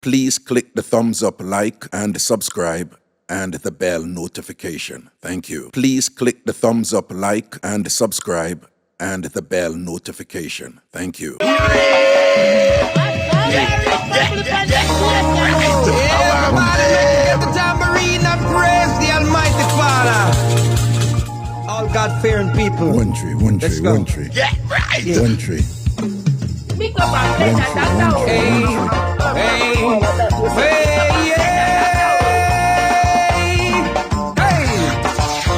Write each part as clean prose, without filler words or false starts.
Please click the thumbs up, like, and subscribe, and the bell notification. Thank you. Please click the thumbs up, like, and subscribe, and the bell notification. Thank you. Everybody, let's get the tambourine and praise the Almighty Father. All God-fearing people. One tree, one tree, one tree. Yeah, right. Yeah. One tree. Mixup and Blenda, Dancehall. Hey, hey, hey, yeah. Hey.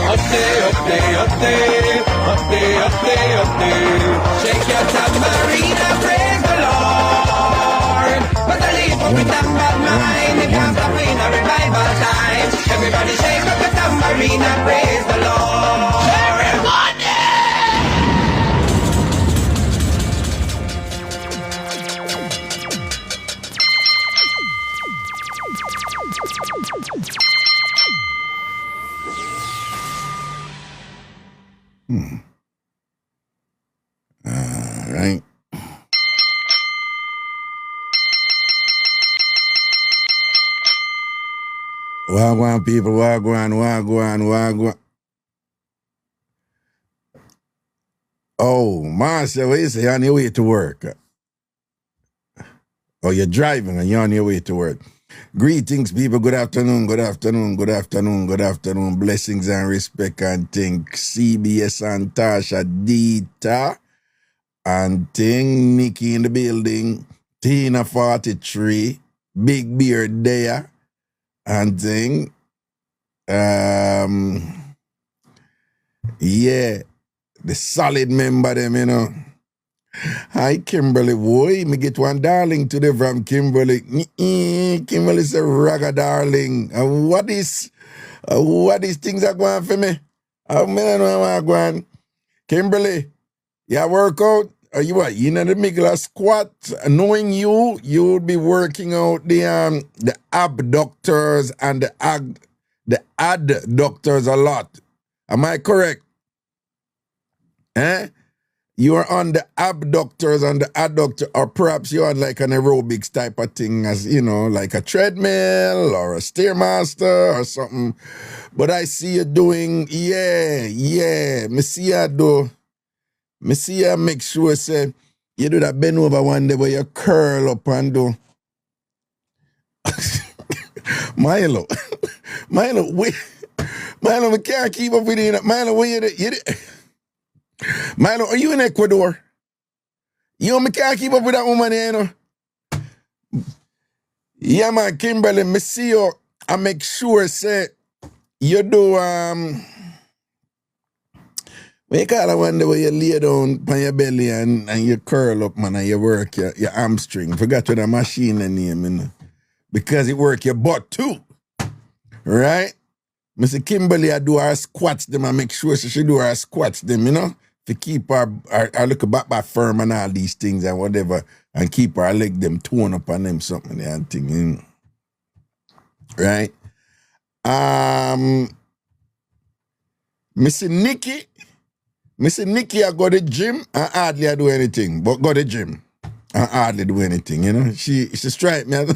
Up there, up there, up there, up there, up there, up there. Shake your tambourine and praise the Lord. But the leave with them bad mind, it comes up in a revival time. Everybody shake up the tambourine and praise the Lord. Everybody! All right. Wagwan people, wagwan, wagwan, wagwan. Oh, Marcia, what you say? You're on your way to work. Oh, you're driving and you're on your way to work. Greetings, people. Good afternoon, good afternoon, good afternoon, good afternoon. Blessings and respect and things. CBS and Tasha Dita and thing Nikki in the building. Tina 43. Big Beard there. And thing. Yeah. The solid member them, you know. Hi, Kimberly. Boy, me get one darling today from Kimberly. Kimberly's a ragga darling. What is things are going for me? How many know I'm going? Kimberly, you work out? Are you what? You know the middle squat? Knowing you would be working out the abductors and the adductors a lot. Am I correct? You are on the abductors and the adductor, or perhaps you're on like an aerobics type of thing, as you know, like a treadmill or a stairmaster or something. But I see you doing, yeah. Me see you make sure say you do that bend over one day where you curl up and do. Milo, wait. Milo, we can't keep up with you. Milo, where you Milo, are you in Ecuador? You know, me can't keep up with that woman here, you know. Yeah, man, Kimberly, me see you. I make sure, say, you do, what you call it one day where you lay down on your belly and you curl up, man, and you work your hamstring. Forgot what the machine the name, you know. Because it work your butt too. Right? Mr. Kimberly, I do her squats them. I make sure she do her squats them, you know. To keep her look back firm and all these things and whatever, and keep her leg them torn up on them something and thing, you know. Right? Mr. Nikki, I go to the gym and hardly I do anything, but go to the gym and hardly do anything, you know. She strike me as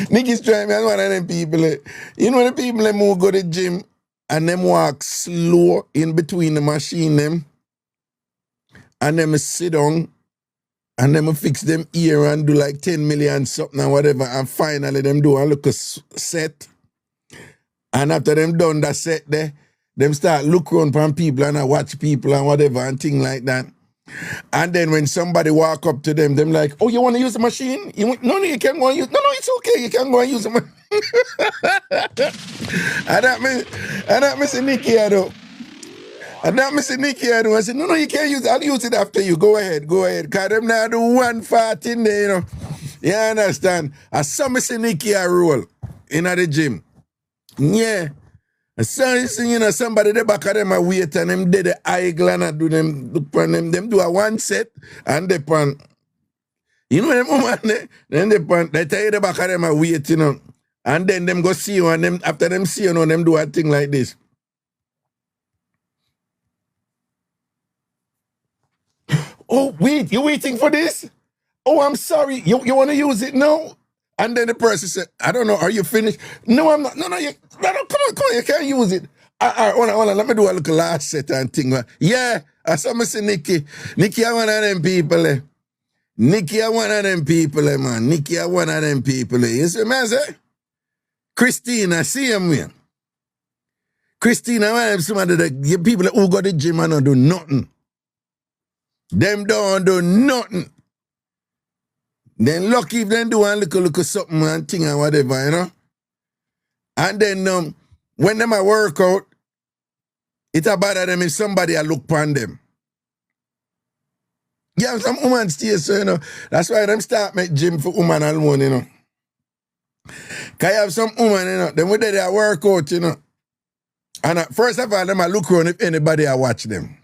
Nikki strike me as one of them people. You know the people them who go to the gym and them walk slow in between the machine them, and them sit down, and them fix them ear and do like 10 million something and whatever, and finally them do a look a set, and after them done that set there, them start look around from people and I watch people and whatever and thing like that. And then when somebody walk up to them, them like, oh, you want to use the machine? No, you can't go and use. No, it's okay. You can go and use the machine. And that Mr. Nikki, I do. And that Mr. Nikki, I do. I said, no, you can't use it. I'll use it after you. Go ahead. Because them now do one fart in there, you know. You understand? I saw Mr. Nikki I roll in at the gym. Yeah. So, you know, somebody the back of them a wait and them did the eye gland and do them, look on them do a one set and they pan. You know them woman, then they tell you the back of them a wait, you know. And then them go see you and them, after them see you, know, them do a thing like this. Oh, wait, you waiting for this? Oh, I'm sorry. You want to use it now? And then the person said, I don't know, are you finished? No, I'm not. No, come on, you can't use it. Hold on, let me do a little last set and thing. Yeah, I saw me say Nikki. Nikki, I one of them people. Nikki, I one of them people, man. Nikki, I one of them people. You see what I say? Christina, see him here. Christina, I am somebody that people who go to the gym and don't do nothing. Them don't do nothing. Then lucky if they do a little something and thing and whatever, you know. And then when them a work out, it a bother them if somebody a look upon them. Yeah, some women stay so, you know. That's why them start make gym for women alone, you know. Cause you have some women, you know, them when they work out, you know. And first of all, them a look around if anybody a watch them.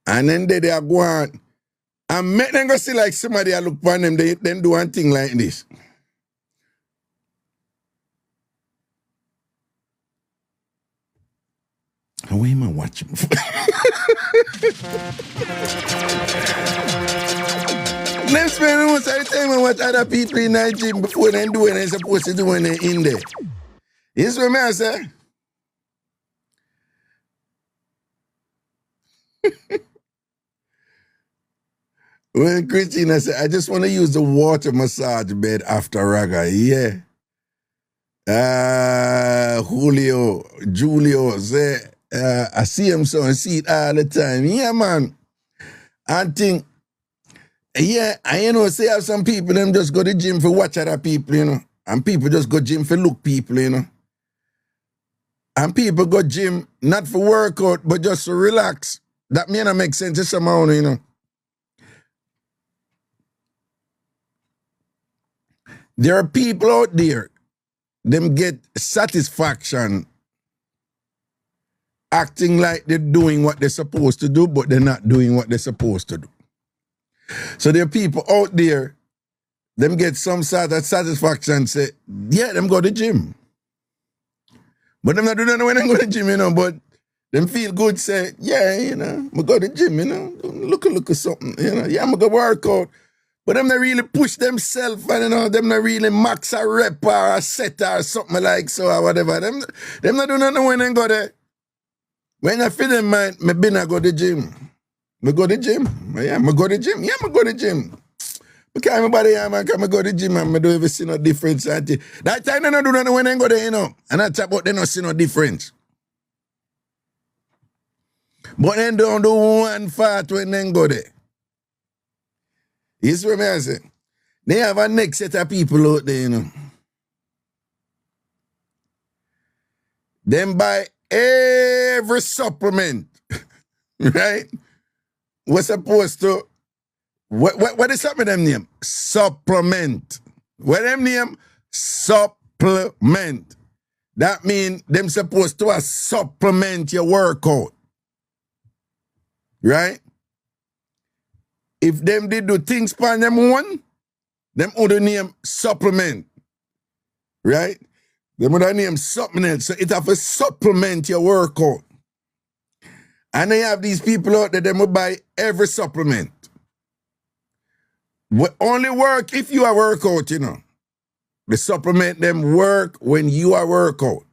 And then they are going and make them go see like somebody I look upon them, they do one thing like this. How am I watching? Them spend most of the time I watch other people in that gym before they do what they're supposed to do when they're in there. You see what I say? When Christina said, I just want to use the water massage bed after Raga. Yeah. Julio say, I see him so and see it all the time. Yeah, man. And think, yeah, and you know, say have some people, them just go to the gym for watch other people, you know. And people just go gym for look people, you know. And people go gym not for workout, but just to relax. That may not make sense to somehow, you know. There are people out there, them get satisfaction acting like they're doing what they're supposed to do, but they're not doing what they're supposed to do. So there are people out there, them get some sort of satisfaction, say, yeah, them go to the gym. But them not doing nothing when they go to the gym, you know, but them feel good, say, yeah, you know, I go to the gym, you know, look at something, you know, yeah, I'm going to work out. But them not really push themselves, and you know, them not really max a rep or a set or something like so or whatever. Them not do nothing when they go there. When I feel them mind, me been I go to the gym. Me go to the gym. Yeah, me go to the gym. Yeah, me go to the gym. Because everybody here, man, come go to the gym and me don't even see no difference. That time they don't do nothing when they go there, you know. And I talk about they don't see no difference. But they don't do one part when they go there. You see what I say? They have a next set of people out there, you know. Them buy every supplement, right? What's supposed to, what is something them name? Supplement. What them name? Supplement. That mean them supposed to supplement your workout. Right? If them did do things for them one, them would name supplement. Right? Them would name supplement. So it have to supplement your workout. And they have these people out there, them will buy every supplement. Only work if you are workout, you know. The supplement them work when you are workout.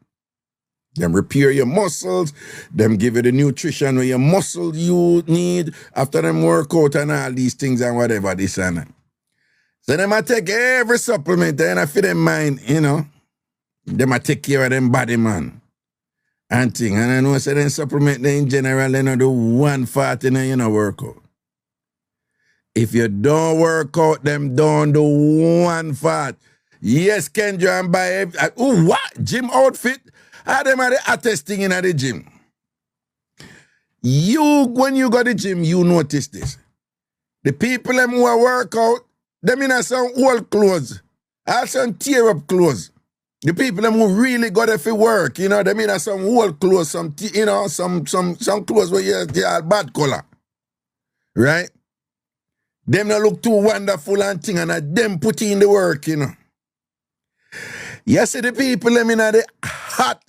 Them repair your muscles, them give you the nutrition where your muscles you need after them workout and all these things and whatever this and that. So them I take every supplement and I feel them mind, you know. Them I take care of them body, man. And thing. And I know I say them supplement them in general, they don't do one part in you know workout. If you don't work out, them don't do one part. Yes, Kendra and buy what? Gym outfit? How them are the hottest thing in the gym. When you go to the gym, you notice this. The people them who are work out, them in some old clothes, or some tear up clothes. The people them who really got there for work, you know, them in some old clothes, some clothes where they are bad color. Right? Them not look too wonderful and thing, and them put in the work, you know. You see the people them in the hot,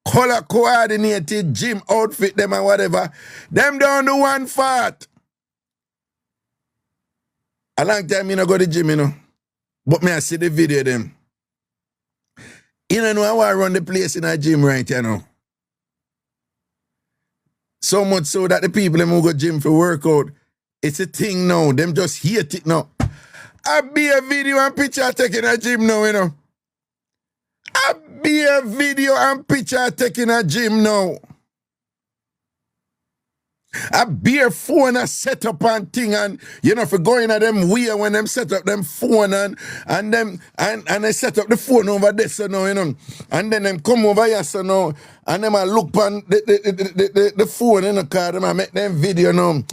color coordinated gym outfit them and whatever. Them don't do one fart. A long time you know go to the gym, you know. But me I see the video them. You know I want to run the place in a gym right, you know. So much so that the people them who go gym for workout, it's a thing now. Them just hate it now. I be a video and picture taking a gym now, you know. I be a video and picture taking a gym now. I be a phone and set up and thing and you know for going at them weird when them set up them phone and them and they set up the phone over there so now, you know. And then them come over here so now and them I look on the phone in the car, them I make them video now.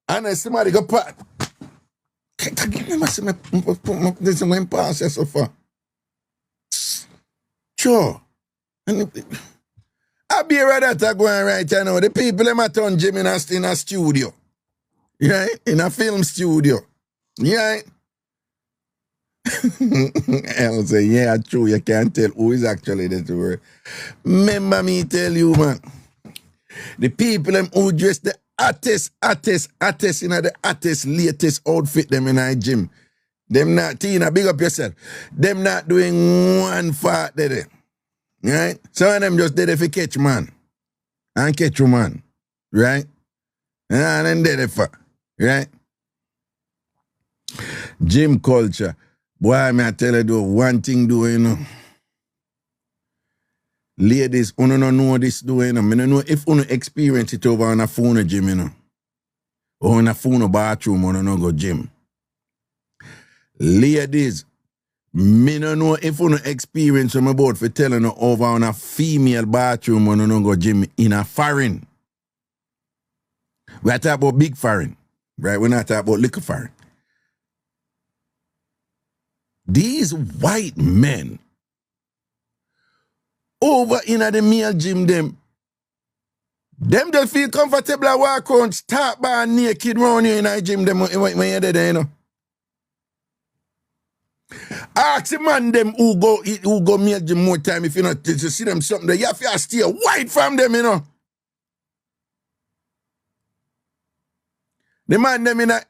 And then somebody go pat. Give me this is my pass so far. Sure. I be rather that going right now. The people them at on gym in a studio. Yeah, in a film studio. Yeah. I'll say, yeah, true. You can't tell who is actually the word. Remember me tell you, man. The people them who dress the hottest in the hottest, latest outfit them in a gym. Them not, Tina, big up yourself. Them not doing one fart there. Right? Some of them just did it for catch man. And catch woman. Right? And then did it for. Right? Gym culture. Boy, may I tell you though, one thing do you know. Ladies, you don't know this do you know. I don't know if you experience it over on a phone gym, you know. Or in a phone bathroom, you don't know go gym. Ladies, me no know if you no experience I'm about for telling you over on a female bathroom when you no go gym in a foreign. We are talking about big foreign, right? We're not talking about little foreign. These white men over in the male gym them just feel comfortable and walk around, start by naked round you in a gym them when you're there, you know. Ask the man them who go meal gym more time if you not to see them something there. You have to stay white from them, you know. The man them in a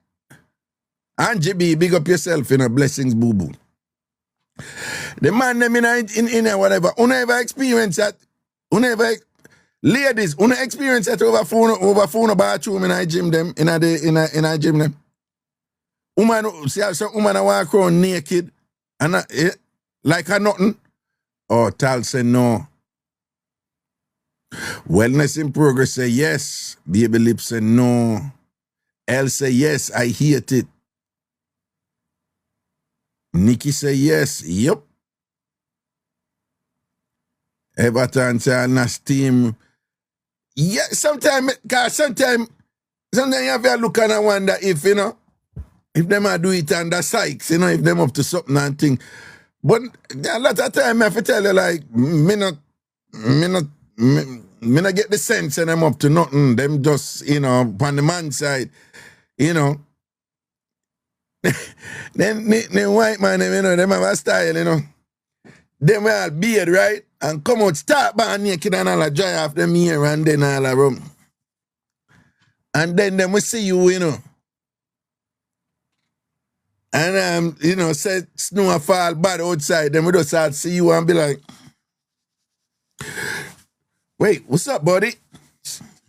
and JB, big up yourself, you know, blessings boo boo. The man them in a whatever. You never experience that. Ladies, you never experience that over phone bathroom in a gym them in a gym them. Woman, see how some woman walk around naked and like her nothing. Oh, Tal say no. Wellness in Progress say yes. Baby Lip say no. Elle say yes, I hate it. Nikki say yes, yep. Everton say na steam. Yeah, sometimes you have to look and wonder if, you know, if them are do it under Sykes, you know, if them up to something and thing. But a lot of time I have to tell you, like, me not get the sense and them up to nothing. Them just, you know, on the man side, you know. then white man, you know, them have a style, you know. Them all beard, right? And come out, start by naked and all dry off them hair and then all around. And then them we see you, you know. And, you know, say snow fall bad outside, then we just start to see you and be like, wait, what's up, buddy?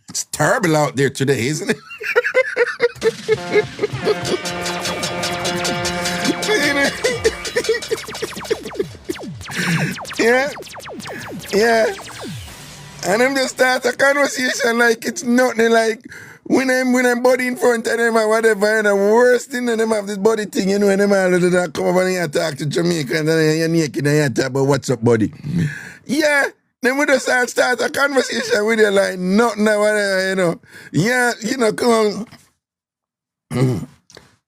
It's terrible out there today, isn't it? Yeah. And them just start a conversation like it's nothing, like when I'm body in front of them or whatever, and the worst thing them have this body thing, you know, and them all come over and you talk to Jamaica and then you're naked and you talk about what's up, buddy. Yeah, then we just start a conversation with you like nothing or whatever, you know. Yeah, you know, come on.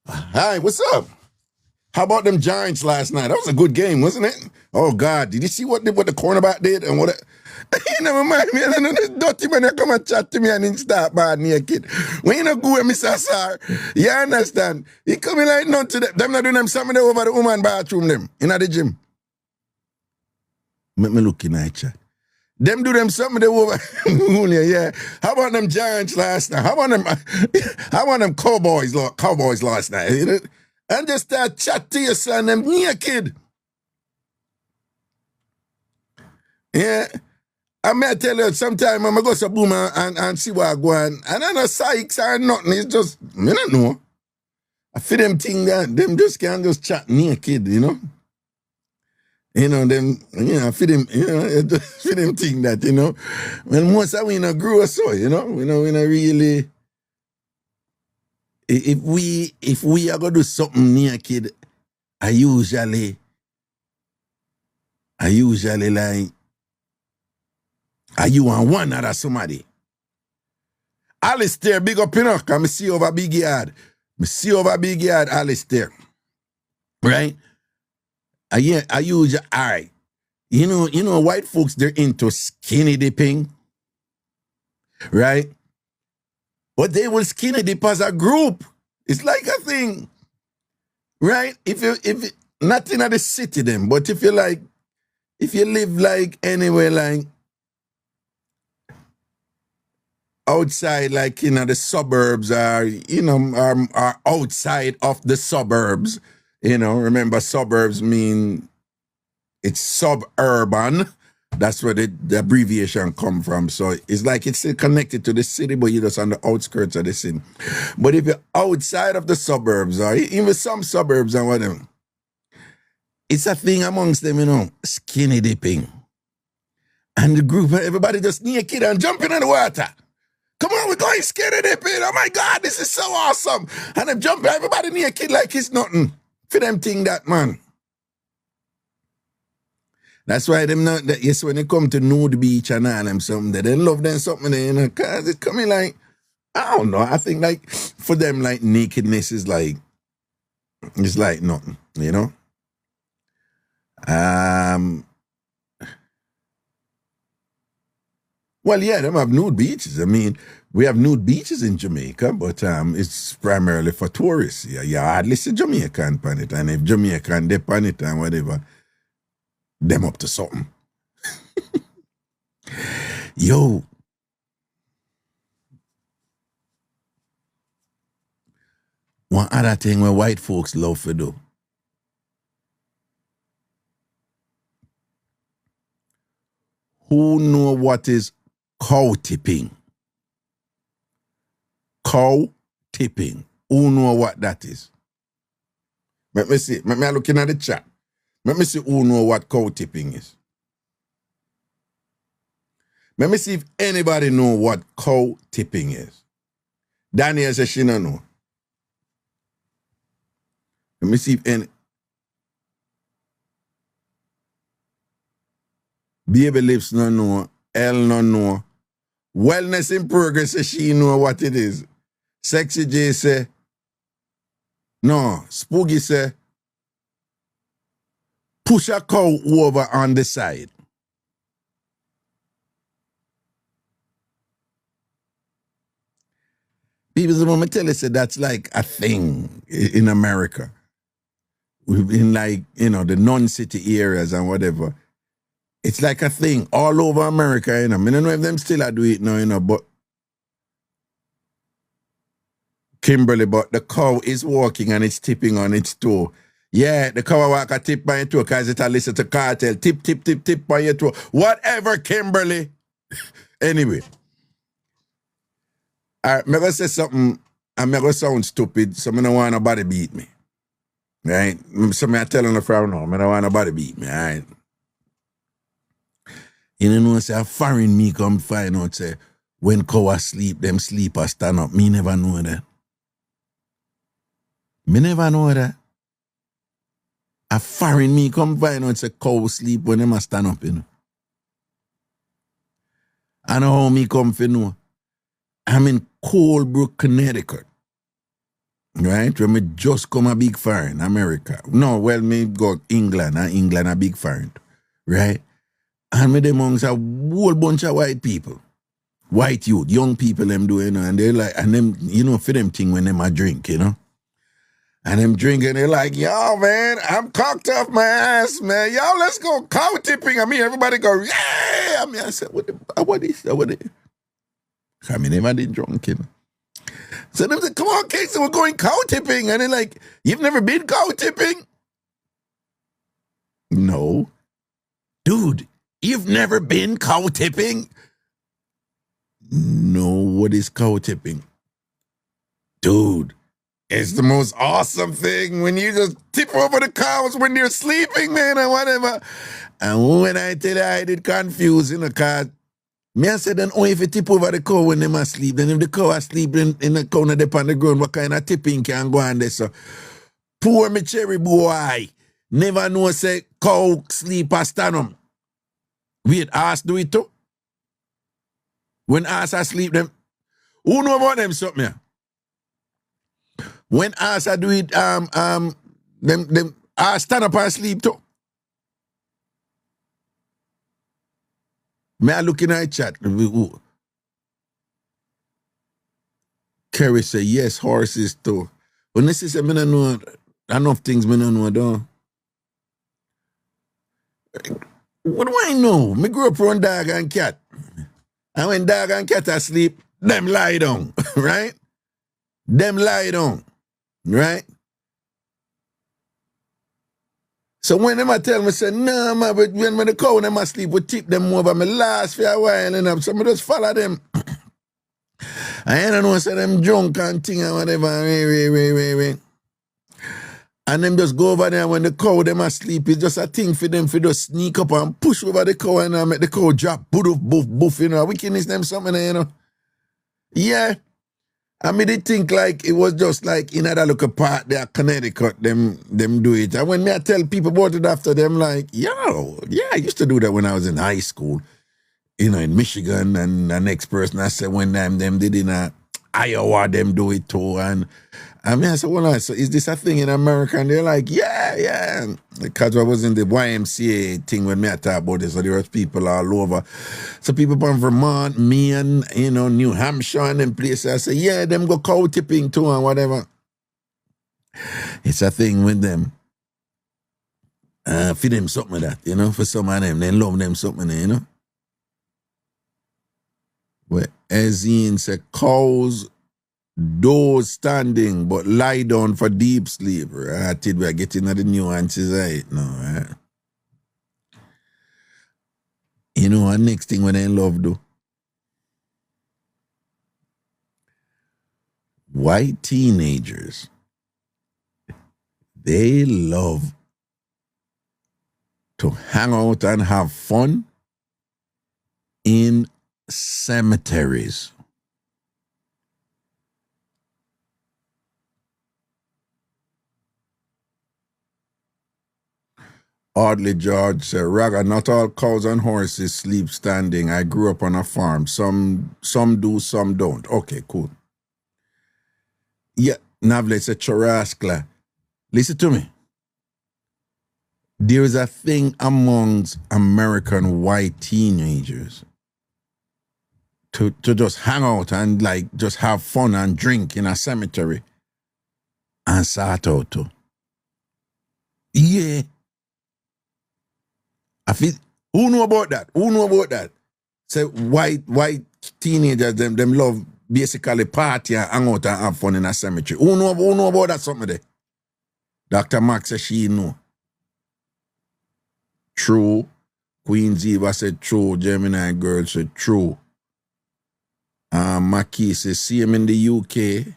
Hi, what's up? How about them Giants last night? That was a good game, wasn't it? Oh God, did you see what the cornerback did and what? You know, my man, I know this dirty man that come and chat to me and he start bad naked. When you know go with Mr. Sir, you understand? He coming like none to them. Them not doing them something over the woman bathroom them in the gym. Make me look in that chat. Them do them something over. Yeah. How about them Giants last night? How about them Cowboys last night? You know? And just start chat to your son, them naked. Yeah. I may tell you sometime I'm going to go to boom and see what I go on. And I know psychs or nothing. It's just, I don't know. I feel them thing that them just can't just chat naked, you know. You know, them, you know, I feel them, you know, just feel them thing that, you know. Well, most of we not grow so, you know. We not really, if we are going to do something naked, I usually like, are you on one other somebody? Alistair, big up, you know, because I see over big yard. Alistair. Right? I use your eye. You know, white folks, they're into skinny dipping. Right? But they will skinny dip as a group. It's like a thing. Right? If not in the city then, but if you live like anywhere like outside, like, you know, the suburbs are, you know, are outside of the suburbs. You know, remember suburbs mean it's suburban. That's where the abbreviation come from. So it's like it's still connected to the city, but you're just on the outskirts of the city. But if you're outside of the suburbs, or even some suburbs and whatever, it's a thing amongst them, you know, skinny dipping. And the group, everybody just naked and jumping in the water. Come on, we're going skinny dipping. Oh my God, this is so awesome. And them jumping, everybody naked like it's nothing. For them thing that, man. That's why them not, yes, when they come to nude beach and all them something, they love them something, you know, because it's coming like, I don't know, I think like, for them, like, nakedness is like, it's like nothing, you know? Well, yeah, them have nude beaches. I mean, we have nude beaches in Jamaica, but it's primarily for tourists. Yeah, you hardly see Jamaican on it, and if Jamaican dip on it and whatever, them up to something. Yo. One other thing where white folks love to do. Who know what is cow tipping? Cow tipping. Who know what that is? Let me see. Let me looking at the chat. Let me see who know what cow tipping is. Let me see if anybody know what cow tipping is. Daniel says she don't know. Let me see if any. Baby Lips no know. L no know. Wellness in Progress says she know what it is. Sexy J say. No. Spooky say. Push a cow over on the side. People want me tell you, say that's like a thing in America. In like, you know, the non-city areas and whatever. It's like a thing all over America, you know. I don't know if them still do it now, you know, but Kimberly, but the cow is walking and it's tipping on its toe. Yeah, the cow walk a tip on your toe because it a listen to cartel. Tip, tip, tip, tip on your toe. Whatever, Kimberly. Anyway. I'm going to say something, I'm going to sound stupid, so I don't want nobody beat me. Right? So I'm telling the crowd now, I don't want nobody beat me, all right? You know, say a foreign me come find out, say, when cow asleep, them sleep or stand up. Me never know that. Me never know that. A foreign me come find out, say, cow sleep when them a stand up, you know. I know how me come for know. I'm in Colebrook, Connecticut. Right? When me just come a big foreign, America. No, well, me go England, and England a big foreign. Right? And me them amongst a whole bunch of white people. White youth, young people them doing, and they're like, and them, for them thing when them a drink, And them drinking, they're like, yo, man, I'm cocked off my ass, man. Yo, let's go cow tipping. I mean, everybody go, yeah. I said, what is? I mean, them didn't drunk, So them said, come on, Kingston, we're going cow tipping. And they're like, you've never been cow tipping? No. Dude, you've never been cow tipping? No, what is cow tipping? Dude, it's the most awesome thing when you just tip over the cows when they're sleeping, man, or whatever. And when I tell you I did confuse, cause me I said, then if you tip over the cow when them asleep, then if the cow asleep in the corner up on the ground, what kind of tipping can go on there? So poor me cherry boy, never know say cow sleep or stand up. Wait, ass do it too? When ass asleep, them, who know about them something here? When ass do it, them ass stand up and sleep too. Me I look in our chat. Kerry say, yes, horses too. When this is, I don't know enough things I don't know, though. What do I know? Me grew up around dog and cat. And when dog and cat are asleep, them lie down, right? Them lie down, right? So when them a tell me, say, no, man, but when the cow them asleep, we tip them over, me last for a while, and so I just follow them. I don't know, say them drunk and thing and whatever, and them just go over there when the cow them asleep. It's just a thing for them for just sneak up and push over the cow and make the cow drop, boof, boof, wickedness them something, Yeah. I mean, they think like it was just like in other local part there, Connecticut, them do it. And when me I tell people about it after them, like, yo, yeah, I used to do that when I was in high school, in Michigan, and the next person I said when them did in Iowa, them do it too. And I mean, I said, well, so is this a thing in America? And they're like, yeah. Because I was in the YMCA thing when me I talk about this, so there was people all over. So people from Vermont, Maine, New Hampshire and them places. I say, yeah, them go cow tipping too and whatever. It's a thing with them. For them something like that, for some of them. They love them something, Well, as in say, cows those standing but lie down for deep sleep. Right? We are getting at the nuances of it now, right? And next thing when I love do. White teenagers, they love to hang out and have fun in cemeteries. Oddly, George said, Raga, not all cows and horses sleep standing. I grew up on a farm. Some do, some don't. Okay, cool. Yeah, Navle said, Charaskla. Listen to me. There is a thing amongst American white teenagers to just hang out and just have fun and drink in a cemetery and sort out too. Yeah. Who know about that? Say white teenagers, them love basically party and hang out and have fun in a cemetery. Who know about that something there? Dr. Max said she know. True. Queen Ziva said true. Gemini girl said true. Maki says see him in the UK.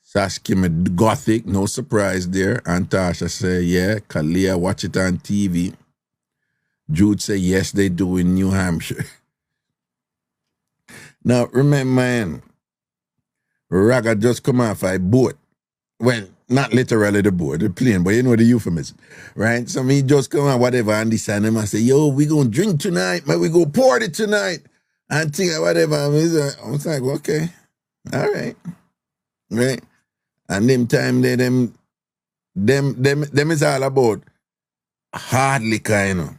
Sash came at Gothic, no surprise there. And Tasha said, yeah, Kalia, watch it on TV. Jude said, yes, they do in New Hampshire. Now, remember, man, Raga just come off a boat. Well, not literally the boat, the plane, but you know the euphemism, right? So me just come on, whatever, and decide him, I say, yo, we gonna drink tonight, man, we go party tonight, and think whatever. I was like, okay, all right, right? And them time they them is all about hard liquor,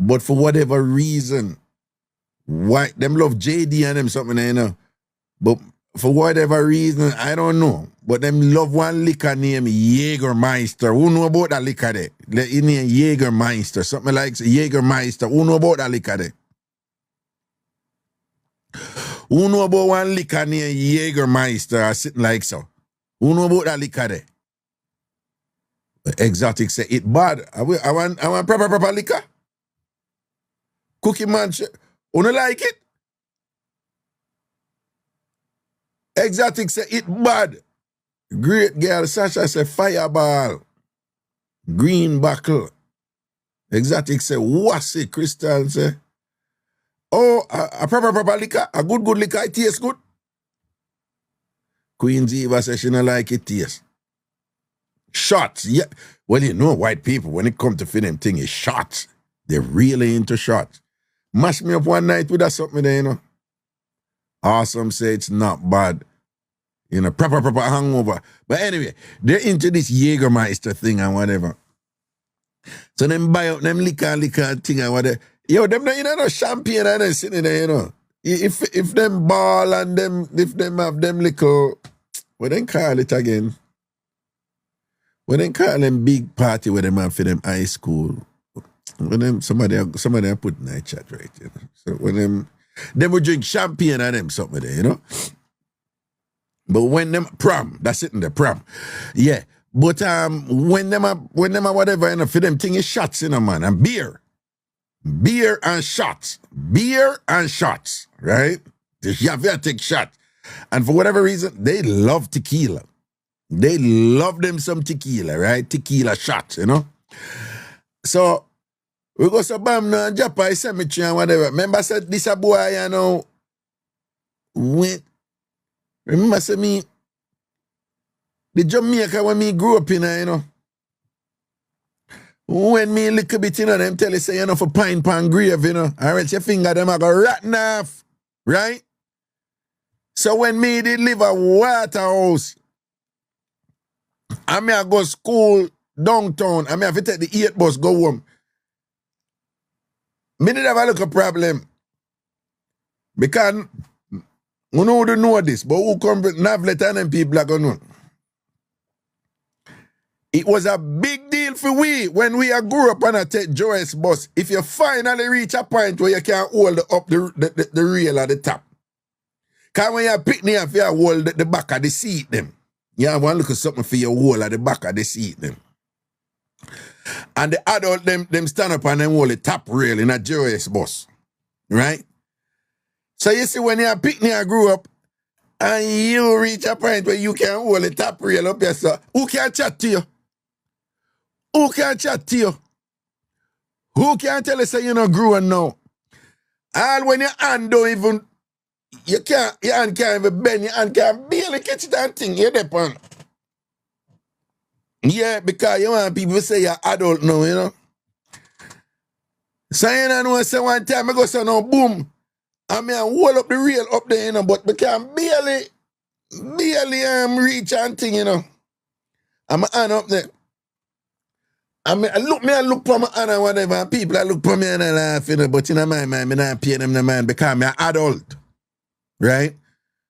But for whatever reason, why them love JD and them something, you know. But for whatever reason, I don't know. But them love one liquor named Jägermeister. Who know about that liquor there? The name Jägermeister. Something like Jägermeister. Who know about that liquor there? Who know about one liquor named Jägermeister or sitting like so? Who know about that liquor there? Exotic say it bad. I want proper liquor. Cookie man, you don't like it? Exotic say it bad. Great girl, Sasha say fireball. Green buckle. Exotic say what's it? Crystal say, oh, a proper liquor, a good liquor, it tastes good. Queen Eva says she don't like it taste. Shots, yeah. Well, you know, white people, when it comes to feed them thing, is shots. They're really into shots. Mash me up one night with that something there, you know. Awesome say it's not bad. You know, proper hangover. But anyway, they're into this Jägermeister thing and whatever. So them buy up them liquor thing and whatever. Yo, them not, you know, no champagne and them sitting there, you know. If them ball and them, if them have them little, what they call it again? When they call them big party where them have for them high school. When them somebody put in that chat right, you know. So when them would drink champagne and them something there, you know. But when them prom, that's it in the prom. Yeah. But when them are whatever, you know, for them thing is shots, you know, man, and beer. Beer and shots. Beer and shots, right? You have to take shots. And for whatever reason, they love tequila. They love them some tequila, right? Tequila shots, you know? So, we go so bam now, Duppy cemetery and whatever. Remember I said this a boy, you know, remember I said me, the Jamaica when me grew up in, you know, when me a little bit, you know, them tell you say, you know, for pine pan grave, you know, or else your finger them a go rotten off, right? So when me did live a Waterhouse, I may go school downtown, I may have to take the 8 bus, go home. Me did have a little problem. Because we don't know this, but who come with Navlet and them people are going to know. It was a big deal for we when we grew up and I take Joyce bus. If you finally reach a point where you can hold up the rail at the top. Because when you pick me up, you hold the back of the seat them. You have one look at something for your wall at the back of the seat them. And the adult them stand up and them hold the top rail in a Joyce bus. Right? So you see when you pick me and grew up and you reach a point where you can hold the top rail up here, so who can chat to you? Who can chat to you? Who can tell you say you're not growing now? And when your hand don't even, your hand can't even bend, your hand can't barely catch that thing, you depend. Yeah, because you want people to say you're adult now, you know. So you know, say one time I go say no boom, and me hold up the rail up there, you know, but we can barely reach and thing, you know. And my hand up there. And I look for my hand and whatever, and people I look for me and I laugh, you know, but in my mind, I not pay them the mind because I'm an adult. Right?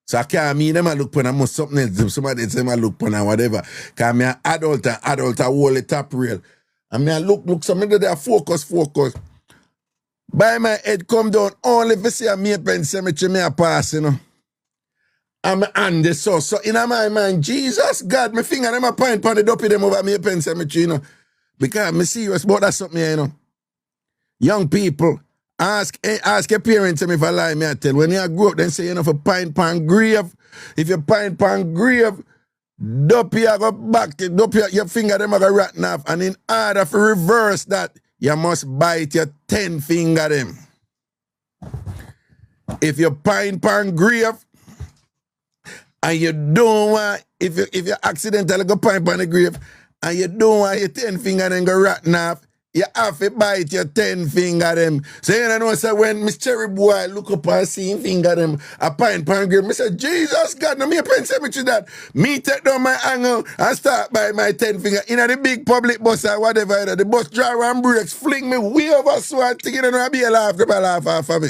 So I can't mean them I look for them, must something else, somebody else I look for them, whatever. Because I'm an adult and adult I hold the top rail. And I look, somebody there focus. By my head come down, only if I see a Maple Cemetery, me a pass, you know. And my hand is so in my mind, Jesus, God, my finger them a point on the Duppy them over Maple Cemetery, you know. Because I'm serious about that something, you know. Young people, ask your parents if I lie, me I tell. When you grow up, then say, you know, for pine pan grave, if you pine pan grave, Duppy I go back, Duppy your finger them a go rotten off. And in order to reverse that, you must bite your 10 finger them. If you pine pan grave, and you don't want, if you accidentally go pine pan the grave, and you don't want your 10 finger then go rotten off, you have to bite your 10 finger them. So you know, so when Miss Cherry Boy look up and see him finger them a pint pan grip, I say, Jesus God, no me a pen cemetery that. Me take down my angle and start by my 10 finger in the big public bus or whatever. You know, the bus driver and brakes fling me way over swat thing, you know, I be a laugh off of me.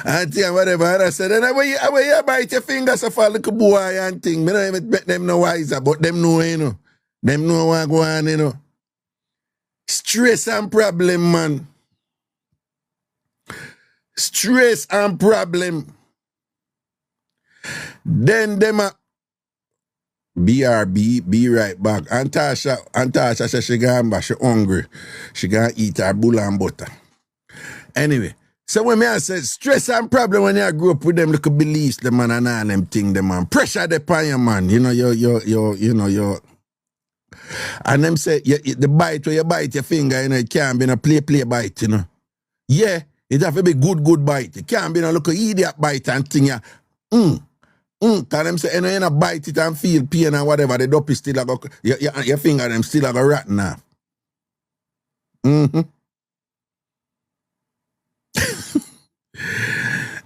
And whatever, and I said, and I you bite your fingers off a little boy and thing. Me don't even make them no wiser, but them know, you know. Them know what go on, you know. Stress and problem, man. Stress and problem. Then them a BRB, be right back. Antasha says she gonna she hungry. She gonna eat her bull and butter. Anyway. So when I say stress and problem when you grow up with them little beliefs, the man and all them thing, the man. Pressure upon you, man. You know, you and them say the bite where you bite your finger, you know, it can't be no play bite, you know. Yeah, it have to be good bite. It can't be no little idiot bite and thing ya. Cause them say, you know, you bite it and feel pain and whatever, the Duppy still a go your finger them still a go rotten off.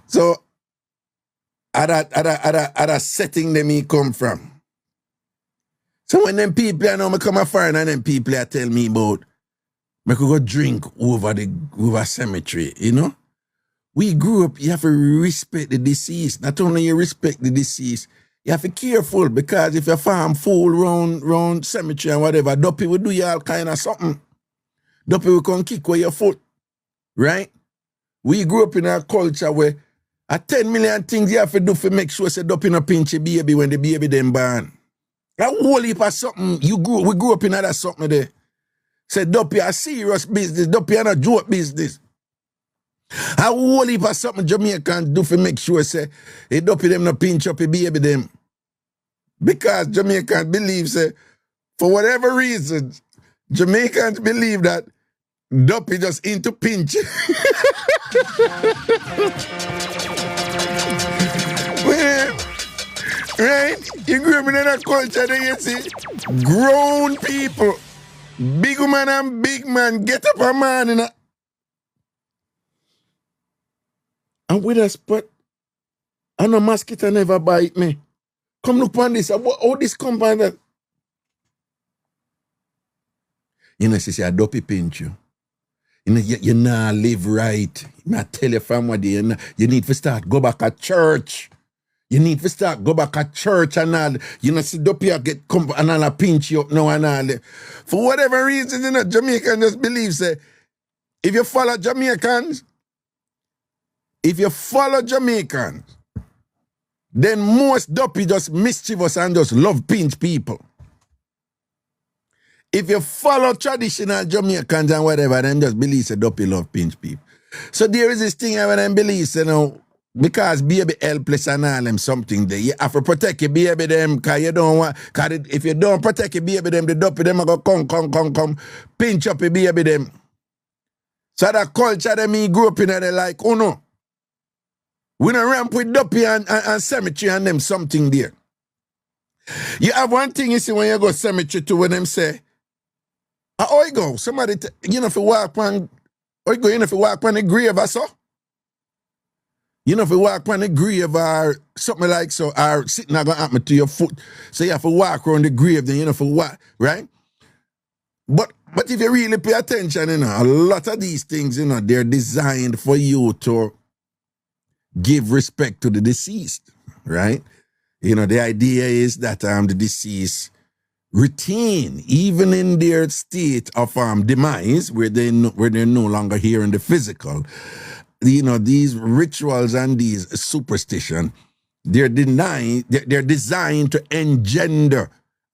So, at a setting them he come from. So when them people, I know me come a foreign and them people I tell me about, me could go drink over cemetery, you know? We grew up, you have to respect the deceased. Not only you respect the deceased, you have to be careful because if you farm full round cemetery and whatever, Duppy will do you all kind of something. Duppy will come kick with your foot, right? We grew up in a culture where 10 million things you have to do to make sure say Duppy no pinch a baby when the baby them born. A whole heap of something we grew up in that something there. Say Duppy a serious business, Duppy a joke business. A whole heap of something Jamaican do to make sure say Duppy them no pinch up a baby them. Because Jamaicans believe say for whatever reason, Jamaicans believe that Duppy just into pinch. Right? You grew up in a culture that you see grown people, big woman and big man, get up a man in a... And with a spot, and a mosquito never bite me. Come look on this, how this come by that? You know, she say, a Duppy pinch you. You know, you not live right. You not tell your family, you need to start go back at church. You need to start go back at church and all. You know, see Duppy get come and all pinch you up now and all. For whatever reason, you know, Jamaicans just believe, say, if you follow Jamaicans, then most Duppy just mischievous and just love pinch people. If you follow traditional Jamaicans and whatever, them just believe that Duppy love pinch people. So there is this thing when them believe, you know, because baby helpless and all them something there. You have to protect your baby them, because you don't want, because if you don't protect your baby them, the Duppy them are going to come, pinch up your baby them. So that culture them he grew up in, they like, oh no. We don't ramp with Duppy and cemetery and them something there. You have one thing you see when you go cemetery to when them say, oh, you go, somebody, you know, if you walk on, you know, if you walk on the grave or so. You know, if you walk on the grave or something like so, or sitting not gonna happen to your foot. So you have to walk around the grave, then you know, if you walk, right? But if you really pay attention, you know, a lot of these things, you know, they're designed for you to give respect to the deceased, right? You know, the idea is that the deceased retain, even in their state of demise, where they're no longer here in the physical, you know, these rituals and these superstition, they're designed to engender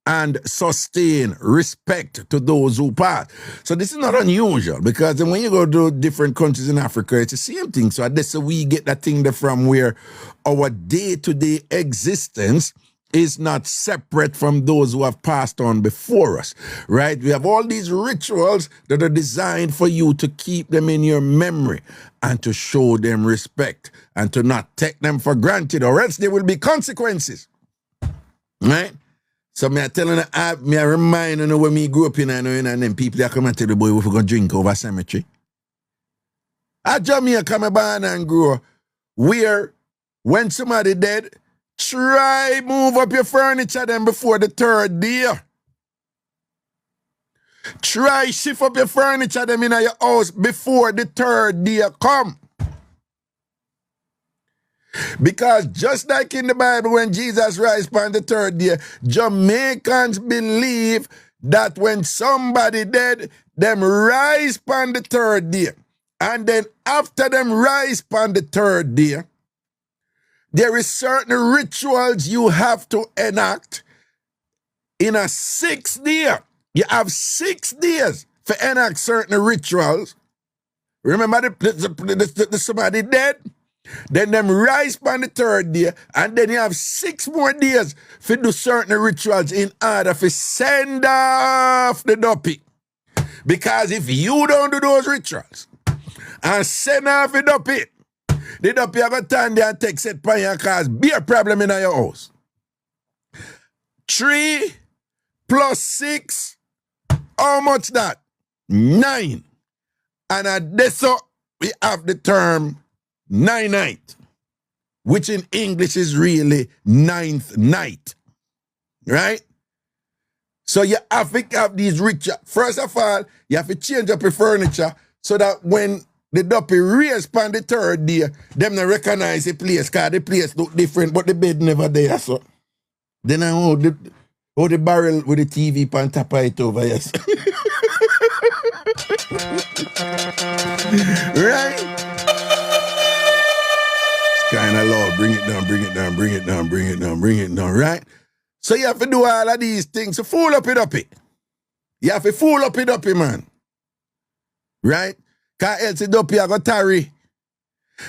and sustain respect to those who pass. So this is not unusual, because when you go to different countries in Africa, it's the same thing. So that's where we get that thing from where our day-to-day existence is not separate from those who have passed on before us, right? We have all these rituals that are designed for you to keep them in your memory and to show them respect and to not take them for granted, or else there will be consequences, right? So me I telling me I remind you know when me grew up in and then people that come and tell the boy if we gonna drink over cemetery. At Jamaica me born and grew where when somebody dead, try move up your furniture then before the third day. Try shift up your furniture them in your house before the third day come. Because just like in the Bible when Jesus rise upon the third day, Jamaicans believe that when somebody dead, them rise upon the third day. And then after them rise upon the third day, there is certain rituals you have to enact in a 6th day. You have 6 days for enact certain rituals. Remember the somebody dead? Then them rise on the third day, and then you have 6 more days for do certain rituals in order to send off the Duppy. Because if you don't do those rituals and send off the Duppy are going to turn there and take set pan and cause be a problem in your house. 3 plus 6, how much that? 9. And at this we have the term 9 night, which in English is really 9th night. Right? So you have to have these rituals. First of all, you have to change up your furniture so that when the Duppy raise upon the third day, them not recognize the place because the place look different, but the bed never there. So then I hold the barrel with the TV pan top of it over, yes. Right? Kind of loud, bring it down, bring it down, bring it down, bring it down, bring it down, right? So you have to do all of these things to fool up it up it. You have to fool up it up it, man. Right? Because else the Duppy are going to tarry.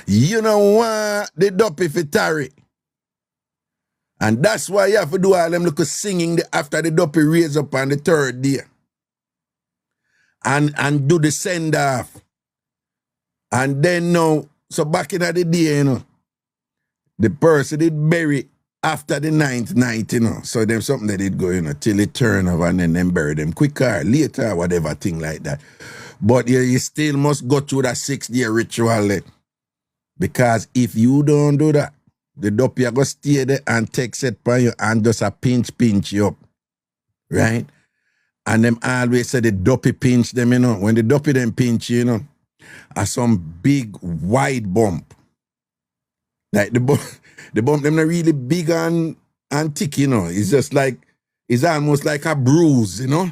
You don't want the Duppy for tarry. And that's why you have to do all them look singing after the Duppy raise up on the third day. And do the send off. And then now, so back in the day, you know, the person did bury after the 9th night, you know. So them something they did go, you know, till it turn over and then them bury them quicker, later, whatever thing like that. But you still must go through that 6-day ritual. Because if you don't do that, the Duppy are going to stay there and take set by you and just a pinch you up. Right? And them always say the Duppy pinch them, you know. When the Duppy them pinch you know, are some big wide bump. Like the bump them not really big and thick, you know. It's just like, it's almost like a bruise, you know.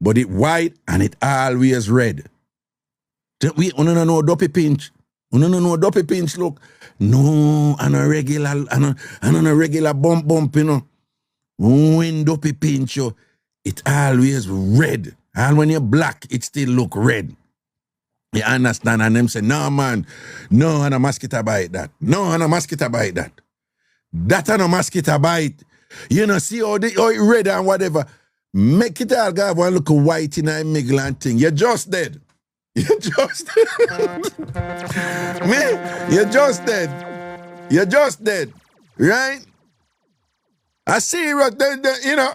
But it wide and it always red. We don't know Duppy pinch. We don't know Duppy pinch look. No, and a regular bump, you know. When Duppy pinch you, it always red. And when you're black, it still look red. You understand? And them say, no, man, no, and a mosquito bite that. No, and a mosquito bite that. That and a mosquito bite. You know, see how it red and whatever. Make it all go one look white in a middle and thing. You're just dead. You're just dead. Man, you're just dead. You're just dead. Right? I see you, you know,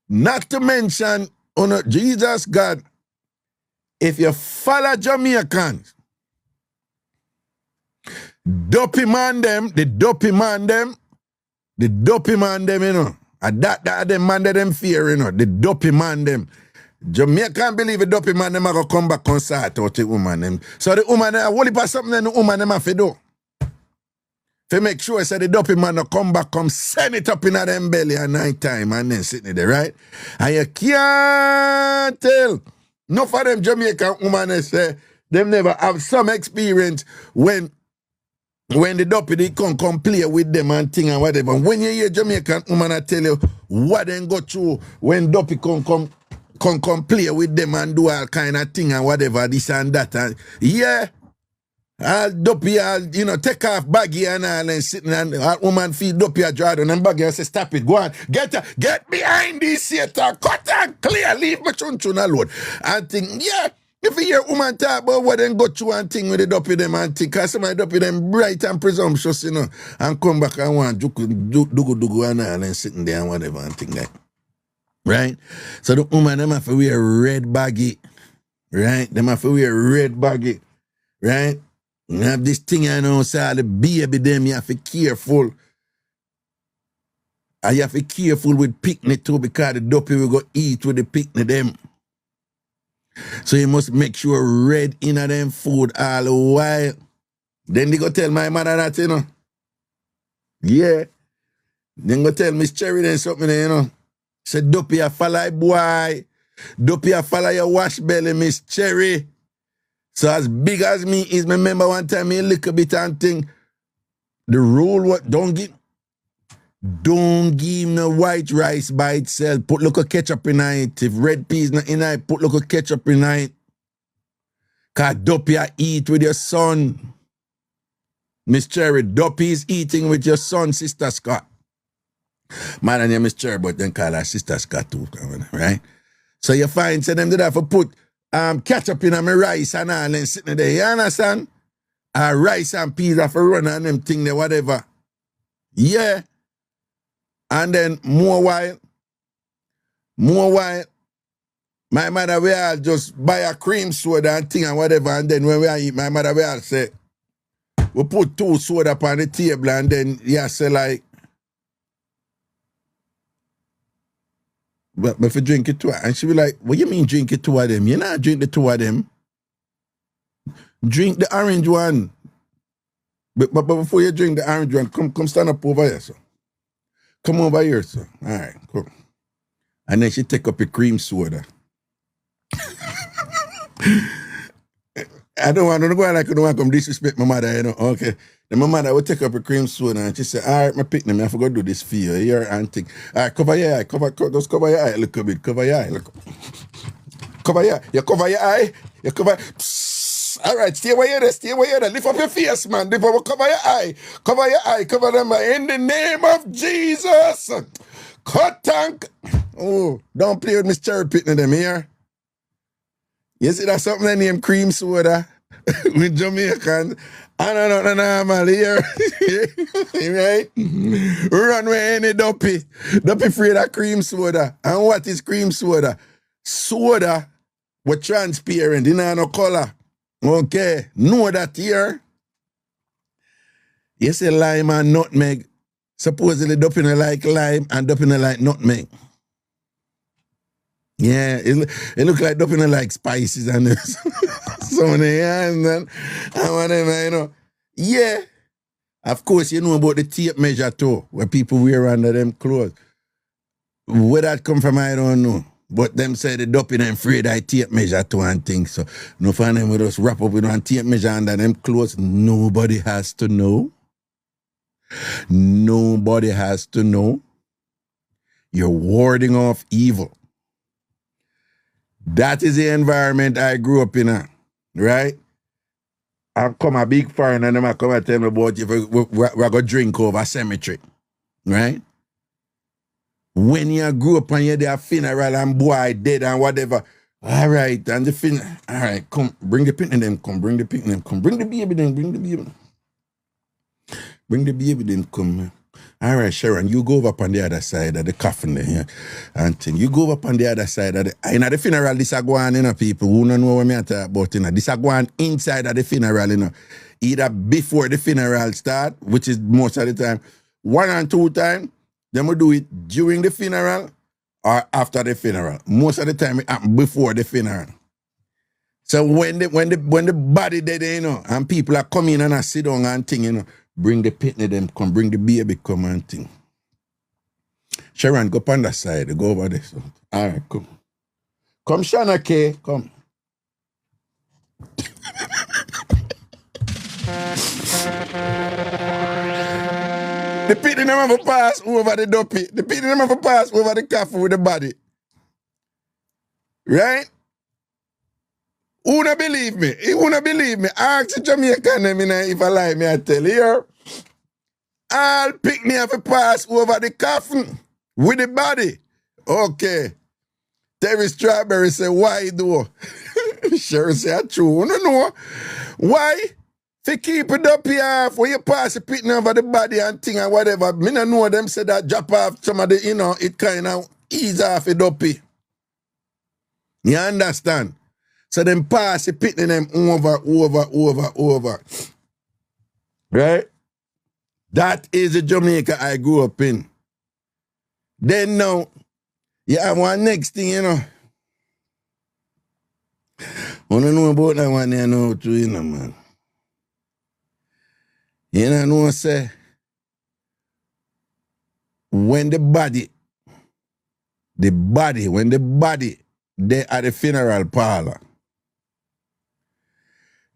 not to mention, you know, Jesus God, if you follow Jamaicans, Duppy man them, you know. And that them man that them fear, you know. The Duppy man them. Jamaican believe the Duppy man them are going to come back on side out the woman them. So the woman, what if something that the woman them have to do? To make sure say the Duppy man will come back, come send it up in them belly at night time and then sitting there, right? And you can't tell. Enough of them Jamaican women say them never have some experience when the Duppy they come play with them and thing and whatever. When you hear Jamaican woman I tell you what they go through when Duppy come play with them and do all kind of thing and whatever, this and that. And yeah, Duppy, you know, take off baggy and all and sitting and woman feed Duppy a Jordan and baggy and say, stop it, go on. Get behind this theater, cut and clear, leave my chun alone. And think, yeah, if you hear woman talk about what then go through and thing with the Duppy them and think, because some of the Duppy them bright and presumptuous, you know, and come back and want dugu and all and sitting there and whatever and thing like. Right? So the woman, them have to wear red baggy. Right? Them have to wear red baggy. Right? You have this thing I know, say the baby them, you have to be careful. And you have to be careful with picnic too, because the Duppy will go eat with the picnic them. So you must make sure red in them food all the while. Then they go tell my mother that, you know. Yeah. Then go tell Miss Cherry then something, you know. Say, Duppy, I follow boy. Duppy, I follow your wash belly, Miss Cherry. So as big as me is, me remember one time me a little bit and thing. The rule what don't give no white rice by itself. Put little ketchup in it. If red peas not in it, put little ketchup in it. Cause Duppy I eat with your son. Miss Cherry, Duppy is eating with your son, Sister Scott. My name is Cherry, but then call her Sister Scott too, right? So you find, say them did have to put ketchup in my rice and all and sitting there, you understand? Rice and peas have to run on them thing there, whatever. Yeah. And then more while, my mother will all just buy a cream soda and thing and whatever, and then when we eat, my mother will all say, we put 2 soda on the table and then you say like, but if you drink it 2, and she be like, what you mean drink it 2 of them? You not drink the 2 of them. Drink the orange one. But before you drink the orange one, come stand up over here, sir. Come over here, sir. All right, come. And then she take up a cream soda. I don't want to go like I don't want to come disrespect my mother, you know. Okay. Then my mother would take up a cream soda and she said, all right, my picnic, I forgot to do this for you. Here and thing. All right, cover your eye. Just cover your eye a little bit. Cover your eye. Look. Cover your eye. You cover your eye. You cover. Psst. All right, stay where you're there. Lift up your face, man. Cover your eye. Cover them in the name of Jesus. Cut tank. Oh, don't play with Miss Cherry Pitney them here. You see that's something they name cream soda with Jamaican. I don't know the normal here. Right? Run with any Duppy. Duppy afraid of cream soda. And what is cream soda? Soda with transparent, you know, no color. Okay. Know that here. You say lime and nutmeg. Supposedly Duppy not like lime and Duppy not like nutmeg. Yeah, it look like Duppy not like spices and some of the hands and whatever, you know. Yeah. Of course, you know about the tape measure too, where people wear under them clothes. Where that come from, I don't know. But them say the Duppy them afraid I tape measure too and things. So no find them with us wrap up with one tape measure under them clothes. Nobody has to know. Nobody has to know. You're warding off evil. That is the environment I grew up in, right? I come a big foreigner and them I come and tell me about if we're going to drink over cemetery, right? When you grew up and you're there funeral and boy dead and whatever, all right, and the funeral, all right, come, bring the picnic them, come, bring the picnic them, come, bring the baby them, bring the baby. Bring the baby them, come. All right, Sharon, you go over up on the other side of the coffin there, yeah? And thing. You go up on the other side of the... In the funeral, this are going, you know, people who don't know what me talk about, you know. This are going inside of the funeral, you know. Either before the funeral start, which is most of the time, 1 and 2 times, then we do it during the funeral or after the funeral. Most of the time, it happens before the funeral. So when the body dead, you know, and people are coming and I sit down and thing, you know, bring the picnic them come, bring the baby come and thing. Sharon, go up on that side, go over there. So. All right, come. Come, Shana K, come. The picnic never pass over the Duppy. The picnic never pass over the coffee with the body. Right? Who not believe me? Who not believe me? Ask the Jamaican them if I lie, me I tell you. I'll pick me up a pass over the coffin with the body. Okay. Terry Strawberry say, why do? Sure say, true. No, no. Why? To keep it up here, for you pass the picnic over the body and thing and whatever. Me no know them say that drop off some of the, you know, it kind of ease off a Duppy. You understand? So them pass the pitting them over. Right? That is the Jamaica I grew up in. Then now, you have one next thing, you know. I don't know about that one there now too, you know, man. You know, say, when the body, they at the funeral parlor,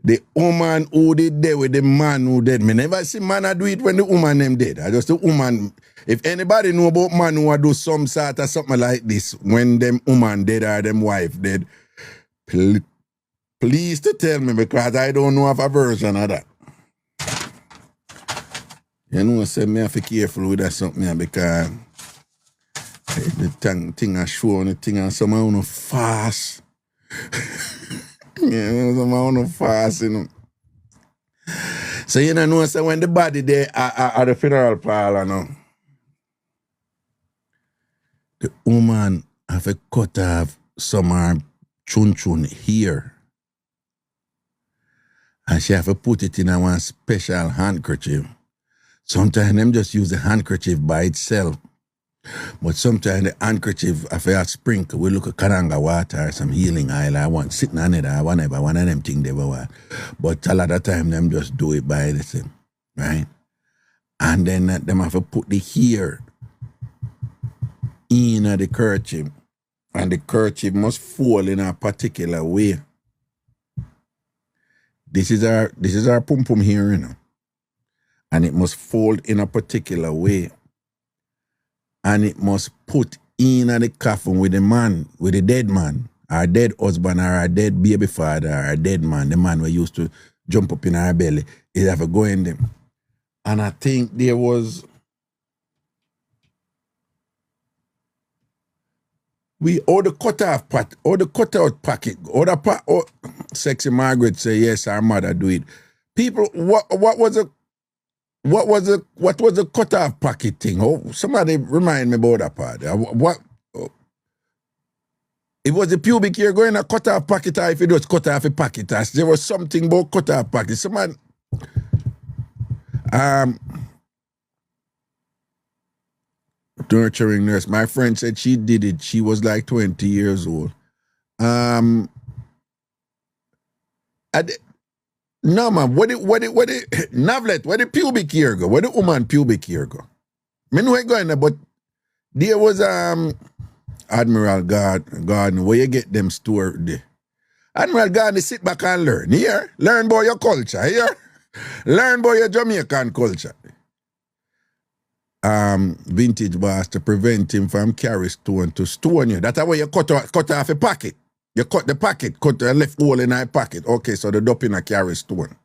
the woman who did there with the man who dead. Me never see man do it when the woman them dead. I just the woman. If anybody know about man who do some sort of something like this when them woman dead or them wife dead, please to tell me because I don't know of a version of that. You know, say me have to be careful with that something because the thing I show and the thing and some I fast. Yeah, some I fast, you know. So you know, so when the body there at the funeral parlor now, the woman have to cut off some chun here. And she have to put it in a one special handkerchief. Sometimes them just use the handkerchief by itself. But sometimes the handkerchief, if I sprinkle, we look at Karanga water or some healing oil, I want sitting on it, or whatever, one of them things they were. But a lot of time, them just do it by the same, right? And then them have to put the hair in the kerchief. And the kerchief must fall in a particular way. This is our pum-pum here, you know. And it must fold in a particular way. And it must put in the coffin with the man, with the dead man, our dead husband, or our dead baby father, or our dead man, the man who used to jump up in our belly. It have to go in them. And I think there was the cutout packet, Sexy Margaret say yes, her mother do it. People, what was the cutoff packet thing? Oh, somebody remind me about that part. It was the pubic hair going a cutoff packet, or if it was cut off a packet, there was something about cutoff packet. Somebody, nurturing nurse. My friend said she did it. She was like 20 years old. No man, what the Navlet, where the pubic hair go? Where the woman pubic hair go? Me know it going there, but there was Admiral Garden, where you get them Stewart there. Admiral Garden sit back and learn. Here, learn about your culture. Here, learn about your Jamaican culture. Vintage boss to prevent him from carry stone to stone you. That's why you cut off a packet. You cut the packet, cut the left hole in a pocket. Okay, so the Duppy not carry stone.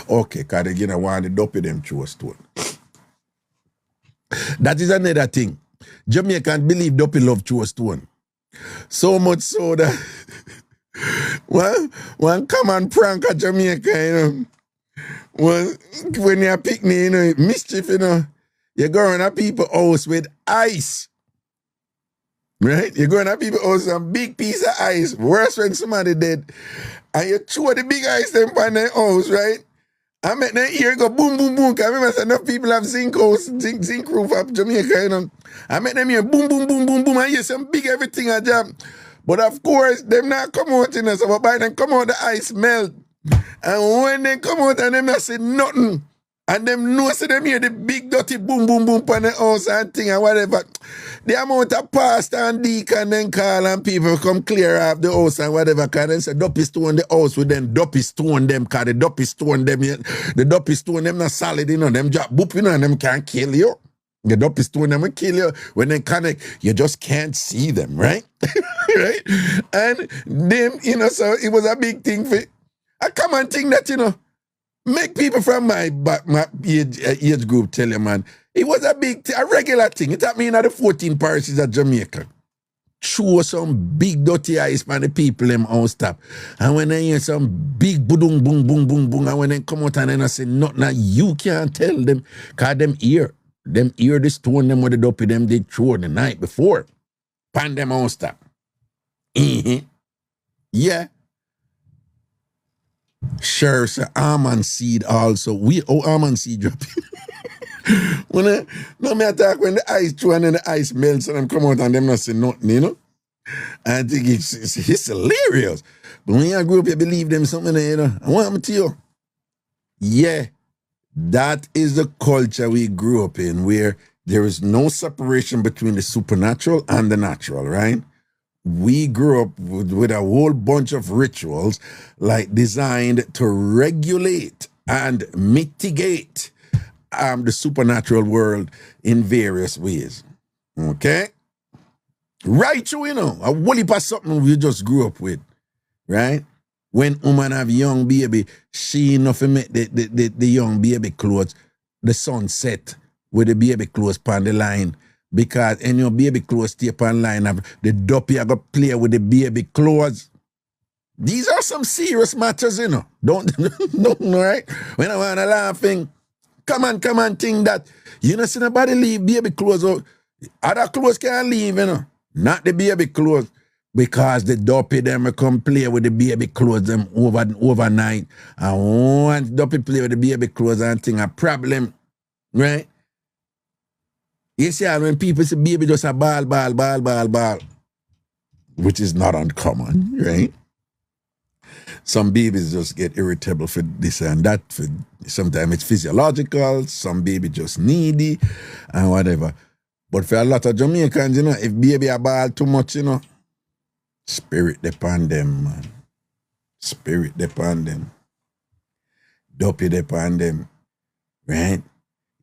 Okay, because they gonna want the Duppy them through a stone. That is another thing. Jamaican believe Duppy love through a stone. So much so that one common prank at Jamaica, you know, when you're picnic, you know, mischief, you know, you go around a people's house with ice. Right? You're going to people's house with a big piece of ice. Worse when somebody dead. And you throw the big ice them on their house, right? I make their ear go boom, boom, boom. Because I remember enough people have zinc roof up Jamaica, you know. I make them hear boom, boom, boom, boom, boom. And hear some big everything a jam. But of course, them not come out, you know. So by them come out, the ice melt. And when they come out and them not say nothing. And them know so them hear the big dirty boom boom boom on the house and thing and whatever. The amount of pastor and deacon then call and people come clear off the house and whatever. Cause then say Duppy stone the house with them Duppy stone them cause the Duppy stone them not solid, you know, them drop boop, you know, and them can't kill you. The Duppy stone them will kill you. When they connect, you just can't see them, right? Right? And them, you know, so it was a big thing for a common thing that, you know, make people from my age group tell you, man, it was a regular thing. It happened in the 14 parishes of Jamaica. Show some big dirty ice man, the people them on stop. And when they hear some big boom, boom, boom, boom, boom, and when they come out and then I say, nothing, you can't tell them, cause them ear. Them hear the stone them with the Duppy them did throw the night before. Pan them on stop. Yeah. Sure, so almond seed also. Almond seed drop. When me attack when the ice through and then the ice melts and them come out and them not say nothing, you know? I think it's hilarious. But when you grew up, you believe them something, you know. I want to tell you. Yeah, that is the culture we grew up in, where there is no separation between the supernatural and the natural, right? We grew up with a whole bunch of rituals like designed to regulate and mitigate the supernatural world in various ways. Okay? Right, you know, a whole heap of something we just grew up with, right? When woman have young baby, she enough make the young baby clothes, the sun set with the baby clothes on the line. Because in your baby clothes stay on line, the Duppy are going to play with the baby clothes. These are some serious matters, you know. Don't know, right? When I want to laughing, come on, think that. You know, see nobody leave baby clothes out. Other clothes can't leave, you know. Not the baby clothes. Because the Duppy them will come play with the baby clothes them overnight. And once Duppy play with the baby clothes and thing a problem, right? You see, when people say baby just a ball, which is not uncommon, right? Some babies just get irritable for this and that. Sometimes it's physiological, some baby just needy and whatever. But for a lot of Jamaicans, you know, if baby a ball too much, you know, spirit depend them, man. Spirit depend them. Duppy depend them, right?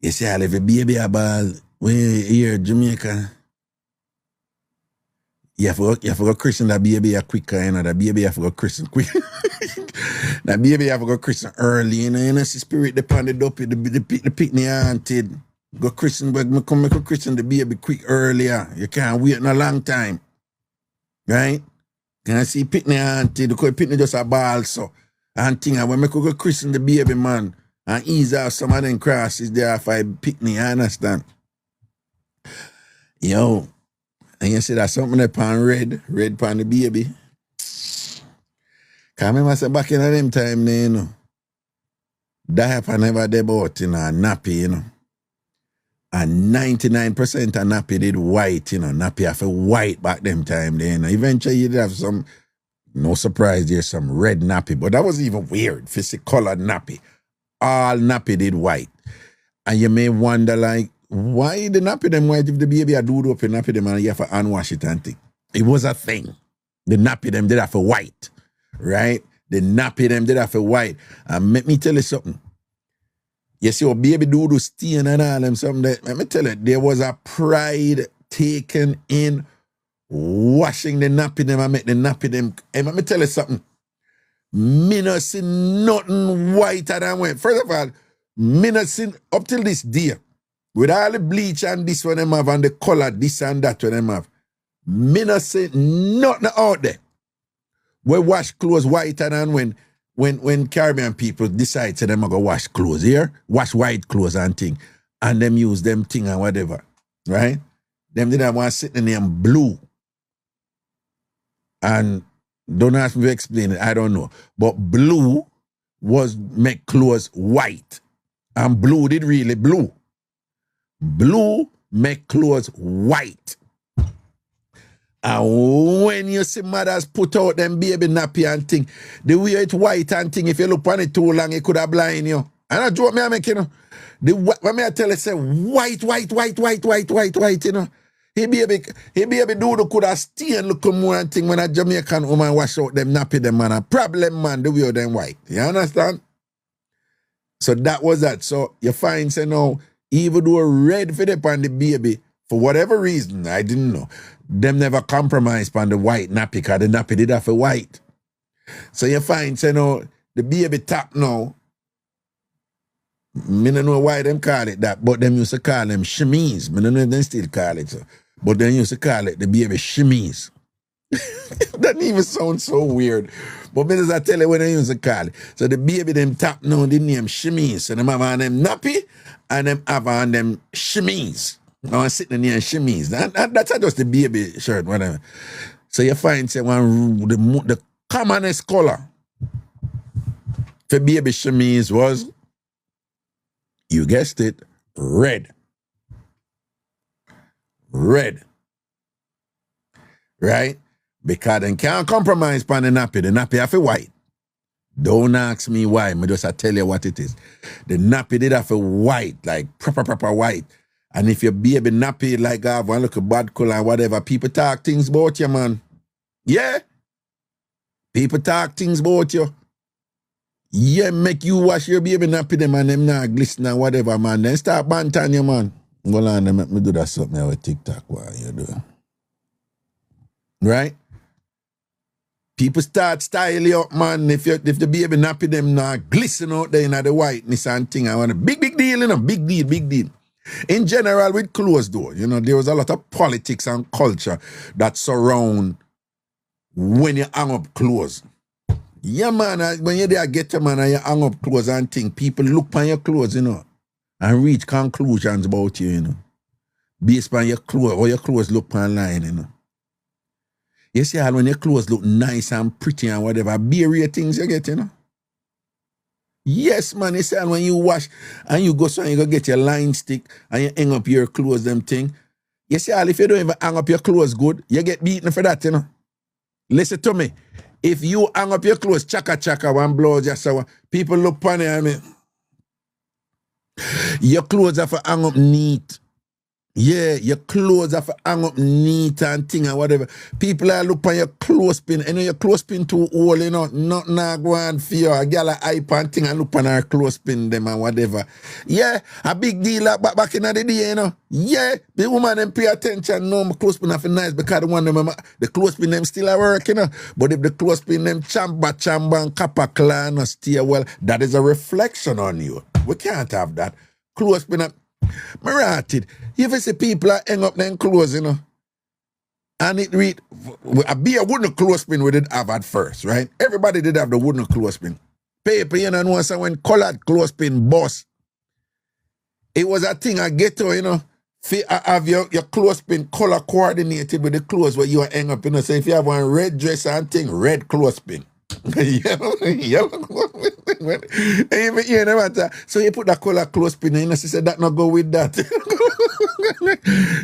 You see, if a baby a ball, when you hear Jamaica, you have to go christen that baby a quicker, you know, that baby have to go christen quick. That baby have to go christen early, you know, see spirit depend the Duppy, the picnic auntie. Go christen, but me come make christen the baby quick earlier. You can't wait no long time. Right? Can I see picnic auntie, because picnic just a ball, so. And thing, when me go christen the baby, man, and ease out some of them crosses there for a picnic, I understand. Yo, and you see that something upon red upon the baby. Cause I remember say back in them time, you know, diaper never dey about, you know, nappy, you know. And 99% of nappy did white, you know. Nappy have a white back them time, you know. Eventually you did have some, no surprise, there's some red nappy, but that was even weird. Fizzy colored nappy. All nappy did white. And you may wonder, like, why the nappy them white if the baby a do up and nappy them and you have to unwash it and thing? It was a thing. The nappy them did have a white, right? The nappy them did have a white. And let me tell you something. You see what baby do stain and all them something that, let me tell you, there was a pride taken in washing the nappy them and make the nappy them. And let me tell you something. Me not see nothing whiter than when. First of all, me not see up till this day, with all the bleach and this one them have and the color this and that one them have, me not see nothing out there. We wash clothes whiter than when Caribbean people decide to them go wash clothes here, wash white clothes and thing, and them use them thing and whatever, right? Them didn't want to sit in them blue. And don't ask me to explain it, I don't know. But blue was make clothes white. And blue did really blue. Blue make clothes white. And when you see mothers put out them baby nappy and thing, the way it's white and thing, if you look on it too long, it could have blind you. And I joke me I make, you know. When I tell you, say white, you know. He baby dude could have stayed looking more and thing when a Jamaican woman wash out them nappy them man. A problem man, the way them white. You understand? So that was that. So you find, say now, even though red for them on the baby, for whatever reason, I didn't know, them never compromised on the white nappy, because the nappy did have a white. So you find, say now, the baby top now, me don't know why them call it that, but them used to call them chemise. Me don't know if they still call it so. But they used to call it the baby chemise. That even sounds so weird. But as I tell you when I use the call. So the baby them tap now the name Chemise. So them have on them nappy and them have on them chemise. Now I'm sitting near chemise. That's just the baby shirt, whatever. So you find say the commonest color for baby chemise was, you guessed it, red. Red. Right? Because they can't compromise on the nappy. The nappy have to white. Don't ask me why. I just tell you what it is. The nappy did have a white, like proper white. And if your baby nappy like have one look a bad color or whatever, people talk things about you, man. Yeah. People talk things about you. Yeah, make you wash your baby nappy them and them not glisten or whatever, man. Then start banting you, man. Go on and make me do that something with TikTok while you do. Right? People start style you up, man. If the baby nappy them not glisten out there in the whiteness and thing, I want a big deal, you know, big deal. In general, with clothes though, you know, there was a lot of politics and culture that surround when you hang up clothes. Yeah, man, when you're there, get your man and you hang up clothes and thing, people look on your clothes, you know, and reach conclusions about you, you know, based on your clothes, or your clothes look online, you know. You see how when your clothes look nice and pretty and whatever, be ratings you get, you know. Yes, man, you see how when you wash and you go so and you go get your line stick and you hang up your clothes, them thing. You see how if you don't even hang up your clothes good, you get beaten for that, you know. Listen to me. If you hang up your clothes, chaka, one blouse, just so people look on it, I mean, your clothes have to hang up neat. Yeah, your clothes have to hang up neat and thing and whatever. People are look on your clothespin. You know your clothespin too old, you know. Nothing go on for you. A girl a hype and thing and look on her clothespin them and whatever. Yeah, a big deal back in the day, you know. Yeah, the woman them pay attention. No, my clothespin have nice because the clothespin them still at work, you know. But if the clothespin them chamba and kappa clan or stay well, that is a reflection on you. We can't have that. Clothespin up. Marated. You ever see people that hang up them clothes, you know? And it read, a wooden clothespin we did have at first, right? Everybody did have the wooden clothespin. Paper, you know, so when colored clothespin bust, it was a thing I get to, you know, have your clothespin color coordinated with the clothes where you hang up, you know. So if you have one red dress and thing, red clothespin. yellow clothespin. So you put that color clothespin in, and she said that not go with that.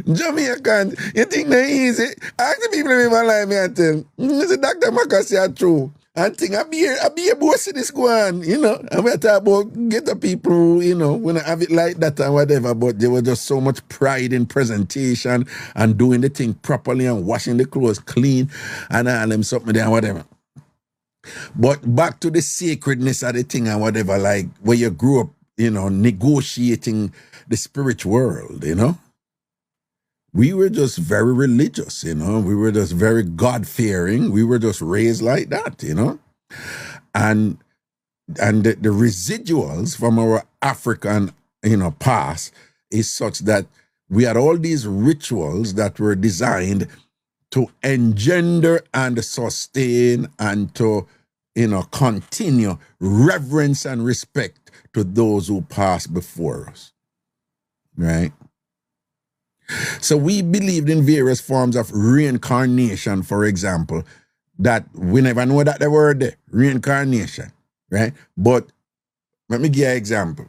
Jamaican, you think they're easy? Ask the people in my life, me and tell. Say Dr. Makasi are true. And think I be a boss in this go on, you know. And we talk about get the people, you know, when I have it like that and whatever, but there was just so much pride in presentation and doing the thing properly and washing the clothes clean and all them something there and whatever. But back to the sacredness of the thing and whatever, like where you grew up, you know, negotiating the spiritual world, you know. We were just very religious, you know. We were just very God-fearing. We were just raised like that, you know. And the residuals from our African, you know, past is such that we had all these rituals that were designed to engender and sustain and to, you know, continue reverence and respect to those who passed before us, right? So we believed in various forms of reincarnation, for example, that we never know that the word there, reincarnation, right? But let me give you an example.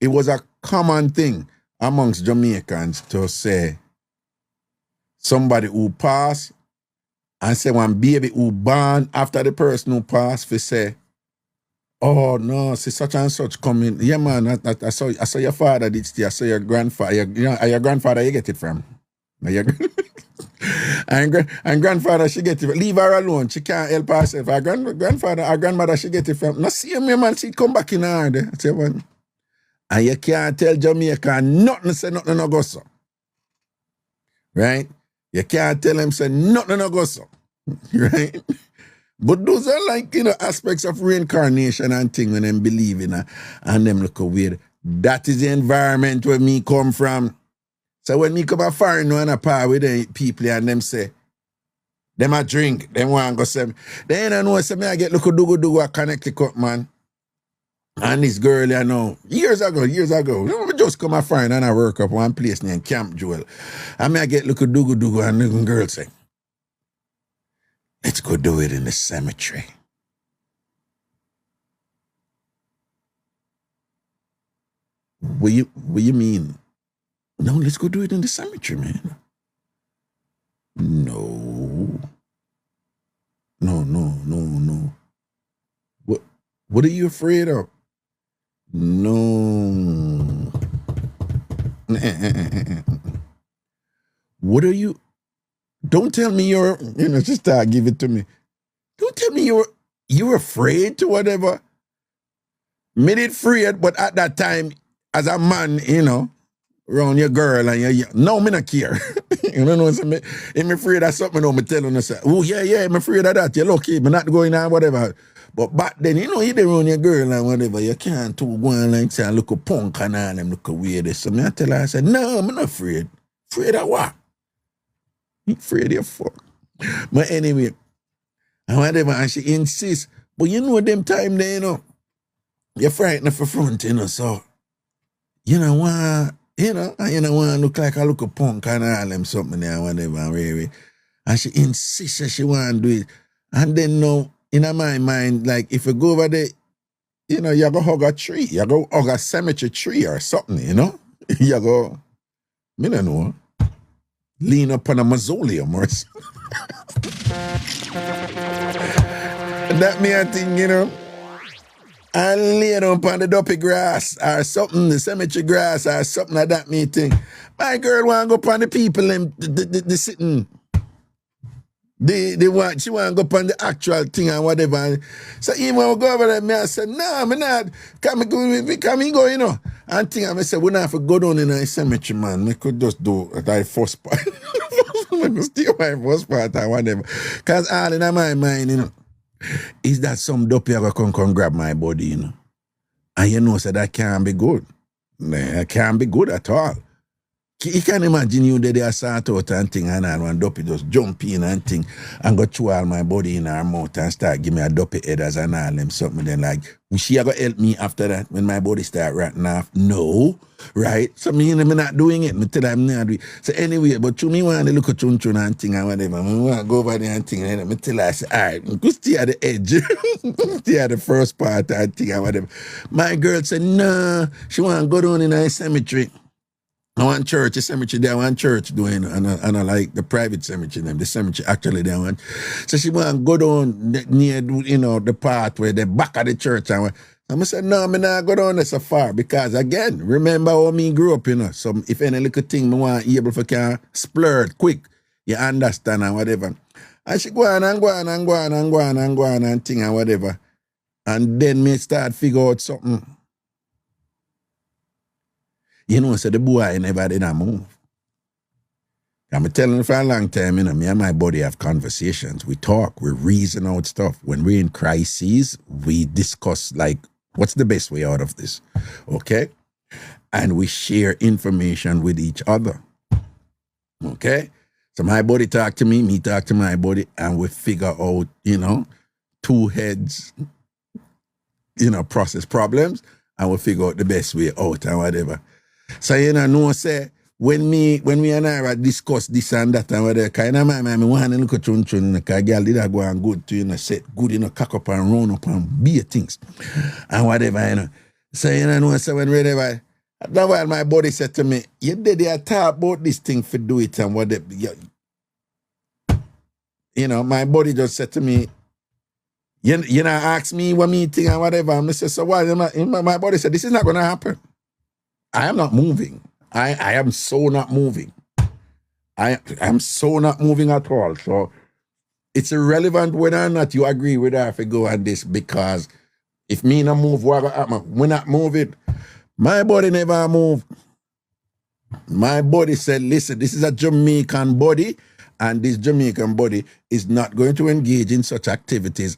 It was a common thing amongst Jamaicans to say somebody who passed and say one baby who born after the person who passed, we say, oh no, see such and such coming. Yeah, man, I saw your father did stay, I saw your grandfather. Your grandfather you get it from. And grandfather she get it from. Leave her alone. She can't help herself. Her grandmother she get it from. No see me, man, she come back in her. I say, well, and you can't tell Jamaica nothing say nothing no go so. Right? You can't tell him say nothing no go so. Right? But those are like, you know, aspects of reincarnation and thing when them believe in and them look weird. That is the environment where me come from. So when me come a foreign and a par with the people and them say, Them a drink. Them want go say. Then I know say me I get look dugu a Connecticut man. And this girl I know years ago. We just come a friend and I work up one place named Camp Jewel. And me I get look dugu and the girl say, let's go do it in the cemetery. What you mean? No, let's go do it in the cemetery, man. No. What are you afraid of? No. What are you? Don't tell me you're, just give it to me. Don't tell me you're afraid to whatever. Made it afraid, but at that time, as a man, around your girl and no, me not care. You know what I'm saying? I'm afraid of something, me tell you, say, oh, yeah, I'm afraid of that. You're lucky, but not going on, whatever. But back then, you there around your girl and whatever, you can't go on like say, look a punk and all them look weird. So I tell her, I said, no, I'm not afraid. Afraid of what? I'm afraid of fuck. But anyway, and whatever, and she insists, but them time there, you're frightened for front, so you know want to look like I look a punk and all them something there, whatever, really. And she insists that she want to do it. And then in my mind, like if you go over there, you go hug a tree, you go hug a cemetery tree or something, you go, me don't know, lean up on a mausoleum or something. That me I think, and lay down upon the Duppy grass or something, the cemetery grass or something like that, me think. My girl want to go upon the people, the sitting. She want to go upon the actual thing and whatever. So even when we go over there, me I said, no, I'm not. Come go, And think I said, we don't have to go down in a cemetery, man. We could just do that first part. We could steal my first part or whatever. Because all in my mind, is that some Duppy ever come grab my body, And so that can't be good. That can't be good at all. You can imagine you there they start out and thing and one Duppy just jump in and thing and go through all my body in her mouth and start give me a Duppy head as an all them something then like she ever help me after that when my body start ratting off? No. Right? So me not doing it. Me tell her I'm not doing it. So anyway, but to me want to look at chun and thing and whatever. I want to go over there and thing and me tell her I say, all right, go stay at the edge. Stay at the first part and thing and whatever. My girl said, no, she want to go down in a cemetery. I want church, a cemetery there, I want church doing, and I like the private cemetery, the cemetery actually there. Want. So she want to go down near, the part where the back of the church. And I said, no, I'm not go down there so far because, again, remember how me grew up, So if any little thing I want able to can splurge quick, you understand and whatever. And she go on and thing and whatever. And then me start figure out something. So the boy never did move. I'm telling you for a long time, me and my body have conversations. We talk, we reason out stuff. When we're in crises, we discuss like, what's the best way out of this? Okay? And we share information with each other. Okay? So my body talk to me talk to my body, and we figure out, two heads, process problems, and we figure out the best way out and whatever. So say when me and I discuss this and that and whatever, kind of my want to look at chun because girl did I go and good to set good cock up and run up and be things and whatever So so when whatever that while my body said to me, you did they talk about this thing for do it and whatever. My body just said to me, you know, ask me what me think and whatever. And I said, so why? My body said, this is not going to happen. I am not moving. I am so not moving. I am so not moving at all. So it's irrelevant whether or not you agree with her if you go on this, because if me not move, what happen? We not move it. My body never move. My body said, listen, this is a Jamaican body, and this Jamaican body is not going to engage in such activities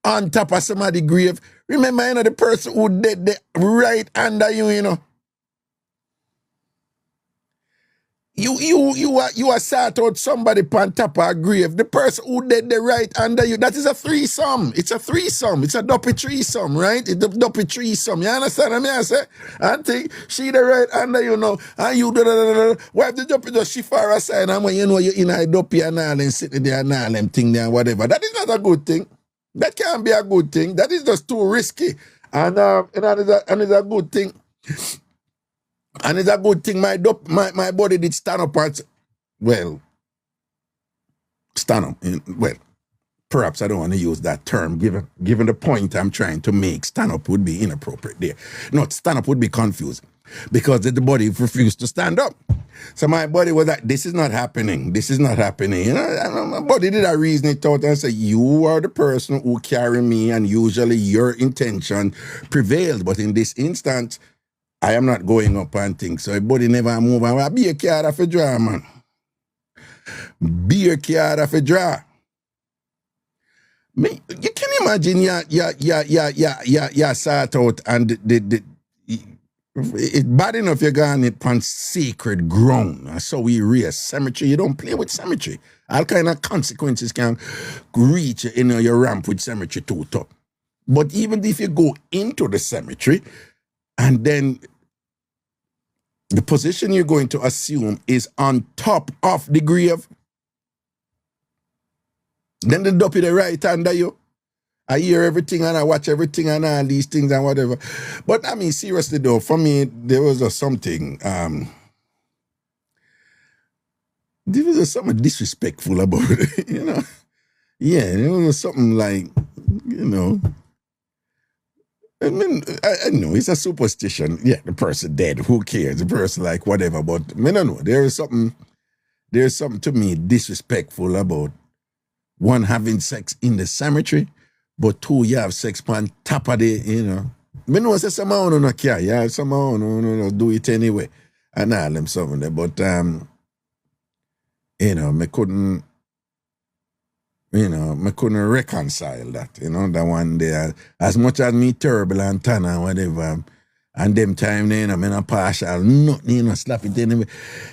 on top of somebody's grave. Remember, the person who dead right under you, You are sat out somebody on top of a grave. The person who did the right under you, that is a threesome. It's a threesome. It's a Duppy threesome, right? It's a Duppy threesome. You understand what I say? I think she the right under you know, and you wipe the Duppy just she far aside, and when you know you're in a Duppy and all and sitting there and all them thing there and whatever. That is not a good thing. That can't be a good thing. That is just too risky. And it's a good thing. And it's a good thing my body did stand up and stand up. Well, perhaps I don't want to use that term given the point I'm trying to make. Stand up would be inappropriate there. Not stand up would be confusing because the body refused to stand up. So my body was like, this is not happening. This is not happening. You know, my body did a reason it out and say, you are the person who carry me and usually your intention prevailed. But in this instance, I am not going up and things. So body never move. I be a card of a draw, man. Be a card of a draw. Me, you can imagine you sat out and it's bad enough you're going upon sacred ground. So we raise cemetery. You don't play with cemetery. All kind of consequences can reach your ramp with cemetery too tough. But even if you go into the cemetery, and then the position you're going to assume is on top of the grave, then the Duppy the right under you. I hear everything and I watch everything and all these things and whatever. But I mean, seriously though, for me, there was something disrespectful about it, you know. Yeah, there was something like, you know, I mean, I know it's a superstition. Yeah, the person dead. Who cares? The person like whatever. But I don't know. There's something to me disrespectful about one having sex in the cemetery, but two you have sex on top of the, you know. I know say somehow no care. Yeah, somehow no do it anyway. And all them something there. But you know, I couldn't reconcile that, you know, that one day. As much as me terrible and tan and whatever, and them time there, you know, me not partial, nothing, you know, slap it anyway.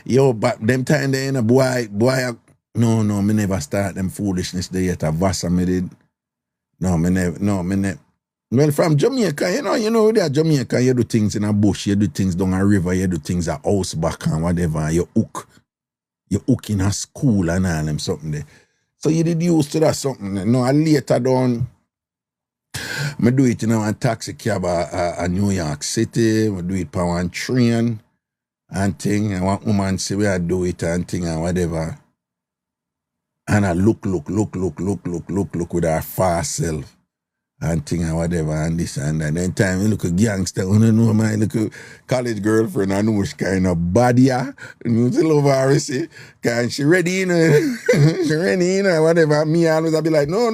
Yo, but them time there, you know, boy, no, me never start them foolishness there yet. A Vasa me did. Me never. Well, from Jamaica, you know, there Jamaica, you do things in a bush, you do things down a river, you do things at house back and whatever, you hook in a school and all them something there. So you did used to that something. You know, I later down, I do it in a taxi cab at New York City. I do it for one train and thing. And one woman say where I do it and thing and whatever. And I look with her fast self and thing and whatever and this and that. Then time you look a gangster, you know my little college girlfriend, I know she kind of bad, yeah. You still over her, see, cause she ready, you know, whatever. Me always I be like, no,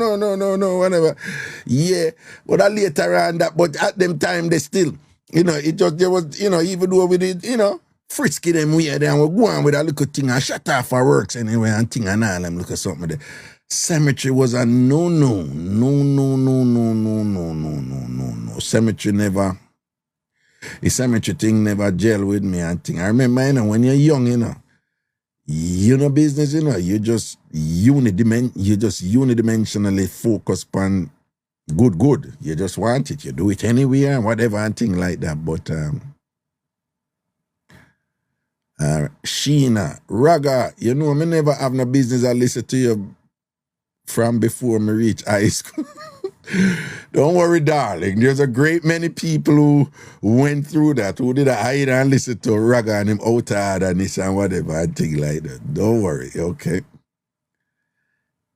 whatever. Yeah, but I later on that, but at them time they still, you know, it just there was, you know, even though we did, you know, frisky them weird and we go on with a little thing and shut off for works anyway and thing and all them look at something there. Cemetery was a no. Cemetery never. The cemetery thing never gel with me and thing. I remember, you know, when you're young, you know business, you know, you just unidimensionally focus on good. You just want it. You do it anywhere, whatever and thing like that. But Sheena, Raga, you know, me never have no business I listen to you from before me reach high school. Don't worry, darling. There's a great many people who went through that, who did a hide and listen to Raga and him out hard and this and whatever and thing like that. Don't worry, okay?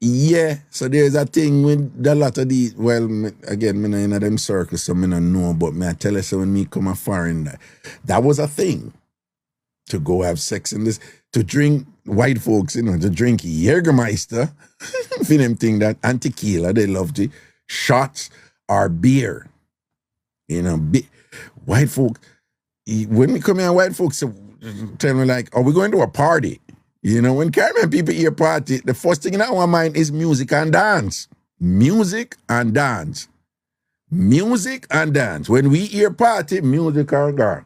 Yeah, so there's a thing with a lot of these, well, again, me not in them circles, so me not know, but me I tell you, so when me come a foreign, that was a thing. To go have sex in this, to drink, white folks, you know, to drink Jägermeister, for them thing that, and tequila, they loved it, shots or beer. You know, white folks, when we come here, white folks tell me like, are we going to a party? You know, when Caribbean people hear party, the first thing in our mind is music and dance. Music and dance. Music and dance. When we hear party, music and dance.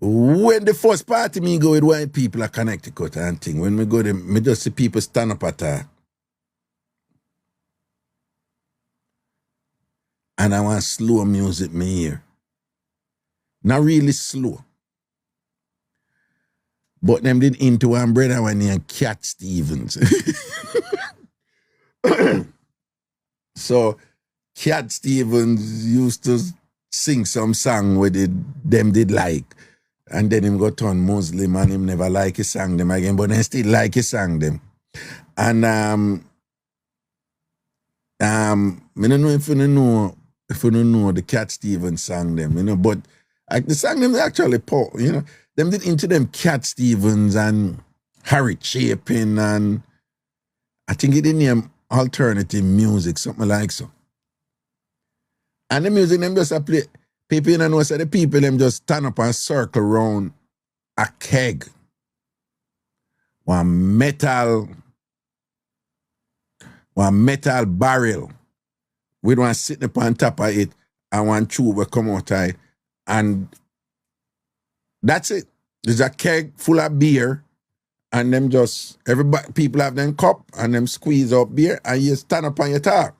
when the first party me go with white people at Connecticut and thing, when me go there, me just see people stand up at her. And I want slow music me hear. Not really slow. But them did into An Blenda when named Cat Stevens. So Cat Stevens used to sing some song where them did like. And then him got turn Muslim and him never like he sang them again, but then still like he sang them. And I don't know if you don't know the Cat Stevens sang them, you know, but the song them actually pop, you know. Them did into them Cat Stevens and Harry Chapin and I think it did name alternative music, something like so. And the music them just a play. People you know say the people them just stand up and circle around a keg. One metal barrel. We don't sit up on top of it and one tube will come outside. And that's it. There's a keg full of beer and them just, everybody, people have them cup and them squeeze up beer and you stand up and you talk.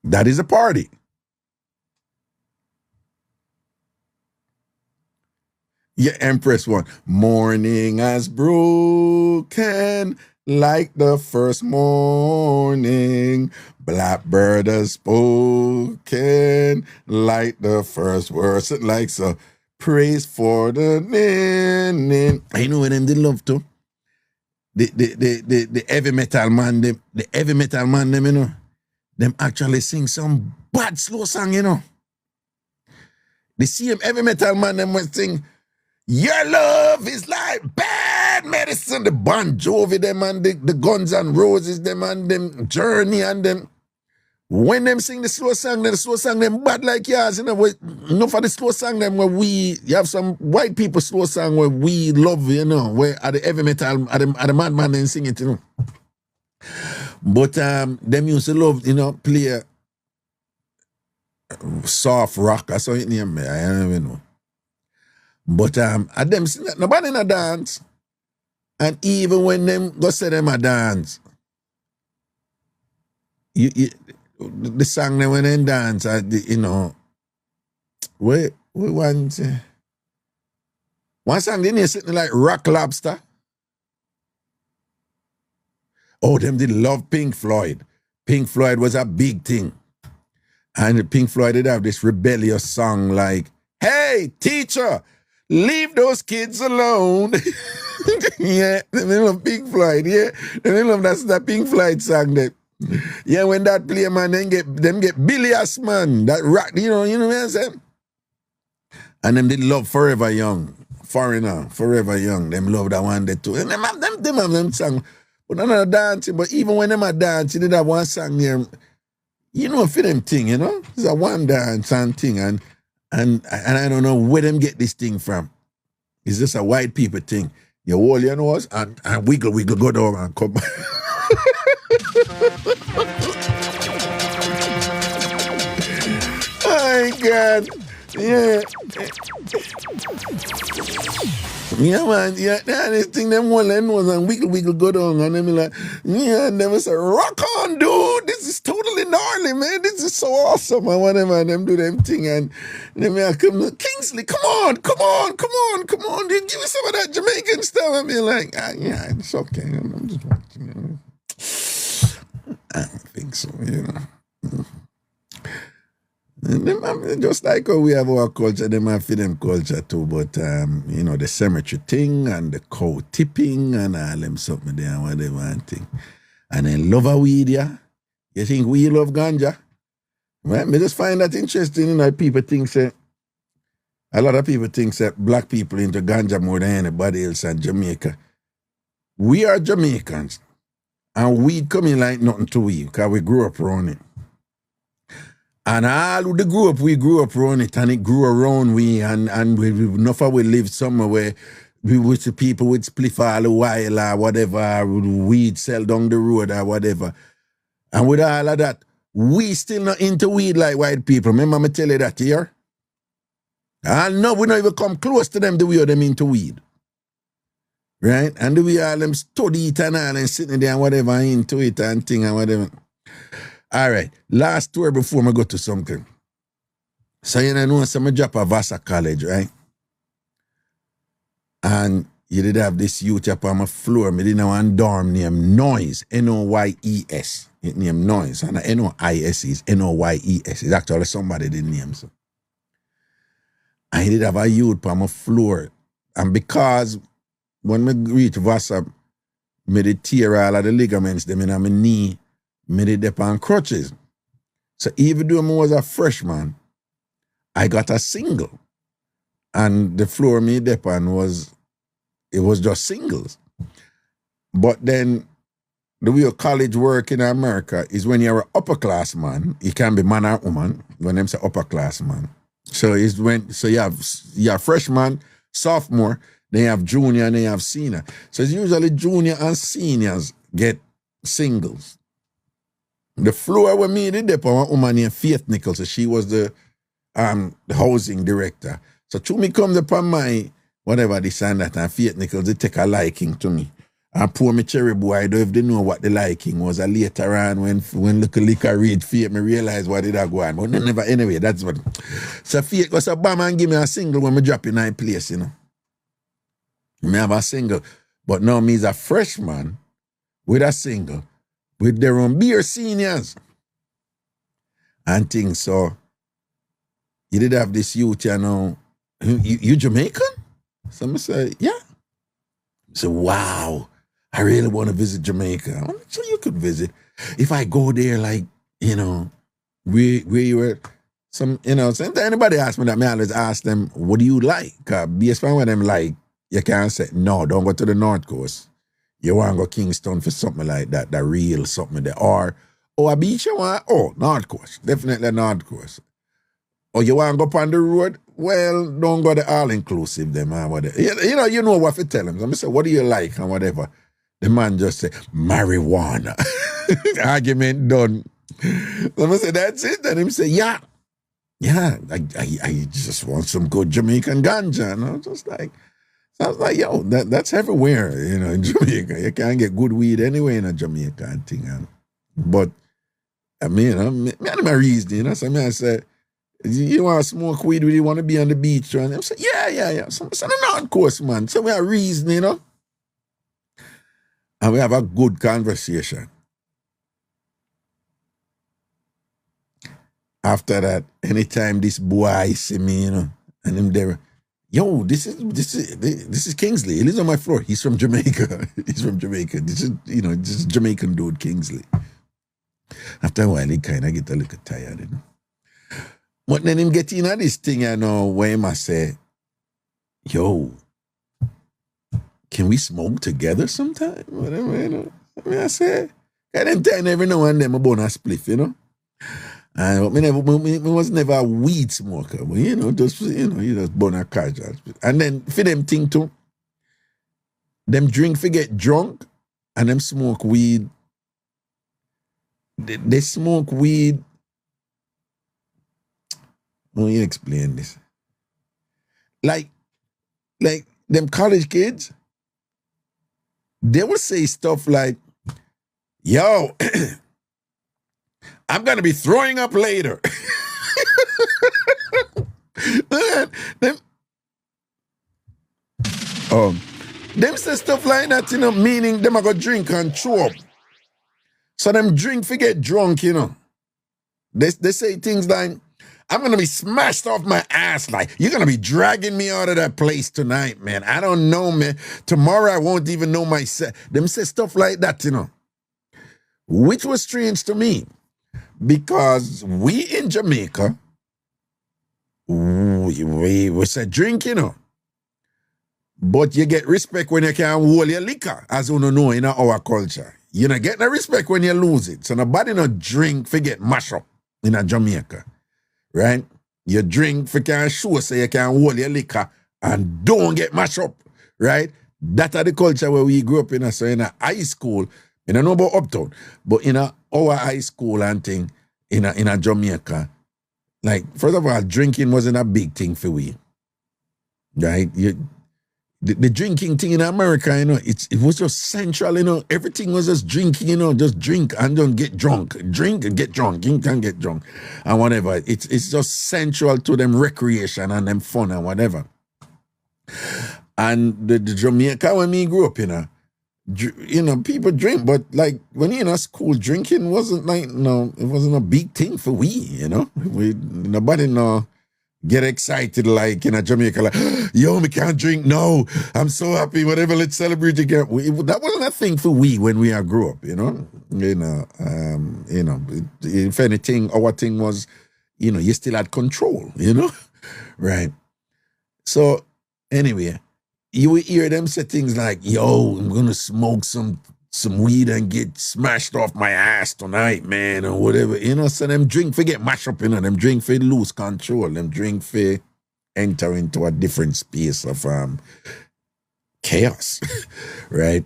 That is a party. Yeah, Empress one. Morning has broken like the first morning. Blackbird has spoken like the first verse. Like so. Praise for the name. I know what them did love to. The heavy metal man, the heavy metal man, them, you know, them actually sing some bad slow song, you know. The same heavy metal man, them will sing, your love is like bad medicine. The Bon Jovi, them and the Guns and Roses, them and them Journey and them. When them sing the slow song them bad like yours, you know. Enough of the slow song them where you have some white people slow song where we love, you know, where at the heavy metal, at the madman then sing it, you know. But them used to love, you know, play soft rock or something name, I don't even know. But at them sing that, nobody in a dance. And even when them go say them a dance, the song them when they dance, you know, we want one song didn't you sitting like Rock Lobster? Oh, them did love Pink Floyd. Pink Floyd was a big thing. And Pink Floyd did have this rebellious song like, hey, teacher, leave those kids alone. Yeah, they love Pink Floyd, yeah. They love that Pink Floyd song that. Yeah, when that play, man, them get bilious, man. That rock, you know what I'm saying? And them did love Forever Young. Foreigner, Forever Young. Them love that one there too. And them have them song. But none of the dancing, but even when them are dancing, they have one song there. You know, for them thing, you know? It's a one dance and thing. And I don't know where them get this thing from. It's just a white people thing. You hold your nose and wiggle, go down and come back. Oh, God. Yeah. Yeah, man. Yeah, this thing, them hold their nose and wiggle, go down. And them like, yeah, and them say, rock on, dude. This is totally gnarly, man. This is so awesome. And whatever, and them do them thing. And them come, Kingsley, come on. You give me some of that Jamaican stuff. And be like, yeah, it's okay. I'm just watching, you know. I don't think so, you know. Them, just like how we have our culture, them have for them culture too, but you know, the cemetery thing and the cow tipping and all them something there and whatever and thing. And then love a weed, yeah. You think we love ganja? Right? Me just find that interesting, you know, people think say, a lot of people think that black people into ganja more than anybody else in Jamaica. We are Jamaicans. And weed coming like nothing to we, because we grew up around it. And all who we grew up around it, and it grew around we, and we enough of we lived somewhere where we with the people with spliff all a while or whatever, weed sell down the road or whatever. And with all of that, we still not into weed like white people. Remember me tell you that here? And no, we don't even come close to them the way them into weed. Right? And the way all them study it and all and sitting there and whatever into it and thing and whatever. All right. Last tour before I go to something. So you know, I drop at Vassar College, right? And you did have this youth up on my floor. Me didn't know one dorm named Noise. Noyes. It named Noise. And Nois is Noyes. It's actually somebody did name so. And he did have a youth on my floor. And because when me reach Vassar, me did tear all of the ligaments them in my knee, me did dip on crutches. So even though I was a freshman, I got a single. And the floor me dip on was just singles. But then the way college work in America is when you're an upper class man, you can be man or woman when them say upper class man. So it's when you have freshman, sophomore, then you have junior, and then you have senior. So it's usually junior and seniors get singles. The floor where me did dip on a woman named Faith Nichols, so she was the housing director. So to me come upon my whatever this and that, and Faith Nichols, they take a liking to me. And poor me cherry boy, I don't know if they know what the liking was. And later on, when little liquor read Faith, me realize what did I go on. But never, anyway, that's what. So Faith goes, bam, and give me a single when me drop in my place, you know. Me have a single. But now me's a freshman with a single with their own beer seniors. And things, so you did have this youth, you know. You Jamaican? So I say, yeah. So wow, I really want to visit Jamaica. I'm like, so you could visit. If I go there, like, you know, where you were, some, you know, sometimes anybody ask me that, I always ask them, what do you like? Based on what them like, you can't say, no, don't go to the North Coast. You want to go Kingston for something like that, that real something there. Or a beach you want, North Coast, definitely North Coast. Or you want to go up on the road? Well, don't go the all-inclusive them or whatever. You know what to tell them. So I say, what do you like and whatever. The man just say, marijuana. Argument done. So I say, that's it. And him say, yeah, I just want some good Jamaican ganja. And I was like, yo, that's everywhere, you know, in Jamaica. You can't get good weed anywhere in a Jamaican thing. But, I mean, I'm my reason, you know. So I said, you want to smoke weed, you want to be on the beach? And I said, yeah. So I said, the North Coast, man. So we have reason, you know. And we have a good conversation. After that, anytime this boy see me, you know, and him there, yo, this is Kingsley. He lives on my floor. He's from Jamaica. This is Jamaican dude, Kingsley. After a while, he kind of get a little tired, you know. But then him get in at this thing, you know, where he must say, yo, can we smoke together sometime? Whatever, you know. I mean, I say, at them time, every now and then, I burn a spliff, you know. And I was never a weed smoker, but, you know, you just burn a cartridge. And then, for them thing too, them drink for get drunk, and them smoke weed. They smoke weed. How you explain this? Like them college kids, they will say stuff like, yo, I'm going to be throwing up later. Them say stuff like that, you know, meaning them are going to drink and throw up. So them drink for get drunk, you know. They say things like, I'm going to be smashed off my ass. Like, you're going to be dragging me out of that place tonight, man. I don't know, man. Tomorrow I won't even know myself. Them say stuff like that, you know. Which was strange to me. Because we in Jamaica, we say drink, you know. But you get respect when you can hold your liquor, as you know in our culture. You don't get no respect when you lose it. So nobody no drink for get mash up in a Jamaica. Right? You drink for can show so you can hold your liquor and don't get mashed up. Right? That's the culture where we grew up in. So in a high school, I don't know about uptown, but in our high school and thing, in a Jamaica, like, first of all, drinking wasn't a big thing for we. right? The drinking thing in America, it was just central, everything was just drinking, just drink and don't get drunk. Drink and get drunk, drink and get drunk, and whatever. It's just central to them recreation and them fun and whatever. And the Jamaica, when me grew up, people drink, but like when you're in school, drinking wasn't like, it wasn't a big thing for we, nobody get excited like in Jamaica, like, yo, we can't drink, no, I'm so happy, whatever, let's celebrate again. That wasn't a thing for we when we grew up, if anything, our thing was, you still had control, right? So anyway, you would hear them say things like, yo, I'm gonna smoke some weed and get smashed off my ass tonight, man, or whatever. So them drink for get mashed up, them drink for lose control, them drink for enter into a different space of chaos, right?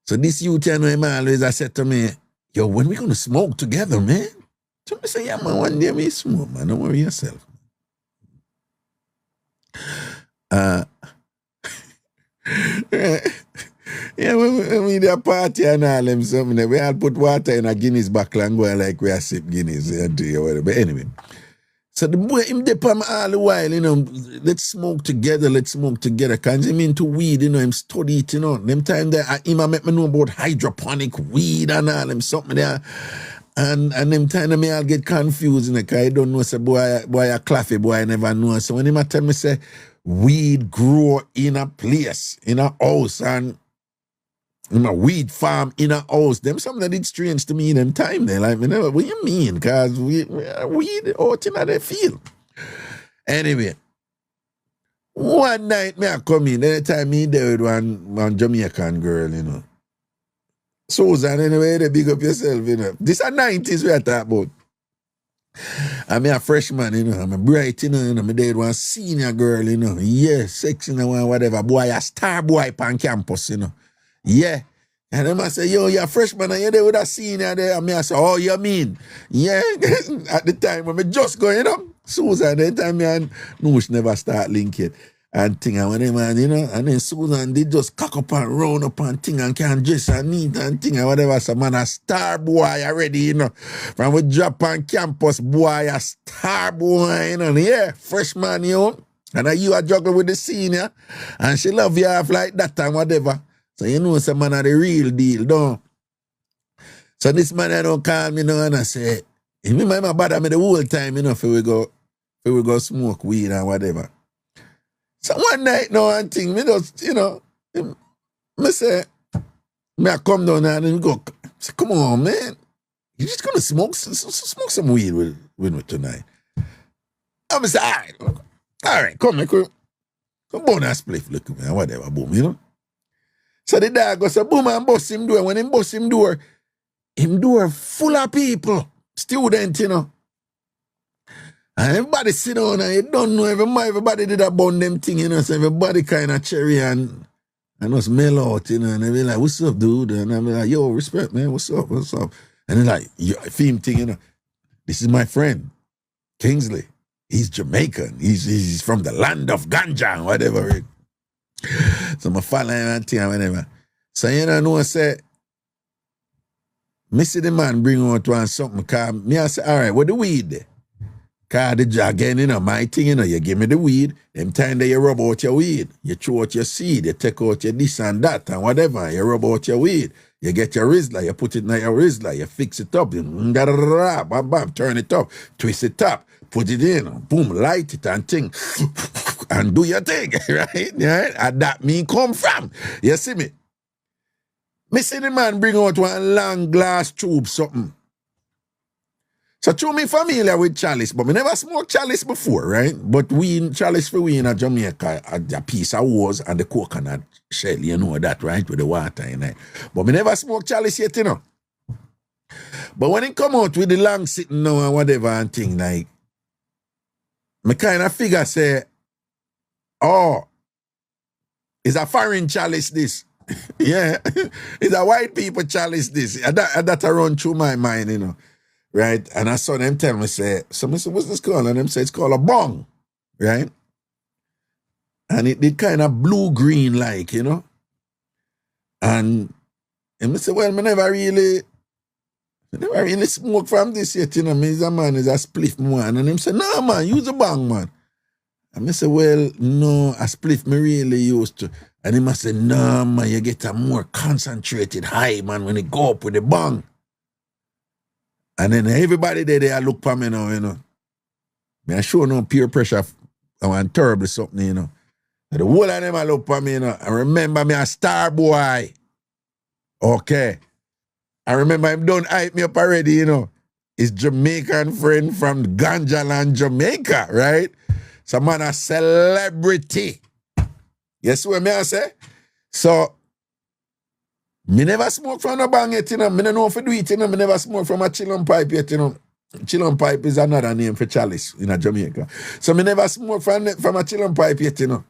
So this youth, him always I said to me, yo, when we gonna smoke together, man? So I say, yeah, man, one day we smoke, man, don't worry yourself. Yeah, when we the party and all them something, we all put water in a Guinness bottle and go like we are sip Guinness or whatever. But anyway, so the boy him dip him all the while, let's smoke together. Cause him into weed, him study it, Them time that him make me know about hydroponic weed and all them something there. And them time that me all get confused, cause I don't know, say boy a claffy, boy I never know. So when him tell me say weed grow in a place, in a house, and in a weed farm in a house, them something that it's strange to me in them time. They like, what you mean? Cause we weed out in the field. Anyway, one night me I come in, the time me there with one Jamaican girl, Susan, anyway, they big up yourself, This are 90s we are talking about. I'm a freshman, I'm a bright, I'm there with one senior girl, yeah, sexy, whatever, boy, a star boy on campus, yeah. And then I say, yo, you're a freshman and you're there with a senior there. And I say, oh, you mean? Yeah. At the time when I just going up, Susan, that time I know she never start linking and thing. And when them, and then Susan did just cock up and round up and thing and can dress and neat and thing and whatever. So man, a star boy already, From we drop on campus, boy, a star boy, Yeah, freshman, And you are juggling with the senior and she love you off like that and whatever. So some man are the real deal, don't. So this man I don't call me and I say, me my bother me the whole time, if we go smoke weed and whatever. So one night and thing, me just, me say, me I come down and then go, say, come on, man. You just gonna smoke some weed with me tonight. I'm say, all right, come on and spliff, look at me, whatever, boom, So the dog goes, boom, and bust him door. When him bust him door full of people, students, And everybody sit down and you don't know, everybody did a bun them thing, So everybody kind of cherry and us mellow out, And they be like, what's up, dude? And I be like, yo, respect, man, what's up? And they're like, film thing, this is my friend, Kingsley. He's Jamaican. He's from the land of ganja, whatever. So I follow him and thing and whatever. So I say, me see the man bring out one something, cause me I say, all right, what the weed there? Cause again, my thing, you give me the weed, them time that you rub out your weed, you throw out your seed, you take out your this and that and whatever, you rub out your weed, you get your Rizla, you put it in your Rizla, you fix it up, bam, bam, turn it up, twist it up, put it in, boom, light it and thing, and do your thing, right? Yeah? And that me come from. You see me? Me see the man bring out one long glass tube, something. So to me familiar with chalice, but me never smoked chalice before, right? But chalice for we in Jamaica, a piece of was and the coconut shell, that, right? With the water in it. But me never smoked chalice yet, But when it come out with the long sitting now and whatever and thing, like, me kind of figure say, oh, it's a foreign chalice this. Yeah, it's a white people chalice this. And that run through my mind, Right? And I saw them tell me, say, what's this called? And them say it's called a bong, right? And it did kind of blue-green like, you know. And I say, well, I never really smoke from this yet, you know. Me is a man, is a spliff man. And him say, no, man, use a bang, man. And I say, well, no, a spliff me really used to. And him say, no, man, you get a more concentrated high, man, when you go up with the bang. And then everybody there, they look for me now, you know. Me I show no peer pressure. I want terrible something, you know. And the whole of them I look for me, you know. I remember me a star boy. Okay. I remember him done hype me up already, you know. His Jamaican friend from Ganja Land, Jamaica, right? So man a celebrity. Yes, what me I say? So, me never smoke from a bang yet, you know. Me don't know if I do it, you know. Me never smoke from a chillum pipe yet, you know. Chillum pipe is another name for chalice in a Jamaica. So me never smoke from a chillum pipe yet, you know.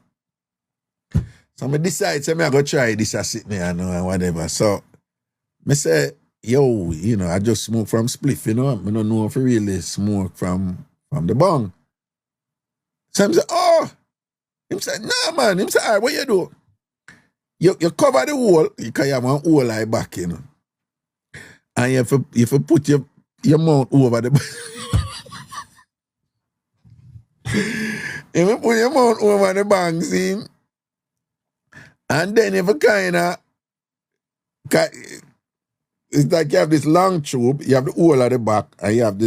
So me decide, say me I go try this a sit me, you know, and whatever. So, me say, yo, you know, I just smoke from spliff, you know. I don't know if I really smoke from the bong. So him say, oh. Him say, nah, man. Him say, all right, what you do? You cover the hole, because you have one hole like back, you know. And you have to put your mouth over the you put your mouth over the bang, see? And then if you kind of, it's like you have this long tube, you have the hole at the back, and you have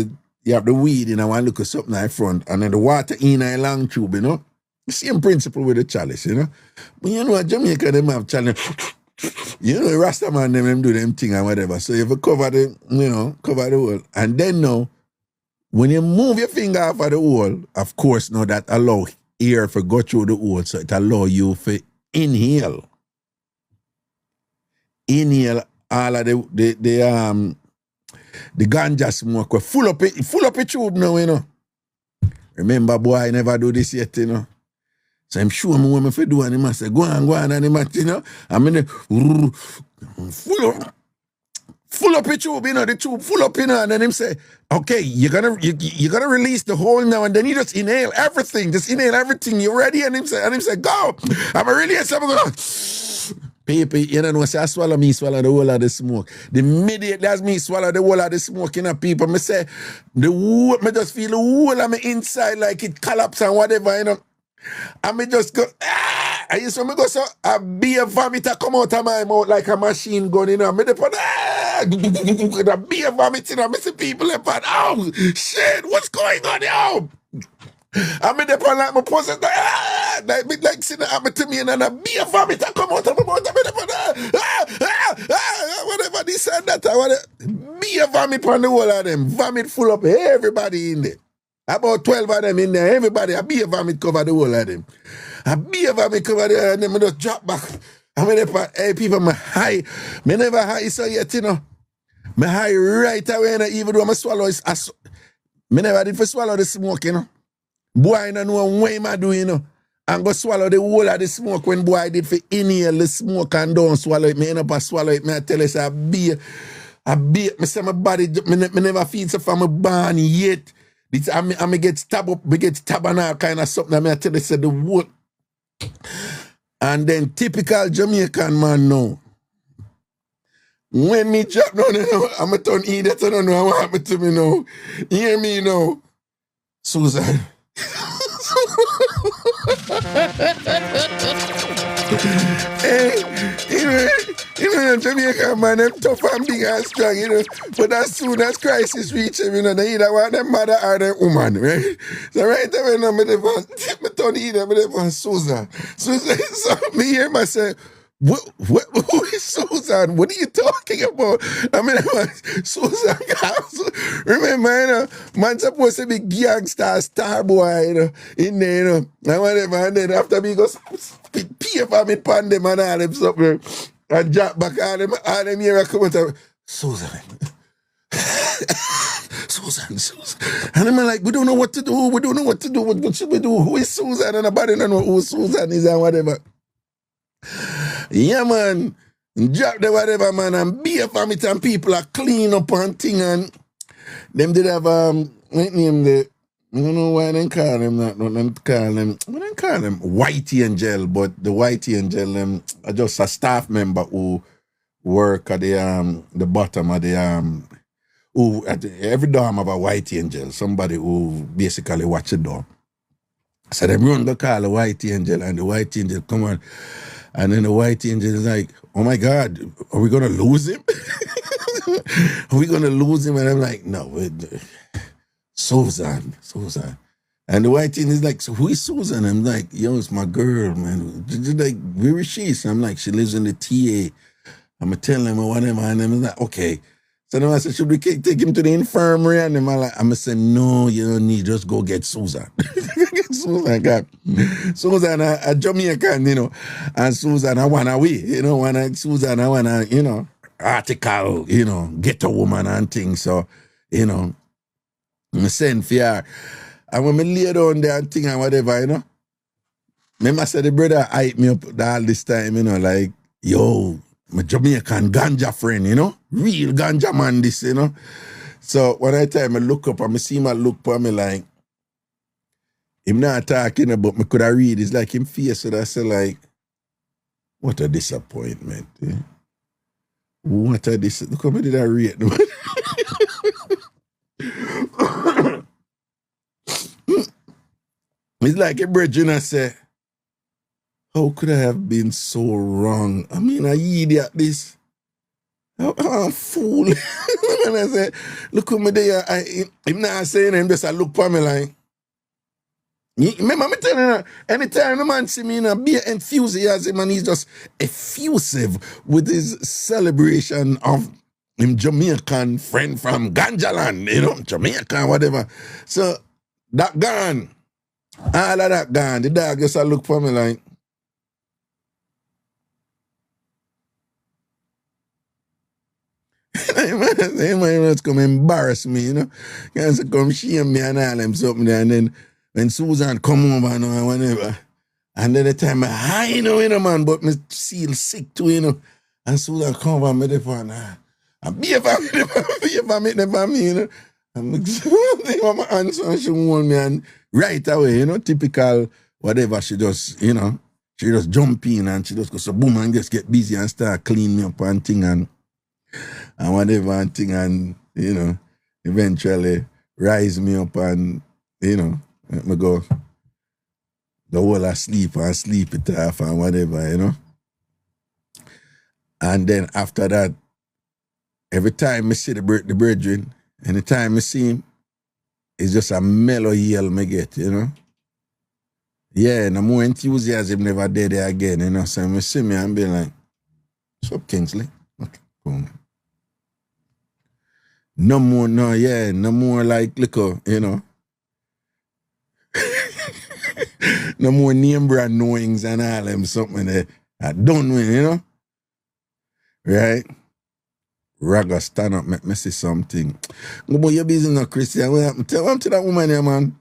the weed in one look at something at the front, and then the water in a long tube, you know. Same principle with the chalice, you know. But you know what, Jamaica, them have chalice. You know, Rastaman, them do them thing and whatever. So if you cover the hole. And then now, when you move your finger off of the hole, of course, now that allow air to go through the hole, so it allow you to inhale. Inhale all of the ganja smoke. Full up a tube now, you know. Remember, boy, I never do this yet, you know. So I'm sure me what me fi do, and him a say, go on, and him a, you know, I mean, full up a tube, you know, the tube full up, you know, and then him say, okay, you're gonna release the whole now, and then you just inhale everything, you ready? And him say, go, I'm a release, I'm gonna, people, you know, say, I swallow the whole of the smoke. The immediate that's me swallow the whole of the smoke, you know, people, me say, me just feel the whole of my inside like it collapse and whatever, you know. And me just go, I used to go so a beer vomit come out of my mouth like a machine gun, you know. Me put a beer vomit, you know. Me see people upon, oh shit, what's going on, yo? I mean, upon like my post, like sitting happen to me, and a beer vomit come out of my mouth. Whatever this and that, whatever. Beer vomit on the whole of them, vomit full up everybody in there. About 12 of them in there, everybody, a beer vomit cover the whole of them. A beer vomit cover the whole of them, and just drop back. I mean, hey, people, me high. Me never high so yet, you know. Me high right away, and even though I swallow it, me never did for swallow the smoke, you know. Boy, I don't know what I do, you know. And go swallow the whole of the smoke when boy I did for inhale the smoke and don't swallow it. Me end up swallow it, me I tell you, say, a beer, me say my body, me never feel so from my born yet. I get stabbed up, me get stabbed and all kind of something. I tell you, say the whole. And then typical Jamaican man now. When me drop down, you know, I'm a turn idiot, I don't know what happened to me now. You hear me now? Susan. Hey, you know, Jamaica man, them tough and big and strong, you know. But as soon as crisis reach them, you know, they either want them mother or them woman, right? So right away now, me turn either, me Susan. Susan, so me hear myself, who is Susan? What are you talking about? I mean, Susan, remember, you know, man supposed to be gangster, star boy, you know, in there, you know, and whatever, and then after me go pay for me pan them and all them something, and drop back all them here, come out and Susan. Susan. And I'm like, we don't know what to do, what should we do? Who is Susan? And nobody don't know who Susan is and whatever. Yeah, man. Drop the whatever, man, and beer from it, and people are clean up and thing, and them did have what name I don't know why they call them that. They call them White Angel, but the White Angel are just a staff member who work at the bottom of the who at every dorm have a White Angel, somebody who basically watch the door. So them run the call the White Angel, and the White Angel come on, and then the White Angel is like, "Oh my God, are we gonna lose him? Are we gonna lose him?" And I'm like, "No, Susan. And the White Angel is like, "So who is Susan?" I'm like, "Yo, it's my girl, man." She's like, "Where is she?" So I'm like, "She lives in the TA." I'm gonna tell him or whatever, and I'm like, "Okay." So then I said, "Should we take him to the infirmary?" And then I'm gonna say, "No, you don't need, just go get Susan." Susan got Susan a Jamaican, and Susan I wanna Susan I wanna, article, get a woman and things. So, I send for her. And when I lay down there and thing and whatever, remember I said the brother hype me up all this time, like, yo, my Jamaican ganja friend, real ganja man this, So when I time I look up and I see him look for me like, him not talking about me could I read, it's like him face, so I say like, what a disappointment. Eh? What a disappointment. Look how me did I read. It's like a brethren I say, how could I have been so wrong? I mean, I idiot this. I'm a fool. And I say, look at me there. I'm not saying him, just I look for me like, remember me telling her, anytime the man see me, be enthusiasm, and he's just effusive with his celebration of him Jamaican friend from Ganjaland, Jamaica, whatever. So, that gone. All of that gone. The dog just look for me like, they might come embarrass me, Can't come shame me and all them something there. And then when Susan come over and whatever, and then the time I man, but me feel sick too, And Susan come over me the phone, and be for me, And they want my answer and she want me, and right away, typical whatever, she just, she just jump in and she just go so boom and just get busy and start clean me up and thing and whatever and thing and, eventually rise me up and, let me go the whole asleep and sleep it off and whatever, And then after that, every time I see the brethren, anytime I see him, it's just a mellow yell me get, Yeah, no more enthusiasm never there again, So I see me and be like, what's up, Kingsley? Okay, cool. No more like liquor, No more name brand knowings and all them something that I don't win, Right? Raga, stand up, make me see something. Go about your business now, Christian. What happened? Tell to that woman here, man.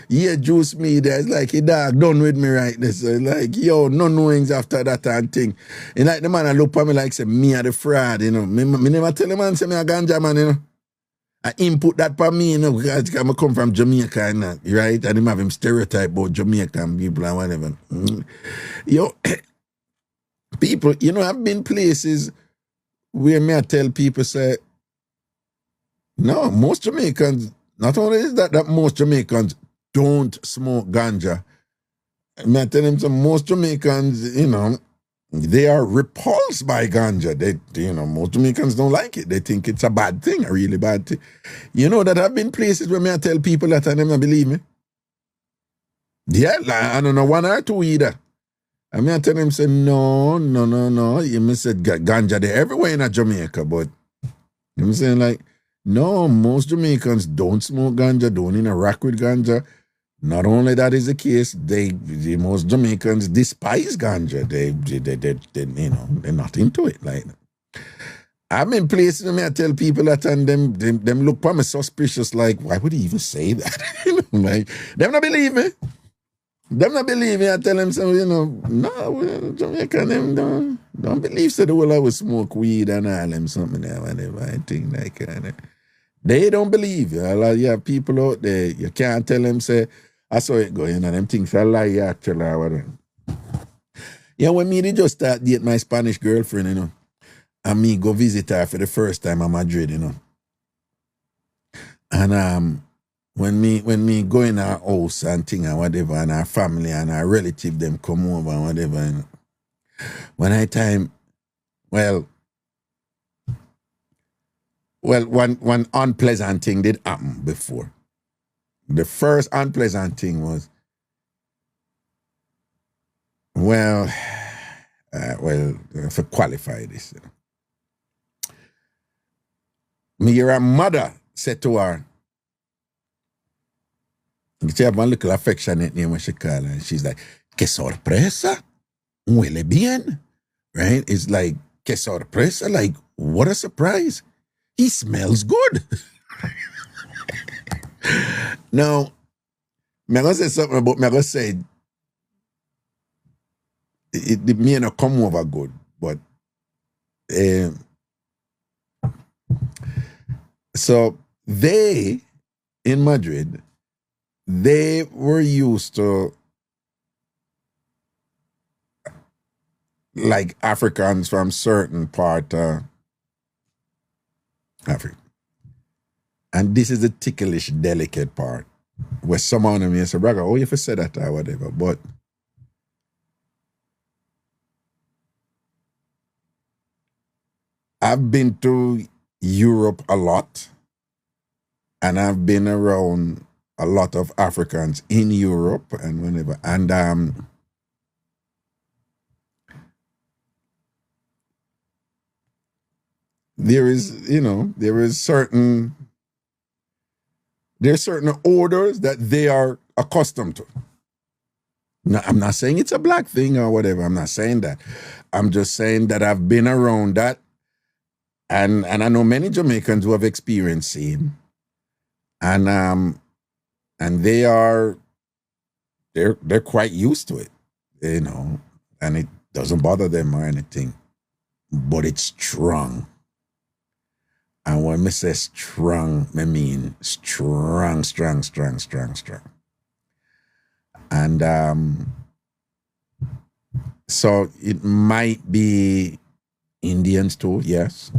Yeah, juice me there. It's like, a dog done with me right there. So it's like, yo, no knowings after that and thing. And like the man I look at me like, say, me are the fraud, Me never tell the man, say, me a ganja man, I input that for me, because I come from Jamaica and that, right? And him have him stereotype about Jamaican people and whatever. Yo, people, I've been places where me I tell people, say, no, most Jamaicans, not only is that most Jamaicans don't smoke ganja. I tell them some most Jamaicans, they are repulsed by ganja. Most Jamaicans don't like it. They think it's a bad thing, a really bad thing. That I've been places where me I tell people that and them not believe me. Yeah, I don't know, one or two either. I mean, I tell them, say, no. You said ganja there everywhere in Jamaica, but I'm saying like, no, most Jamaicans don't smoke ganja, don't interact with ganja. Not only that is the case, most Jamaicans despise ganja. They're not into it. Like, I'm in places where I tell people that and them look for me suspicious, like, why would he even say that? Like, them not believe me. Them not believe me. I tell them, so, no, Jamaican, them don't believe so the whole I would smoke weed and all them something there, whatever. I think like They don't believe you. You have people out there, you can't tell them, say, I saw it go, them things are lie, actually, or whatever. Yeah, when me, they just start date my Spanish girlfriend, and me go visit her for the first time in Madrid, And when me go in her house and thing and whatever, and her family and her relative them come over and whatever, when I time, well, one unpleasant thing did happen before. The first unpleasant thing was, to qualify this, her mother said to her, she have one little affectionate name when she call her, and she's like, "Qué sorpresa, huele bien," right? It's like, "Qué sorpresa," like, what a surprise. He smells good. Now, I'm going to say something about, I'm going to say, it may not come over good, but, so they, in Madrid, they were used to, like, Africans from certain part of Africa. And this is the ticklish, delicate part, where someone of me say, "Raga, oh, you have to say that or whatever." But I've been to Europe a lot, and I've been around a lot of Africans in Europe and whenever. And there's certain orders that they are accustomed to. Now, I'm not saying it's a black thing or whatever. I'm not saying that. I'm just saying that I've been around that, and I know many Jamaicans who have experienced it, and they're quite used to it, and it doesn't bother them or anything, but it's strong. And when I say strong, I mean strong. And so it might be Indians too, yes.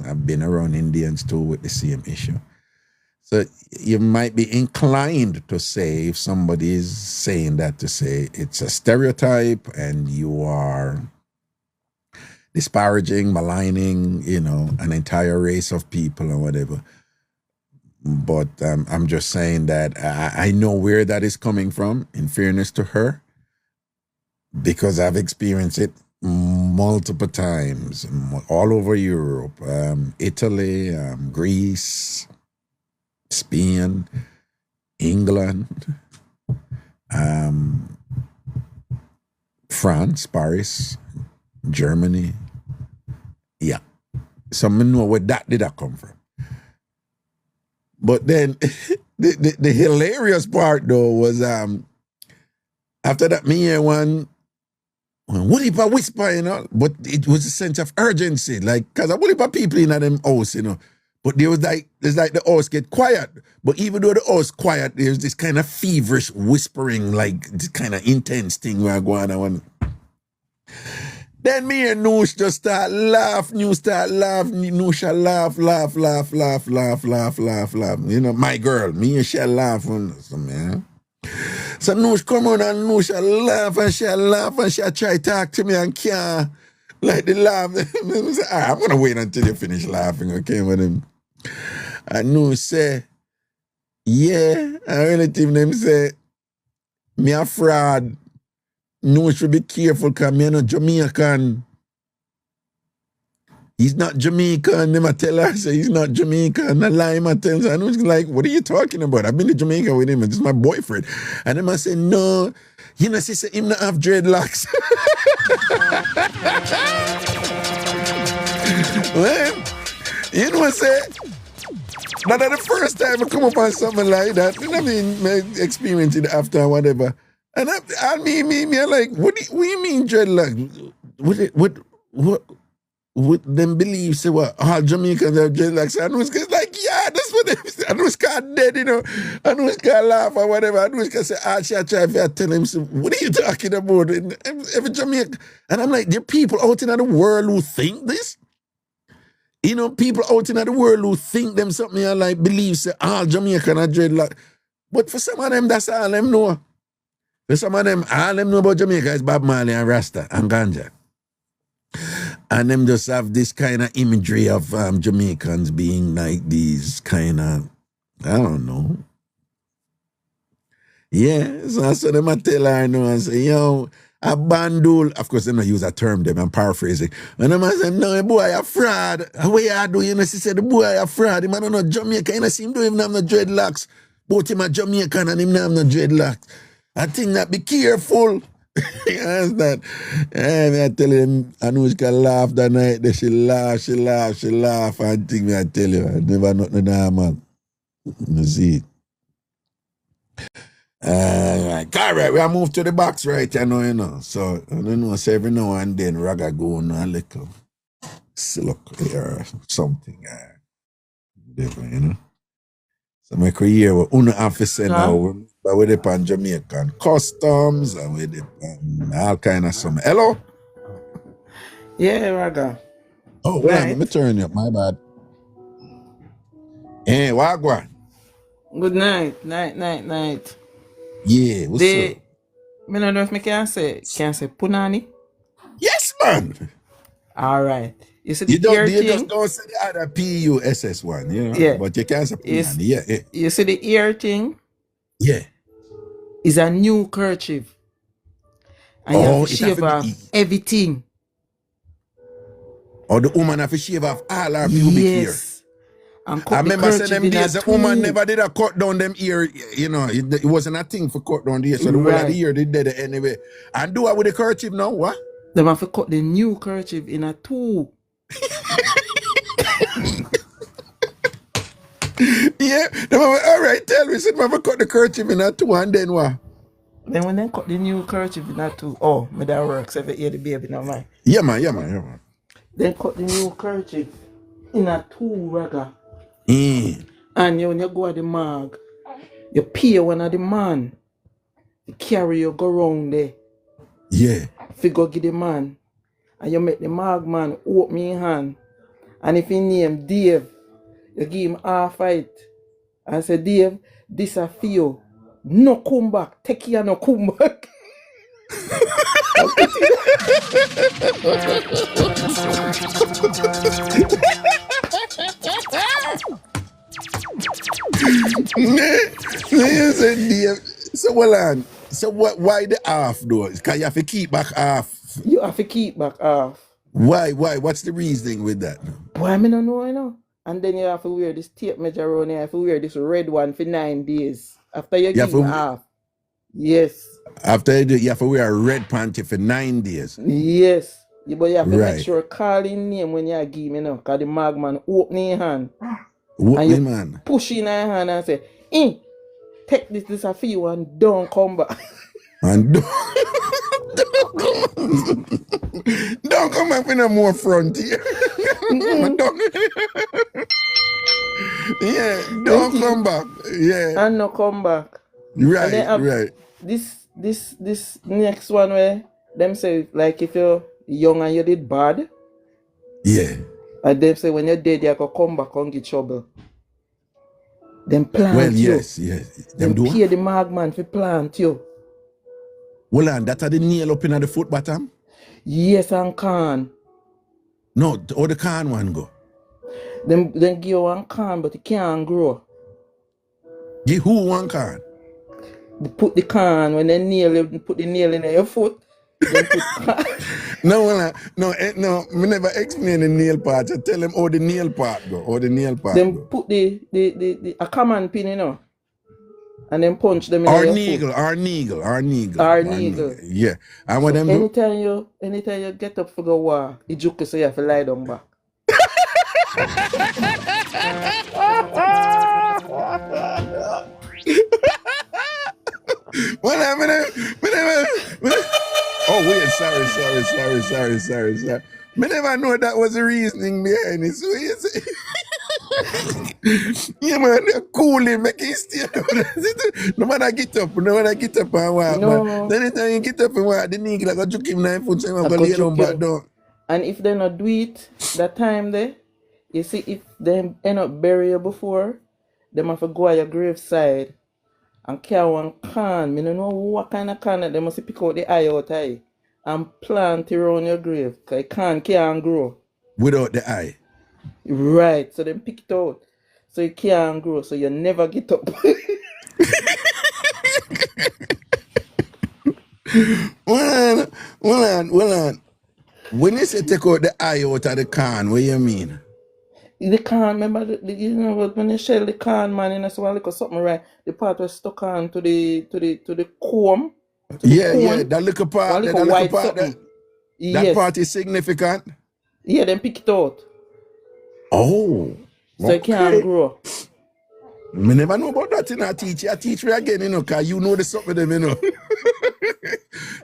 I've been around Indians too with the same issue. So you might be inclined to say, if somebody is saying that, to say it's a stereotype and you are disparaging, maligning, an entire race of people or whatever. But I'm just saying that I know where that is coming from, in fairness to her, because I've experienced it multiple times, all over Europe, Italy, Greece, Spain, England, France, Paris, Germany. Yeah. So I know where that did come from. But then the hilarious part though was after that me hear one what if I whisper, but it was a sense of urgency, like, cause I what if I people in them house, but there's like the house get quiet, but even though the house quiet, there's this kind of feverish whispering, like this kind of intense thing where I go on. Then me and Noosh just start laugh. Noosh laugh. My girl, me and she laugh. Man. So Noosh come on and Noosh laugh and she try to talk to me and can't. Like the laugh. I'm going to wait until you finish laughing, okay, with him. And Noosh say, yeah, and relative them say, me a fraud. No, should be careful because me not Jamaican. He's not Jamaican. Them I tell her, say he's not Jamaican. I lie, I tell her. And I was like, what are you talking about? I've been to Jamaica with him, and this is my boyfriend. And then I say, no, say him not have dreadlocks. Well, I say, not the first time I come up on something like that. I mean, I experience it after or whatever. And I mean, I'm like, what do you mean dreadlocks? What them believe, say what, all Jamaicans have dreadlocks? And it's like, yeah, that's what Anushka dead, you know. Anushka laugh or whatever. Anushka say, she try to tell him, so, what are you talking about? Every Jamaica. And I'm like, there are people out in the world who think this. You know, people out in the world who think them something and like believe say all Jamaican are dreadlock. But for some of them, that's all them know. For some of them, all them know about Jamaica is Bob Marley and Rasta and Ganja. And them just have this kind of imagery of Jamaicans being like these kind of, I don't know. Yeah, so them I tell her, and say, yo, a bandul, of course, they don't use a term, them, I'm paraphrasing. And them I say, no, the boy a fraud. What you do, you know, she said, the boy a fraud. Him don't know Jamaica, you know, see him don't even have no dreadlocks. Both him a Jamaican and him don't have no dreadlocks. I think that be careful. You understand? And I tell him, Anushka laugh that night, then she laugh. I think me, I tell you, I never nothing normal. You see it. All right, we are moved to the box right, you know. So, I don't know, so every now and then, Raga go on a little silk or something. Whatever, you know. So, I could hear what Una officer now, but with the pan Jamaican customs and with the all kind of some. Hello? Yeah, Raga. Oh, well, let me turn you up, my bad. Hey, Wagwan. Good night. Night. Yeah, what's up? I don't know if I can say punani. Yes, man. All right. You see the You ear just thing? don't say the other PUSS one, you know? Yeah. But you can't say punani. Yeah. You see the ear thing? Yeah. Is a new kerchief. And you have to shave off everything. Or the woman have to shave off all her pubic hair. And I remember saying them days, the woman never did a cut down them ear, you know, it wasn't a thing for cut down the ear. So the whole of the ear, they did it anyway. And do it with the kerchief now, what? They have to cut the new kerchief in a two. Yeah, all right, tell me, said, have cut the kerchief in a two and then what? Then when they cut the new kerchief in a two, but that works every year the baby, no mind. Yeah, man. Then cut the new kerchief in a two, Raga. And when you go at the mag, you pay one of the man. You carry you go round there. Yeah. If you go give the man, and you make the mag man open his hand. And if he name Dave, you give him half fight. And say, Dave, this a for you. No come back. Take care, no come back. So well on. So why the half though? Because you have to keep back half. You have to keep back half. Why? What's the reasoning with that? Boy, I don't know, you know. And then you have to wear this tape measure on. You have to wear this red one for 9 days. After you give half. Yes. After you do, you have to wear a red panty for 9 days. Yes. But you have to make sure call in name when you give me, you know, because the magman open his hand. Open man. Push in your hand and say, take this is a for you and don't come back. And don't come back with no more front here. Don't come back. Yeah. And no come back. Right. This next one where them say like if you're young and you did bad. Yeah. And them say when you're dead you can come back and get trouble. Them plant you. Yes. Them pay the magman for plant you. Well, and that are the nail up in the foot bottom? Yes, and can. No, or the can one go? Then give you one can, but it can't grow. Give who one can? They put the can, when they put the nail in your foot. No, me never explain the nail part. I tell them how the nail part go, Then put a common pin, you know. And then punch them in our your needle. Yeah. And what them anytime you get up for go walk, you joke so you have to lie down back. Oh wait, sorry. Me never know that was the reasoning behind it. So Yeah, man, they're cool, make it stay. No matter get up and walk, man. No. Then anytime you get up and walk, the nigga like a juke him 9 foot, so I'm I gonna go lay down choke back you. down. And if they not do it that time there, you see, if they end up bury you before, them have to go at your graveside and carry one can. Me don't know what kind of can that they must pick out the eye out of it and plant it around your grave. Because it can't grow. Without the eye. Right. So then pick it out. So it can't grow. So you never get up. Well on. When you say take out the eye out of the can, what you mean? The can, remember, you know when you shell the can, man, and so I look at something right. The part was stuck on to the comb. To the Yeah, cone, that little part, one that little little white part, something. that Yes. part is significant. Yeah, then pick it out. Oh, So it can't grow. Me never know about that, you know. I teach you again, you know, because you know the something with them, you know.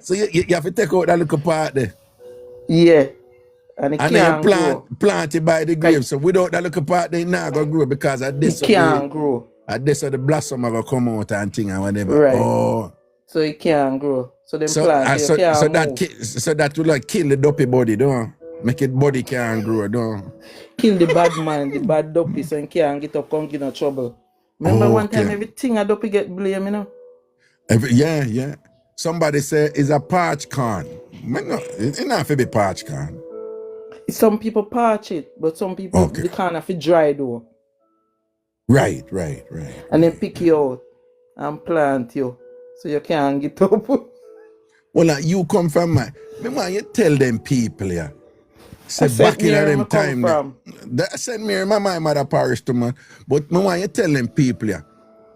So you have to take out that little part there. Yeah. And it And then can't you grow. plant it by the grave. So without that little part, they not gonna grow because at this It can't grow. at this the blossom are gonna come out and thing and whatever. Right. Oh, So it can't grow. So then so plant it, so can't that move. so that will like kill the Duppy body, don't make it body can't grow, don't. Kill the bad man, the bad Duppy, so he can't get up, can't get no trouble. Remember one time everything a Duppy get blame, you know? Yeah. Somebody say it's a parch can. Man, no, it's not for be parch can. Some people parch it, but some people the can have to dry though. Right. And then pick you out and plant you. So you can't get up. Well, like you come from my. Me want you tell them people, yeah. Say Saint back in Mary them me come time. from. That St. Mary, my mother parish to man. But me want you tell them people, yeah,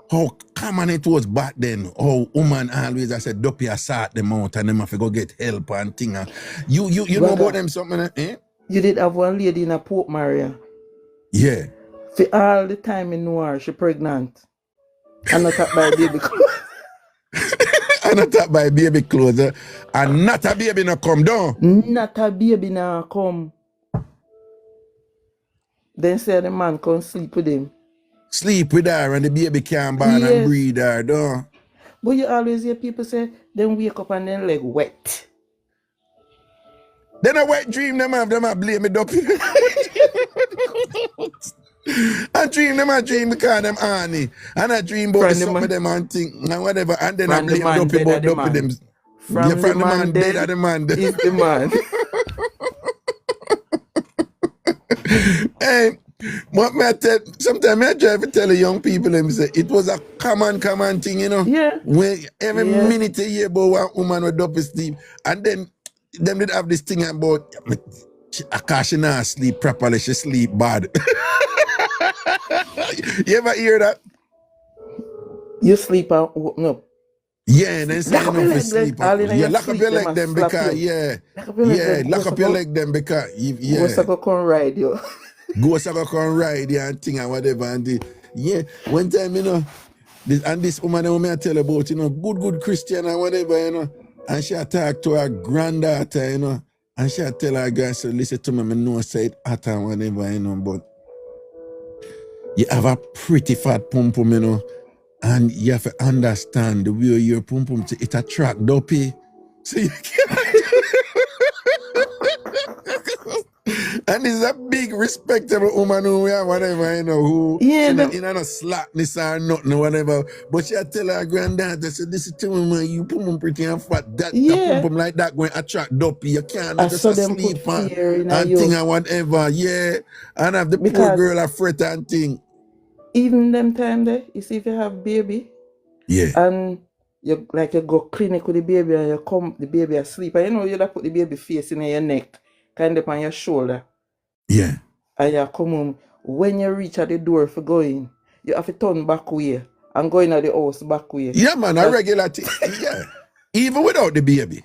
how common it was back then. How woman always I said Duppy a sort them out and them have to go get help and thing. You know about them something, eh? You did have one lady in a Port Maria. Yeah. For all the time in Noir, she pregnant. And not by baby clothes. And not that by baby clothes. And not a baby no come down. Not a baby now come. Then say the man come sleep with him. Sleep with her and the baby can't born and breathe her, don't. But you always hear people say, then wake up and then leg wet. Then a wet dream them have blame me Duppy. I dream because them honey. And I dream about the something them and thing and whatever. And then I blame Duppy about Duppy them. From the man dead of the man. Is the man. Hey, what me I tell, sometimes I try to tell the young people them say it was a common thing, you know. Yeah. When every minute you hear about one woman with Duppy sleep, and then them did have this thing about because she not sleep properly, she sleep bad. You ever hear that? You sleep out open up. Yeah, they say you know sleep. Yeah, lock up your sleep, leg them because lock up your leg them because Ghost a go come ride you. Ghost a go come ride you and thing and whatever and one time, you know, this woman who I tell about, you know, good Christian and whatever, you know, and she talk to her granddaughter, you know, and she tell her guys, so listen to me, I know say it hot and whatever, you know, but you have a pretty fat pum pum, you know, and you have to understand the way your pum pum it attract Duppy. So you can't. And this is a big respectable woman who we have, whatever, you know, who she not in a slackness or nothing or whatever. But she tell her granddaughter, say, listen to me, man, you pum pretty and fat. That pum pum like that going attract Duppy. You can't just sleep and thing and whatever. Yeah. And have the poor girl a fret and thing. Even them time there, you see if you have baby. Yeah. And you go clinic with the baby and you come, the baby asleep. And you know you put the baby face in your neck, kind of on your shoulder. Yeah. And you come home. When you reach at the door for going, you have to turn back way and go in at the house back way. Yeah, man, a regular thing. Yeah. Even without the baby.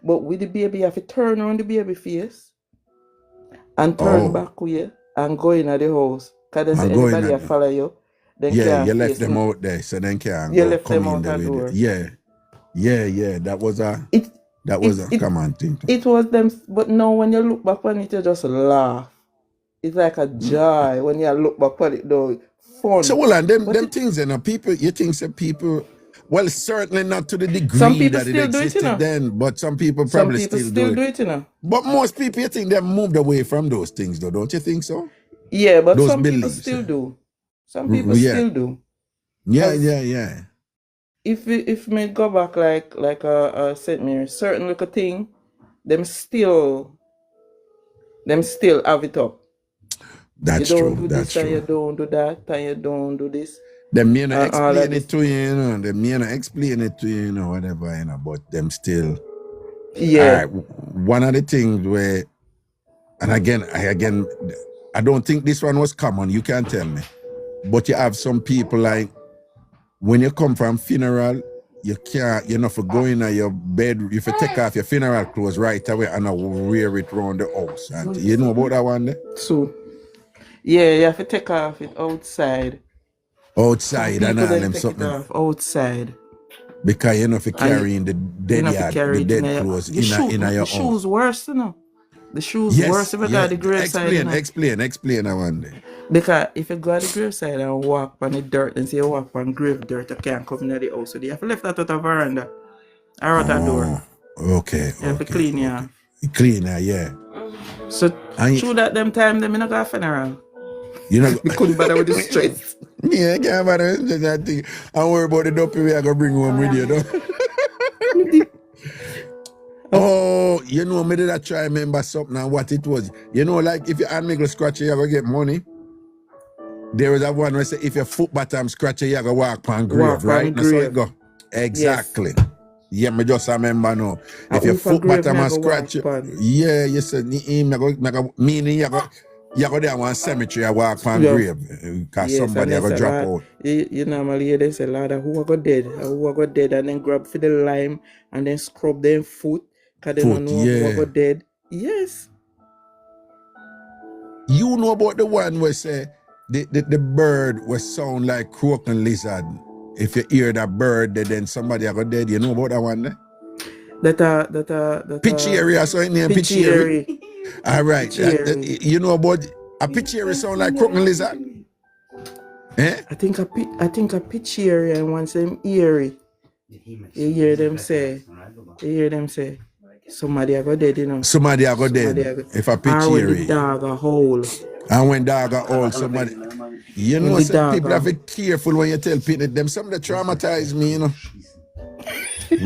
But with the baby, you have to turn around the baby face and turn back way and go in at the house. Because then anybody will follow you. Then you left them out there, so then can't you go left come them in out there the door. Yeah. That was a common thing. It was them, but now when you look back on it, you just laugh. it's like a joy when you look back at it though. Fun. So hold on, them But it, things, you know, people, you think some people, well, certainly not to the some degree people that it still do it, you existed know. then, but some people Some probably people still still do do it. it, you know. But most people, you think they've moved away from those things, though, don't you think so? Yeah, but Those some people beliefs. still Yeah. do. Some people Yeah. still do. Yeah, 'Cause yeah, yeah. if me go back like a St. Mary, certain little thing, them still have it up. That's You don't true. do That's this and you true. don't do that and you don't do this Them may not and all of explain this. it to you, you know. Them may not explain it to you, you know, whatever, you know, but them still. Yeah. All right. One of the things where, and again, I don't think this one was common. You can't tell me. But you have some people like, when you come from funeral, you're not for going in your bed, you have to take off your funeral clothes right away and wear it around the house. And you know about that one there? So yeah, you have to take off it outside. Some Outside and people all then them take it something. off outside. Because you're not for And carrying the you dead have to yard, carry the it in dead your clothes the shoe. in The your shoes house. worse, you know. The shoes worse if you go to the graveside, you know. Explain that one day. Because if you go to the graveside and walk on the dirt and say you walk on grave dirt, you can't come into the house. So you have to lift that out of veranda or out a door. Okay. You have to clean you off. Clean her, yeah. So And through that them time, them not go to funeral. you know, We couldn't bother with the stress. yeah, I can't bother with that thing. Don't worry about the Duppy we are gonna bring home with you, though. Oh, you know, me did I try remember something and what it was. You know, like if your hand make a scratch, you're gonna get money. There is that one where say if your foot bottom scratch, you're gonna walk on grave, Walk right? on That's how grave. it go. Exactly. Yeah, me just remember now. And If your over foot grave bottom me and go scratch, walk on. yeah, you said meaning you go there one cemetery and walk on Yeah. grave. Because Yes, somebody and are then gonna say, drop Lord, out. you normally hear them say, Lord, who I got dead, who I got dead, and then grab for the lime and then scrub them foot, because they don't Foot, know who I yeah. got dead. Yes. You know about the one where say the bird will sound like croaking lizard. If you hear that bird, then somebody are gonna dead. You know about that one there? That Pitchy area, so in there, pitchy area. Pitchy. All right. Pitchy. You know about a pitchy area sound like croaking lizard? Eh? I think a pitchy area and once them eerie. You hear them say, somebody I got dead, you know. Somebody are gonna dead. If a pitchy when the area. dog a hole. And when dog are old, somebody. You know, some people have to be careful when you tell people them. Some that traumatize me, you know.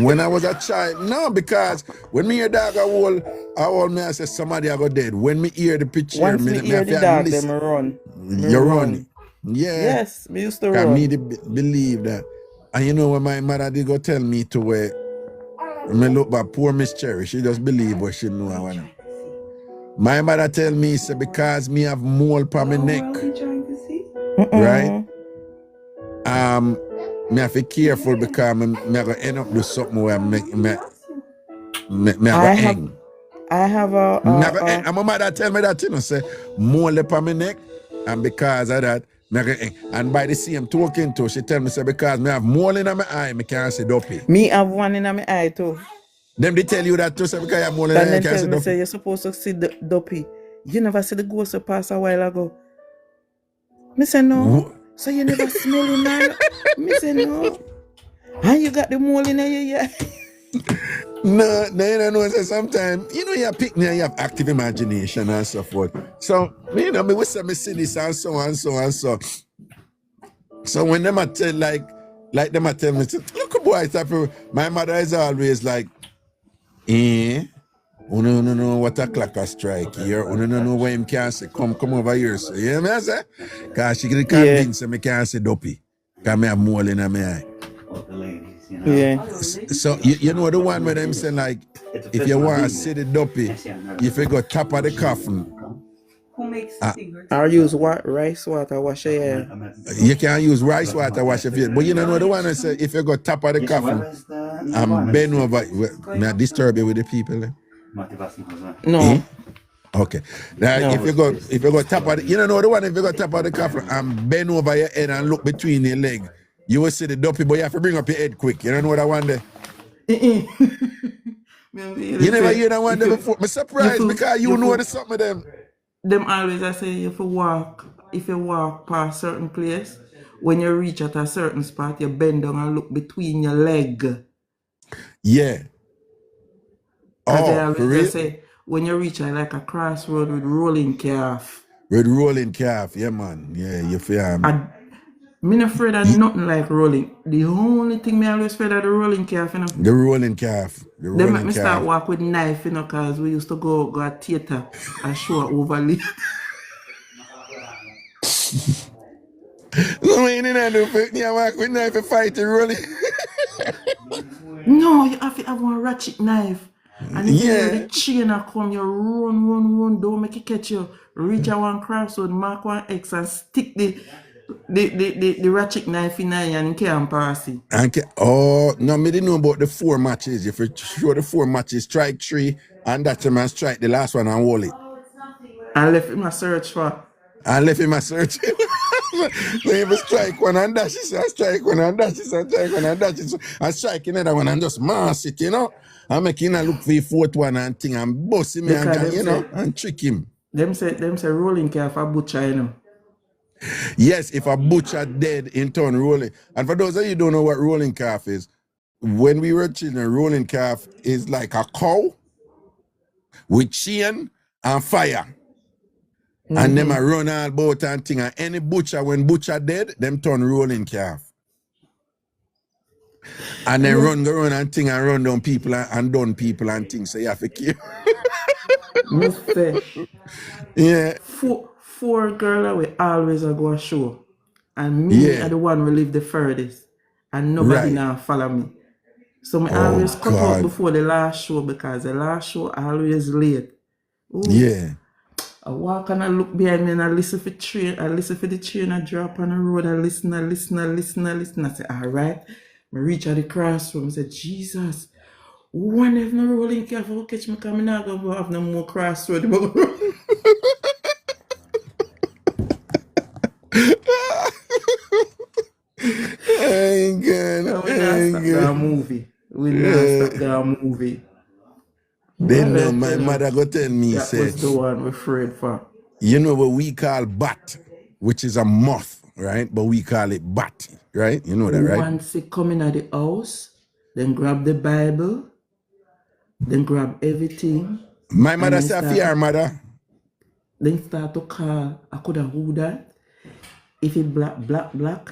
When I was a child, no, because when me hear dog are old, me I say somebody are go dead. When me hear the picture, Once me hear the dog, them run. You run. Yeah. Yes, me used to Cause run. me believe that. And you know when my mother did go tell me to where me look back, poor Miss Cherry, she just believe what she know I wanna. My mother tell me, say, because me have mole on my neck, right? Me have to be careful because me gonna end up do something where me hang. I have And my mother tell me that, you know, say, mole on my neck, and because of that, me gonna hang. And by the same token too, she tell me, say, because me have mole in my eye, me can't see Duppy. Me have one in my eye too. Them they tell you that too, say, because you have mole in my eye, you can't see Duppy. Say you're supposed to see the Duppy. You never see the ghost that pass a while ago. Me say no. So you never smell him, man? Me say no. And you got the mole in your eye. No, you know, say sometimes, you know, you pick me and you have active imagination and so forth. So, you know, me we say me see this and so and so and so. So when them a tell like them a tell me, look boy, type of, my mother is always like, you don't know what a clock a strike here. You don't know where him can say, come over here. So, you know what I say? Because she can convince me can't say Duppy. Because me have mole in my eye. Yeah. So you know the one where them say like, if you want to see the Duppy, if you go top of the coffin. Or use rice water wash your hair. You can use rice water wash your face. But you know the one that say if you go top of the coffin and bend over, may I disturb you with the people? No. Okay. Now if you go top of the, you know the one if you go top of the coffin and bend over your head and look between your leg, you will see the Duppy, but you have to bring up your head quick. You don't know what I want there? You never hear that one there before? I'm surprised because you know the something of them. them always I say if you walk past certain place, when you reach at a certain spot, you bend down and look between your leg. Yeah. Because they Oh, always for real? just say when you reach at like a crossroad with rolling calf. With rolling calf, yeah, man. Yeah, you feel Me not afraid of nothing like rolling. The only thing me always afraid of the rolling calf, you know. the rolling calf. The They make rolling me start calf. walk with knife, you know, because we used to go at theater and show overlay. No, you didn't do it. You walk with knife and fight the rolling. No, you have to have one ratchet knife. And if you hear Yeah. the chain a come, you run, don't make it catch you. Reach a one crossroad, mark one X and stick the ratchet knife in there and can't pass it. Oh, no, me didn't know about the 4 matches. If you show the 4 matches, strike 3, and that man strike the last one and hold it. And left him a search for. And left him a search. So if you strike one and dash it, and strike one and dash it, and strike one and dash it, and strike another one and just mass it, you know? And make him look for the 4th one and thing and bust him and, you know, and trick him. Them say rolling calf a butcher, you know. Yes, if a butcher dead in town rolling. And for those of you who don't know what rolling calf is, when we were children, rolling calf is like a cow with chain and fire. And them a run all about and thing. And any butcher, when butcher dead, them turn rolling calf. And then run and thing and run down people and done people and things. So you have to keep. Mister, Yeah. four girls we always a go a show. And me are the one who live the furthest. And nobody now follow me. So I always cut out before the last show because the last show always late. Ooh. Yeah. I walk and I look behind me and I listen for train. I listen for the train. I drop on the road. I listen. I say, all right. I reach at the crossroad. I say, Jesus, one if no rolling calf will catch me coming out. Go have no more crossroad. Ain't good. We not stop that movie. We not stop that movie. Then my mother go tell me, that say, was the one we're afraid for. you know what we call bat, which is a moth, right? But we call it bat, right? You know that, right? Once they come in at the house, then grab the Bible, then grab everything. My mother say, fear, mother. Then start to call, I could have who that. If it black,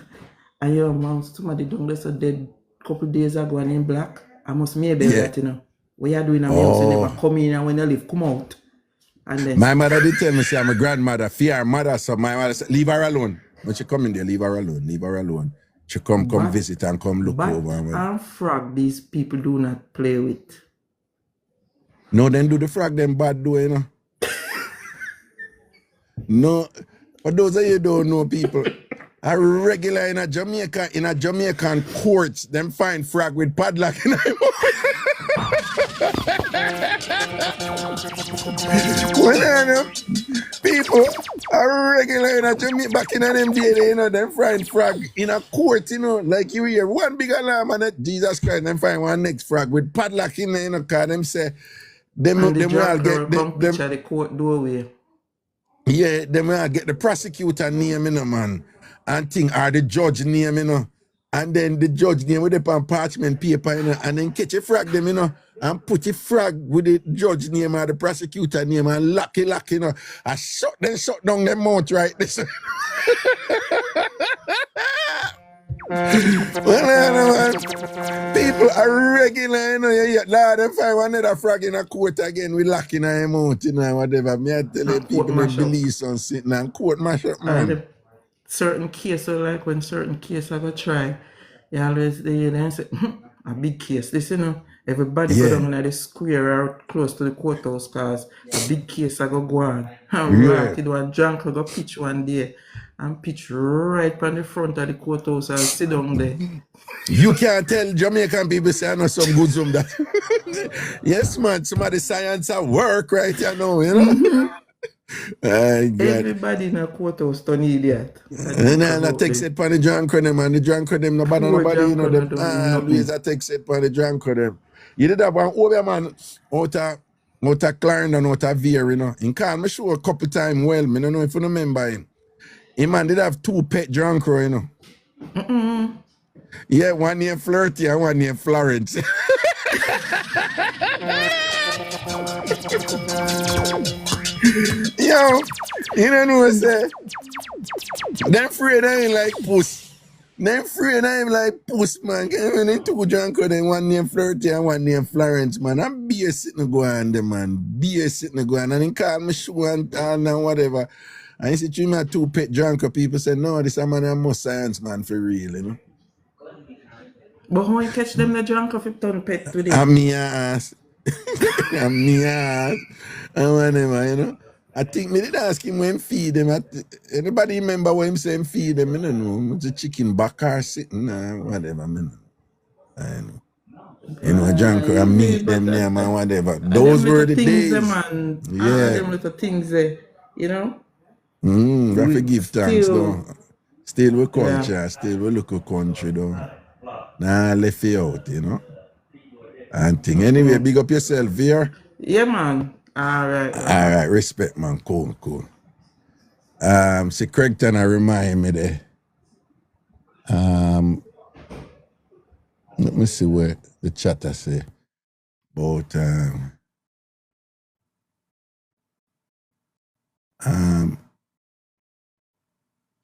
and your mom, somebody done this a dead couple days ago and in black, I must maybe that, you know. What you doing? You never come in and when you leave, come out. And then my mother did tell me, say, I'm a grandmother, fear mother. So my mother said, leave her alone. When she come in there, leave her alone. She come visit and come look over. And frog, these people do not play with. No, then do the frog them bad do, you know. No, for those of you who don't know, people, a regular in a Jamaican courts, them find frog with padlock in them. People are regular in a Jamaica back in them days, you know, them find frog in a court, you know, like you hear one big alarm and Jesus Christ, them find one next frog with padlock in there, you know, cause them say them all get the court doorway. Yeah, them will get the prosecutor name, you know, man, and thing, or the judge name, you know, and then the judge name with the parchment paper, you know, and then catch a frag them, you know, and put a frag with the judge name or the prosecutor name and lock, you know, and shut down them mouth right this. Well, people are regular, you know, Lord, if I want another frog in a court again, we lock in a mouth, you know, whatever. Me I tell you, people they believe on sitting and court mash up, man. Certain cases, like when certain cases I go try, you always they say, a big case. This, you know, everybody go down in the square or close to the courthouse cause a big case I go on. And right, it was drunk, I go pitch one day. And pitch right on the front of the courthouse and sit down there. You can't tell Jamaican people say I know some good zoom that. Yes, man, some of the science at work right here now, you know. Everybody in the courthouse turn idiot. And then I take it for the drunk of them, and the drunk of them, nobody, you know, them always I take it for the drunk of them. You did have one over man out of out of Clarendon, out of Veer, you know. In call me show a couple times well, me don't know if you remember him. Him man did have 2 pet drunk, you know. Yeah, one named Flirty and one named Florence. Yo, you don't know what I say? Them afraid I ain't like puss. Them afraid I ain't like puss, man. When they 2 drunk, then one named Flirty and one named Florence, man. I'm beer sitting go on them, man. Beer sitting go on. And then call me show and whatever. And you see, you me 2 pet drunk, people say, no, this a man a more science, man, for real, you know. But how you catch them the drunk of it turn pet today? I'm me ass. I'm me ass. And whatever, you know. I think me did ask him when feed them. Anybody remember when him saying feed them? I don't know. It's a chicken back or sitting or whatever. I know. You know, drunk or meat them there, man, whatever. Those were the days. Man. Yeah. Them little things there, you know? We have to give thanks, Still- though. Still with culture, still with local country, though. Nah, left you out, you know. And thing. Anyway, big up yourself, Veer. Yeah, man. All right. All right, respect, man. Cool. See, Craig Tanner remind me there. Let me see what the chatter say about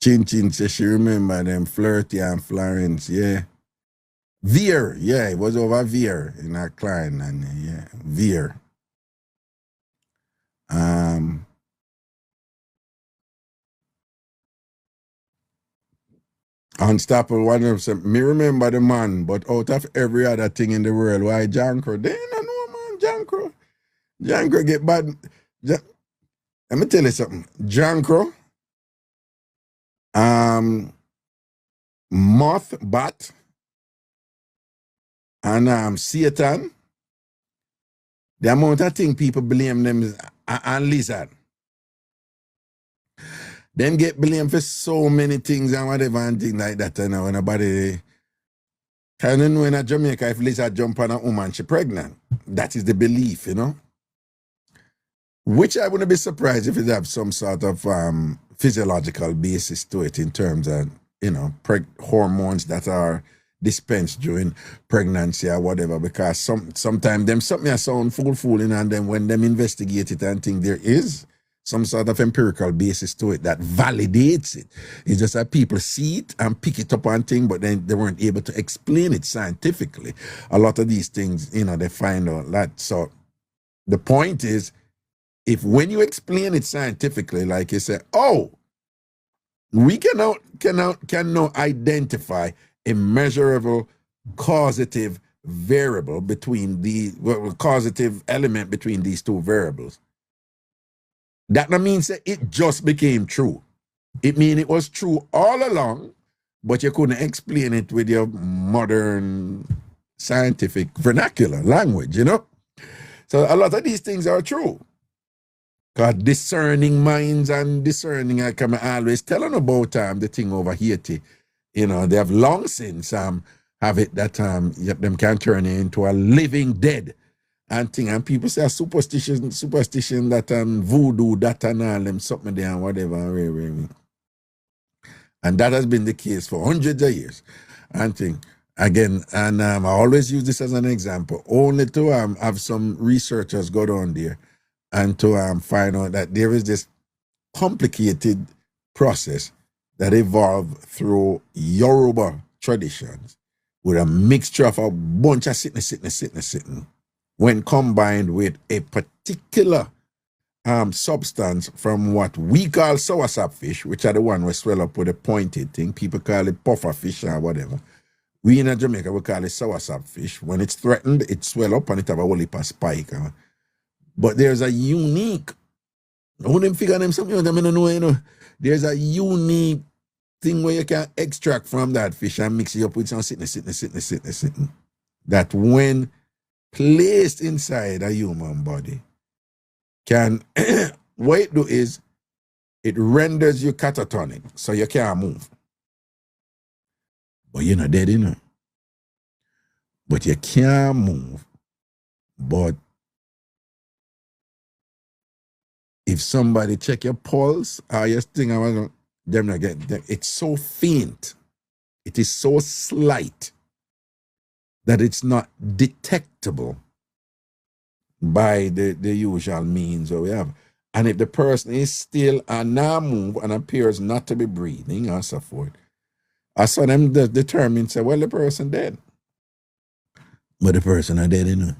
Chin Chin says she remember them Flirty and Florence, yeah. Veer, yeah, it was over Veer in our client, and yeah, Veer. Unstoppable, one of them said, me remember the man, but out of every other thing in the world, why Jankro? They don't know, man, Jankro. Jankro get bad. Let me tell you something. Jankro, moth, bat, and Satan. The amount of thing people blame them is and lizard. Them get blamed for so many things and whatever and things like that. You know, when nobody kind of know in Jamaica, if lizard jump on a woman, she pregnant. That is the belief, you know. Which I wouldn't be surprised if it have some sort of physiological basis to it in terms of, you know, hormones that are dispensed during pregnancy or whatever, because sometimes them something sound fooling, and then when them investigate it and think there is some sort of empirical basis to it that validates it. It's just that people see it and pick it up on thing, but then they weren't able to explain it scientifically. A lot of these things, you know, they find out that. So the point is, if when you explain it scientifically, like you say, oh, we cannot identify a measurable causative variable between causative element between these 2 variables. That means that it just became true. It means it was true all along, but you couldn't explain it with your modern scientific vernacular language, you know? So a lot of these things are true. Because discerning minds and discerning, I can always tell them about the thing over Haiti. You know, they have long since have it that them can turn it into a living dead and thing. And people say superstition that voodoo, that and all them something there and whatever. And that has been the case for hundreds of years. And thing. Again, and I always use this as an example, only to have some researchers go down there and to find out that there is this complicated process that evolved through Yoruba traditions with a mixture of a bunch of sitting, when combined with a particular substance from what we call soursop fish, which are the one we swell up with a pointed thing. People call it puffer fish or whatever. We in Jamaica, we call it soursop fish. When it's threatened, it swell up and it have a whole heap of spike. But there's a unique, I wouldn't figure them something, I don't know, you know. There's a unique thing where you can extract from that fish and mix it up with some sitting. That when placed inside a human body, can, what it do is, it renders you catatonic, so you can't move. But you're not dead, you know. But you can't move. But if somebody check your pulse, you think I was them not get it's so faint. It is so slight that it's not detectable by the usual means that we have. And if the person is still and now move and appears not to be breathing and so forth, I saw them determine, say, well, the person dead. But the person are dead, you know.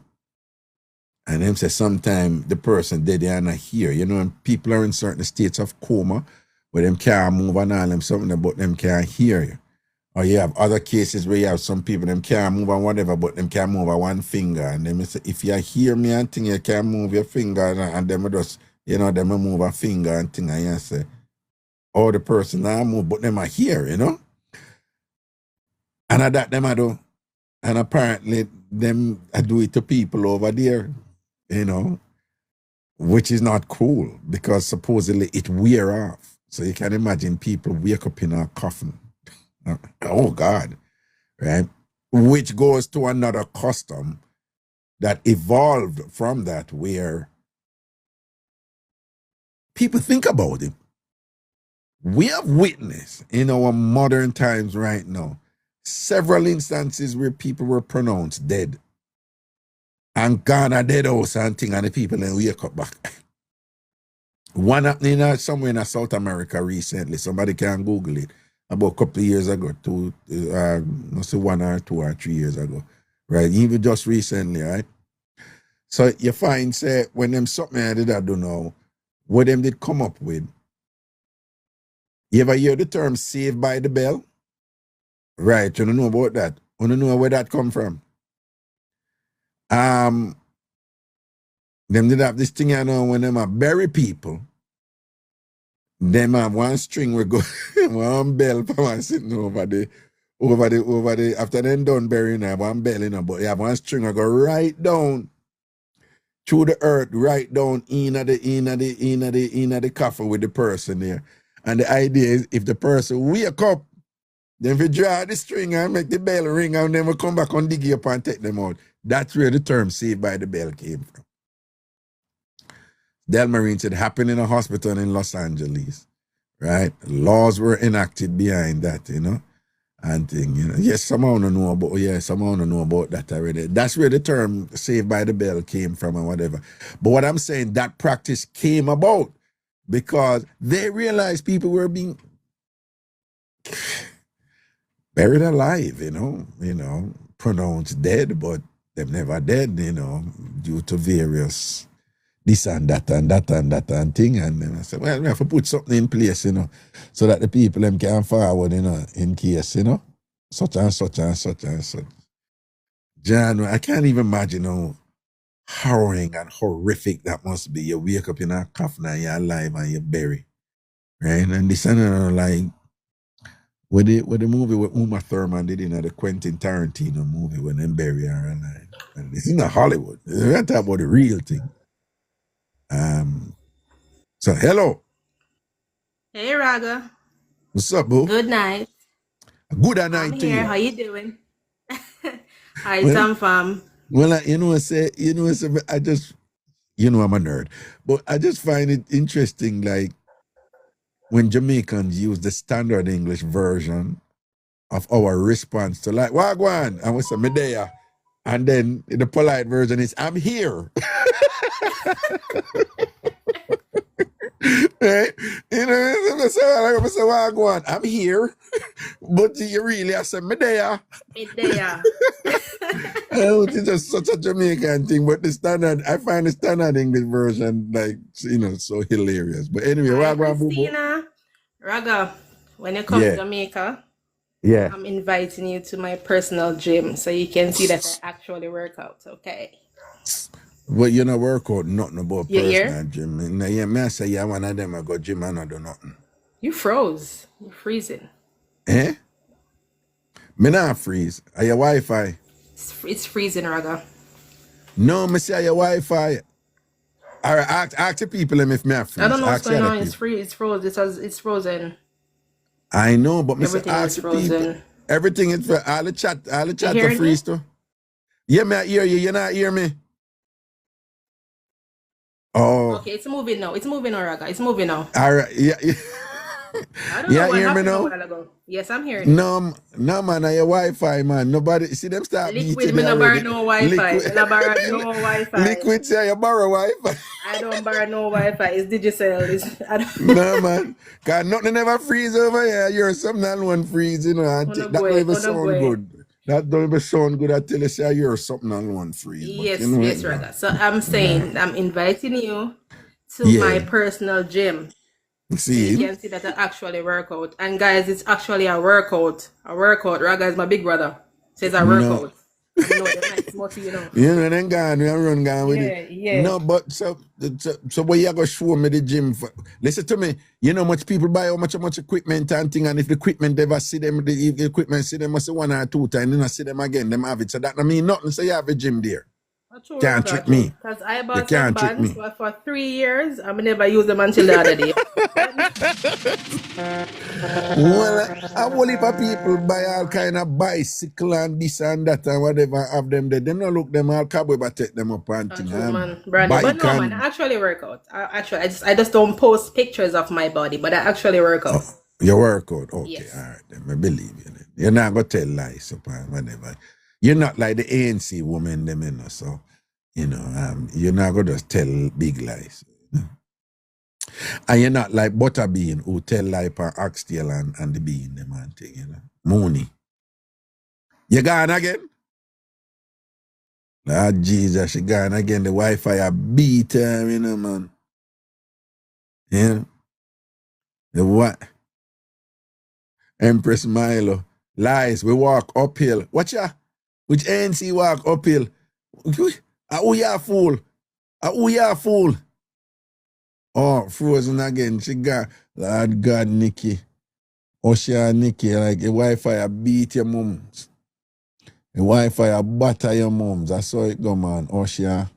And them say sometimes the person dead, they are not here. You know, and people are in certain states of coma where them can't move and all them something, but them can't hear you. Or you have other cases where you have some people, them can't move on whatever, but them can't move on one finger. And them say, if you hear me and thing, you can't move your finger, and them just, you know, them move a finger and thing, and you say, oh, the person now move, but them are here, you know? And I that them I do. And apparently them I do it to people over there, you know, which is not cool because supposedly it wear off. So you can imagine people wake up in a coffin. Oh God, right? Which goes to another custom that evolved from that, where people think about it. We have witnessed in our modern times right now several instances where people were pronounced dead and gone a dead house and thing, and the people then wake up back. One happening somewhere in South America recently, somebody can Google it, about a couple of years ago, must say 1 or 2 or 3 years ago, right? Even just recently, right? So you find, say, when them something I did, I don't know, what them did come up with. You ever hear the term saved by the bell? Right, you don't know about that. You don't know where that come from. Them did have this thing, you know, when them are bury people, them have one string we go, one bell for one sitting over the, after them done burying, have one bell, you know, but you have one string we go right down through the earth, right down in the coffin with the person there. And the idea is, if the person wake up, then we draw the string and make the bell ring, and then we come back and dig up and take them out. That's where the term saved by the bell came from. Delmarine said, happened in a hospital in Los Angeles, right? Laws were enacted behind that, you know, and thing, you know. Yes, someone don't know about that already. That's where the term saved by the bell came from and whatever. But what I'm saying, that practice came about because they realized people were being buried alive, you know, pronounced dead, but they're never dead, you know, due to various this and that and that and that and thing. And then I said, well, we have to put something in place, you know, so that the people them can forward, you know, in case, you know, such and such and such and such. John, I can't even imagine how harrowing and horrific that must be. You wake up in a coffin and you're alive and you're buried, right? And this and like, with the movie with Uma Thurman did, you know, the Quentin Tarantino movie when they bury her alive. And this is not Hollywood. We're talking about the real thing. So hello. Hey, Raga. What's up, boo? Good night. Good I'm night to here. you. How you doing? Hi, Well, TamFam. well, I just, you know, I'm a nerd, but I just find it interesting, like, when Jamaicans use the standard English version of our response to, like, Wagwan, and we say, Medea, and then the polite version is, I'm here. Right? You know, I say, Wagwan, I'm here, but you really, I say, Medea. Medea. It's just such a Jamaican thing, but I find the standard English version, like, you know, so hilarious. But anyway, Hi, Wagwan, boo. Christina. Raga, when you come to Jamaica, Yeah. I'm inviting you to my personal gym so you can see that I actually work out, okay? Well, you know, work out nothing about You personal hear? gym. Now, yeah, me I say, yeah, one of them I go gym and I do nothing. You froze. You're freezing. Eh? Me not freeze. Are your Wi-Fi? It's freezing, Raga. No, me say your Wi-Fi. All right, ask the people them if me a freeze. I don't know what's Ask the going other on. It's people. free. It's frozen. It's frozen. I know, but me say Everything is ask the people. frozen. Everything is for all the chat to hearing freeze me? too. Yeah, me I hear you. You not hear me? Oh, Okay, it's moving now. It's moving now, Raga. It's moving now. all right. Yeah, yeah. I don't know what Hear me happened a now? while ago. Yes, I'm hearing you. No, man, your Wi-Fi, man. Nobody, see them start Liquid, beating me you no borrow already. no Wi-Fi. Liquid, Me no borrow no Wi-Fi. liquid say you borrow Wi-Fi. I don't borrow no Wi-Fi. It's digital. I don't. No, man. Cause nothing ever freeze over here. You're something alone freeze, you know. That don't even sound good. That don't even sound good. I tell you, say you're something alone freeze. But you Yes, know yes, it, man. Raga. So I'm saying I'm inviting you to my Yeah. personal gym. So you See? can see that I actually work out. And guys, it's actually a workout. A workout. Raga is my big brother. Says a No. workout. I know the nice motive, you know. You know, then gone, we run gone with it. Yeah. No, but so what you gonna show me the gym for? Listen to me, you know much people buy how much equipment and thing, and if the equipment ever see them, the equipment see them must say 1 or 2 times, then I see them again, them have it. So that I mean nothing, so you have a gym there. Can't trick me. Because I You bought can't some trick bands me. for 3 years. I never used them until the other day. Well, a whole heap of people buy all kind of bicycle and this and that and whatever have them there. Them not look them all cowboy but take them up and thing. True, man. Brand new. But Bike no, man, I actually work out. I just don't post pictures of my body, but I actually work out. your workout. Okay, Yes. all right. Then I believe you. Then. You're not gonna tell lies upon whatever. You're not like the ANC woman, them, you know, so you know, you're not gonna just tell big lies. You know? And you're not like Butterbean who tell lie upon oxtail and the bean, them and thing, you know. Mooney. You gone again? Lord Jesus, she gone again. The Wi-Fi a beat her, you know, man. Yeah. The what? Empress Milo. Lies, we walk uphill. Watch ya. Which ANC walk uphill? Who ya fool? Who ya fool? Oh, frozen again. She got, Lord God, Nikki. Osha Nikki, like the Wi-Fi a beat your mums. The Wi-Fi a butter your mums. I saw it go, man. Osha.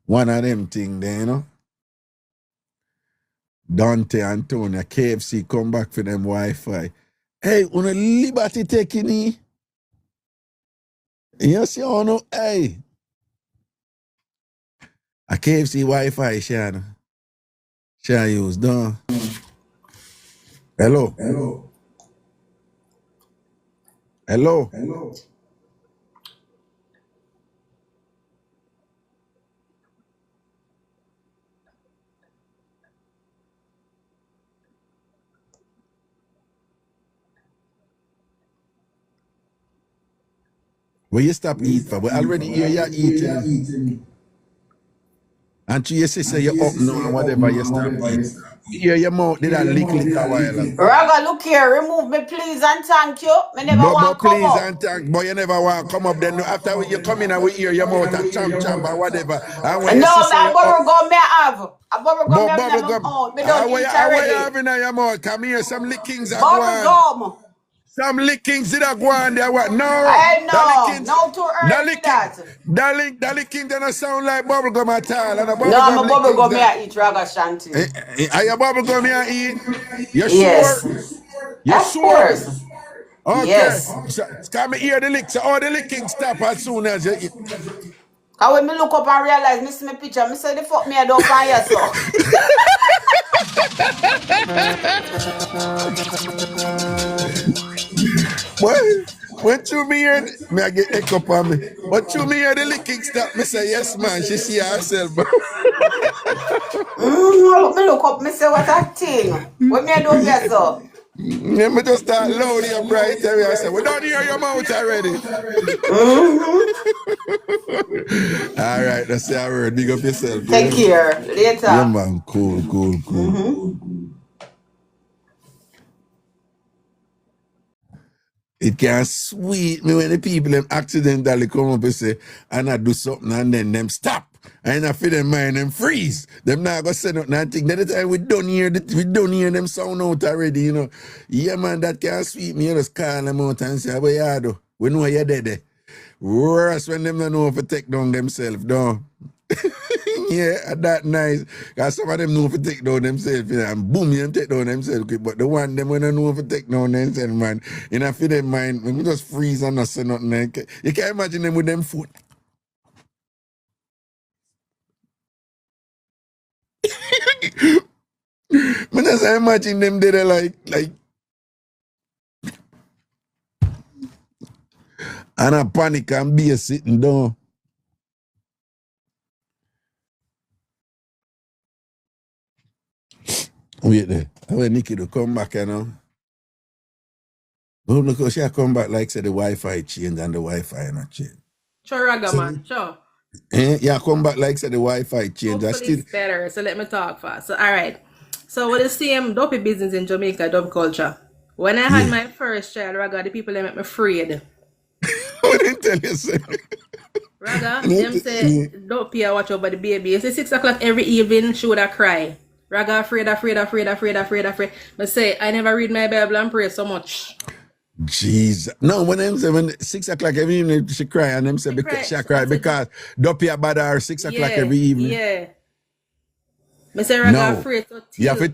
One of them thing there, you know. Dante Antonia, KFC come back for them Wi-Fi. Hey, on a liberty taking it. Yes, you know, hey. A KFC Wi-Fi, Shan. Shan use, done. Hello. Will you stop eating for? We already hear you eating. And to your sister, you're up now and whatever, you stop eating. Hear your mouth did a lick it a while ago. Raga, look here, remove me please and thank you. Me never But want to come please up. and thank, but you never want to come up then after you come in and we hear your mouth and champ or whatever. And when No, your sister, that bubble gum me have. A bubble gum me have bubble in my gum. mouth. Me don't eat What you already. having in your mouth? Come here, some lickings are Bubble going. gum. Some lickings did I go on there. What? No. I know. The No too early for that. The lickings don't sound like bubble gum at all. And the bubble No, I'm gum a bubble gum me lickings. I eat Ragashanti. Are you bubble gum here eat? You Yes. sure? You Of sure? course. Okay. Yes. So, come hear the licks. All the licking stop as soon as you eat. Cause when me look up and realize, me see my picture, me say the fuck me I don't find you so. Well, when you me hear, me I get echo on me. But you me hear the licking stop, me say yes man, she see herself. Me look up, me say what a thing. When me I don't get so. Me just start loud and bright area. I say, we don't hear your mouth already. All right, that's our word. Big up yourself. Take care. Later. Yeah, man. Cool. It can sweet me when the people them accidentally come up and say, and I do something and then them stop. And I feel them mind them freeze. Them not gonna say nothing and think that the time we done hear them sound out already, you know. Yeah man, that can sweet me. You just call them out and say, what you do? We know you're dead. Worse when them don't know if to take down themselves, don't. Yeah, that nice. Because some of them know if to take down themselves, you know, and boom, you take down themselves quick. But the one them when they know if to take down themselves, man, you know, for them mind, when we just freeze and not say nothing. You can't imagine them with them foot. But just imagine them there like and a panic and be sitting down. Wait there. I want Nikki to come back, you know. But look how she come back like say the Wi-Fi changed and the Wi-Fi not change. Sure, Raga, So, man. Sure. yeah, come back like say the Wi-Fi changed. I Hopefully still it's better. So let me talk fast. So, all right. So, with the same Duppy business in Jamaica, dub culture. When I had my first child, Raga, the people they make me afraid. I didn't tell you so. Raga, them say, Duppy, I watch over the baby. It's 6 o'clock every evening, she would have cry. Raga, afraid. But say, I never read my Bible and pray so much. Jeez. No, when them say when 6 o'clock every evening she cry and them say She because she cry. cry because Duppy about her 6 o'clock every evening. Yeah. Me say Raga No. afraid to You have till. to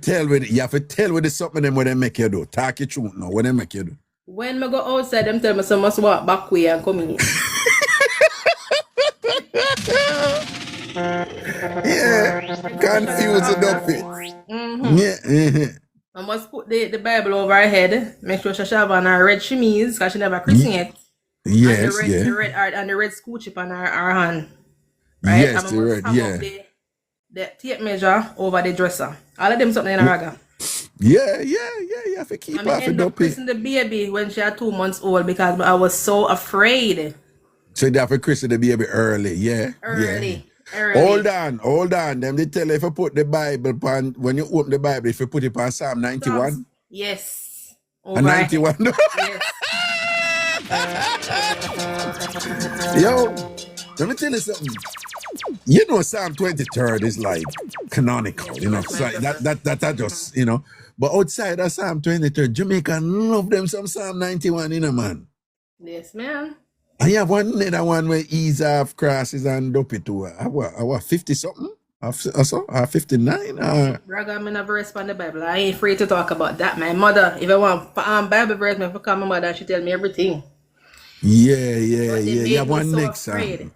tell with the something them what they make you do. Talk your truth now. What they make you do. When me go outside, them tell me so must walk back way and come in. Yeah. Confused the Duppy. Yeah. I must put the Bible over her head, make sure she have on her red chemise, because she never christened yet. Yes, and yeah. the red school chip on her hand. Right? Yes, and I the must red, hang yeah. up the tape measure over the dresser. All of them something in a Raga. Yeah. You have to keep I off the end up Duppy. christening the baby when she had 2 months old because I was so afraid. So you have to christen the baby early, yeah. Early. Hold on. Them they tell you if you put the Bible on, when you open the Bible, if you put it on Psalm 91. Yes. And 91. Yes. Yo, let me tell you something. You know Psalm 23rd is like canonical, you know. So that I just, you know. But outside of Psalm 23rd, Jamaica love them some Psalm 91, you know, man. Yes, ma'am. And you have another one where ease off crosses and Duppy to what 50 something? Or 59? Raga, I never respond to the Bible. I ain't afraid to talk about that. My mother, if I want Bible verse, I call my mother and she tell me everything. Yeah. But they You made have me one so next afraid.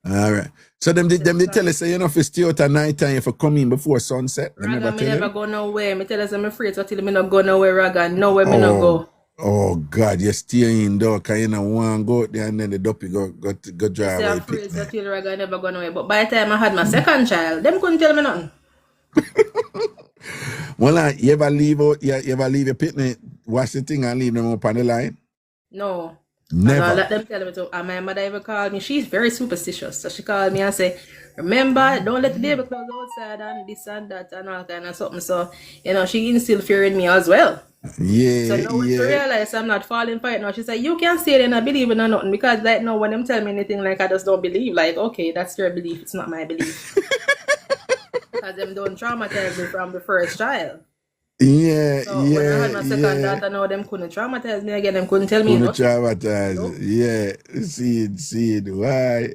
All right. So them they tell us, you know, for Stewart at night time if you come in before sunset. They Raga, never me tell never you? go nowhere. Me tell us I'm afraid to tell me not go nowhere, Raga. Nowhere me not go. Oh God, you stay in door because you know one go out there and then the Duppy go drive Say away afraid pick to me. tell Raga I never go nowhere. But by the time I had my second child, them couldn't tell me nothing. Well, you ever leave out, you ever leave your picnic, watch the thing and leave them up on the line? No. Never. And I let them tell me to. And my mother even called me. She's very superstitious. So she called me and say, remember, don't let the baby clothes outside and this and that and all kind of something. So, you know, she instilled fear in me as well. Yeah, So now when she realized I'm not falling for it now, she said, you can't say it and I believe in or nothing. Because like now when them tell me anything like I just don't believe, like, okay, that's your belief, it's not my belief. Because them don't traumatize me from the first child. Yeah, So when I had my second daughter, now them couldn't traumatize me again, them couldn't tell me nothing. Traumatize. Nope. Yeah, see it. Why?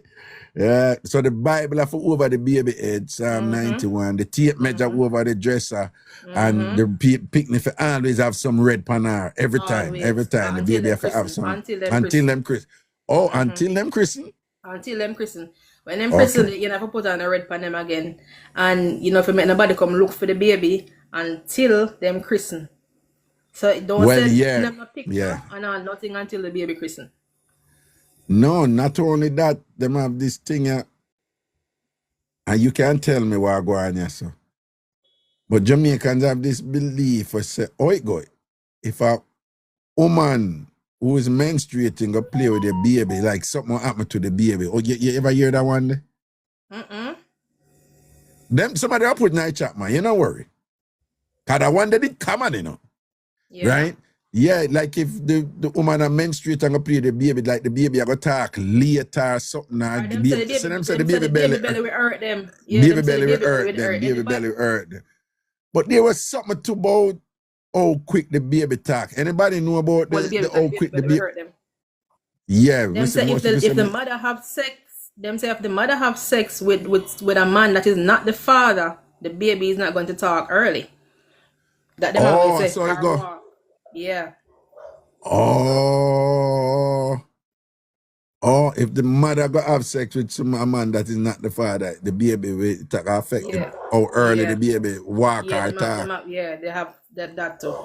Yeah. So the Bible have over the baby head, Psalm 91, the tape measure over the dresser, and the picnic for always have some red panar every time. The baby have to have some until them christen. Oh, until them christen? Until them christen. When them christen, you have to put on a red pan them again. And you know, if you make nobody come look for the baby until them christen. So don't send them a picture and nothing until the baby christen. No, not only that, them have this thing and you can't tell me what go on here, so. But Jamaicans have this belief for say, oh it go. If a woman who is menstruating go play with the baby, like something will happen to the baby. Oh, you ever hear that one day? Them somebody will put in the chat, man. You don't worry. Cause that one that did come on, you know. Yeah. Right? Yeah, like if the woman are menstruate and go play the baby, like the baby I go talk later or something. The baby belly will hurt them. Yeah, baby belly will hurt them. Baby belly will hurt them. But there was something to about how quick the baby talk. Anybody know about how quick the baby hurt them? Yeah. Them say if the mother have sex with a man that is not the father, the baby is not going to talk early. That them have to say. So it go. Yeah. Oh, if the mother go have sex with a man that is not the father, the baby will take affect how early the baby walk or talk. They have that too.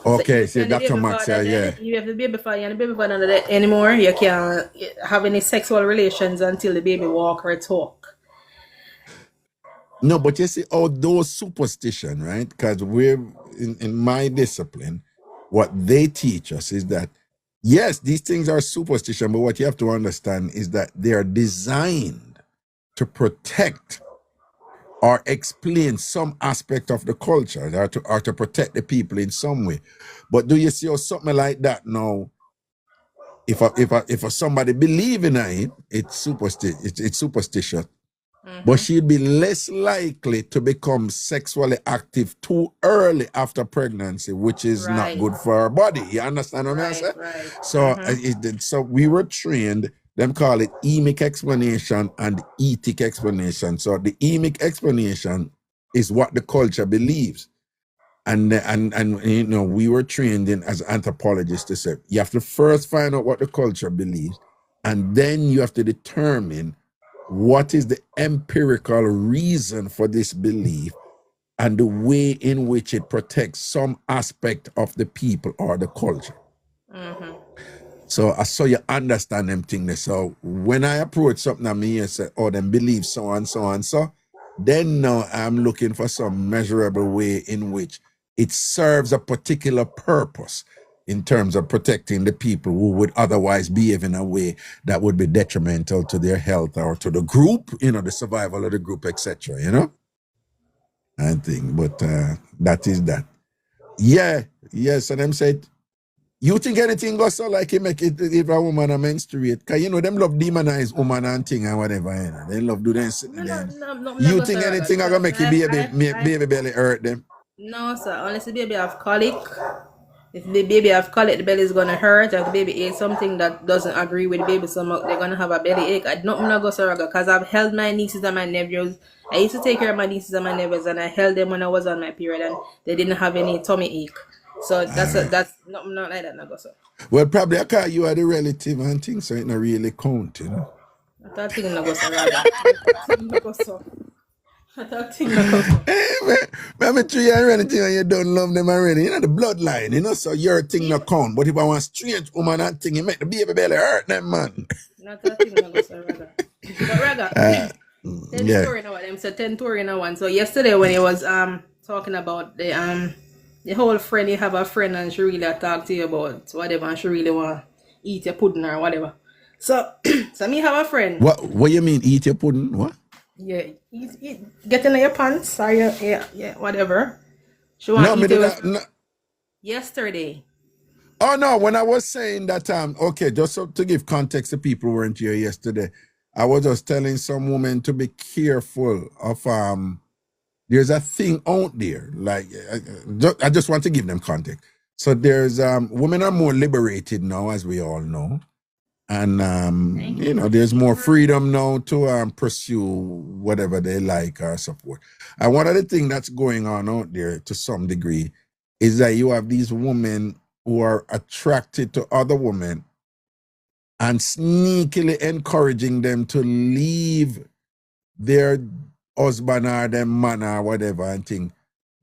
Okay, so see Dr. Max here, yeah. You have the baby father and the baby father not anymore. You can't have any sexual relations until the baby walk or talk. No, but you see, those superstition, right? Because we're in my discipline, what they teach us is that yes, these things are superstition, but what you have to understand is that they are designed to protect or explain some aspect of the culture or to protect the people in some way. But do you see how something like that now, if somebody believe in it, it's superstitious. But she'd be less likely to become sexually active too early after pregnancy, which is not good for her body. You understand what I'm saying? Right. So we were trained, them call it emic explanation and ethic explanation. So the emic explanation is what the culture believes. And you know, we were trained as anthropologists to say, you have to first find out what the culture believes, and then you have to determine what is the empirical reason for this belief and the way in which it protects some aspect of the people or the culture. So I saw you understand them things. So when I approach something at me and say, them believe so and so and so, then now I'm looking for some measurable way in which it serves a particular purpose in terms of protecting the people who would otherwise behave in a way that would be detrimental to their health or to the group, you know, the survival of the group, etc., you know? I think, but that is that. Yeah, yes, and them said, you think anything goes so like you make it if a woman a menstruate? Because, you know, them love demonize woman and thing and whatever, you know. They love do them sitting there. You think anything are going to make your baby belly hurt them? No, sir. Unless the baby have colic. If the baby have colic, the belly is going to hurt. If the baby ate something that doesn't agree with the baby stomach, they're going to have a belly ache. I don't know go so because I've held my nieces and my nephews. I used to take care of my nieces and my nephews, and I held them when I was on my period, and they didn't have any tummy ache. So that's not like that, go so. Well, probably I call you are the relative and things, so it not really count, you know. I thought thing not go so rather. I thought thing not go so. Hey, man, I'm sure you're relative and you don't love them already. You know the bloodline, you know, so your thing not count. But if I want a strange woman and thing, you make the baby belly hurt them, man. Not that thing not go so rather. But rather, 10 story now, them said 10 story now one. So yesterday when he was talking about the whole friend, you have a friend and she really talk to you about whatever and she really want to eat your pudding or whatever. So me have a friend. What you mean eat your pudding? What? Yeah, eat get in your pants or yeah, whatever. She want to eat yesterday. Oh no, when I was saying that okay, just so to give context to people who weren't here yesterday, I was just telling some women to be careful of there's a thing out there, like I just want to give them context. So there's women are more liberated now, as we all know, and you know, there's more freedom now to pursue whatever they like or support. And one of the things that's going on out there to some degree is that you have these women who are attracted to other women and sneakily encouraging them to leave their husband or their man or whatever and thing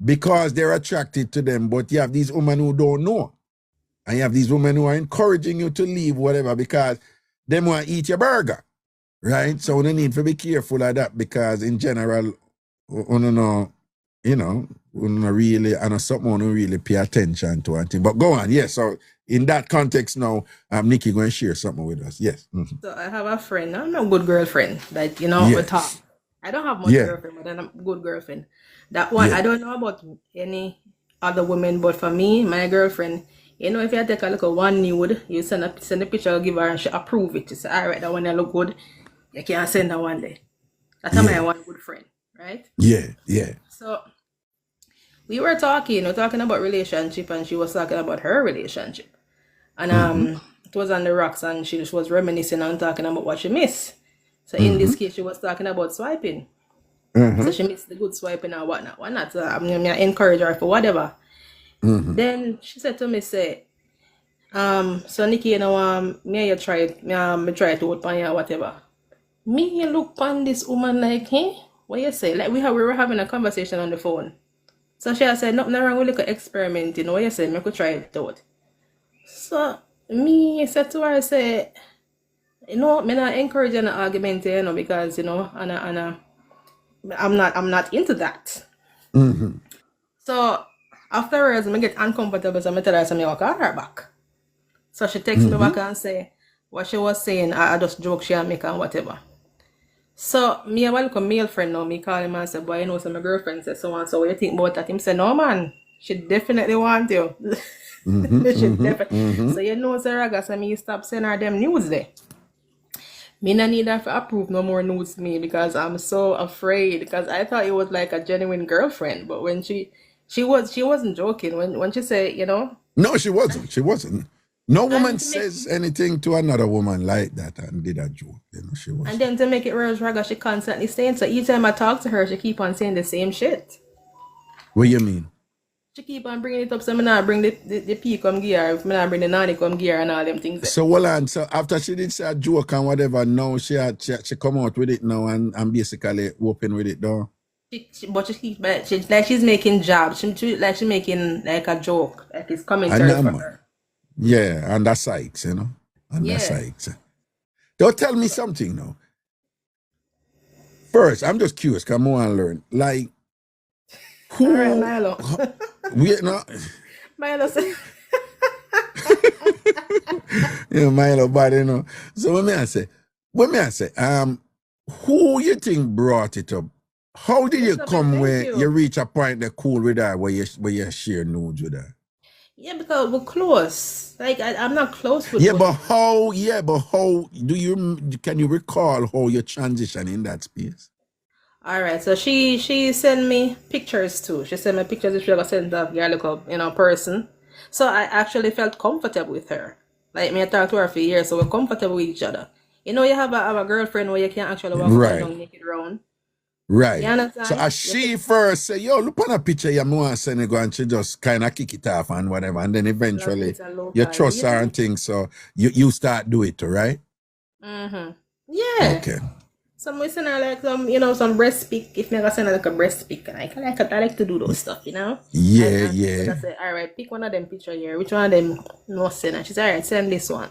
because they're attracted to them. But you have these women who don't know. And you have these women who are encouraging you to leave whatever because they want to eat your burger. Right? So we need to be careful of that because in general, we don't know, you know, we don't really, and someone who really pay attention to it. But go on, yes. So in that context now, Nikki going to share something with us. Yes. Mm-hmm. So I have a friend, I'm a good girlfriend, like, you know, we talk. I don't have much girlfriend, but I'm a good girlfriend. That one, I don't know about any other women, but for me, my girlfriend, you know, if you take a look at one nude, you send a picture, give her, and she approve it. You say, all right, that one look good. You can't send that one day. That's my one good friend, right? Yeah. So we were talking about relationship, and she was talking about her relationship. And it was on the rocks, and she just was reminiscing and talking about what she missed. So in this case, she was talking about swiping. So she missed the good swiping and whatnot. So I encourage her for whatever. Then she said to me, say, So Nikki, you know, me you try it, me try to open ya whatever. Me you look on this woman like, hey, what you say? Like we were having a conversation on the phone. So she said, nothing wrong with like an experiment, you know what you say, me could try it out. So me said to her, I say, you know, me not encourage an argument, you know, because you know, I'm not into that. Mm-hmm. So afterwards, I get uncomfortable, so I tell her, so I walk her back. So she texts me Mm-hmm. back and say what she was saying, I just joke she and make and whatever. So me a welcome male friend now, me call him and say, boy, you know, so my girlfriend said so and so, what you think about that? Him say, no man, she definitely want you. Mm-hmm. She Mm-hmm. definitely. Mm-hmm. So you know, Raga, so me stop sending her them news there. Me not need her to approve no more news to me because I'm so afraid, because I thought it was like a genuine girlfriend, but when she wasn't joking when she said, you know. No, she wasn't. She wasn't. No woman And to make, says anything to another woman like that and did a joke. You know, she and wasn't. then to make it worse, Raga, she constantly saying, so each time I talk to her, she keep on saying the same shit. What you mean? She keep on bringing it up, so me not bring the P come gear, if me not bring the nanny come gear and all them things there. So well, and so after she did say a joke and whatever, now she come out with it now and basically open with it though. But she keep like she's making jobs. Like she's making like a joke, like it's commentary And for her. yeah, and that's Sykes, you know. And that's Yeah. Sykes. Don't tell me something now. First, I'm just curious, because I want to learn. Like, who All right, Milo. we no Milo say, you know, Milo body, you know. So when me I say, who you think brought it up? How did you Mixup, come thank where you. you reach a point that cool with her where you share nudes with her? Yeah, because we're close. Like I'm not close with. Yeah, but how do can you recall how you transition in that space? All right, so she sent me pictures too. She sent me pictures if she ever sent that girl look up, person. So I actually felt comfortable with her. Like me, I talked to her for years, so we're comfortable with each other. You know, you have a girlfriend where you can't actually walk up and down naked around. Right. You understand? So as she first say, yo, look on a picture, you want to send it go, and she just kind of kick it off and whatever. And then eventually you trust her and things. So you start do it, right? Mm-hmm. Yeah. Okay. So we send her like some breast pic. If me send her like a breast pic, I like to do those stuff, Yeah, and yeah. I say, all right, pick one of them picture here. Which one of them no send? And she said, all right, send this one.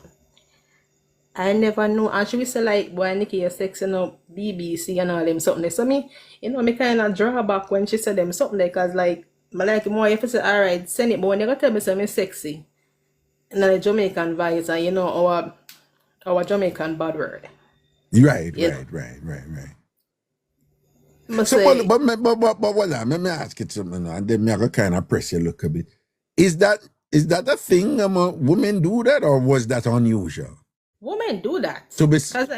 I never know. And she will say like, boy, Nikki, you're sexy, BBC and all them something. So me kind of draw back when she said them something because like, I like more if you say, all right, send it, but when you gotta tell me something sexy, and then the Jamaican vibes and our Jamaican bad word. Right. So, Say, but let me ask you something, and then me I go kind of press you look a bit. Is that a thing? Women do that, or was that unusual? women do that. So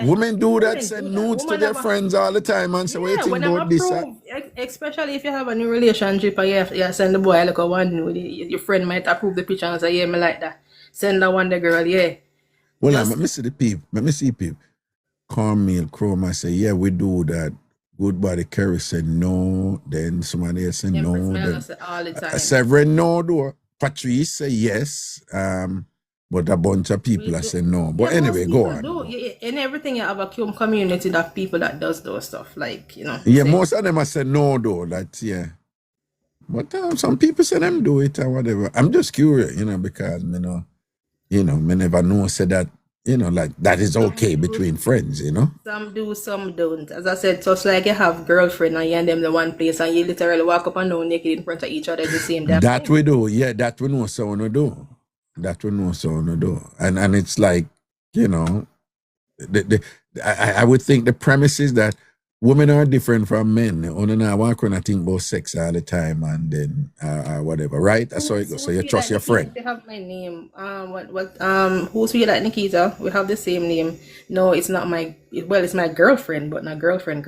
women do that, send nudes to their friends all the time and say, what you think about this? Especially if you have a new relationship and you send the boy like a one nude, your friend might approve the picture and say, yeah, me like that. Send that one the girl, yeah. Well, let me see the people. Let me see people. Cornmeal Chroma say, yeah, we do that. Good Body Kerry said no. Then somebody else said no. Then, all the time. Severin no do. Patrice say yes. But a bunch of people are saying no. But anyway, go on. In everything you have a community of people that does those stuff, like, Yeah, most of them are saying no though. That's yeah. But some people say them do it or whatever. I'm just curious, because me never know say that, like that is okay between friends, Some do, some don't. As I said, just like you have girlfriend and you and them the one place and you literally walk up and down naked in front of each other the same day. That we do, yeah, that we know so we do. That we know so we do. And it's like, I would think the premise is that women are different from men. Now, one can think about sex all the time and then whatever, right? That's how it goes. So you trust your friend. They have my name. Who's we like Nikita? We have the same name. No, it's not it's my girlfriend, but not girlfriend.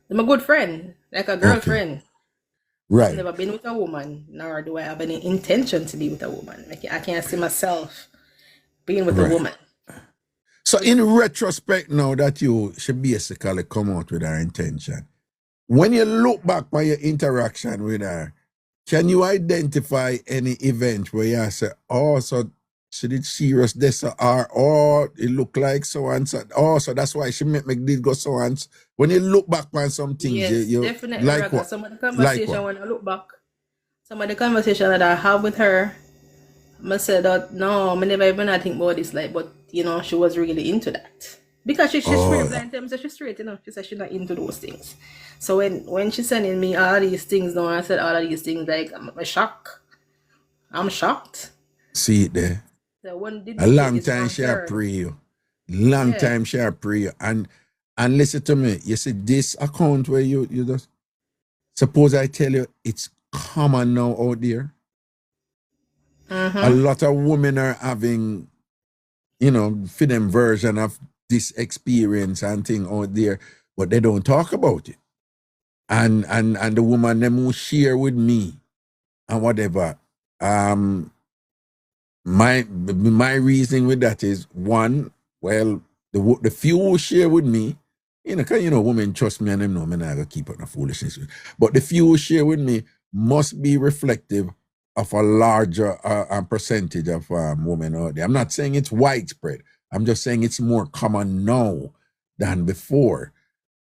I'm a good friend, like a girlfriend. Okay. Right. I've never been with a woman, nor do I have any intention to be with a woman. I can't see myself being with a woman. So in retrospect now that you should basically come out with her intention, when you look back by your interaction with her, can you identify any event where you say, oh, so she did serious this or it looked like so and so. Oh, so that's why she did go so and so. When you look back on some things, Yes, you definitely, like Raga. what? Some of the Like conversation, what? when I look back, some of the conversation that I have with her, I said that, no, I never even think about this, like, but, you know, she was really into that. Because she's straight blind, so she's straight, you know, she said she's not into those things. So when she's sending me all these things, now I said all of these things, like, I'm shocked. I'm shocked. See it there. So when did A you long get this time from she her? pray you. Long time she pray you. And listen to me. You see this account where you just suppose I tell you it's common now out there. A lot of women are having, you know, for them version of this experience and thing out there, but they don't talk about it. And the woman them who share with me and whatever. My reasoning with that is, one, well, the few who share with me, you know, cause you know, women trust me and them know me not gonna keep up no foolishness. But the few who share with me must be reflective of a larger percentage of women out there. I'm not saying it's widespread. I'm just saying it's more common now than before.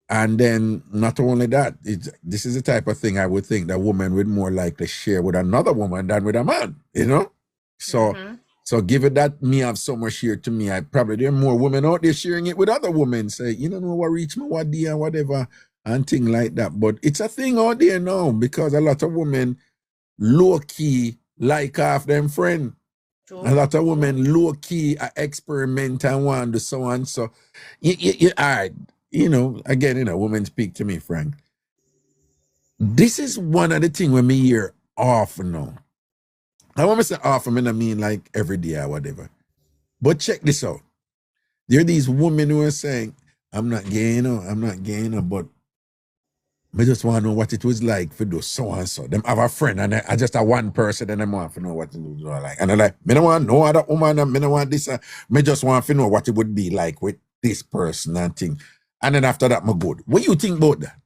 And then not only that, this is the type of thing I would think that women would more likely share with another woman than with a man, you know? So given that me have so much share to me, there are more women out there sharing it with other women, say, you don't know what reach me, what day and whatever, and thing like that. But it's a thing out there now because a lot of women low-key like half them friend. A lot of women low-key experiment and want to so and so. All right, you know, again, you know, women speak to me, Frank. This is one of the things when me hear often now. I want to say often, I mean like every day or whatever. But check this out. There are these women who are saying, I'm not gay, you know, but I just want to know what it was like for those so and so. Them have a friend and I just a one person and I want to know what it was like. And I'm like, I don't want no other woman, I don't want this. I just want to know what it would be like with this person and thing. And then after that, I'm good. What do you think about that?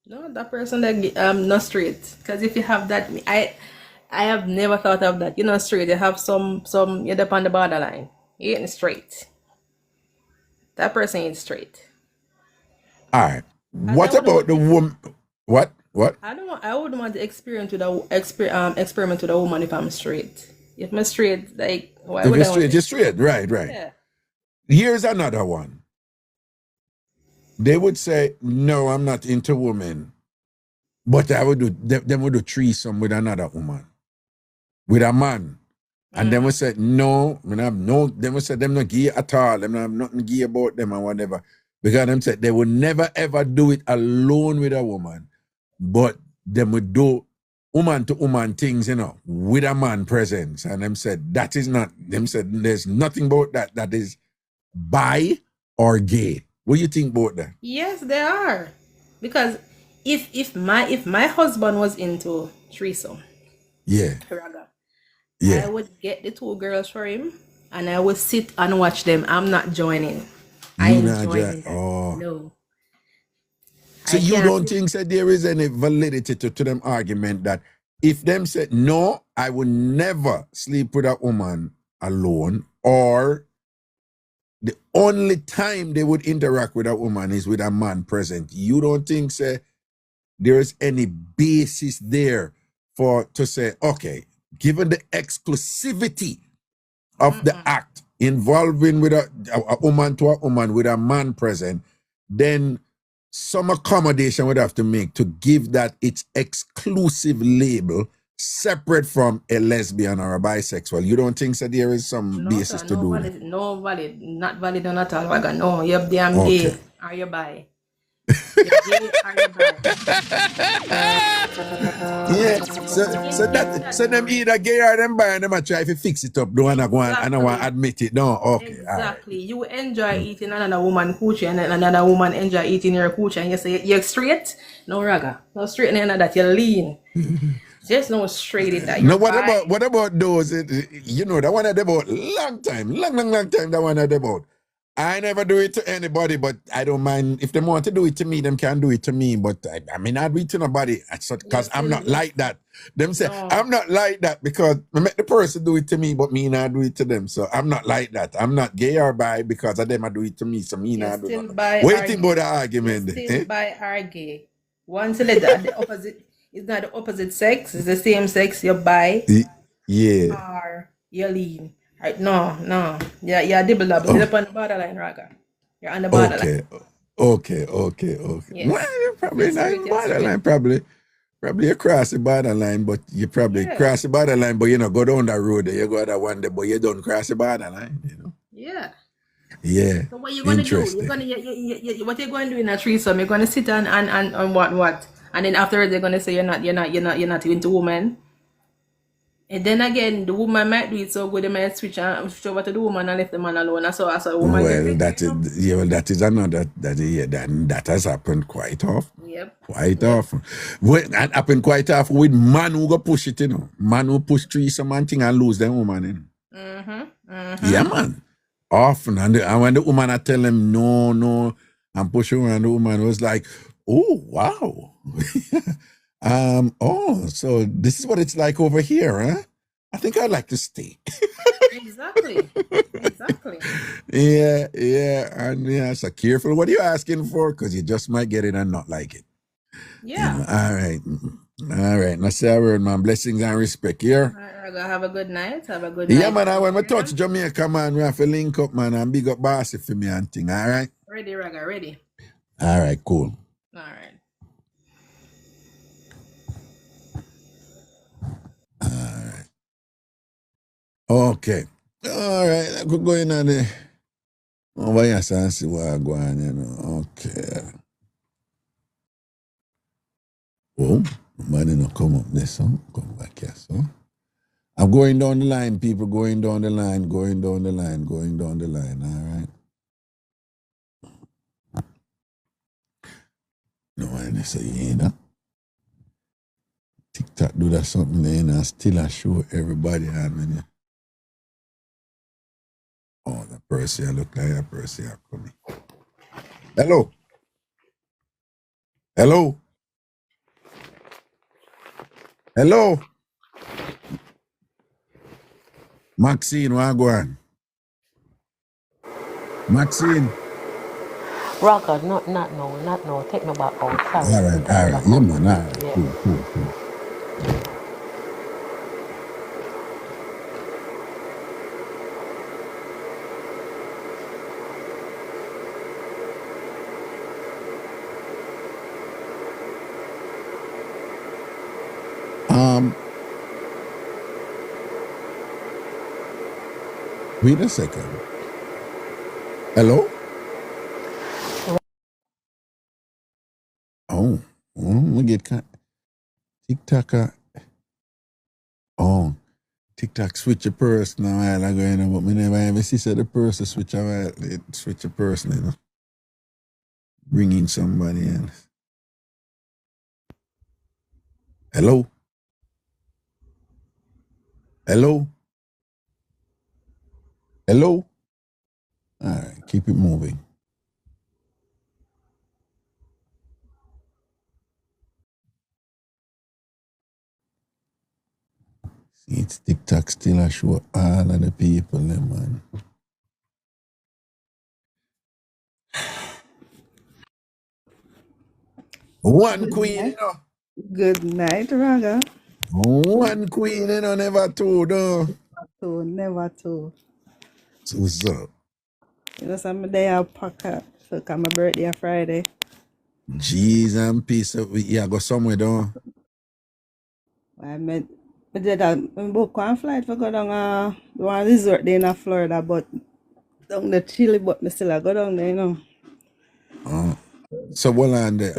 No, that person that not straight. Because if you have that, I have never thought of that. You're not straight. You have some you're up on the borderline. You ain't straight. That person ain't straight. All right. What about the woman? What? I wouldn't want to experiment with a woman if I'm straight. If I'm straight, like why would I want to? You're straight. Right. Yeah. Here's another one. They would say, no, I'm not into women. But I would do them would do threesome with another woman. With a man. And then we said, no, then we said them not gay at all. Them have nothing gay about them and whatever. Because them said they would never ever do it alone with a woman. But them would do woman to woman things, you know, with a man presence. And them said that is not, them said there's nothing about that is bi or gay. What do you think about that? Yes, they are. Because if my husband was into threesome, Raga, I would get the two girls for him and I would sit and watch them. I'm not joining. I ain't joining. No. So you don't think that there is any validity to them argument that if them said, no, I would never sleep with a woman alone, or the only time they would interact with a woman is with a man present, you don't think there is any basis there to say, okay, given the exclusivity of the act involving with a woman to a woman with a man present, then some accommodation would have to make to give that its exclusive label separate from a lesbian or a bisexual. You don't think there is some basis to do that? No valid, not valid or not all. Raga, no, you're damn gay. Are you bi? You're gay, are you bi? So them either gay or them bi and them try to fix it up. Don't want to admit it. No, okay. Exactly. Right. You enjoy eating another woman coochie and another woman enjoy eating your coochie and you say you're straight? No, Raga. No straight in that, you're lean. Just no straight in that. No, what about those? You know, that one of them about long time, that one of them about. I never do it to anybody, but I don't mind. If they want to do it to me, them can do it to me. But I mean, I'd do it to nobody because I'm not like that. Them say, No. I'm not like that because I make the person do it to me, but me not do it to them. So I'm not like that. I'm not gay or bi because of them I do it to me, so me You're not do still nothing. bi What you or think gay. about the You're argument? still bi or gay. Once you let the opposite, it's not the opposite sex, it's the same sex, you're bi Yeah. or you're lean. Right? No. Yeah, you're double double. Oh, You're up on the borderline, Raga. You're on the borderline. okay. Yes. Well, you're If probably you're not straight, even you're straight. borderline. Probably you cross the borderline, but you probably Yeah. cross the borderline, but you know, go down that road there, you go that one day, but you don't cross the borderline, you know. Yeah. Yeah. So what you're gonna do? Interesting. What you're going to do in a threesome? You're gonna sit and what? And then afterwards they're gonna say you're not into women. And then again, the woman might do it so good they might switch over to the woman and left the man alone. So a woman Well, get that is that is another that has happened quite often. Yep. Quite often. Well, that happened quite often with man who go push it, you know. Man who push threesome and thing and lose them woman, you know. Yeah, man. Often. And when the woman I tell him no, and push her and the woman was like, oh wow. So this is what it's like over here, huh? I think I'd like to stay. Exactly. Yeah, and yeah, so careful what you're asking for, because you just might get it and not like it. Yeah. You know, all right. Now say a word, man. Blessings and respect here. All right, have a good night. Yeah, man, when we touch Jamaica, man, we have to link up, man, and big up Bossy for me and thing, all right? Ready, Raga, ready. All right, cool. All right. Okay. All right, I could go in on the over here and see what I go on, you know. Okay. Oh, man, you know, come up there, son. Come back here, son. I'm going down the line, people, going down the line, all right? No, I say, you know. TikTok do that something there, and still I show everybody how many. Oh, that person, I look like that person coming. Hello. Maxine, what go on? Maxine. Rocker, not no. Take me back out. Sorry. All right. Yeah, man. All right. Yeah. Cool. Wait a second. Hello? Oh, we get TikTok. TikTok switch a person a while ago, you know, but me never ever see the person switch a while. It switch a person, you know. Bring in somebody else. Hello? All right, keep it moving. See, it's TikTok still a show all of the people, man. One queen, you know. Good night, Raga. One queen, you know, never two, though. Never two. So what's up? You know, some day I'll pack up. So come my birthday on Friday. Jeez and peace. Yeah, go somewhere, though. I did book one flight for go down one resort there in Florida, but down the Chile, but me still I go down there, you know. So well on there.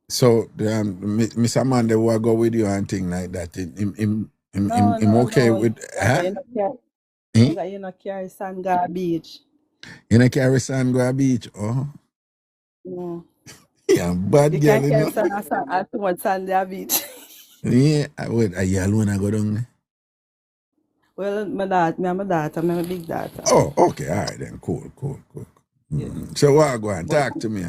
So Miss Amanda will go with you and thing like that. Him okay with huh? You know, carry Sandgar Beach. You know carry Sandgar Beach? Oh. No. Yeah, bad You girl, can't you know. carry Sandgar Beach. Yeah, are you alone I go down there? Well, my daughter, my big daughter. Oh, okay, all right then. Cool. Yeah. So what go on? Talk to me.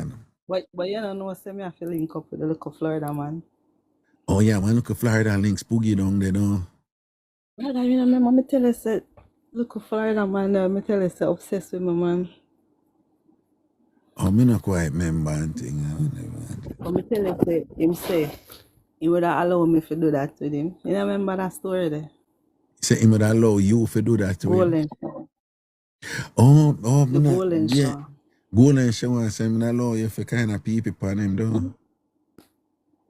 But you don't know, say me have to link up with the local Florida man. Oh yeah, man, look at Florida links boogie down there, no. But I remember me tell us that look at Florida man, me tell us obsessed with my man. Oh, me not quite remember and thing. But me tell us that him say he would have allowed me to do that with him. You remember that story there? Say him would allow you to do that to him. Golden Shower. Oh, The me not, Golden yeah. Shower. Golden Shower say me not allow you for kind of people on him, though.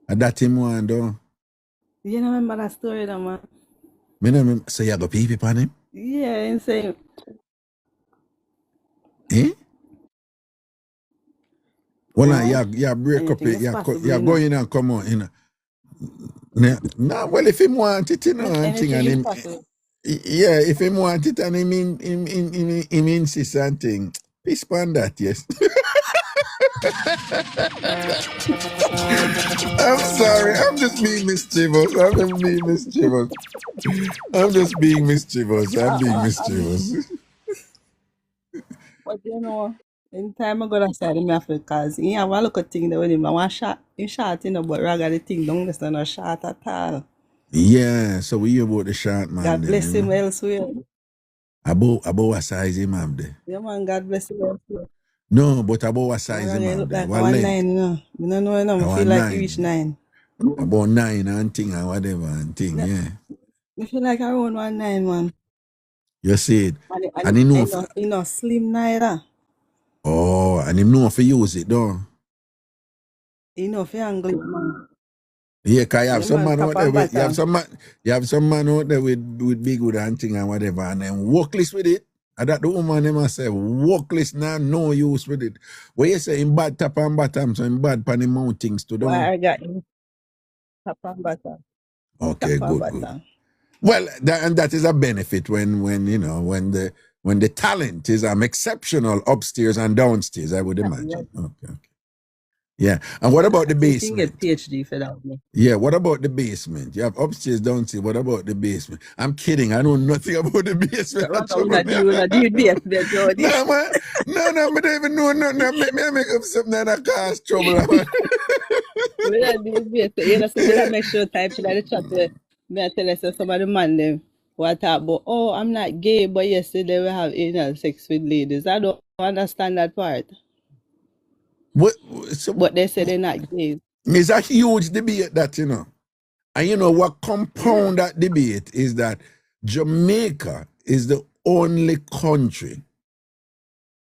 And that him one, though. You remember that story there, man? Me not remember. So you got people on him? Yeah, and say Eh? Well, why? you break up Anything it. is You possible, go in and come out, you know. Nah, well, if him want it, you know, and thing, Anything and is him, possible. yeah, if him want it, and him insist and thing, peace upon that, yes. I'm sorry, I'm just being mischievous. I'm just being mischievous. I'm being mischievous. But you know, in time I go outside in Africa, he have a look at thing there with him. I want shot, he shot, you know, but Raga the thing don't listen no shot at all. Yeah, so we hear about the short man. God them, bless you him know. elsewhere. About what size him have there? Yeah, man, God bless him elsewhere. No, but about what size Raga him he have look there? like What 1 length? 9, you know. I don't know, you know, I feel like he reach 9. About 9 and thing and whatever and thing, yeah. I feel like around 1 9, man. You see it. And And he know he not slim neither. oh, and him know for use it though. He know for angle it, man. Yeah, cause you have Yeah, some man, man out top there and with, bottom. you have some man out there with big wood and thing and whatever, and then workless with it. And that the woman them say workless now, no use with it. Where you say in bad top and bottom, so in bad pan him mount things to do. Why I got him top and bottom. Okay, Top and good. bottom. Well, that is a benefit when you know when the talent is exceptional upstairs and downstairs, I would imagine. Okay. Yeah. And what about the You can basement? get PhD for that one. Yeah, what about the basement? You have upstairs, downstairs. What about the basement? I'm kidding. I know nothing about the basement. We not do basement, Jody. No, man. No, I don't even know nothing. Make up something that cause trouble. We not do basement. You know, so we not make sure type in the chat where me I tell us some of the man them what talk about, oh, I'm not gay, but yesterday we have anal sex with ladies. I don't understand that part. But they say they're not gay. It's a huge debate that, you know. And you know what compound that debate is that Jamaica is the only country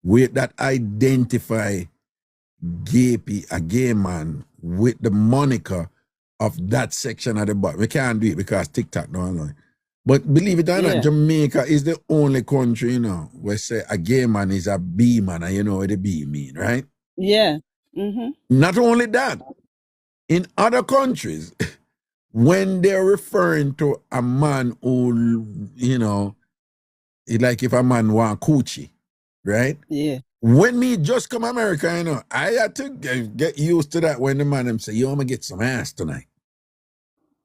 where that identify a gay man with the moniker of that section at the bottom. We can't do it because TikTok don't allow it. But believe it or not, Jamaica is the only country, you know, where say a gay man is a B man, and you know what the B mean, right? Yeah. Mm-hmm. Not only that, in other countries, when they're referring to a man who, you know, like if a man want coochie, right? Yeah. When me just come America, you know, I had to get used to that when the man them say, yo, I'm gonna get some ass tonight.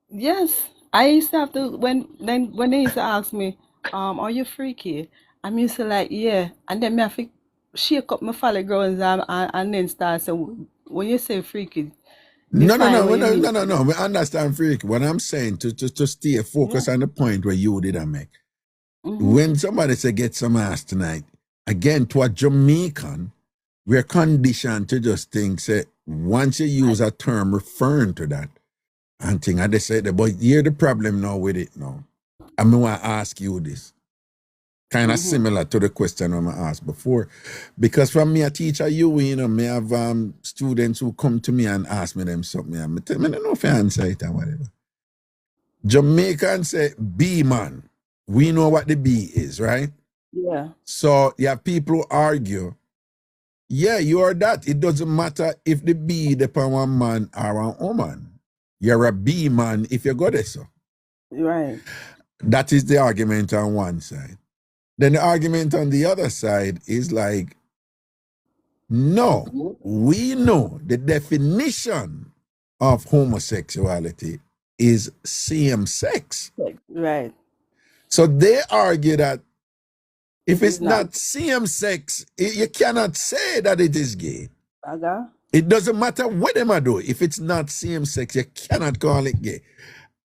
Yes. I used to have to when they used to ask me, are you freaky? I'm used to like, yeah. And then me have to shake up my folly grounds and then start saying, when you say freaky, No. We understand freaky. What I'm saying to stay focused on the point where you didn't make. Mm-hmm. When somebody say get some ass tonight, again, to a Jamaican, we're conditioned to just think, say, once you use a term referring to that, and thing, and they say that, but here's the problem now with it now. I mean, want to ask you this. Kind of similar to the question I asked before. Because from me, a teacher, you know, me have students who come to me and ask me them something. And I tell me, I don't know if I answer it or whatever. Jamaicans say, B man. We know what the B is, right? Yeah. So you have people who argue, yeah, you are that. It doesn't matter if the B depend on one man or a woman. You're a B man if you go there, so. Right. That is the argument on one side. Then the argument on the other side is like, no, we know the definition of homosexuality is same sex. Right. So they argue that if it's not same sex, you cannot say that it is gay. It doesn't matter what them I do. If it's not same sex, you cannot call it gay.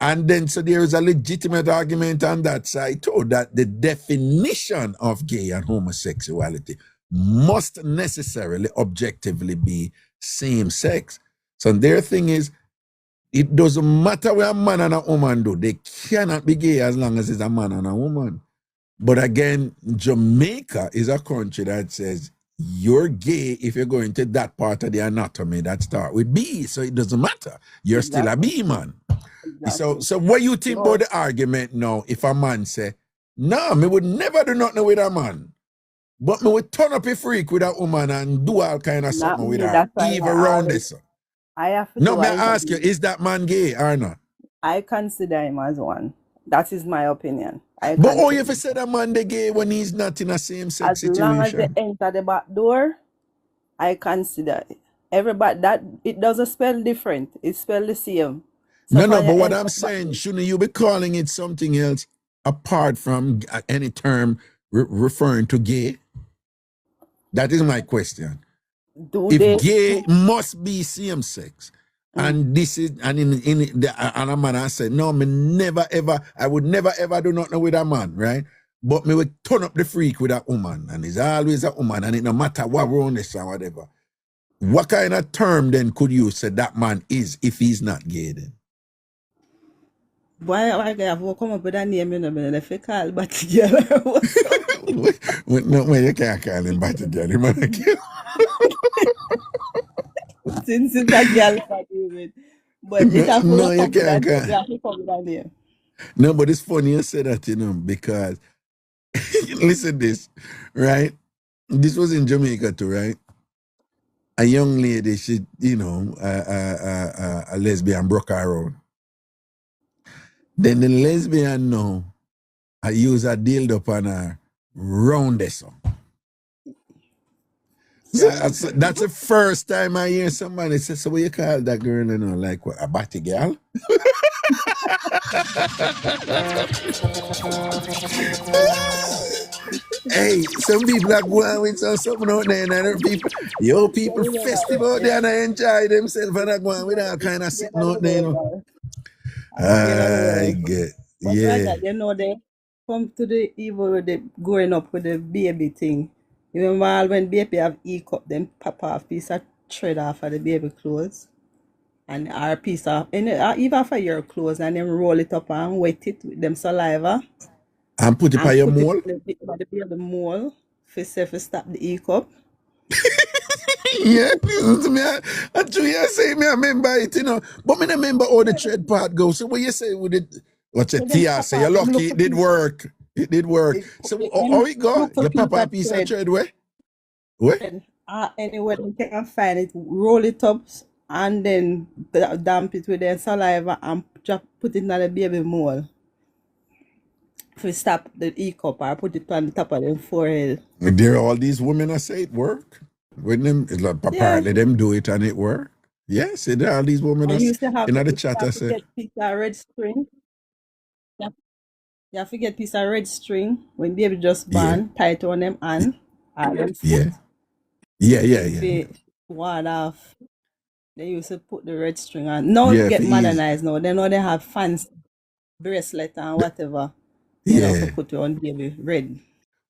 And then so there is a legitimate argument on that side too, that the definition of gay and homosexuality must necessarily objectively be same sex. So their thing is, it doesn't matter what a man and a woman do, they cannot be gay as long as it's a man and a woman. But again, Jamaica is a country that says you're gay if you're going to that part of the anatomy that start with B. So it doesn't matter. You're still a B man. Exactly. So what you think about the argument now if a man say, no, me would never do nothing with a man, but me would turn up a freak with a woman and do all kind of something with her, even around this. I have to no, may I ask you, is that man gay or not? I consider him as one. That is my opinion. But how you say that man the gay when he's not in a same sex situation? As long as they enter the back door, I consider it. Everybody that it doesn't spell different. It spell the same. So no, but what I'm saying, shouldn't you be calling it something else apart from any term referring to gay? That is my question. If gay must be same sex, and this is and and a man I said, no, I would never ever do nothing with a man, right? But me would turn up the freak with a woman, and it's always a woman, and it no matter what wrong this or whatever. What kind of term then could you say that man is if he's not gay then? Why I have to come up with a name, you know, if you call Batty Girl. No, you can't call him Batty Girl, him a girl. Since it's a girl, but it have to no, you can't come with a name. No, but it's funny you say that, you know, because listen this, right? This was in Jamaica too, right? A young lady, she, you know, a lesbian broke her own. Then the lesbian now, I use a dildo on her round this up. So that's the first time I hear somebody say, so what you call that girl, you know, like what, a Batty Girl? Hey, some people are going with something out there and other people festive out there and I enjoy themselves and are going with all kind of sitting out there, you know. I get, yeah. You know, they come to the evil with the growing up with the baby thing. You remember when baby have E-cup, then pop off piece of thread off of the baby clothes and our piece of, and even for your clothes, and then roll it up and wet it with them saliva. And put it by your mole? The mole for stop the E-cup. Yeah, I say me, I remember it, you know. But me not remember how the thread part goes. So what you say with it? What's your Tia say? You're lucky it did work. It did work. So how it go? Your papa piece of thread where? Where? Anywhere you can find it, roll it up and then damp it with the saliva and just put it in the baby mole. If we stop the E-cup or put it on the top of the forehead. There all these women I say it work. With them, it's like apparently them do it and it work. Yes, there are these women in the chat I said. Piece of red string. You have to get piece of red string when baby just born, tight on them and them foot. Yeah. Ward off. They used to put the red string on. Now it get modernized now. They know they have fancy bracelet and whatever. You know, to put on baby red.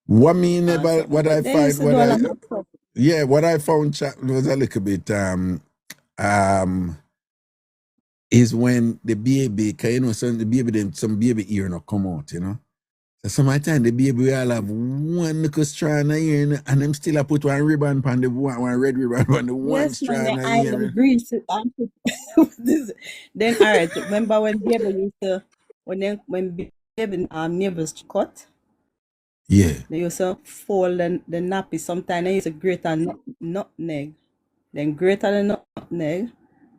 What mean about what I find? What I found was a little bit is when the baby, cause you know, some baby ear not come out, you know. So sometimes the baby will have one little strand of ear and them still put one ribbon on the one red ribbon on the one strand of ear. Then all right, remember when baby used to when baby neighbors cut? Yeah. They used to fold the nappy. Sometimes they used to grate a nutmeg. Then grate the nutmeg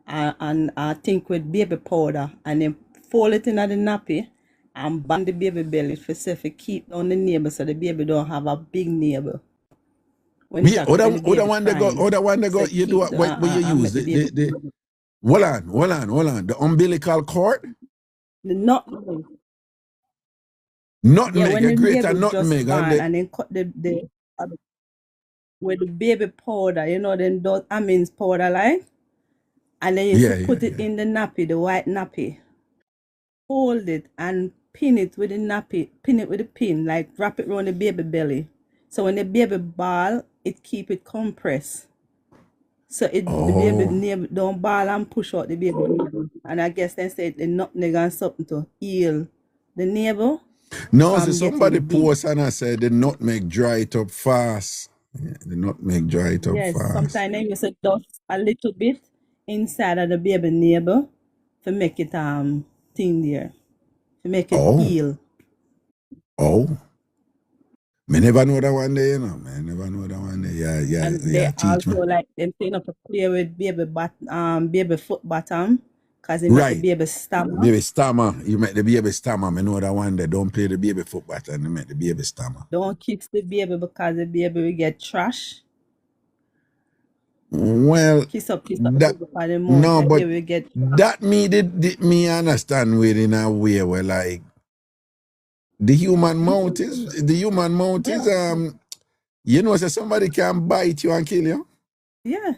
and I think with baby powder and then fold it in the nappy and bang the baby belly for keep on the neighbor so the baby don't have a big neighbor. Other one they go, you do what you use? The hold on. The umbilical cord? The nutmeg. Nutmeg, you grate a nutmeg and then cut the with the baby powder, you know, then those amins powder line. And then you used to put it in the nappy, the white nappy. Hold it and pin it with the nappy, pin it with a pin, like wrap it around the baby belly. So when the baby ball, it keep it compressed. So the baby don't ball and push out the baby navel. And I guess they said the nutmeg and something to heal the navel. No, so somebody post and I said the nutmeg dry it up fast. Yeah, the nutmeg dry it up fast. Yes, sometimes they use dust a little bit inside of the baby navel to make it thing there. To make it heal. Oh. Me never know that one day, you know. Man, never know that one day. Yeah, and they also like them saying to play with baby foot bottom, cause it make the baby stammer. Baby stammer. You make the baby stammer. Me know that one day. Don't play the baby foot bottom. You make the baby stammer. Don't kiss the baby because the baby will get trash. Well, kiss up that, no, but that me understand with in a way where like the human mouth is you know, so somebody can bite you and kill you. Yeah,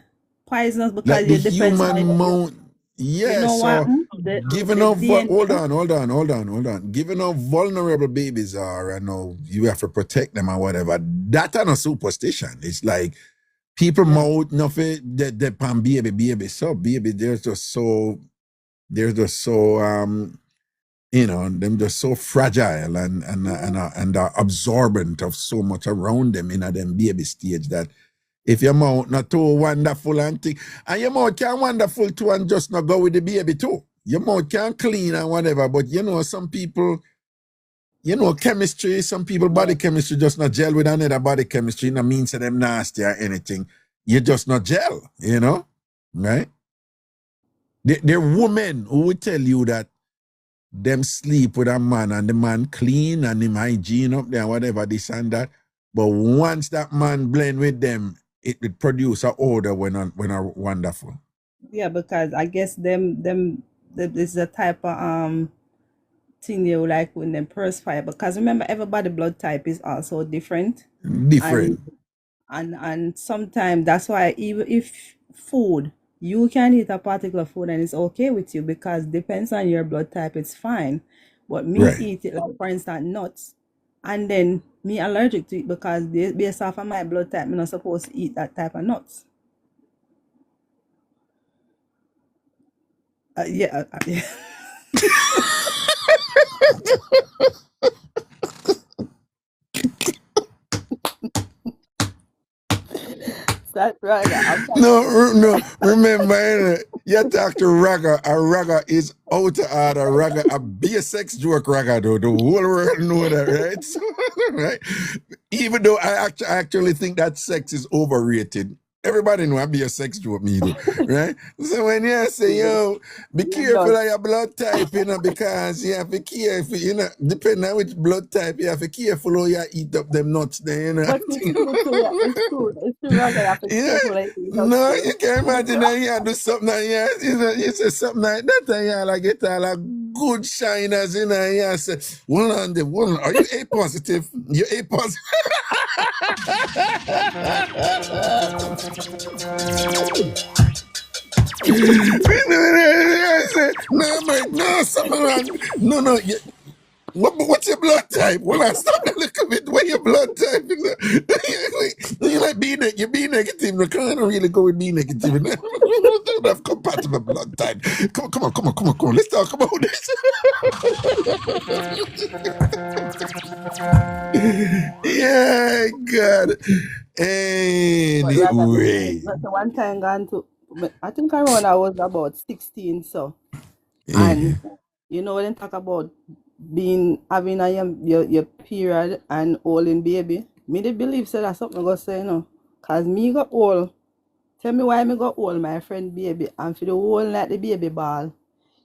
poisonous because like the human mouth. Yes, you know so giving up. Hold on. Giving up vulnerable babies are, I know you have to protect them or whatever. That are not superstition. It's like people mouth nothing. They pan baby. So baby, they're just so you know, them just so fragile and are absorbent of so much around them in a them baby stage that if your mouth not too wonderful and thing, and your mouth can wonderful too and just not go with the baby too. Your mouth can clean and whatever, but you know, some people, you know, chemistry, some people body chemistry just not gel with another body chemistry. It means to them nasty or anything. You just not gel, you know, right? There are women who will tell you that them sleep with a man and the man clean and him hygiene up there, whatever, this and that. But once that man blend with them, it would produce an odor when are wonderful. Yeah, because I guess them is a type of thing you like when them perspire. Because remember, everybody blood type is also different. And sometimes that's why even if food, you can eat a particular food and it's okay with you because depends on your blood type, it's fine. But me eat it, like for instance, nuts, and then me allergic to it because based off of my blood type, I'm not supposed to eat that type of nuts. Yeah. That's right. No. Remember, you talk to Raga. A Raga is out of order. Raga, a be a sex joke. Raga, though the whole world know that, right? So, right? Even though I actually think that sex is overrated. Everybody know I be a sex joke, me though, right? So when you say, yo, be careful of your blood type, you know, because you have to be careful, you know, depending on which blood type, you have to be careful how you eat up them nuts there, you know. But it's true, Raga, you have to be careful. No, you can imagine that you do something like that, you say something like that, and you like get all like good shiners, you know, and you say, hold on, are you A positive? You're A positive. No. What's your blood type? Well, I stop and look at it. What your blood type? You like B negative. You're B negative. I can't really go with B negative. You don't have compatible blood type. Come on. Let's talk about this. Yeah, God. Anyway. But one time gone to, I think around I was about 16, so. And you know when they talk about having your period and holding baby, me they believe so that's something I go say, you know. Cause me got old. Tell me why me got old, my friend baby, and for the whole night the baby ball.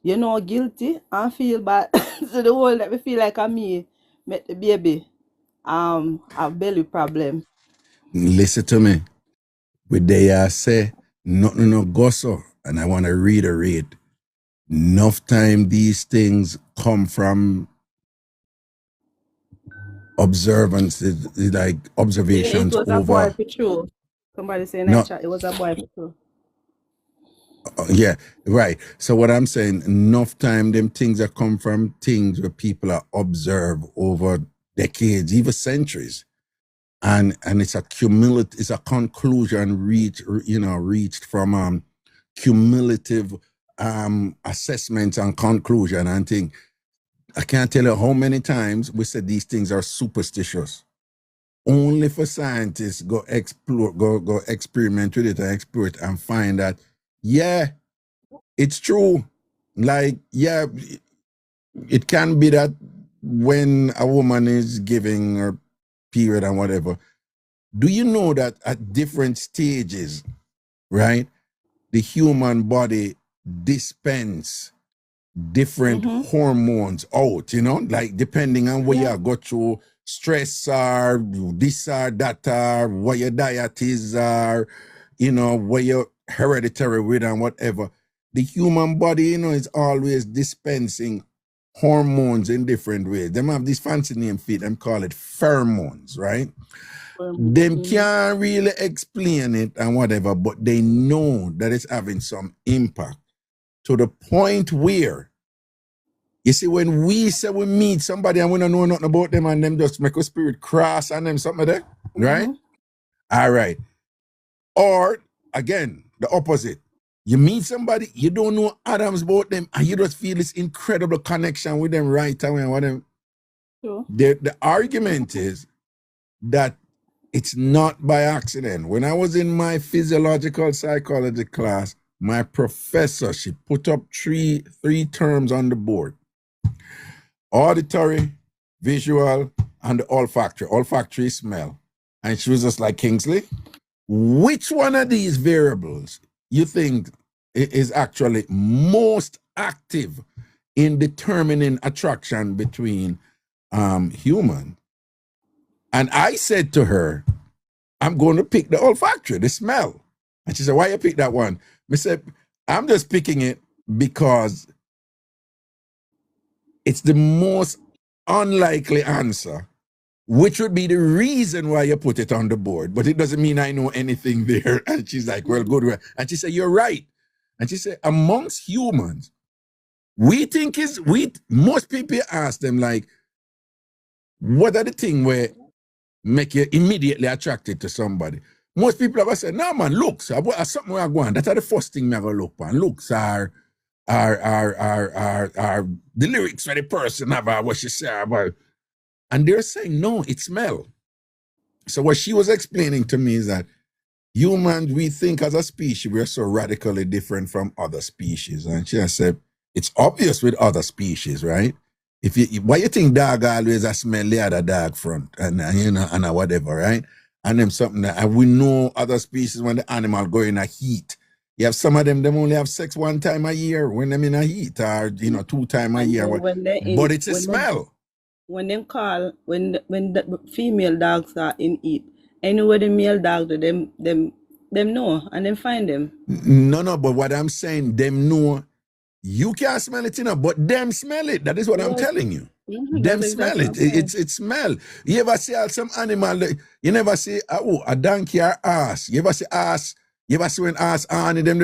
You know, guilty and feel bad. So the whole night me feel like me make the baby have belly problem. Listen to me. With they say nothing no go so, and I want to reiterate. Enough time these things come from observance, like observations over. Somebody saying No, that chat, it was a boy too. yeah, right. So what I'm saying, enough time, them things that come from things where people are observed over decades, even centuries. And it's a it's a conclusion reached from cumulative assessments and conclusion and thing. I can't tell you how many times we said these things are superstitious. Only for scientists go explore, go experiment with it and explore it and find that, yeah, it's true. Like, yeah, it can be that when a woman is giving her period and whatever. Do you know that at different stages, right, the human body dispense different hormones out, like depending on where you go through stress or this or that or what your diet is or, where you're hereditary with and whatever. The human body, is always dispensing hormones in different ways. Them have this fancy name for it, them call it pheromones, right? Them can't really explain it and whatever, but they know that it's having some impact to the point where, you see, when we say we meet somebody and we don't know nothing about them and them just make our spirit cross and them something like that, right? All right. Or, again, the opposite. You meet somebody, you don't know atoms about them, and you just feel this incredible connection with them right away and whatever. Sure. The argument is that it's not by accident. When I was in my physiological psychology class, my professor, she put up three terms on the board: auditory, visual, and the olfactory. Olfactory smell. And she was just like, Kingsley, which one of these variables you think is actually most active in determining attraction between human? And I said to her, I'm going to pick the olfactory, the smell. And she said, why you pick that one? I said, I'm just picking it because it's the most unlikely answer, which would be the reason why you put it on the board. But it doesn't mean I know anything there. And she's like, well, good. And she said, you're right. And she said, amongst humans, most people ask them, like, what are the things where make you immediately attracted to somebody? Most people have said, no, man, looks are something where I go on. That's the first thing I go look on. Looks are the lyrics for the person about what she said about. And they're saying, no, it's smell. So what she was explaining to me is that humans, we think as a species, we're so radically different from other species. And she said, it's obvious with other species, right? Why you think dog always a smell the other dog front and whatever, right? And them something that, and we know other species when the animal go in a heat. You have some of them only have sex one time a year when them in a heat, or 2 times a year. But it's a smell. When the female dogs are in heat, anywhere the male dog do, them know and them find them. No, but what I'm saying, them know. You can't smell it, but them smell it. That is what I'm telling you. Them smell it. It's smell. You ever see some animal, you never see a donkey or ass. You ever see ass? You ever see when ass on them,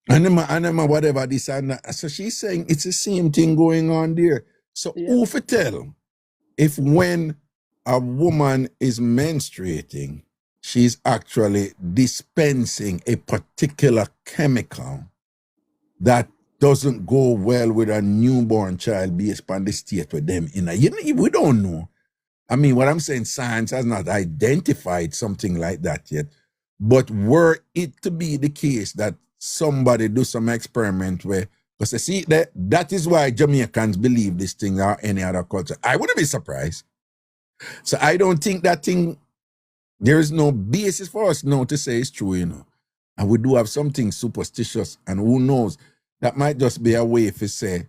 and them whatever this and that. So she's saying it's the same thing going on there. So who for tell if when a woman is menstruating, she's actually dispensing a particular chemical that doesn't go well with a newborn child based upon the state with them in we don't know. I mean, what I'm saying, science has not identified something like that yet. But were it to be the case that somebody do some experiment where, because I see that is why Jamaicans believe this thing or any other culture. I wouldn't be surprised. So I don't think that thing, there is no basis for us now to say it's true, And we do have something superstitious, and who knows, that might just be a way to say,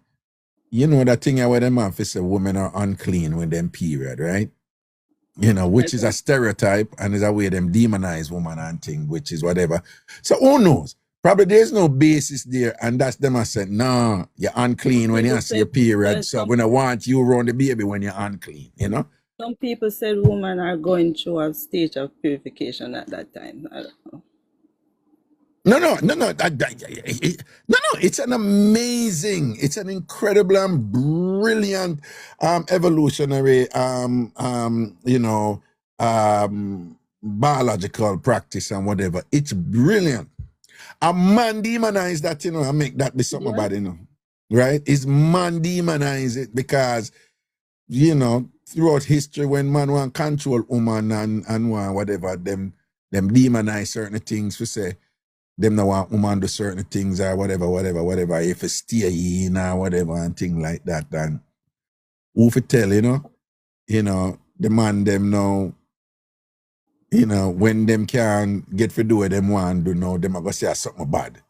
that thing where them have to say women are unclean when them period, right? Which is a stereotype and is a way them demonize woman and thing, which is whatever. So who knows? Probably there's no basis there, and that's them I said, no, you're unclean when you see your period, so we don't want you around the baby when you're unclean, Some people said women are going through a stage of purification at that time. I don't know. No. It's an amazing, it's an incredible and brilliant evolutionary, biological practice and whatever. It's brilliant. A man demonize that, and make that be something about, right? It's man demonize it because, throughout history, when man want control woman and want whatever, them demonize certain things to say, them not want woman do certain things or whatever, if it stay in or whatever and thing like that. And who fi tell, the man them know, when them can get for do what them want do now, them are gonna say something bad.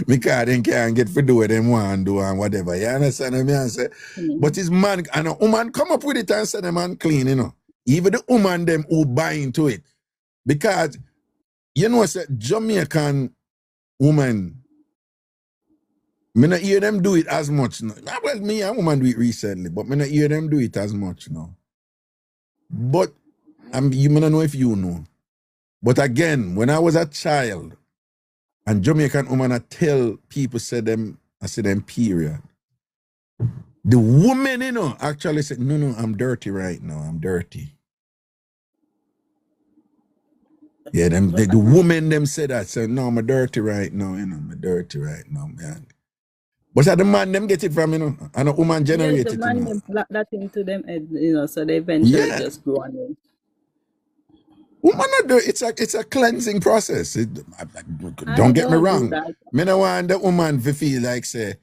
Because them can't get for do what them want do and whatever. You understand what I say? But it's man, and a woman come up with it and say the man clean, Even the woman them who buy into it. Because say Jamaican woman, me not hear them do it as much. No. Well, me and woman do it recently, but me not hear them do it as much now. But you may not know if you know. But again, when I was a child, and Jamaican woman I tell people I say them period. The woman, actually said, no, I'm dirty right now. I'm dirty. Yeah, the women them say that. So no, I'm dirty right now, I'm dirty right now, man. But the man them get it from, and a woman generate the it. man them block that into them head, so they eventually just grow on it. Woman do it's a cleansing process. Don't get me wrong. Me no want the woman to feel like say,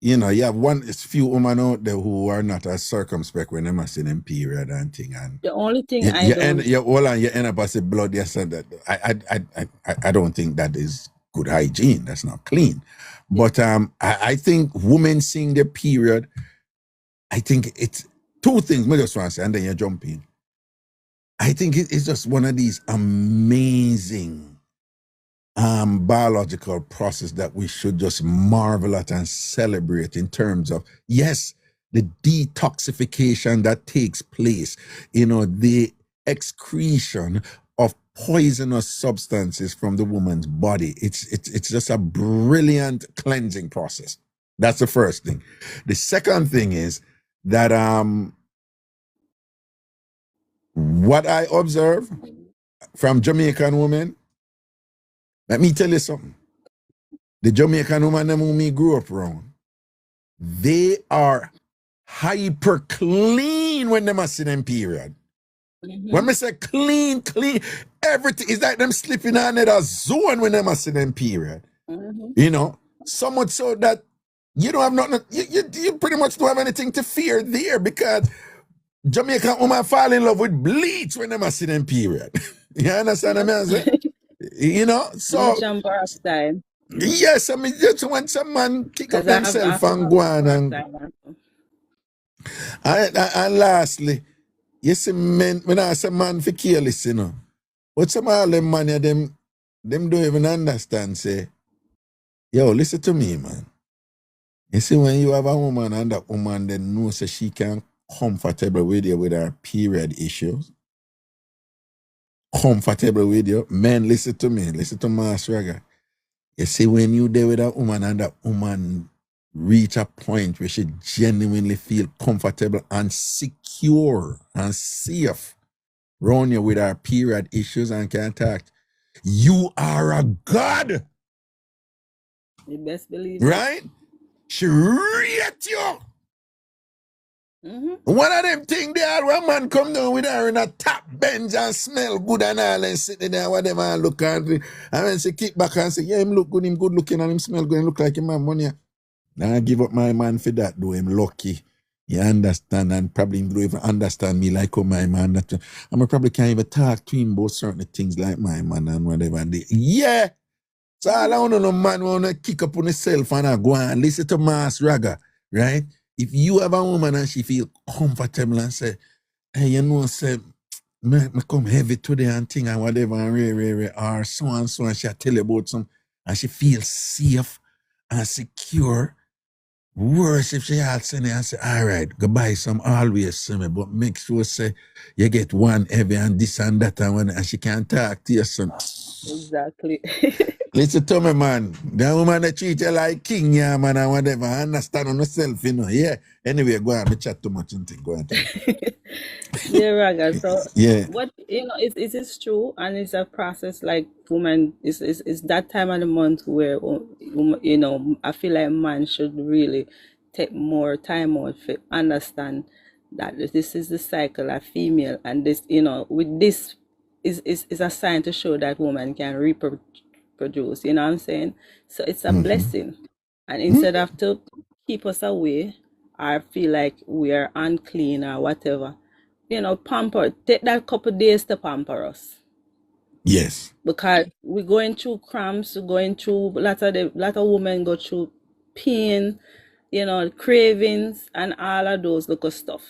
you have it's few women out there who are not as circumspect when they must see them period and thing. And the only thing you end up as a blood, yes, and that I don't think that is good hygiene. That's not clean. But I think women seeing their period, I think it's two things. Me just want to say, and then you jump in. I think it's just one of these amazing biological process that we should just marvel at and celebrate in terms of, yes, the detoxification that takes place, the excretion of poisonous substances from the woman's body. It's just a brilliant cleansing process. That's the first thing. The second thing is that what I observe from Jamaican women, let me tell you something. The Jamaican women who me grew up around, they are hyper clean when they must see them period. When me say clean, everything is like them slipping on a zone when they must see them period. So much so that you don't have nothing, you pretty much don't have anything to fear there because Jamaican woman fall in love with bleach when they must see them period. You understand what I'm saying? So style. Yes, I mean just when some man kick up themselves and go on and lastly, you see men when I say man for careless, but some of them man them don't even understand, say, yo, listen to me, man. You see, when you have a woman and that woman then knows that she can comfortable with you with her period issues. Comfortable with you. Men, listen to me. Listen to Master Reggae. You see, when you there with a woman and that woman reach a point where she genuinely feel comfortable and secure and safe around you with her period issues and contact, you are a god. You best believe right? She rate you. One of them things there, when man come down with her in a top bench and smell good and all and sitting there, whatever, and look at it. And when she kick back and say, yeah, him look good, him good looking, and him smell good, and look like him have money. Now I give up my man for that, though. Him lucky. You understand, and probably him don't even understand me like my man. That I probably can't even talk to him about certain things like my man and whatever. And yeah. So all I want to know, man, want to kick up on himself and go and listen to Master Reggae, right? If you have a woman and she feel comfortable and say, hey, you know, say, me come heavy today and thing and whatever and or so and she tell you about some, and she feels safe and secure, Worse if she had seen it and say, all right, go buy some always see me, but make sure say you get one heavy and this and that and she can't talk to your son. Exactly. Listen to me, man. The woman that treat you like king, yeah, man, and whatever. I understand on yourself, you know. Yeah. Anyway, go on. Me chat too much and go on. Yeah, Raga. So Yeah. what it is true, and it's a process. Like woman, is that time of the month where I feel like man should really take more time out to understand that this is the cycle of female, and this with this is a sign to show that woman can reproduce. You know what I'm saying? So it's a blessing, and instead of to keep us away or feel like we are unclean or whatever, take that couple days to pamper us. Yes. Because we're going through cramps, we're going through a lot of women go through pain, cravings and all of those little stuff.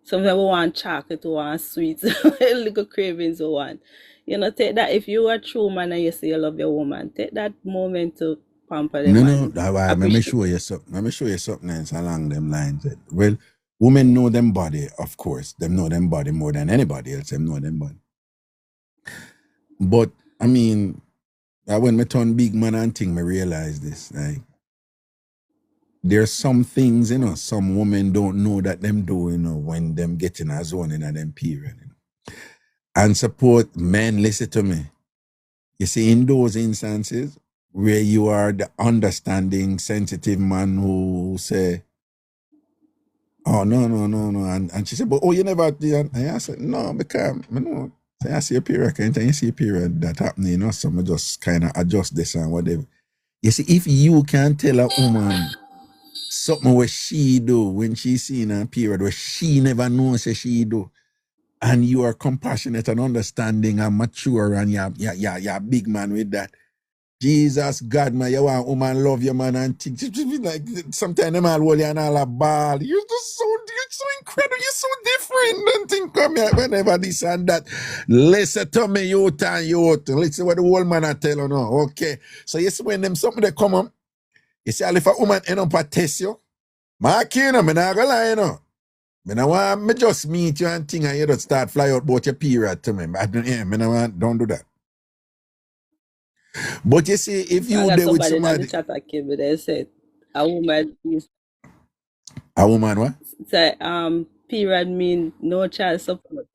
Some people want chocolate, want sweets, little cravings or want. Take that. If you are a true man and you say you love your woman, take that moment to pamper them. No, let me show you something. Let me show you something else along them lines. Well, women know them body, of course. Them know them body more than anybody else. Them know them body. But I mean, when me turn big man and thing, me realize this. Like, there's some things, some women don't know that them do, when them getting a zone in a them period. And support men, listen to me. You see, in those instances where you are the understanding, sensitive man who say, oh, no. And she said, but you never did. And I said, no, because I know. So I see a period, can't you see a period that happening, so I just kind of adjust this and whatever. You see, if you can tell a woman something what she do when she see in a period where she never knows that she do, and you are compassionate and understanding and mature and you're a big man with that, Jesus, God, man, you want woman love your man and things. Like sometimes them all hold you and all a ball. You're so incredible, you're so different. And think come here whenever this and that. Listen to me, youth and youth. Listen what the old man I tell you now. Okay. So you see when them something they come on, you see if a woman end up a test you, Mark you know, me not gonna lie, Me no want me just meet you and thing and you don't start fly out about your period to me. Don't do that. But you see, if you there with somebody, in the chat came, they said a woman is a woman what? Say period mean no child support.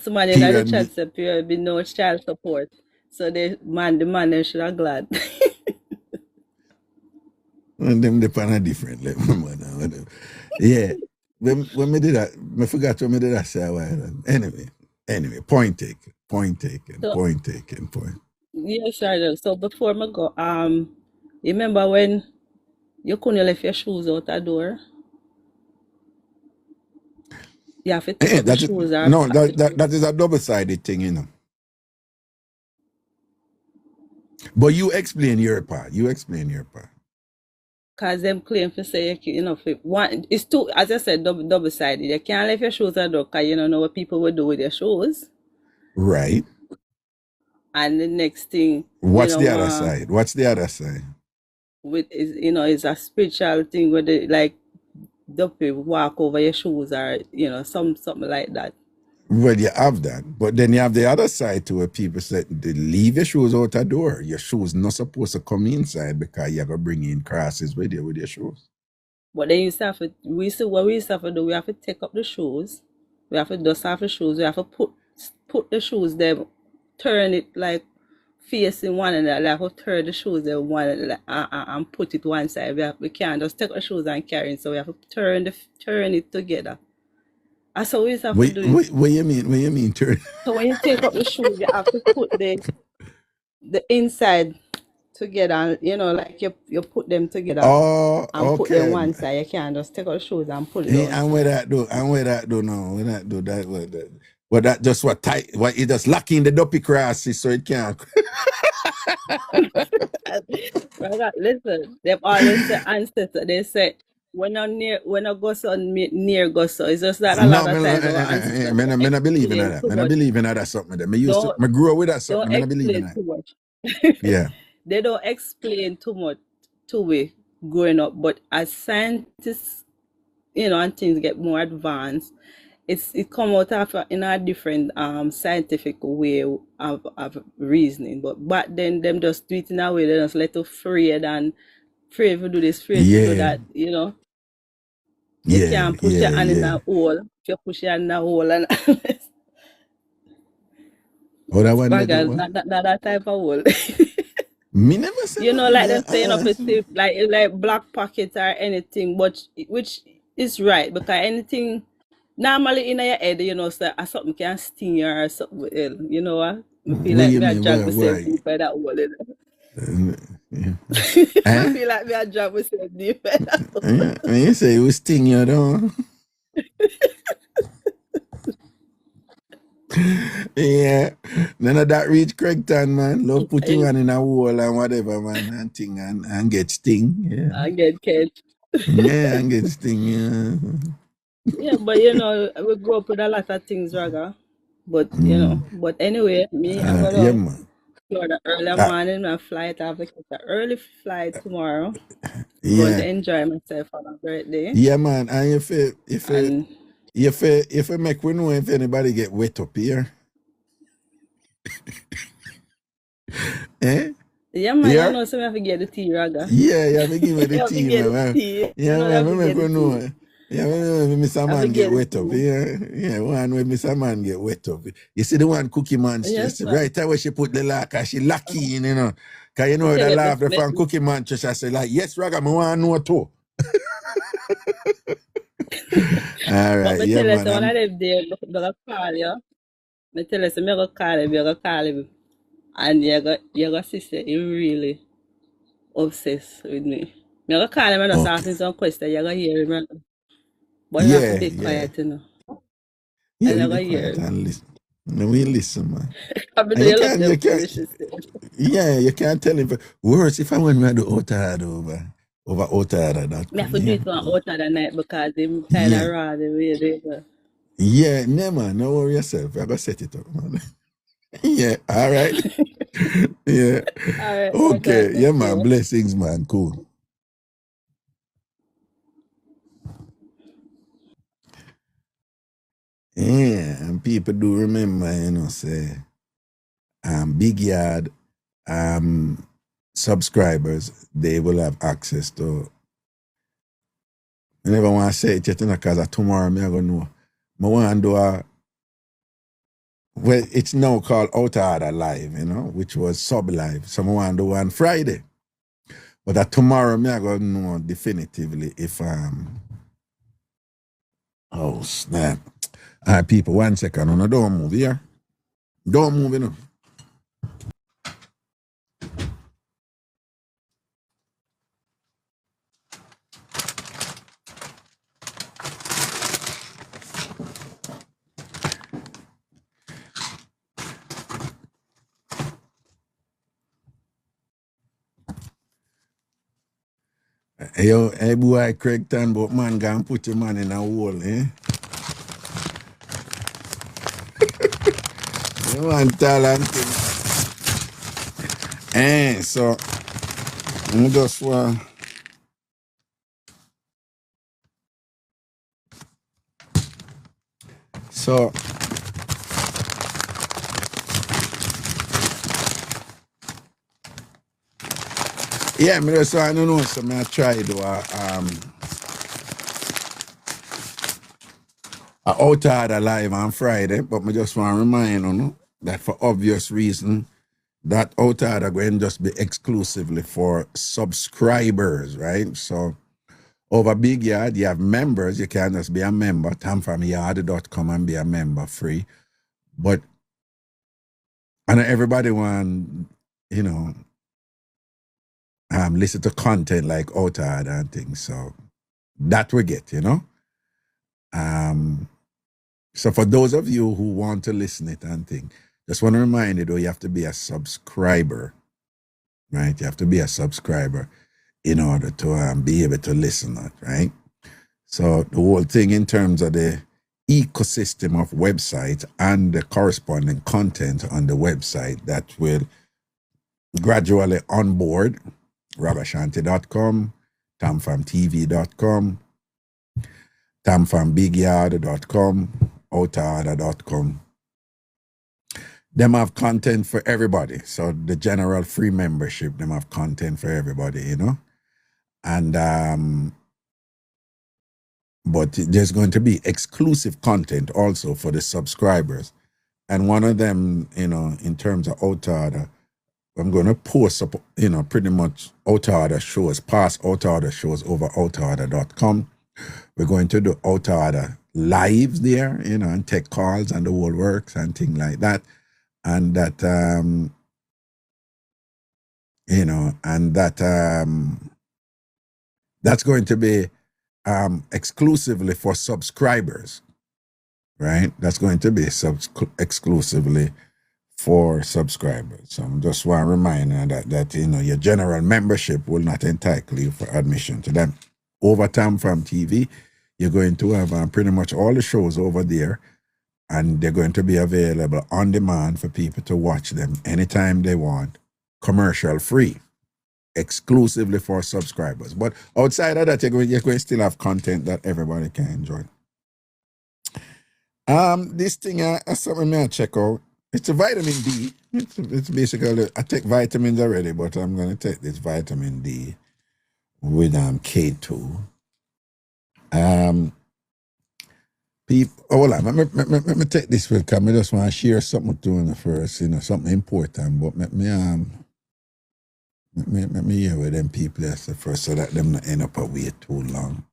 Somebody in the chat said period mean no child support. So the man they should have glad. And them depend on different level, man. Yeah. When me did that, I forgot when me did that say a while. Anyway, point taken. Yeah, sure. So before me go, you remember when you couldn't leave your shoes out the door? You have to take the shoes out. No, that is a double-sided thing, But you explain your part. Because them claim to say, one, it's two, as I said, double-sided. You can't leave your shoes at the door because you don't know what people will do with their shoes. Right. And the next thing, What's the other side? It's a spiritual thing where they like Duppy walk over your shoes or something like that. Well, you have that, but then you have the other side to where people say they leave your shoes out the door. Your shoes not supposed to come inside because you have to bring in crosses with your shoes. But then we used to do, we have to take up the shoes, we have to dust off the shoes, we have to put the shoes there, turn it like facing one another, like how turn the shoes there one another and put it one side. We can't just take the shoes and carry it, so we have to turn it together. That's how we have to do it. What you mean turn? So when you take up the shoes, you have to put the inside together, like you put them together and put them one side. You can't just take out the shoes and pull it out. And where that do no, we not do that. But that just what tight, what it just locking the Duppy crosses so it can't. Listen, they've always said ancestors. They say when I go so near go so. It's just that a lot of times our ancestors. I not believe in that. I not believe in that something. I grew up with that something. I not believe in that. Yeah. They don't explain too much to me growing up. But as scientists, and things get more advanced, it come out in a different scientific way of reasoning. But back then, them just do it in a way they just let you afraid to do this, afraid to do that. You can't push your hand in a hole. If you push your hand in a hole and that one not that type of hole. Me never said like them saying up like black pocket or anything, but which is right, because anything normally in your head, so something can sting you or something else. You know what? I feel like me a drag myself deep by that hole. I feel like me a drag myself deep by that hole. You say it will sting you, though. Yeah, none of that reach Craigton, man. Love put you on in a wall and whatever, man, and thing and get sting. Yeah, and get catch. Yeah, and get sting. Yeah, but we grew up with a lot of things, Raga. But but anyway, me I'm gonna Florida early morning. My flight. I have to catch an early flight tomorrow. Going to enjoy myself on my birthday. Yeah, man. And if we make we know if anybody get wet up here. Eh? Yeah, man, you know, so I have to get the tea, Raga. Yeah, me give me the tea, man. Yeah, man, me know. Yeah, when Mr. Man get wet up. Yeah, one when Mr. Man get wet up. You see the one Cookie Man, right there where she put the lock, she lucky in, Because the laugh the from Cookie Man, she say like, yes, Raga, me want to know too. All right, yeah, man. But one of them there, they'll call you. I tell you, I'm going to call him, and you're going to see him really obsessed with me. I'm going to call him and just ask him some questions. You're going to hear him. But you have to be quiet, Yeah, you be quiet and listen. No, we listen, man. You can't tell him. Worse, if I went to do Otard over Otard. I have to do it on Otard night because I'm kind of raw the way they go. Yeah, no, man. No worry yourself. I got to set it up, man. Yeah, all right. Yeah. All right. Okay, yeah, man. Blessings, man. Cool. Yeah, and people do remember, say, Big Yard subscribers, they will have access to. I never want to say it yet, because tomorrow I'm going to know. I want to do well, it's now called Outer Live, which was Sub Live. So I want to do on Friday. But tomorrow I'm going to know definitively if oh, snap. All right, people, 1 second. Don't move here. Don't move, Hey, boy, Craigton, but man, go and put your man in a hole, eh? You want talent. So, I'm just want. So, yeah, me just want to know, so I try to do a Outer Live on Friday, but I just want to remind you that for obvious reason, that Outer going to just be exclusively for subscribers, right? So, over Big Yard, you have members. You can just be a member, TamFamYard.com and be a member free. But I know everybody want, listen to content like Outer and things. So that we get, So for those of you who want to listen it and things, just want to remind you, though, you have to be a subscriber, right? You have to be a subscriber in order to be able to listen to it, right? So the whole thing in terms of the ecosystem of websites and the corresponding content on the website that will gradually onboard Ragashanti.com, tamfamtv.com, tamfambigyard.com, outerorder.com. Them have content for everybody. So the general free membership, them have content for everybody, you know. And but there's going to be exclusive content also for the subscribers. And one of them, you know, in terms of outer order, I'm going to post up, you know, pretty much outer order shows, past outer order shows over outerorder.com. We're going to do outer order lives there, you know, and take calls and the whole works and things like that. And that, you know, and that that's going to be exclusively for subscribers, right? That's going to be exclusively for subscribers. So I just want to remind you that you know, your general membership will not entitle you for admission to them. Over TamFam TV, you're going to have pretty much all the shows over there, and they're going to be available on demand for people to watch them anytime they want, commercial free, exclusively for subscribers. But outside of that, you're going to still have content that everybody can enjoy. This thing, something I check out. It's a vitamin D. It's basically, I take vitamins already, but I'm going to take this vitamin D with K2. People, hold on, let me take this with because I just want to share something to you first, you know, something important. But let me hear with them people that's the first, so that them not end up away too long.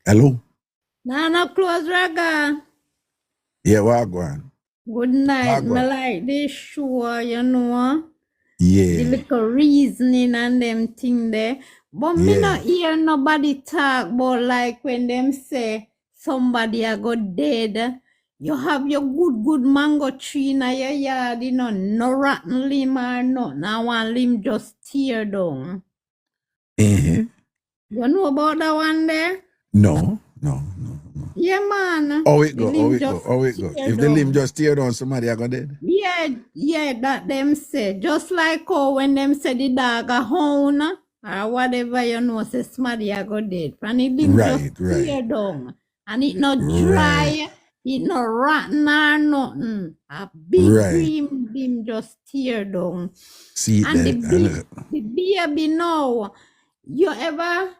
Hello? No close, Raga. Yeah, what going? Good night. Me like this show, you know. Yeah. The little reasoning and them thing there. But me not hear nobody talk about like when them say somebody a go dead. You have your good mango tree in your yard, you know, no rotten limb or nothing. Now one limb just tear down. You know about that one there? No. Yeah, man. Oh, it go. If the limb just tear down, somebody are gonna dead. Yeah, that them say. Just like when them say the dog a hound or whatever, you know, say somebody a go dead. And the limb just tear down. And it not dry, it not rotten or nothing. A big green limb just tear down. See and that? The baby now, you ever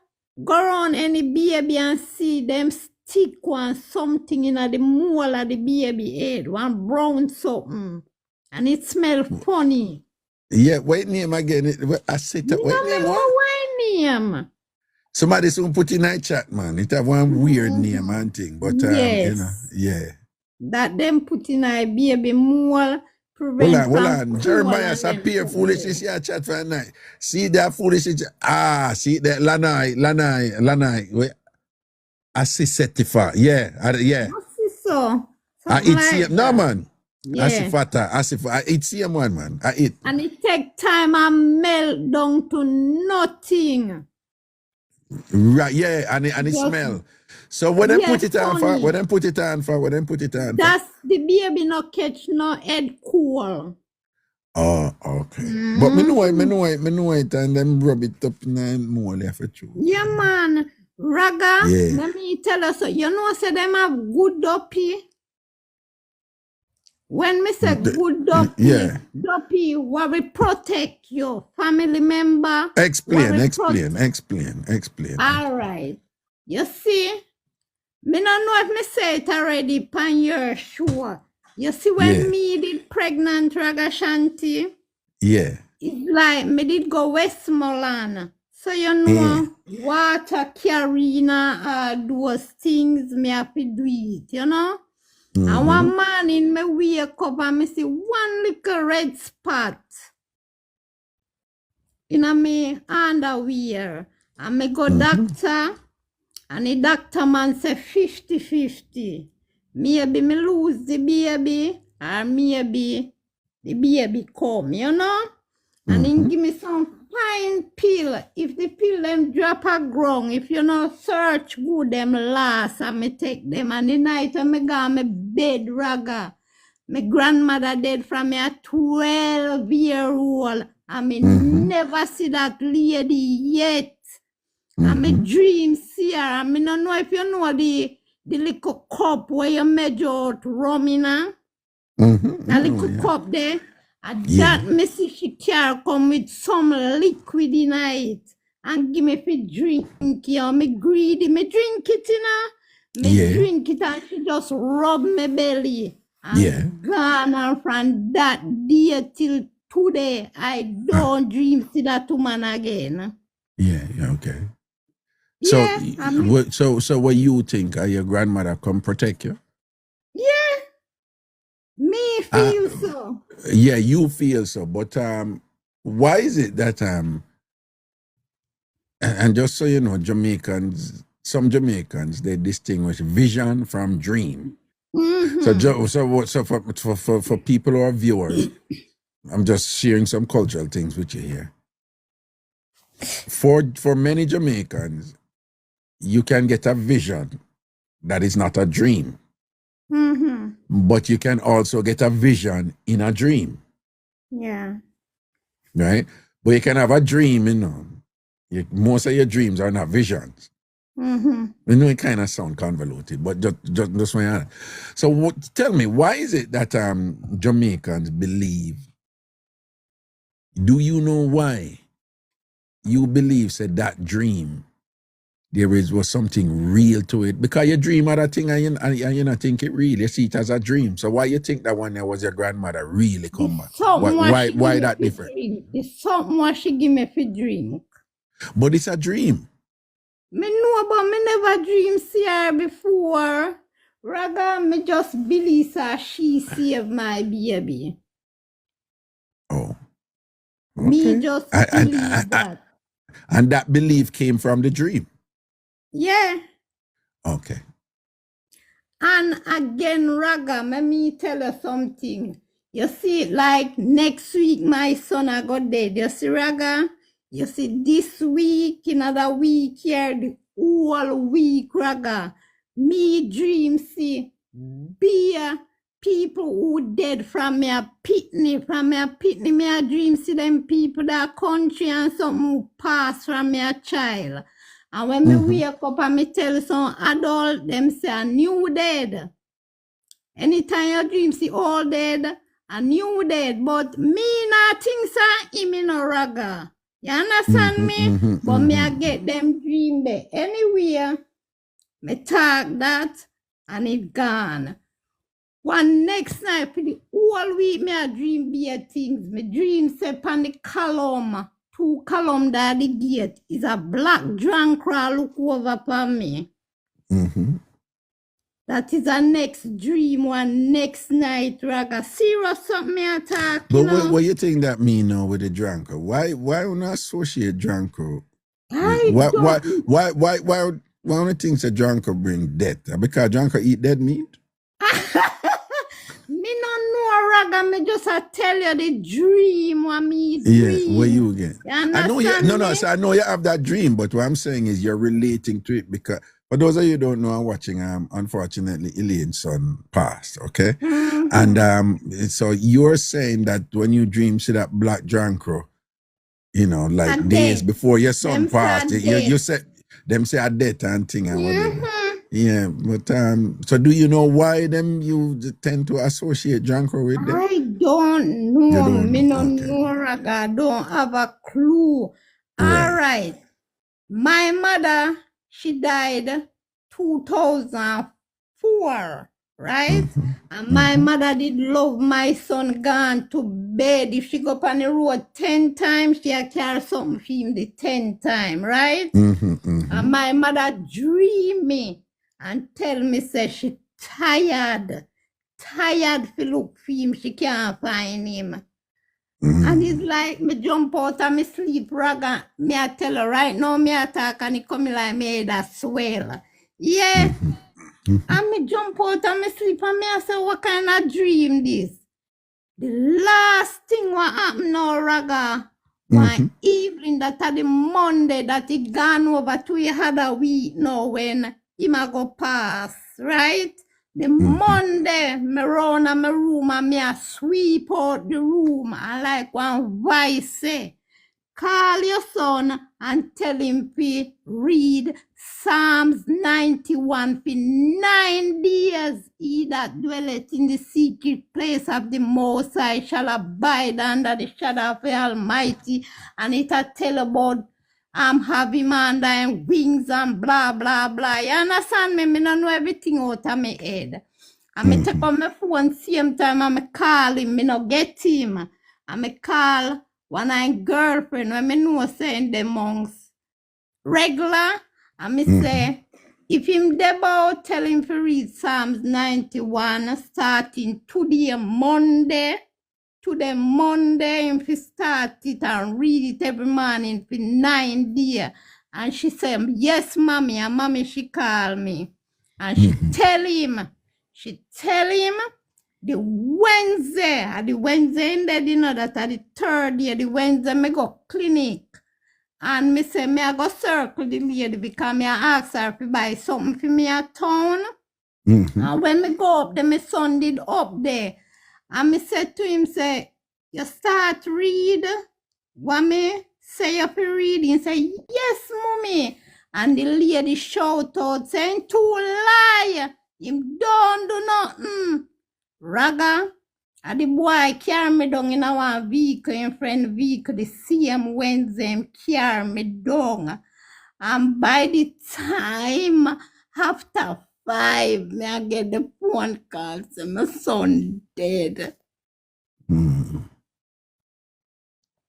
go around any baby and see them stick one something in the mole of the baby head, one brown something, and it smell funny. Yeah, wait name again. I said that. Wait name. Somebody soon put in a chat, man. It have one weird name and thing, but you know, yeah. That them put in a baby mole. Hold on. Jeremiah appear foolishness here chat for a night. See that foolishness. See that Lanai. Wait. I see certified. Yeah. I see so. No man. Yeah. I see fata. I eat same one, man. I eat. And it take time and melt down to nothing. Right, yeah, and it smell. So when they put it on for, That's the baby no catch no head cool. Oh, okay. But me know it, and them rub it up in more left for you. Yeah, man. Raga, let me tell us, you know, say them have good Duppy. When me say good Duppy, Duppy, what will protect your family member. Explain. All right. You see, me don't know if me say it already, pan your sure. You see, when me did pregnant Ragashanti, it's like me did go Westmoreland. So you know, water carrying those things, me have to do it, you know? And one morning, me wake up and me see one little red spot in my underwear. And me go doctor, and the doctor man say 50-50. Maybe me lose the baby, or maybe the baby come, you know? And then give me some fine pill. If the pill them drop a ground, if you know search good them last, and me take them. And the night I me go on my bed, Raga, My grandmother dead from me a 12-year-old. I mean, never see that lady yet. I mean, dream see her. I mean, I don't know if you know the little cup where you measure out rum in her. A little cup there. And that me see she carry come with some liquid in it. And give me for drink, you me greedy. Me drink it, you know. Me drink it and she just rub my belly. And gone, and from that day till today, I don't dream see that woman again. Okay. So, so what you think? Your grandmother come protect you? Yeah, me feel so. Yeah, you feel so. But why is it that and just so you know, some Jamaicans, they distinguish vision from dream. So for people who are viewers, I'm just sharing some cultural things with you here. For many Jamaicans, you can get a vision that is not a dream. But you can also get a vision in a dream. Yeah. Right? But you can have a dream, you know. Most of your dreams are not visions. You know, it kind of sound convoluted, but just one. So tell me, why is it that Jamaicans believe? Do you know why you believe said that dream was something real to it? Because you dream of that thing and you not think it real. You see it as a dream. So why you think that one there was your grandmother really come back? Why that different? It's something what she give me for drink. But it's a dream. Me know, but me never dream see her before. Rather, me just believe that she saved my baby. Oh. Okay. Me just believe that. And that belief came from the dream? Yeah. Okay. And again, Raga, let me tell you something. You see, like next week, my son I got dead. You see, Raga? You see, this week, another week here, the whole week, Raga, me dream see, be people who dead from me a pitney, me a dream see them people that country and something who pass from me a child. And when me wake up and me tell some adult, them say a new dead. Anytime you dream see all dead, a new dead, but me not think so, me no Raga. You understand me? But me I get them dream there. Anyway, me talk that and it gone. One next night for the whole week me I dream be things. Me dream say pan the column, 2 column that the gate is a black drunk look over upon me. That is a next dream, one next night, Raga. Serious something me attack. But what you think that mean now with the drunker? Why not associate drunker? Why only things a drunker bring death? Because drunker eat dead meat? Me no know, Raga. Me just tell you the dream what me dream. Yeah, where you get? I know so I know you have that dream, but what I'm saying is you're relating to it because for those of you who don't know and watching, unfortunately, Elaine's son passed, okay? And so you're saying that when you dream see that black drunker, you know, like days before your son passed, you said them say a death and thing and whatever. Yeah, but so do you know why you tend to associate drunker with them? I don't know. Me no know, Raga. I don't have a clue. All right. My mother, she died 2004, right? And my mother did love my son gone to bed. If she go up on the road 10 times, she carry something for him the 10th time, right? And my mother dream me and tell me say she tired to look for him. She can't find him. And it's like me jump out of me sleep, Raga. Me I tell her right now, me attack and it come like me that swell. Yeah. And me jump out of me sleep and me I say, what kind of dream this? The last thing what happened now, Raga, one evening that the Monday that it gone over to the other week now when him a go pass, right? The Monday, me run in my room and me a sweep out the room and like one voice say, call your son and tell him to read Psalms 91 for 9 days. He that dwelleth in the secret place of the Most High shall abide under the shadow of the Almighty. And it a tell about having man and wings and blah blah blah. You understand me? Me don't know everything out of my head. And me take on my phone same time and me call him, me no get him. And me call one of my girlfriend when me know saying the monks regular. And me say, if him debout, tell him to read Psalms 91 starting today, Monday. Today, Monday, if he start it and read it every morning for 9 days. And she said, yes, mommy. And mommy, she call me. And she tell him the Wednesday in the dinner that the third day, the Wednesday, me go clinic. And me say, me I go circle the lady because me I ask her to buy something for me at town. And when me go up there, my son did up there. And me said to him, say, you start read? What me say you for reading? Say, yes, mommy. And the lady shout out, saying, too lie. Him don't do nothing. Raga. And the boy carry me down in our vehicle, in friend vehicle, the same Wednesday, him carry me down. And by the time after 5, me I get the phone call, say my son dead.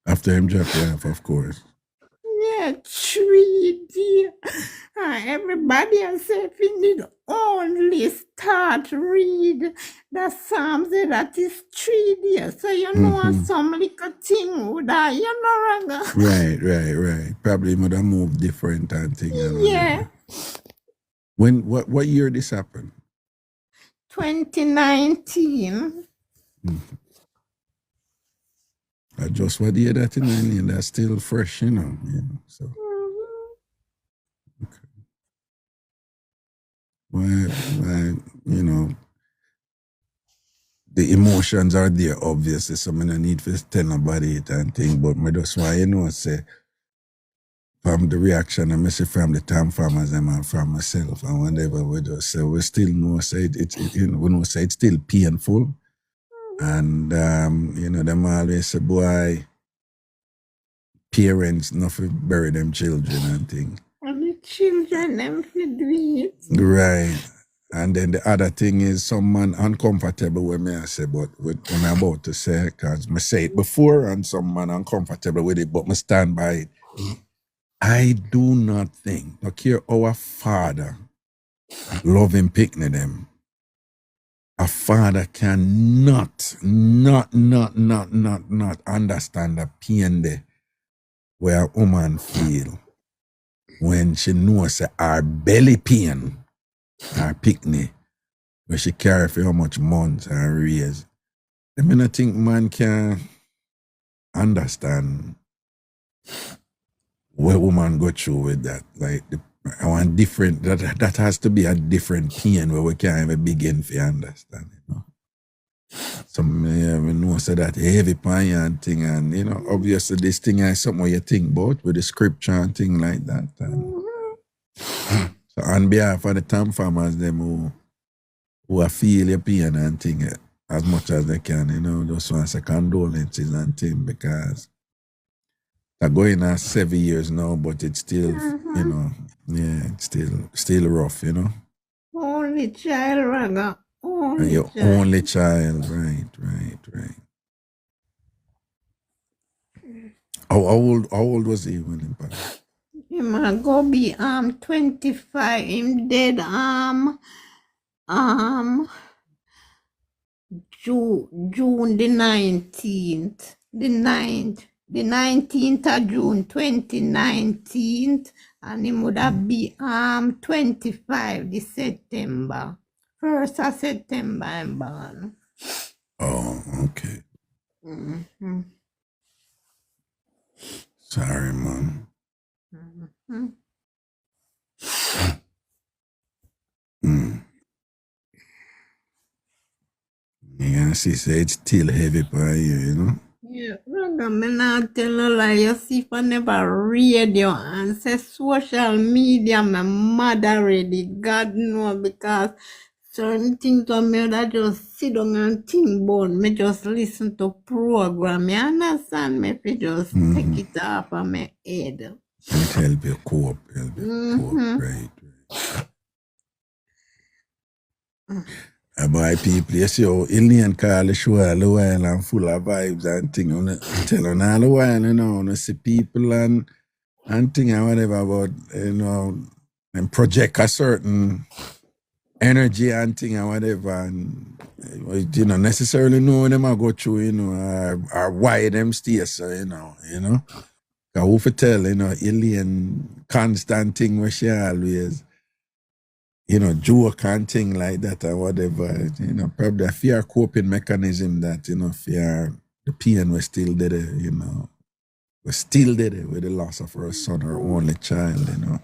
After him drop you off, of course. Yeah, 3 days. Everybody has said we need only start read the Psalms that is 3 days. So you know some little thing would I, you know, Raga. Right. Probably would have moved different and thing. Yeah. What year this happened? 2019. I just what year that in and that's still fresh, you know. So okay. Well, you know, the emotions are there obviously, so I don't need to tell nobody it and thing, but I just want you know say from the reaction I see from the TamFam and from myself and whatever we just say we still know say it's you know, we know say it's still painful. And you know, them always say, boy, parents nothing bury them children and thing. And the children them for do it. Right. And then the other thing is some man uncomfortable with me I say, but what I'm about to say, because I say it before and some man uncomfortable with it, but I stand by it. I do not think, look here, our father loving picnic them. A father cannot understand the pain there where a woman feel when she knows her belly pain, her picnic, where she carry for how much months and years. I mean, I think man can understand what woman go through with that. Like I want different. That has to be a different pain where we can't even begin to understand. You know. So we know so that heavy pain and thing, and you know, obviously this thing is something you think about with the scripture and thing like that. And so on behalf of the TamFamers, them who feel your pain and thing as much as they can, you know, just want to say condolences and thing because they're going on 7 years now, but it's still, you know, yeah, it's still rough, you know. Only child, Raga. Only child, right. How old was he when he passed? Him go be 25. Him dead June the 19th. The 19th of June 2019, and him would have be 25 the September. 1st of September I'm born. Oh, okay. Sorry, Mom. she said it's still heavy for you, you know. Yeah, brother, me not tell no lie. You see, if I never radio and say social media, my mother already, God know, because certain things to me that just sit down and think about, me just listen to program. You understand me? If you just take it off of my head. It help you cope, right. Boy, people, you see how Ilian call the show all the while and full of vibes and thing. I tell them all the while, you know, I see people and thing and whatever about, you know, and project a certain energy and thing and whatever, and you know, necessarily know when them I go through, you know, or why them stay so, you know. Cause who for tell, you know, Ilian constant thing where she always, you know, joke and thing like that or whatever, you know, probably a fear coping mechanism that, you know, fear the pain was still there, you know, was still there with the loss of her son, her only child, you know.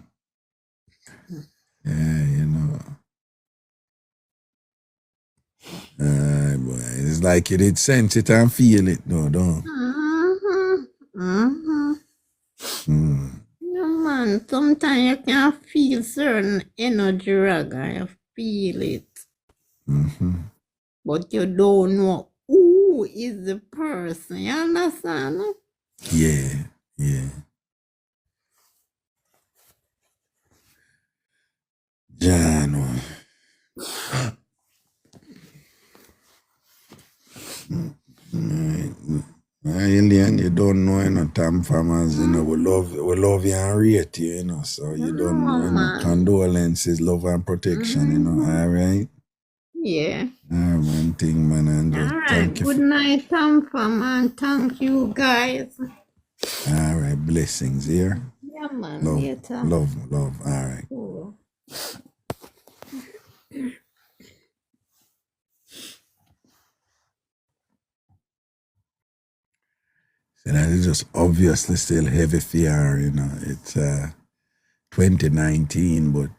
Yeah, you know. Boy, it's like you did sense it and feel it, no, don't. Yeah, man, sometimes you can feel certain energy, Raga, you feel it. But you don't know who is the person, you understand? Yeah. Jano. Alien, you don't know, you know, TamFam, you know, we love you and rate you, you know, so you don't know, you know, condolences, love and protection, you know, all right? Yeah. One thing, man, and just thank you. Good night, TamFam, and thank you, guys. All right, blessings here. Yeah, man, love, all right. Cool. So that is just obviously still heavy fear, you know. It's 2019, but,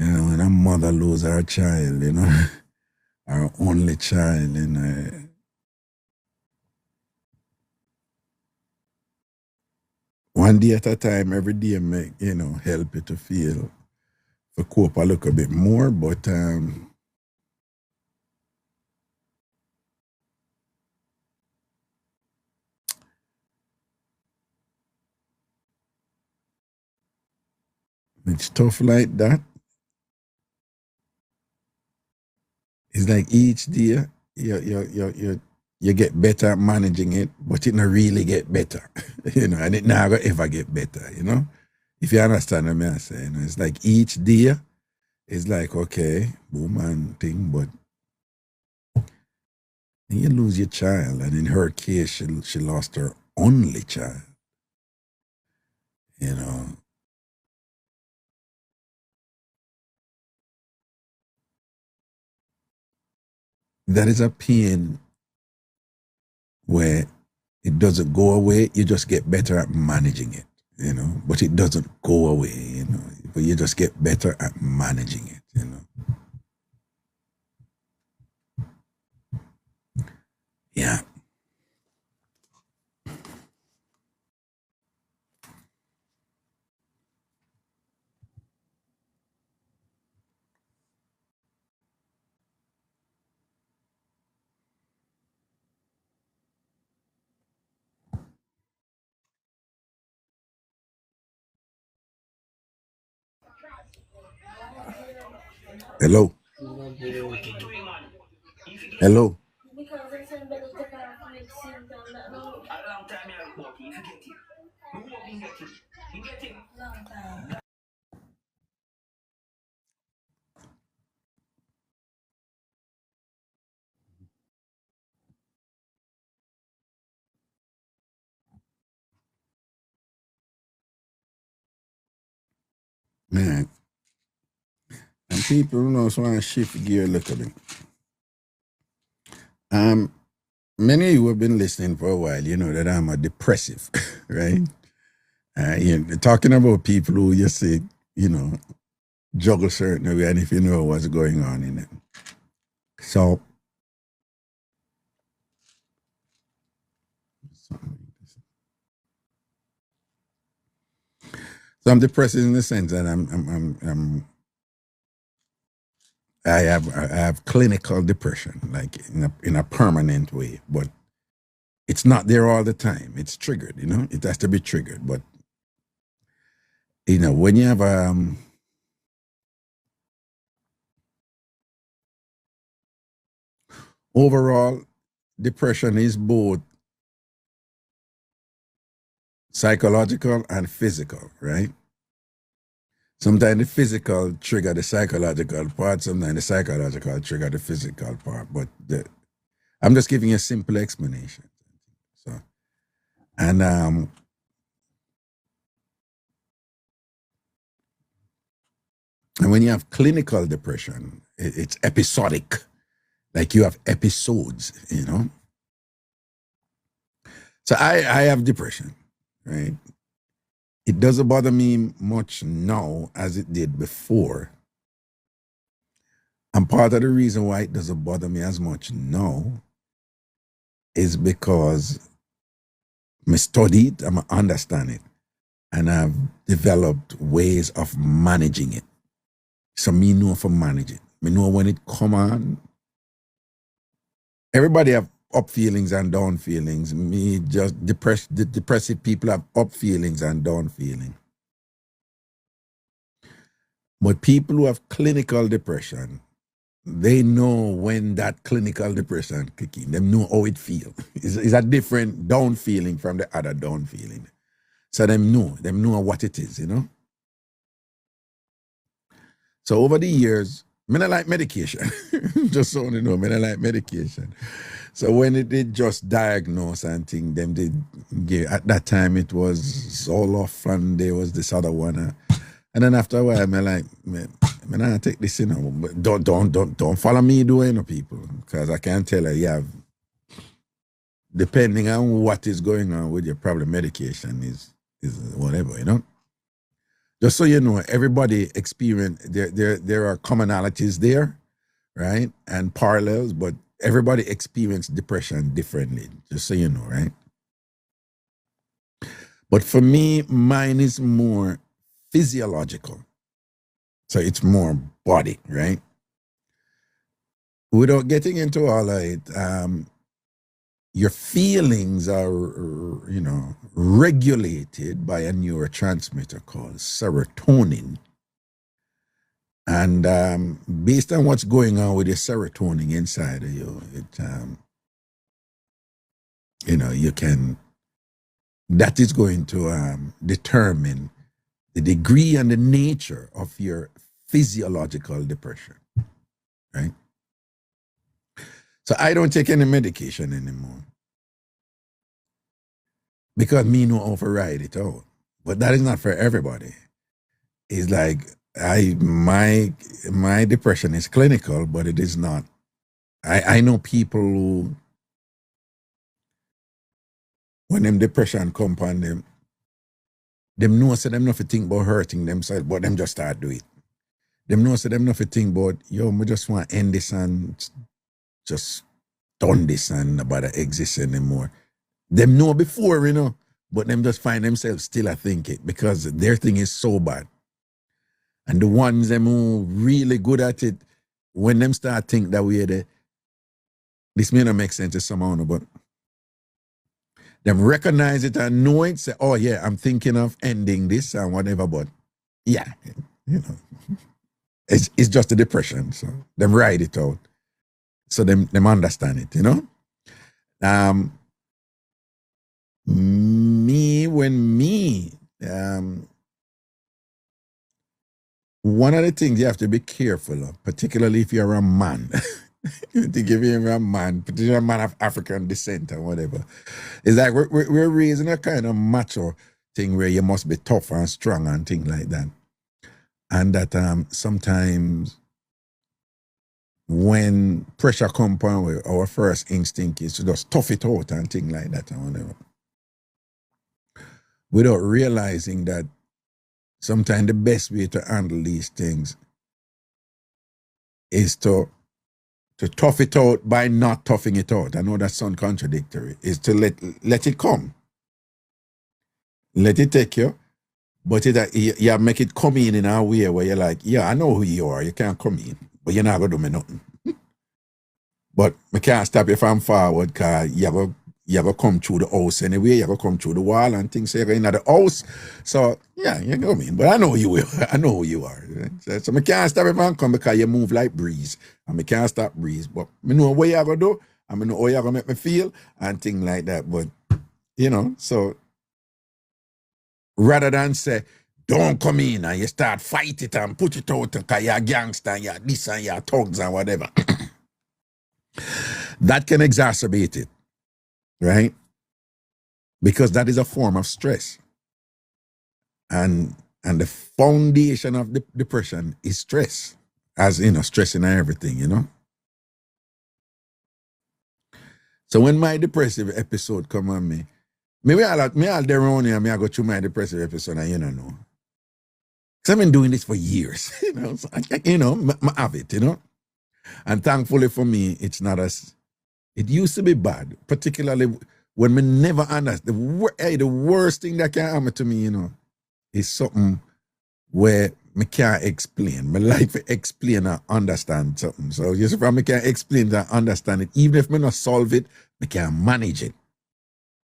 you know, when a mother loses her child, you know, her only child, you know, one day at a time, every day make, you know, help you to feel, to cope a little bit more, but it's tough like that. It's like each day you get better at managing it, but it not really get better, you know, and it never ever get better, you know. If you understand what I'm saying, you know, it's like each day, it's like, okay, boom and thing, but you lose your child, and in her case, she lost her only child, you know. That is a pain where it doesn't go away, you just get better at managing it, you know, but it doesn't go away, you know, but you just get better at managing it, you know. Yeah. Hello. Man, and people who know want to shift gear a little bit. Many of you have been listening for a while, you know that I'm a depressive, right? You're talking about people who you say, you know, juggle certain way, and if you know what's going on in it. So So I'm depressed in the sense that I have clinical depression, like in a permanent way, but it's not there all the time. It's triggered, you know. It has to be triggered, but you know, when you have overall depression is both psychological and physical, right? Sometimes the physical trigger the psychological part, sometimes the psychological trigger the physical part, but I'm just giving you a simple explanation. So, and when you have clinical depression, it's episodic. Like you have episodes, you know. So I have depression, right? It doesn't bother me much now as it did before. And part of the reason why it doesn't bother me as much now is because I study it, I understand it, and I've developed ways of managing it. So me know how to manage it. Me know when it come on. Everybody have up feelings and down feelings. Me just depressive people have up feelings and down feelings. But people who have clinical depression, they know when that clinical depression kick in. They know how it feels. It's a different down feeling from the other down feeling. So them know what it is, you know. So over the years, I don't like medication. Just so you know, I don't like medication. So when it did just diagnose and thing, them did give, at that time it was Zoloft and there was this other one. And then after a while, I'm like, man, I take this, you know, but don't follow me doing, you know, people, because I can't tell you have, depending on what is going on with your problem, medication is whatever, you know. Just so you know, everybody experience, there are commonalities there, right? And parallels, but everybody experience depression differently, just so you know, right? But for me, mine is more physiological. So it's more body, right? Without getting into all of it, your feelings are, you know, regulated by a neurotransmitter called serotonin. And based on what's going on with your serotonin inside of you, you know, that is going to determine the degree and the nature of your physiological depression, right? So I don't take any medication anymore because me no override it out. But that is not for everybody. It's like my depression is clinical, but it is not. I know people who, when them depression come upon them know say them not to think about hurting themselves, but them just start do it. Them know say them not to think about, yo, I just want to end this and just done this and about to exist anymore. Them know before, you know, but them just find themselves still I think it because their thing is so bad. And the ones them who really good at it, when them start think that way, this may not make sense to someone, but them recognize it and know it, say, oh yeah, I'm thinking of ending this and whatever, but yeah, you know, it's just a depression. So them ride it out. So them understand it, you know? One of the things you have to be careful of, particularly if you're a man, to give you a man, particularly a man of African descent or whatever, is like we're raising a kind of macho thing where you must be tough and strong and things like that. And that sometimes when pressure comes upon, our first instinct is to just tough it out and things like that and whatever. Without realizing that sometimes the best way to handle these things is to to tough it out by not toughing it out. I know that sounds contradictory. Is to let it come. Let it take you. But you make it come in a way where you're like, yeah, I know who you are. You can't come in. But you're not going to do me nothing. But I can't stop you from forward because you're going to come through the house anyway. You're going to come through the wall and things. So you're going into the house. So, yeah, you know what I mean. But I know you will. I know who you are. So I can't stop you from come because you move like breeze. And I can't stop breeze. But I know what you're going to do. I know how you're going to make me feel and things like that. But, you know, so rather than say, don't come in and you start fight it and put it out because you're a gangster and you're this and you're thugs and whatever. That can exacerbate it, right? Because that is a form of stress. And the foundation of the depression is stress. As, you know, stressing and everything, you know? So when my depressive episode come on me all there around here, I go through my depressive episode and you don't know. Because I've been doing this for years, you know? So I have it, you know? And thankfully for me, it's not as, it used to be bad, particularly when me never understand. The worst thing that can happen to me, you know, is something where me can't explain. Me like to explain and understand something. So you see, if I can't explain and understand it, even if me not solve it, me can manage it.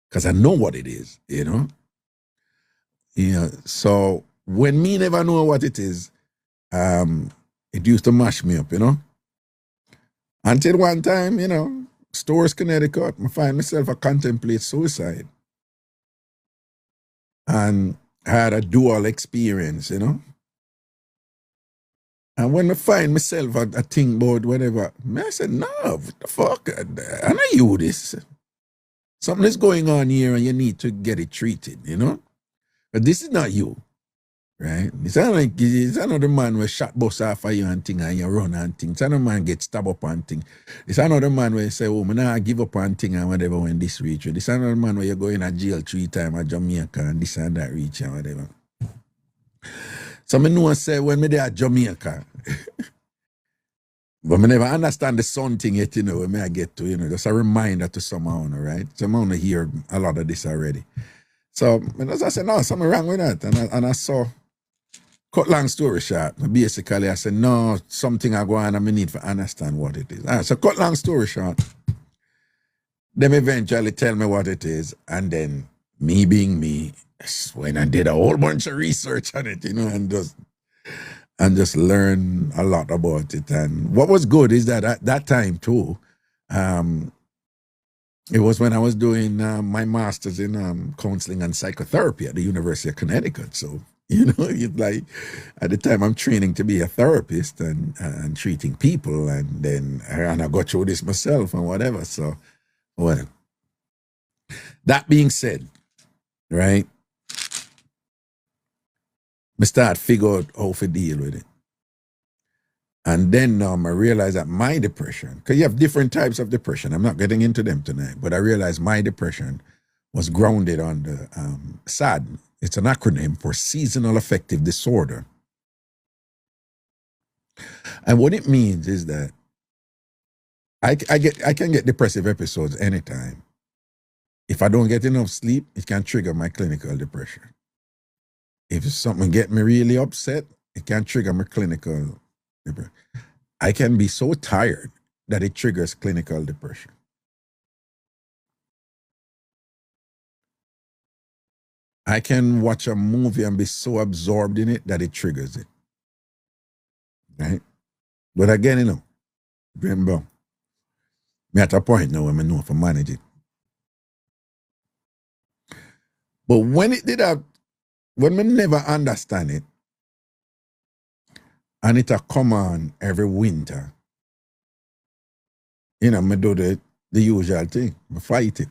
Because I know what it is, you know? You know, so when me never know what it is, it used to mash me up, you know? Until one time, you know, Stewart, Connecticut, I find myself a contemplate suicide. And I had a dual experience, you know? And when I find myself a think about whatever, I said, no, what the fuck? I know you this. Something is going on here and you need to get it treated, you know? But this is not you, right? It's not the man where shot bust off of you and thing and you run and thing. It's not the man get stabbed up and thing. It's another man where you say, oh, I give up on thing and whatever when this reach you. It's another man where you go in a jail 3 times at Jamaica and this and that reach and whatever. So I know I say when me there at Jamaica, but I never understand the sun thing yet, you know, when I get to, you know, just a reminder to someone, right? Someone hear a lot of this already. So as I said, no, something wrong with that. And I saw, cut long story short, basically I said, no, something I go on and I need to understand what it is. All right, so cut long story short, them eventually tell me what it is, and then me being me, when I did a whole bunch of research on it, you know, and just learn a lot about it. And what was good is that at that time too, it was when I was doing my master's in counseling and psychotherapy at the University of Connecticut. So, you know, it's like at the time I'm training to be a therapist and treating people, and then I go through this myself and whatever. So, well, that being said, right, I start figure out how to deal with it. And then I realized that my depression, because you have different types of depression, I'm not getting into them tonight, but I realized my depression was grounded on the SAD. It's an acronym for Seasonal Affective Disorder. And what it means is that I can get depressive episodes anytime. If I don't get enough sleep, it can trigger my clinical depression. If something get me really upset, it can trigger my clinical depression. I can be so tired that it triggers clinical depression. I can watch a movie and be so absorbed in it that it triggers it. Right? But again, you know, remember, I'm at a point now where I know if I manage it. But when it did that, when we never understand it, and it a come on every winter, you know, I do the usual thing. I fight it.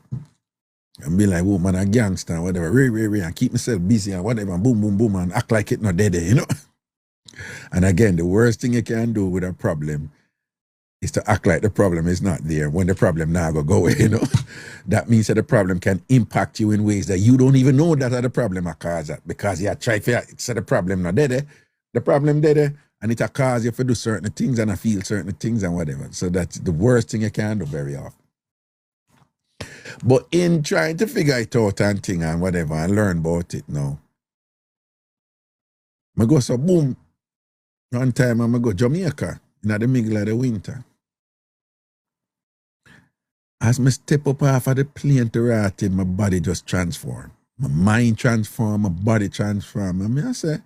And be like, oh, man, a gangster and whatever, and keep myself busy and whatever, and boom, boom, boom, and act like it not dead, you know? And again, the worst thing you can do with a problem is to act like the problem is not there when the problem now go away, you know? That means that the problem can impact you in ways that you don't even know that the problem are caused that, because you try to say the problem not dead, the problem dead, and it'll cause you to do certain things and I feel certain things and whatever. So that's the worst thing you can do very often. But in trying to figure it out and thing and whatever and learn about it now, I go so boom. One time I go Jamaica in the middle of the winter. As I step up off of the plane to Rati, my body just transformed. My mind transformed, my body transformed. And I say,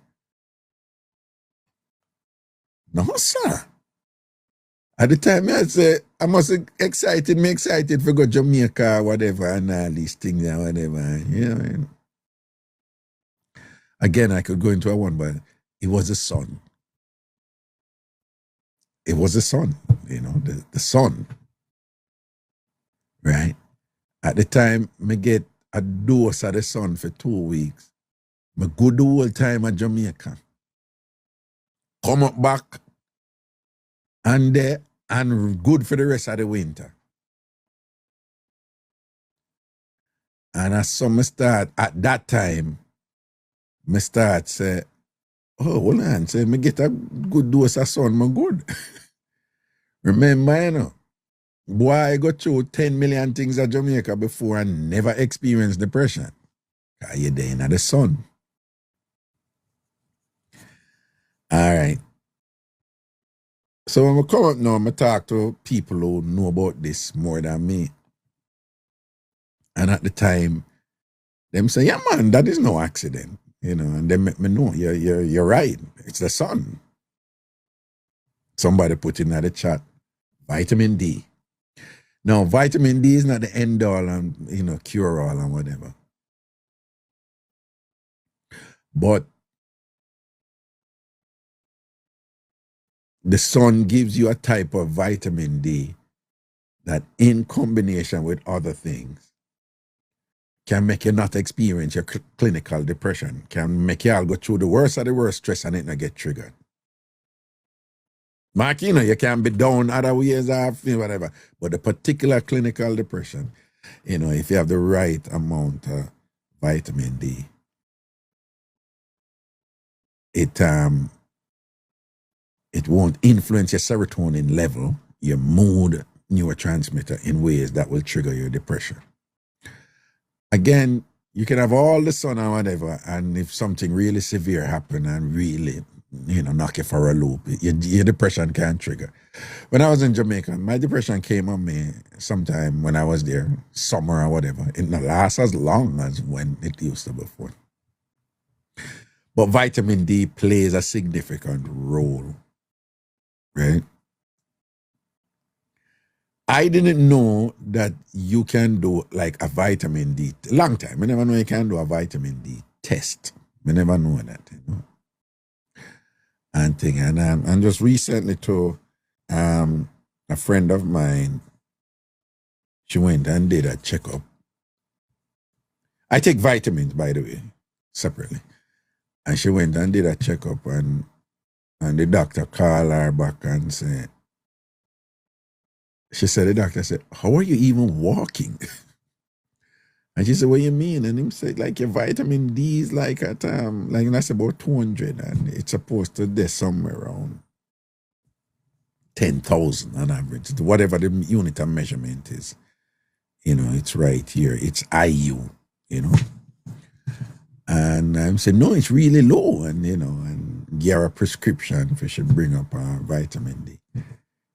no, sir. At the time, I say, I must excited for go Jamaica or whatever and all these things and whatever. You know what I mean? Again, I could go into a one, but it was the sun. It was the sun, you know, the sun. Right? At the time, I get a dose of the sun for 2 weeks. I go the whole time at Jamaica. Come up back and there and good for the rest of the winter. And as some start, at that time, I start say, oh, hold on, say, me get a good dose of sun, I'm good. Remember, you know, boy, I got through 10 million things at Jamaica before and never experienced depression. Because you're there in the sun. All right. So when I come up now, I talk to people who know about this more than me. And at the time, them say, yeah, man, that is no accident. You know, and they make me know, you're right. It's the sun. Somebody put in the chat, vitamin D. Now, vitamin D is not the end all and, you know, cure all and whatever. But the sun gives you a type of vitamin D that in combination with other things can make you not experience your clinical depression, can make you all go through the worst of the worst stress and it not get triggered. Mark, you know, you can be down other ways or whatever, but the particular clinical depression, you know, if you have the right amount of vitamin D, it won't influence your serotonin level, your mood neurotransmitter in ways that will trigger your depression. Again, you can have all the sun or whatever, and if something really severe happen and really, you know, knock you for a loop, your depression can trigger. When I was in Jamaica, my depression came on me sometime when I was there, summer or whatever. It didn't last as long as when it used to before. But vitamin D plays a significant role, right? I didn't know that you can do like a vitamin D, long time. I never know you can do a vitamin D test. I never know that, you know. And thing, and just recently to a friend of mine, she went and did a checkup. I take vitamins, by the way, separately. And she went and did a checkup, and the doctor called her back and said, the doctor said, how are you even walking? And she said, what do you mean? And him said, like, your vitamin D is like at, like that's about 200, and it's supposed to be somewhere around 10,000 on average. Whatever the unit of measurement is, you know, it's right here. It's IU, you know. And I said, no, it's really low, and, you know, and give her a prescription for she bring up vitamin D.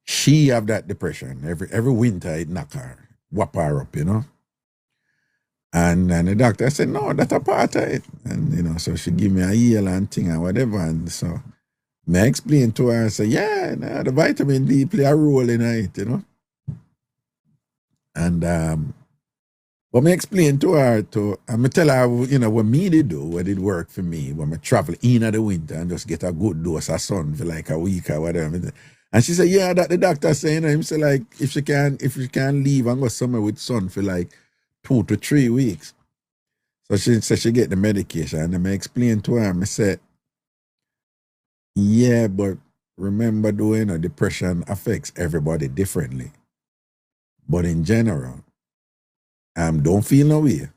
She have that depression. Every winter it knock her, whop her up, you know. And the doctor said, no, that's a part of it. And, you know, so she give me a heal and thing and whatever. And so I explained to her, I said, yeah, no, the vitamin D play a role in it, you know. And but I explained to her, I tell her, you know, what me did do, what did work for me, when I travel in the winter and just get a good dose of sun for like a week or whatever. And she said, yeah, that the doctor saying, him say like, if she can leave and go somewhere with sun for like 2 to 3 weeks. So she said she get the medication. And I explained to her, I said, yeah, but remember, you know, depression affects everybody differently. But in general, don't feel no way.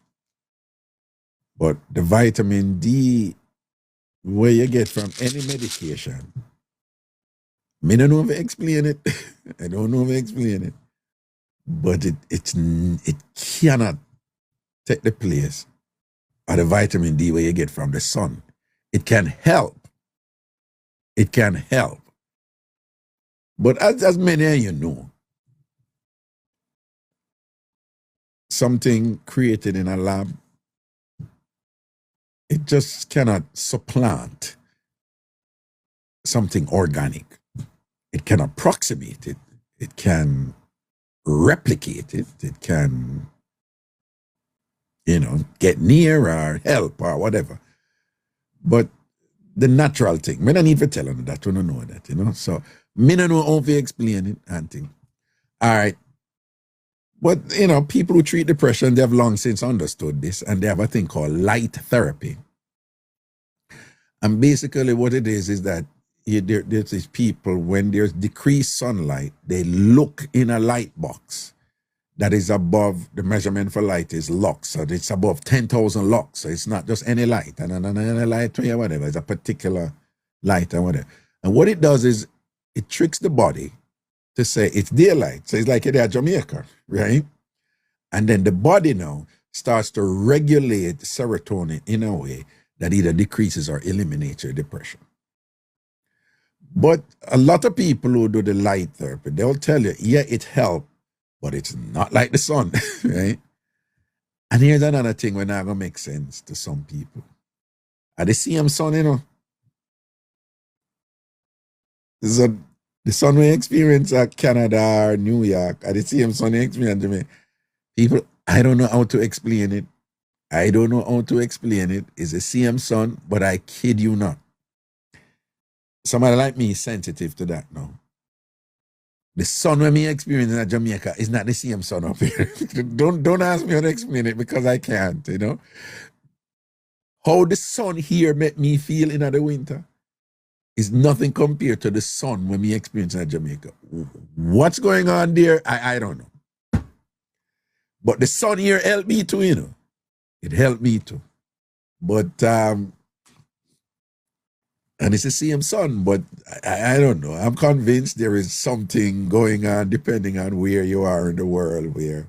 But the vitamin D, where you get from any medication, Me don't know if I explain it. I don't know if I explain it. But it cannot take the place of the vitamin D where you get from the sun. It can help. It can help. But as many of you know, something created in a lab, it just cannot supplant something organic. It can approximate it. It can replicate it. It can, get near or help or whatever. But the natural thing, me don't need to tell them that, you don't know that, So, me don't know how to explain it and thing. All right. But, people who treat depression, they have long since understood this, and they have a thing called light therapy. And basically what it is that there's these people, when there's decreased sunlight, they look in a light box that is above, the measurement for light is lux, so it's above 10,000 lux, so it's not just any light, and any light, or whatever, it's a particular light or whatever. And what it does is, it tricks the body to say it's daylight, so it's like it at Jamaica, right? And then the body now starts to regulate serotonin in a way that either decreases or eliminates your depression. But a lot of people who do the light therapy, they'll tell you, yeah, it helps, but it's not like the sun, right? And here's another thing when not gonna make sense to some people. Are the same sun, So the sun we experience at Canada or New York, are the same sun we experience in Jamaica. People, I don't know how to explain it. It's the same sun, but I kid you not. Somebody like me is sensitive to that now. The sun when me experience in Jamaica is not the same sun up here. don't ask me how to explain it because I can't, How the sun here make me feel in the winter is nothing compared to the sun when me experience in Jamaica. What's going on there? I don't know. But the sun here helped me too, It helped me too. But and it's the same sun, but I don't know. I'm convinced there is something going on depending on where you are in the world, where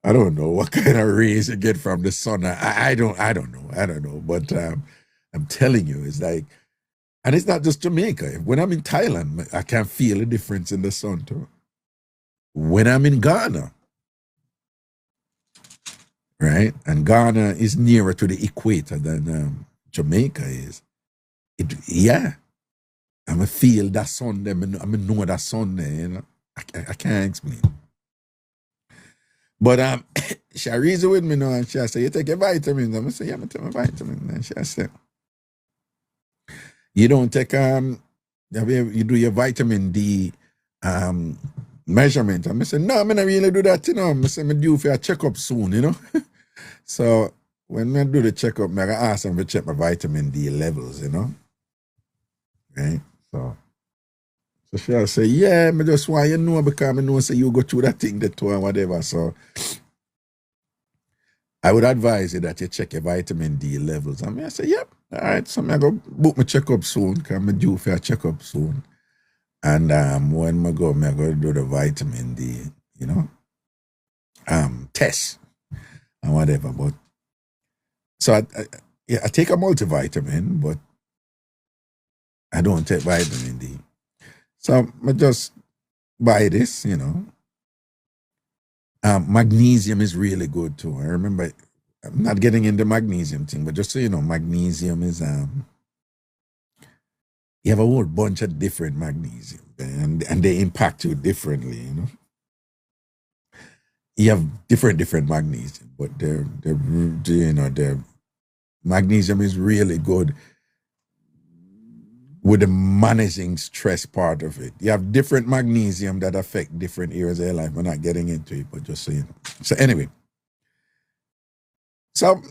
I don't know what kind of rays you get from the sun. I don't know. But I'm telling you, it's like, and it's not just Jamaica. When I'm in Thailand, I can feel a difference in the sun too. When I'm in Ghana, right? And Ghana is nearer to the equator than Jamaica is. I'm a feel that sun there. I'm a know that sun there. I can't explain. But she reason with me now, and she say, "You take your vitamins." I'm say, "Yeah, I take my vitamins." And she say, "You don't take you do your vitamin D measurement." I say, "No, I'm not really do that. I say, I'm due for a checkup soon. So when I do the checkup, I ask them to check my vitamin D levels. Right? So she'll say, yeah, I just want you know because I know say you go through that thing that too and whatever. So I would advise you that you check your vitamin D levels. I say, yep, all right. So I go book my checkup soon because I'm due for a checkup soon. And when I go do the vitamin D, test and whatever. But so I take a multivitamin, but I don't take vitamin D. So I just buy this, Magnesium is really good too. I remember, I'm not getting into magnesium thing, but just so you know, magnesium is, you have a whole bunch of different magnesium and they impact you differently, You have different magnesium, but they're magnesium is really good with the managing stress part of it. You have different magnesium that affect different areas of your life. We're not getting into it, but just so you know. So anyway, so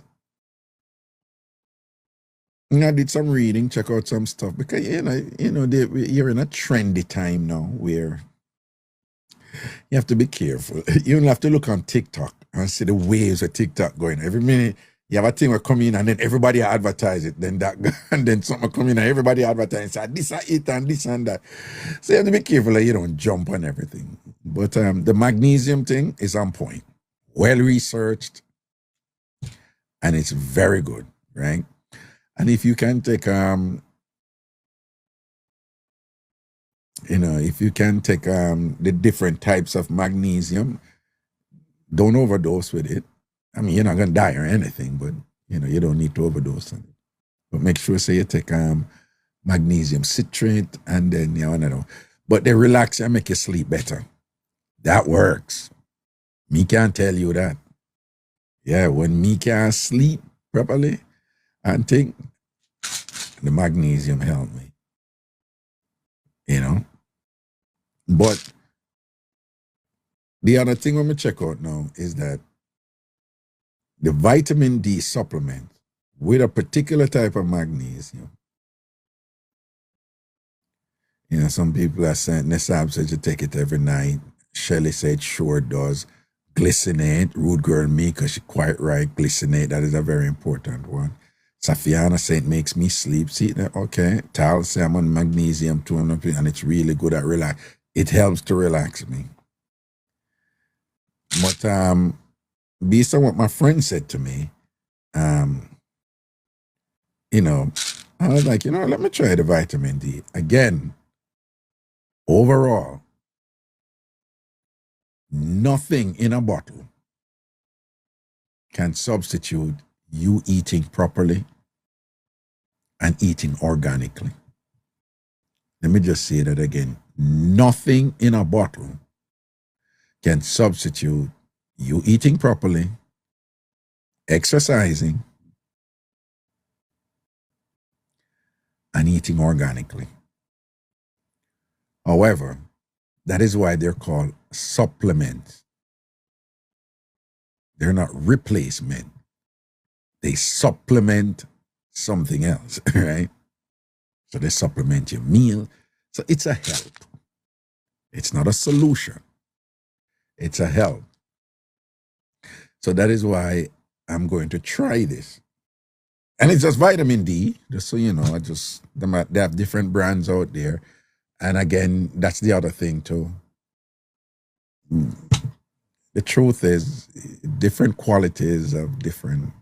I did some reading, check out some stuff because you're in a trendy time now where you have to be careful. You have to look on TikTok and see the waves of TikTok going. Every minute You have a thing will come in and then everybody advertise it. Then that and then something come in and everybody advertise it. This is it and this and that. So you have to be careful that you don't jump on everything. But the magnesium thing is on point. Well researched. And it's very good, right? And if you can take if you can take the different types of magnesium, don't overdose with it. I mean, you're not gonna die or anything, but you don't need to overdose on it. But make sure you take magnesium citrate and then but they relax and make you sleep better. That works. Me can't tell you that. Yeah, when me can't sleep properly, I think the magnesium help me. But the other thing I'm gonna check out now is that the vitamin D supplement with a particular type of magnesium. Some people are saying Nesab said you take it every night. Shelly said sure does. Glycinate, Rude Girl Mika, she's quite right. Glycinate, that is a very important one. Safiana said it makes me sleep. See, okay. Tal said I'm on magnesium too, and it's really good at relax. It helps to relax me. But based on what my friend said to me, I was like, let me try the vitamin D. Again, overall, nothing in a bottle can substitute you eating properly and eating organically. Let me just say that again. Nothing in a bottle can substitute you eating properly, exercising, and eating organically. However, that is why they're called supplements. They're not replacement. They supplement something else, right? So they supplement your meal. So it's a help. It's not a solution. It's a help. So that is why I'm going to try this. And it's just vitamin D, just so you know. They have different brands out there. And again, that's the other thing too. The truth is, different qualities of different,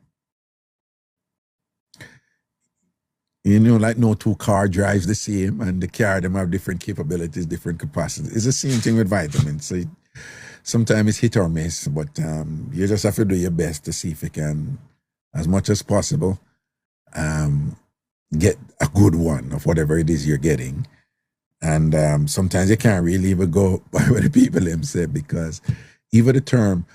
like no two car drives the same, and the car, them have different capabilities, different capacities. It's the same thing with vitamins. So sometimes it's hit or miss, but you just have to do your best to see if you can, as much as possible, get a good one of whatever it is you're getting. And sometimes you can't really even go by what the people them say, because even the term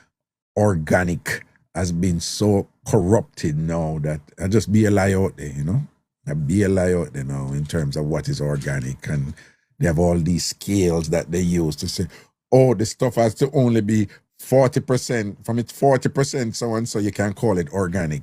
organic has been so corrupted now that I just be a lie out there, I be a lie out there now in terms of what is organic. And they have all these scales that they use to say, oh, the stuff has to only be 40%, from it's 40% so and so you can call it organic.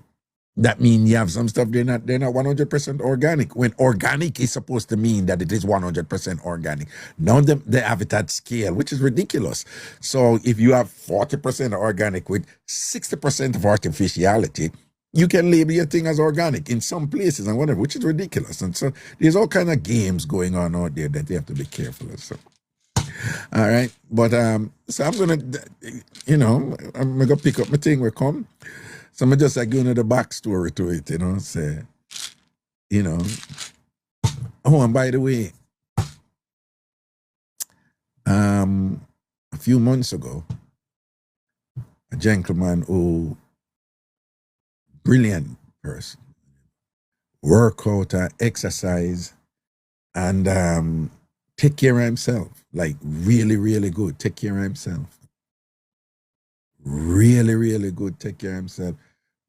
That means you have some stuff they're not 100% organic, when organic is supposed to mean that it is 100% organic. Now they have it at scale, which is ridiculous. So if you have 40% organic with 60% of artificiality, you can label your thing as organic in some places and whatever, which is ridiculous. And so there's all kind of games going on out there that you have to be careful of. So, all right, but so I'm gonna, I'm gonna pick up my thing where come. So I'm just going to the backstory to it, say, oh, and by the way, a few months ago, a gentleman who, brilliant person, work out and exercise and take care of himself, like really, really good, take care of himself. Really, really good, take care of himself,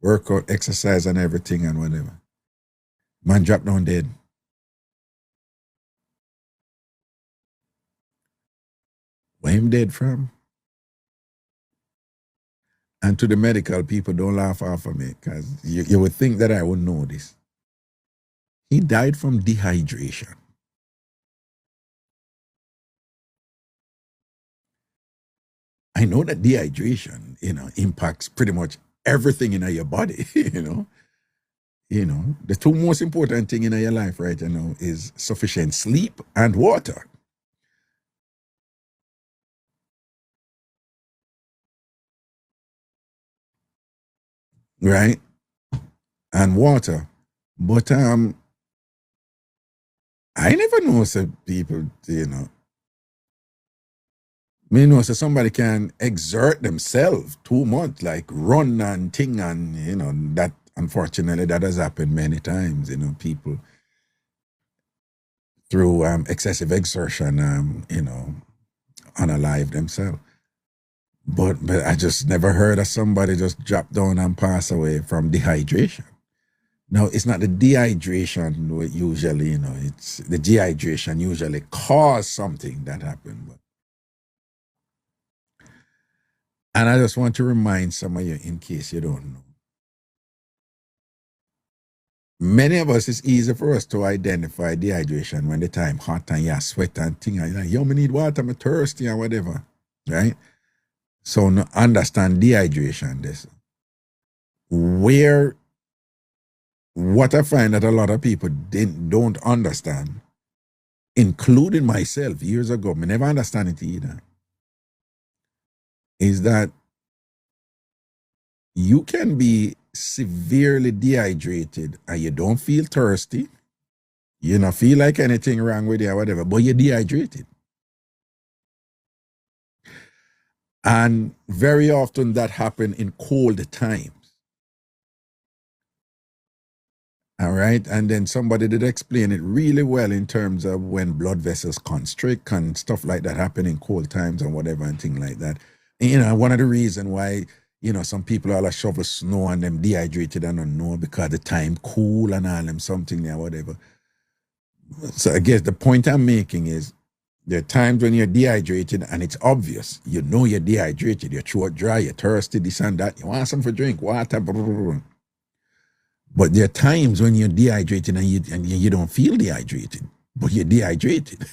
work out, exercise and everything and whatever. Man dropped down dead. Where him dead from? And to the medical people, don't laugh off of me, because you would think that I would know this. He died from dehydration. I know that dehydration, impacts pretty much everything in your body, the two most important thing in your life right now is sufficient sleep and water. Right? And water. But I never know some people, so somebody can exert themselves too much, like run and thing, and that unfortunately that has happened many times. People through excessive exertion, unalive themselves. But I just never heard of somebody just drop down and pass away from dehydration. No, it's not the dehydration usually, it's the dehydration usually cause something that happened. And I just want to remind some of you, in case you don't know, many of us, it's easy for us to identify dehydration when the time hot and you sweat and thing, and you're like, yo, me need water, I'm thirsty and whatever, right? So no, understand dehydration, this. What I find that a lot of people don't understand, including myself years ago, I never understand it either, is that you can be severely dehydrated and you don't feel thirsty, you don't feel like anything wrong with you or whatever, but you're dehydrated. And very often that happens in cold times. All right. And then somebody did explain it really well in terms of when blood vessels constrict and stuff like that happen in cold times and whatever and things like that. And, one of the reasons why, some people all shovel snow and them dehydrated and don't know because the time cool and all them something there, whatever. So I guess the point I'm making is there are times when you're dehydrated and it's obvious. You know you're dehydrated, your throat dry, you're thirsty, this and that. You want something to drink, water, blah, blah, blah. But there are times when you're dehydrated and you don't feel dehydrated, but you're dehydrated.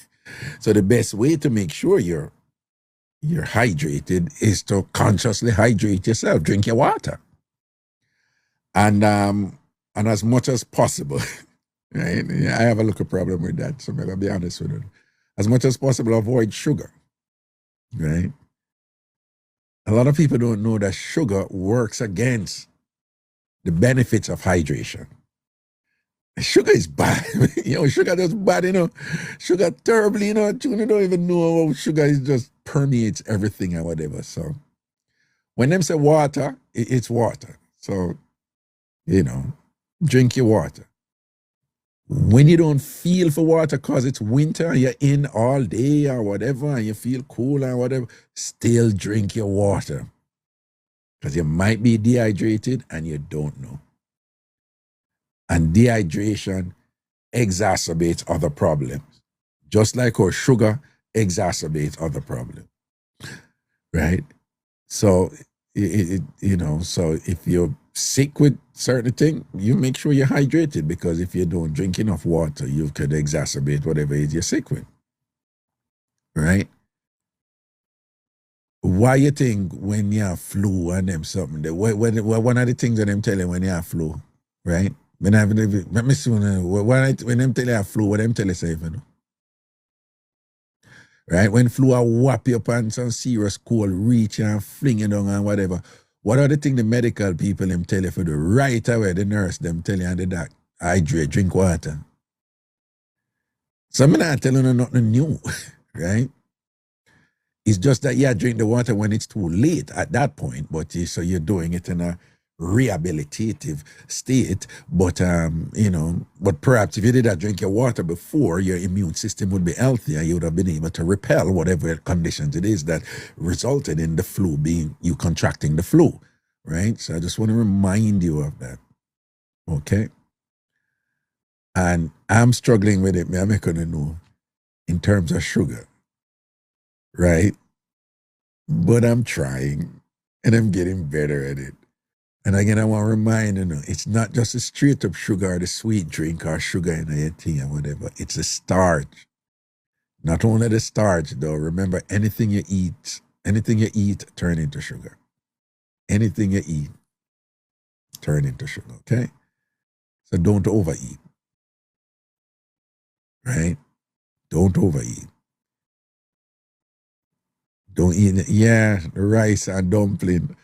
So the best way to make sure you're hydrated is to consciously hydrate yourself. Drink your water. And as much as possible, right? I have a little problem with that, so I'm gonna be honest with you. As much as possible, avoid sugar, right? A lot of people don't know that sugar works against the benefits of hydration. Sugar is bad. Sugar is bad, Sugar terribly, you don't even know how sugar is just permeates everything and whatever. So when them say water, it's water. So, drink your water. When you don't feel for water because it's winter and you're in all day or whatever and you feel cool or whatever, still drink your water. Because you might be dehydrated and you don't know. And dehydration exacerbates other problems. Just like how sugar exacerbates other problems. Right? So, so if you're sick with certain thing, you make sure you're hydrated, because if you don't drink enough water, you could exacerbate whatever it is you're sick with. Right? Why you think when you have flu and them something, one of the things that them tell you when you have flu, right? When them tell you have flu, what them tell you say, right? When flu a whap you up and some serious cold reach and fling you down and whatever, what are the things the medical people them tell you for the right away, the nurse them tell you and the doc, hydrate, drink water. So I'm not telling you nothing new, right? It's just that drink the water when it's too late at that point, but so you're doing it in a rehabilitative state. But but perhaps if you did drink your water before, your immune system would be healthier. You would have been able to repel whatever conditions it is that resulted in the flu being you contracting the flu, right? So I just want to remind you of that, okay? And I'm struggling with it. I'm not gonna know in terms of sugar. Right? But I'm trying and I'm getting better at it. And again, I want to remind you, it's not just a straight up sugar or the sweet drink or sugar in your thing or whatever. It's a starch. Not only the starch though. Remember, anything you eat turn into sugar. Anything you eat. turn into sugar, okay? So don't overeat, right? Don't overeat. Don't eat it. Yeah, the rice and dumpling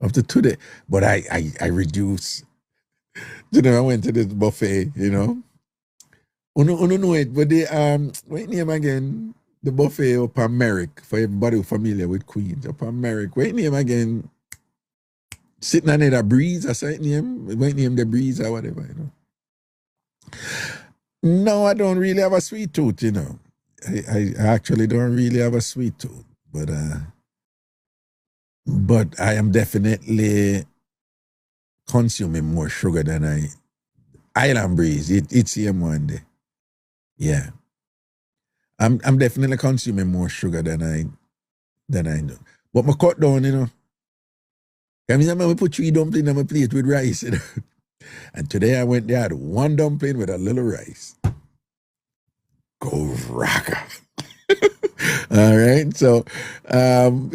up to today. But I reduce. You know, I went to this buffet, you know. Uno know it, but they what name again? The buffet up on Merrick, for everybody who's familiar with Queens, up on Merrick. What name again? Sitting on the breeze or something name? What name the breeze or whatever, you know. No, I don't really have a sweet tooth, you know. I actually don't really have a sweet tooth. But I am definitely consuming more sugar than Island Breeze. It's here one day. Yeah. I'm definitely consuming more sugar than I do. But my cut down, you know. I mean, I put 3 dumplings on my plate with rice, you know. And today I went there, I had 1 dumpling with a little rice. Go Raga. All right. So,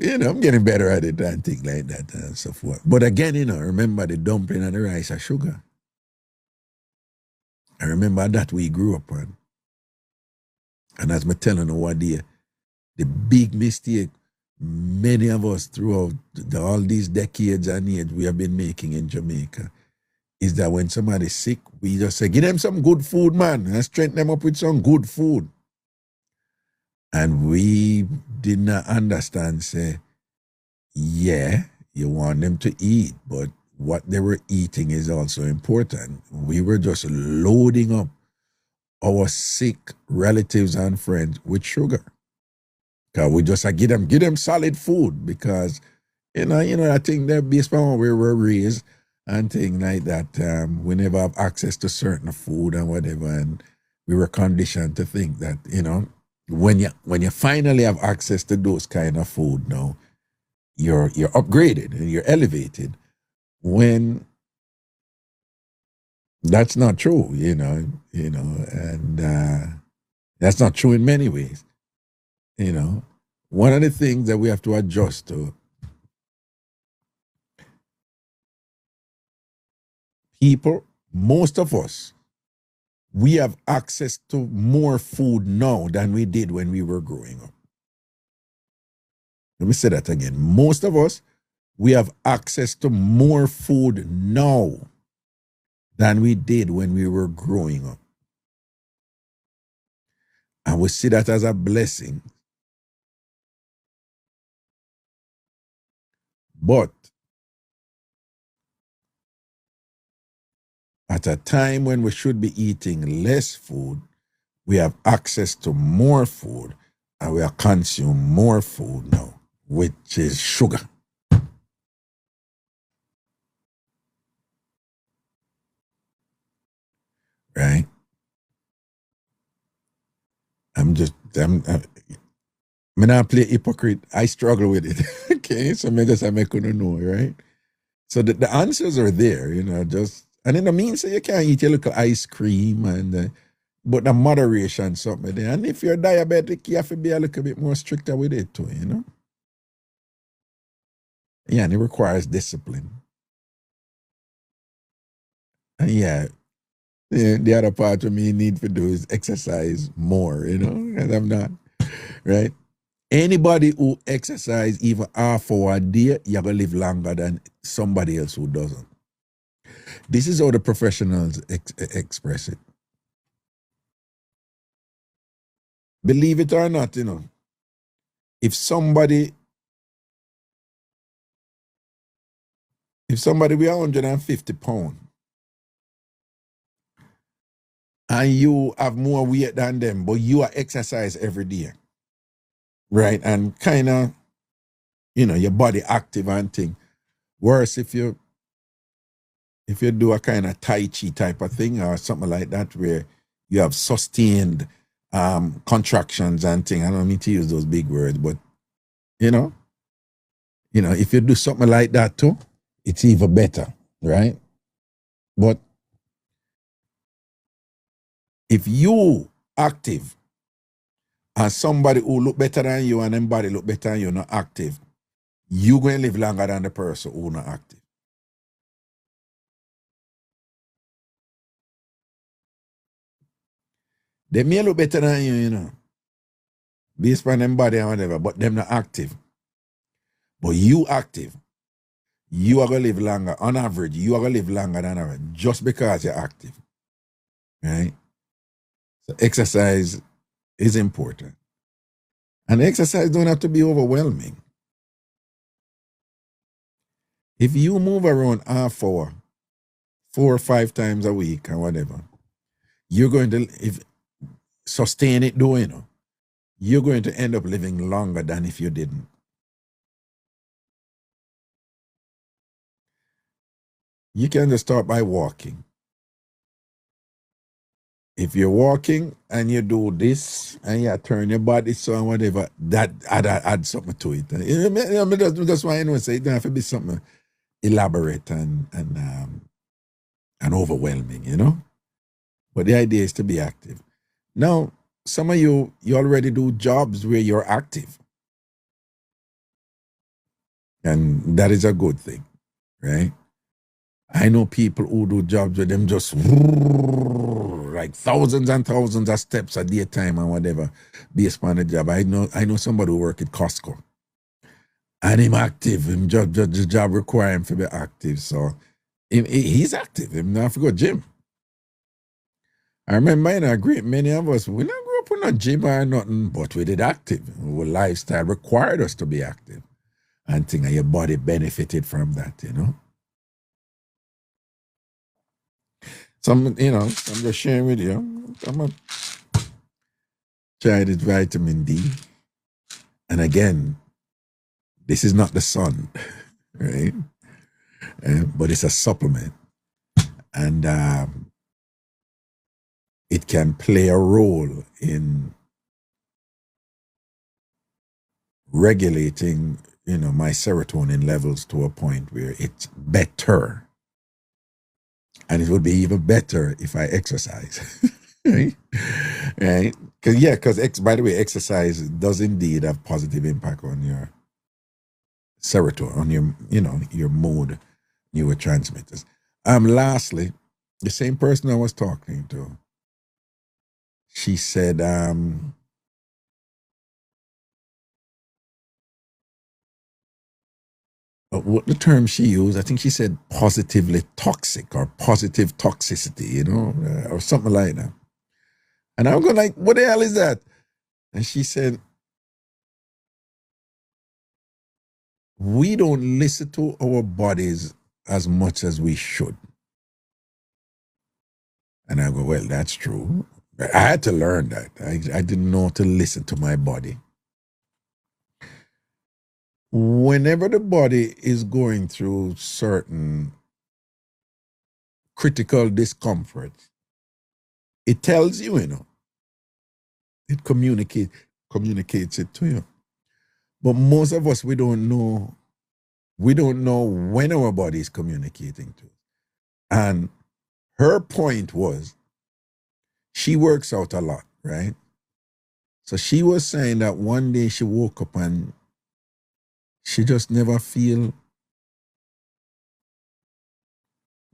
you know, I'm getting better at it and things like that and so forth. But again, you know, remember the dumpling and the rice are sugar. I remember that we grew up on. And as I'm telling you what the big mistake many of us throughout all these decades and years we have been making in Jamaica is that when somebody's sick, we just say, give them some good food, man, and strengthen them up with some good food. And we did not understand, say, yeah, you want them to eat, but what they were eating is also important. We were just loading up our sick relatives and friends with sugar. Because we just give them solid food because, you know, I think that based on where we were raised and things like that, we never have access to certain food and whatever, and we were conditioned to think that, you know, when you finally have access to those kind of food now, you're upgraded and you're elevated. When that's not true, you know, and that's not true in many ways. You know, one of the things that we have to adjust to, people, most of us, we have access to more food now than we did when we were growing up. Let me say that again. Most of us, we have access to more food now than we did when we were growing up. And we see that as a blessing. But at a time when we should be eating less food, we have access to more food and we are consuming more food now, which is sugar. Right? I'm not play hypocrite. I struggle with it. Okay, so I just make you know, right? So the answers are there, you know, and in the means you can't eat your little ice cream and but the moderation something there. And if you're diabetic, you have to be a little bit more stricter with it too, you know? Yeah, and it requires discipline. And yeah, the other part of me need to do is exercise more, you know, because I'm not, right? Anybody who exercise even half hour a day, you're going to live longer than somebody else who doesn't. This is how the professionals express it. Believe it or not, you know, if somebody weigh 150 pounds and you have more weight than them, but you are exercise every day, right? And kind of, you know, your body active and thing. Worse if you do a kind of Tai Chi type of thing or something like that where you have sustained contractions and thing. I don't mean to use those big words, but you know, if you do something like that too, it's even better, right? But if you active and somebody who look better than you and them body look better than you not active, you going to live longer than the person who not active. They may look better than you, you know. Based on them body and whatever, but them not active. But you active. You are going to live longer. On average, you are going to live longer than average just because you're active. Right? So exercise is important. And exercise don't have to be overwhelming. If you move around half hour, 4 or 5 times a week or whatever, you're going to, if sustain it doing, you know, you're going to end up living longer than if you didn't. You can just start by walking. If you're walking and you do this and you turn your body so and whatever, that add something to it. That's why I say it don't have to be something elaborate and overwhelming, you know? But the idea is to be active. Now, some of you already do jobs where you're active. And that is a good thing, right? I know people who do jobs with them just like thousands and thousands of steps a day time and whatever based on the job. I know somebody who work at Costco. And him active. Him the job require him to be active. So he's active. Him not to go gym. I remember in a great many of us, we not grew up with no gym or nothing, but we did active. Our lifestyle required us to be active. And think your body benefited from that, you know. I'm just sharing with you. I'm going to try this vitamin D. And again, this is not the sun, right? But it's a supplement. And it can play a role in regulating, my serotonin levels to a point where it's better. And it would be even better if I exercise, right? Because by the way, exercise does indeed have positive impact on your serotonin, on your mood neurotransmitters. Lastly, the same person I was talking to, she said, what the term she used, I think she said positively toxic or positive toxicity, or something like that. And I'm going like, what the hell is that? And she said, we don't listen to our bodies as much as we should. And I go, well, that's true. I had to learn that. I didn't know to listen to my body. Whenever the body is going through certain critical discomfort, it tells you, it communicates it to you. But most of us, we don't know when our body is communicating to us. And her point was, she works out a lot, right? So she was saying that one day she woke up and she just never feel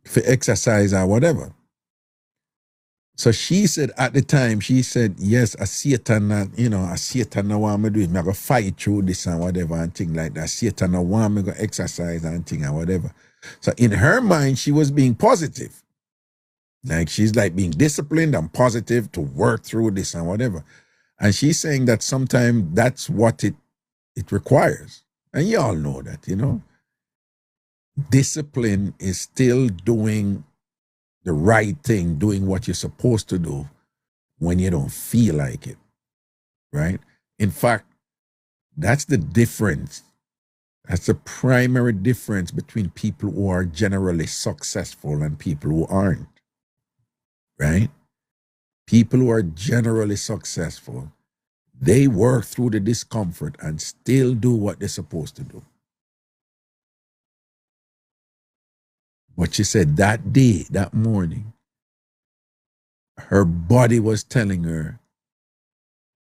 for exercise or whatever. So she said at the time, yes, a Satan want me to do it. I'm going to fight through this and whatever and things like that. Satan want me to exercise and things and whatever. So in her mind, she was being positive. Like she's like being disciplined and positive to work through this and whatever. And she's saying that sometimes that's what it requires. And you all know that, Discipline is still doing the right thing, doing what you're supposed to do when you don't feel like it, right? In fact, that's the difference. That's the primary difference between people who are generally successful and people who aren't, right? People who are generally successful, they work through the discomfort and still do what they're supposed to do. But she said that day, that morning, her body was telling her,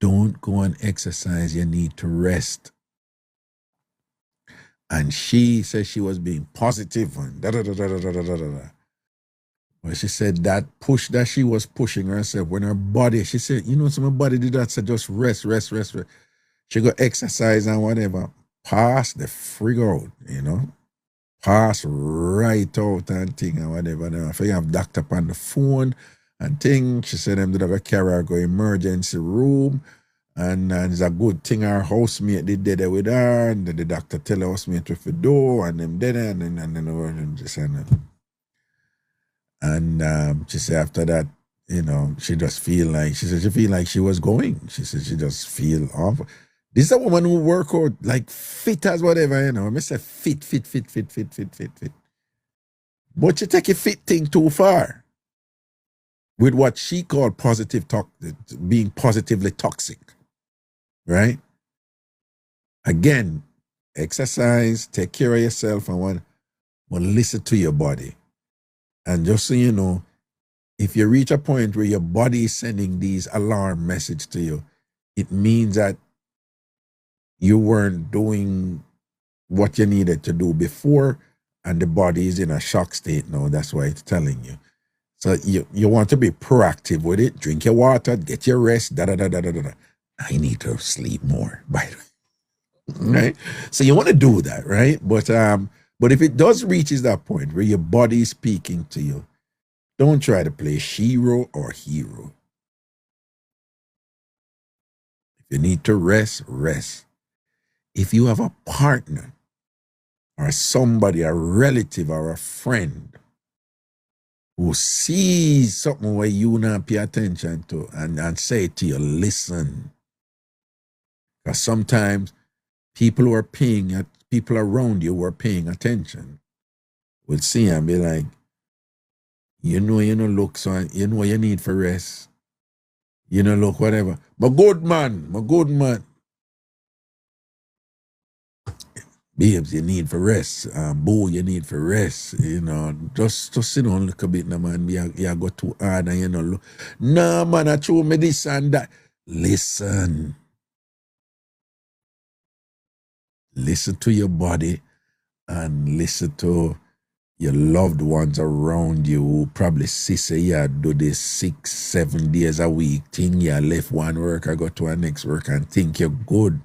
don't go and exercise, you need to rest. And she said she was being positive and da-da-da-da-da-da-da-da. Well, she said that push that she was pushing herself when her body, she said, you know, so my body did that, so just rest. She go exercise and whatever. Pass the frig out, you know. Pass right out and thing and whatever. Now, if you have doctor on the phone and thing, she said them did have a carry her go emergency room. And it's a good thing our housemate did there with her, and the doctor tell her housemate with the door, and them did it, and just and she said after that, you know, she just feel like, she said she feel like she was going. She said she just feel off. This is a woman who work out like fit as whatever, you know. I say fit. But she take a fit thing too far with what she called being positively toxic, right? Again, exercise, take care of yourself, and listen to your body. And just so you know, if you reach a point where your body is sending these alarm messages to you, it means that you weren't doing what you needed to do before, and the body is in a shock state now. That's why it's telling you. So you want to be proactive with it. Drink your water, get your rest, I need to sleep more, by the way. Right? So you want to do that, right? But if it does reaches that point where your body is speaking to you, don't try to play shero or hero. If you need to rest. If you have a partner or somebody, a relative or a friend who sees something where you not pay attention to and say to you, listen. Because sometimes people around you who are paying attention will see and be like, you know look, son, you know you need for rest. You know, look, whatever. My good man. Babes, you need for rest. Boo, you need for rest. You know, just sit down a little bit, no, man. You go too hard and you know, look. No, man, I show me this and that. Listen. Listen to your body and listen to your loved ones around you who probably say, yeah, do this 6-7 days a week, think you left one work, I go to our next work and think you're good.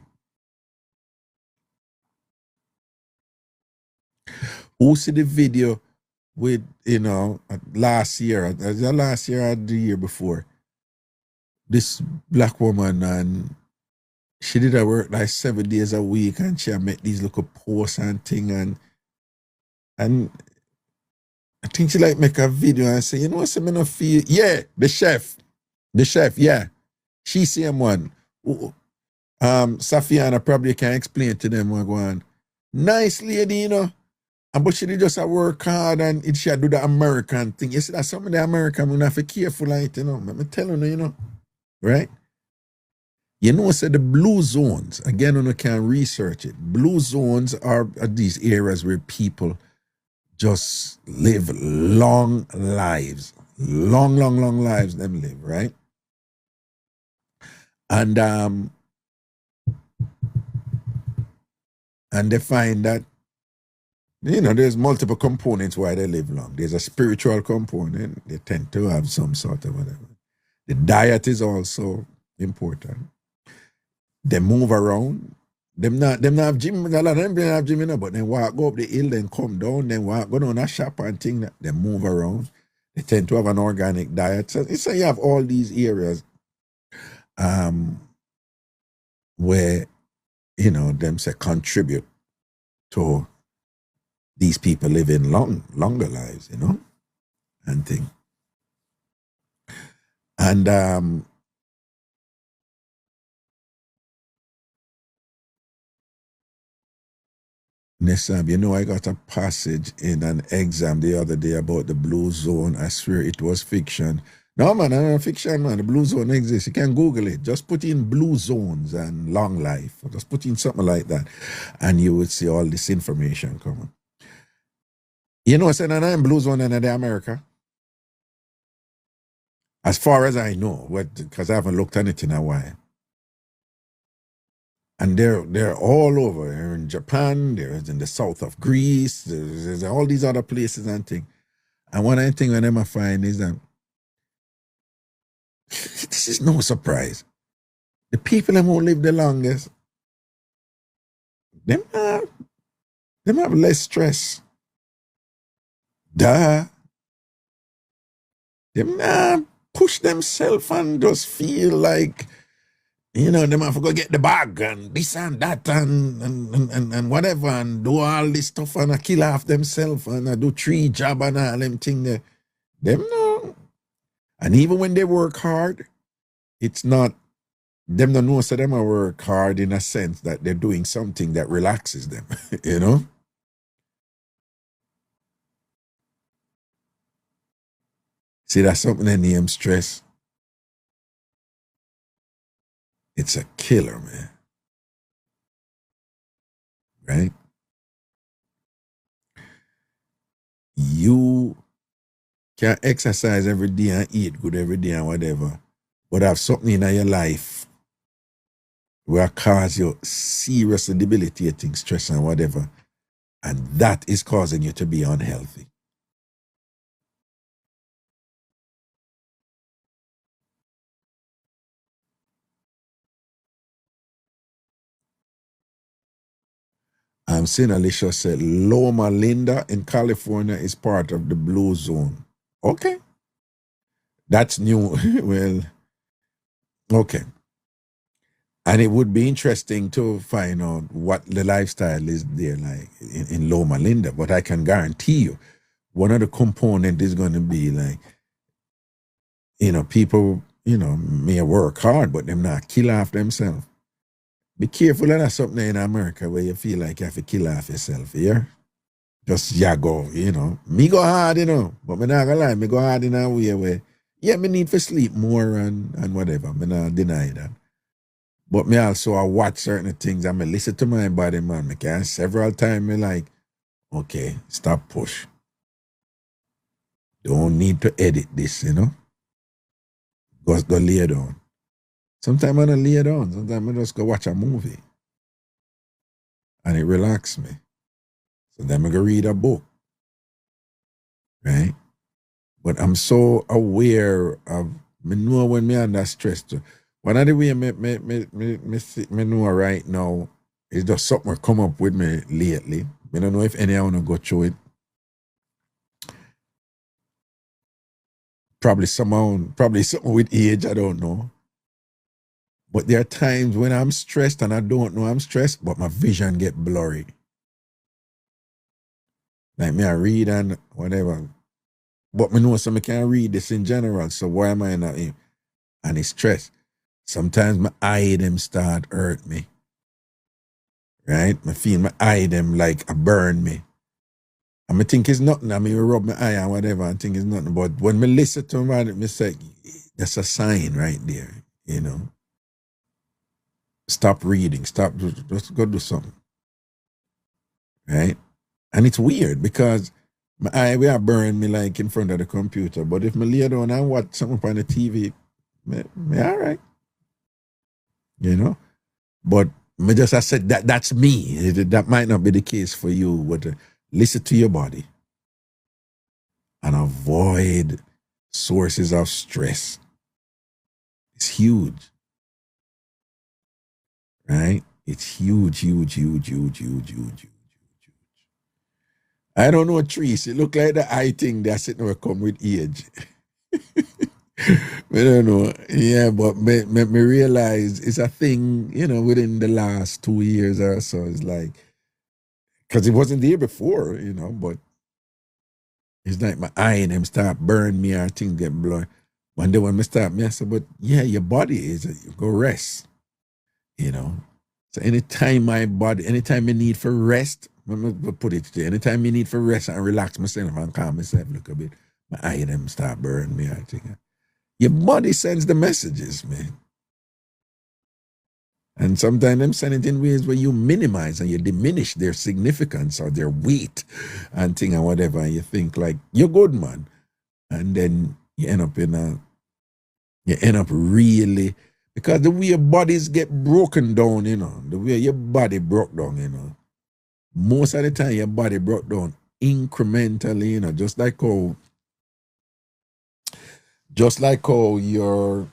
Who see the video with, you know, last year or the year before? This black woman, and she did her work like 7 days a week, and she make these little posts and thing, and I think she like make a video and say, you know what, I feel. Yeah, the chef, yeah. She same one. Safiana probably can explain to them what going on. Nice lady, you know. But she did just work hard and she do the American thing. You see that some of the American will have to be careful like, you know. I'm telling you, you know. Right? You know, the blue zones, again, you can research it. Blue zones are these areas where people just live long lives. Long lives them live, right? And they find that, you know, there's multiple components why they live long. There's a spiritual component. They tend to have some sort of whatever. The diet is also important. They move around. Them not have gym. A lot of them don't have gym, you know, but then go up the hill, then come down, then go down a shop and thing. They move around. They tend to have an organic diet. So you have all these areas where, you know, them say contribute to these people living longer lives, you know, and thing. And Nessam, you know, I got a passage in an exam the other day about the blue zone. I swear it was fiction. No, man, I'm not fiction, man. The blue zone exists. You can Google it. Just put in blue zones and long life. Or just put in something like that. And you would see all this information coming. You know, I said, and I'm blue zone in America. As far as I know, because I haven't looked at it in a while. And they're all over. They're in Japan, they're in the south of Greece, there's all these other places and things. And one of the things I find is that this is no surprise. The people who live the longest, them have less stress. Duh. Them push themselves and just feel like, you know, them have to go get the bag and this and that and whatever and do all this stuff and kill off themselves and do 3 jobs and all them things. Them no. And even when they work hard, it's not, them don't know, so them work hard in a sense that they're doing something that relaxes them, you know? See, that's something they name stress. It's a killer, man. Right? You can exercise every day and eat good every day and whatever, but have something in your life will cause you serious debilitating stress and whatever, and that is causing you to be unhealthy. I'm seeing Alicia said Loma Linda in California is part of the blue zone. Okay. That's new. Well, okay. And it would be interesting to find out what the lifestyle is there like in Loma Linda. But I can guarantee you, one of the components is going to be like, you know, people, you know, may work hard, but them not kill off themselves. Be careful of that something in America where you feel like you have to kill off yourself, yeah? Just go, you know. Me go hard, you know, but me not gonna lie, me go hard in a way where, yeah, me need to sleep more and whatever. Me not deny that. But me also I watch certain things and me listen to my body, man. Me can several times me like, okay, stop push. Don't need to edit this, you know. Just go lay down. Sometimes I don't lay down. Sometimes I just go watch a movie. And it relaxes me. So then I go read a book. Right? But I'm so aware of, me know when me under stress too. One of the way me know right now is just something come up with me lately. I don't know if anyone will go through it. Probably something with age, I don't know. But there are times when I'm stressed and I don't know I'm stressed, but my vision get blurry. Like me, I read and whatever. But me know so I can't read this in general, so why am I not in? And it's stress. Sometimes my eye them start hurt me. Right? I feel my eye them like a burn me. And I think it's nothing. I mean, rub my eye and whatever, I think it's nothing. But when me listen to them, me say, that's a sign right there, you know. Stop reading. Stop. Just go do something. Right? And it's weird because my eye will burn me like in front of the computer. But if I lay down and watch something on the TV, me all right. You know? But me just I said that's me. That might not be the case for you. But listen to your body. And avoid sources of stress. It's huge. Right? It's huge. I don't know trees. It look like the eye thing that's it never come with age. I don't know. Yeah, but me realize it's a thing, you know, within the last 2 years or so. It's like, because it wasn't there before, you know, but it's like my eye and them start burn me or things get blurred. One day when I start, I say, but yeah, your body is, you go rest. You know, so anytime I need for rest, let me put it there. Anytime I need for rest and relax myself and calm myself a little bit, my eye them start burning me. I think your body sends the messages, man. And sometimes them send it in ways where you minimize and you diminish their significance or their weight and thing and whatever. And you think like, you're good, man. And then you end up really, because the way your bodies get broken down, you know, the way your body broke down, you know, most of the time your body broke down incrementally, you know, just like how Just like how your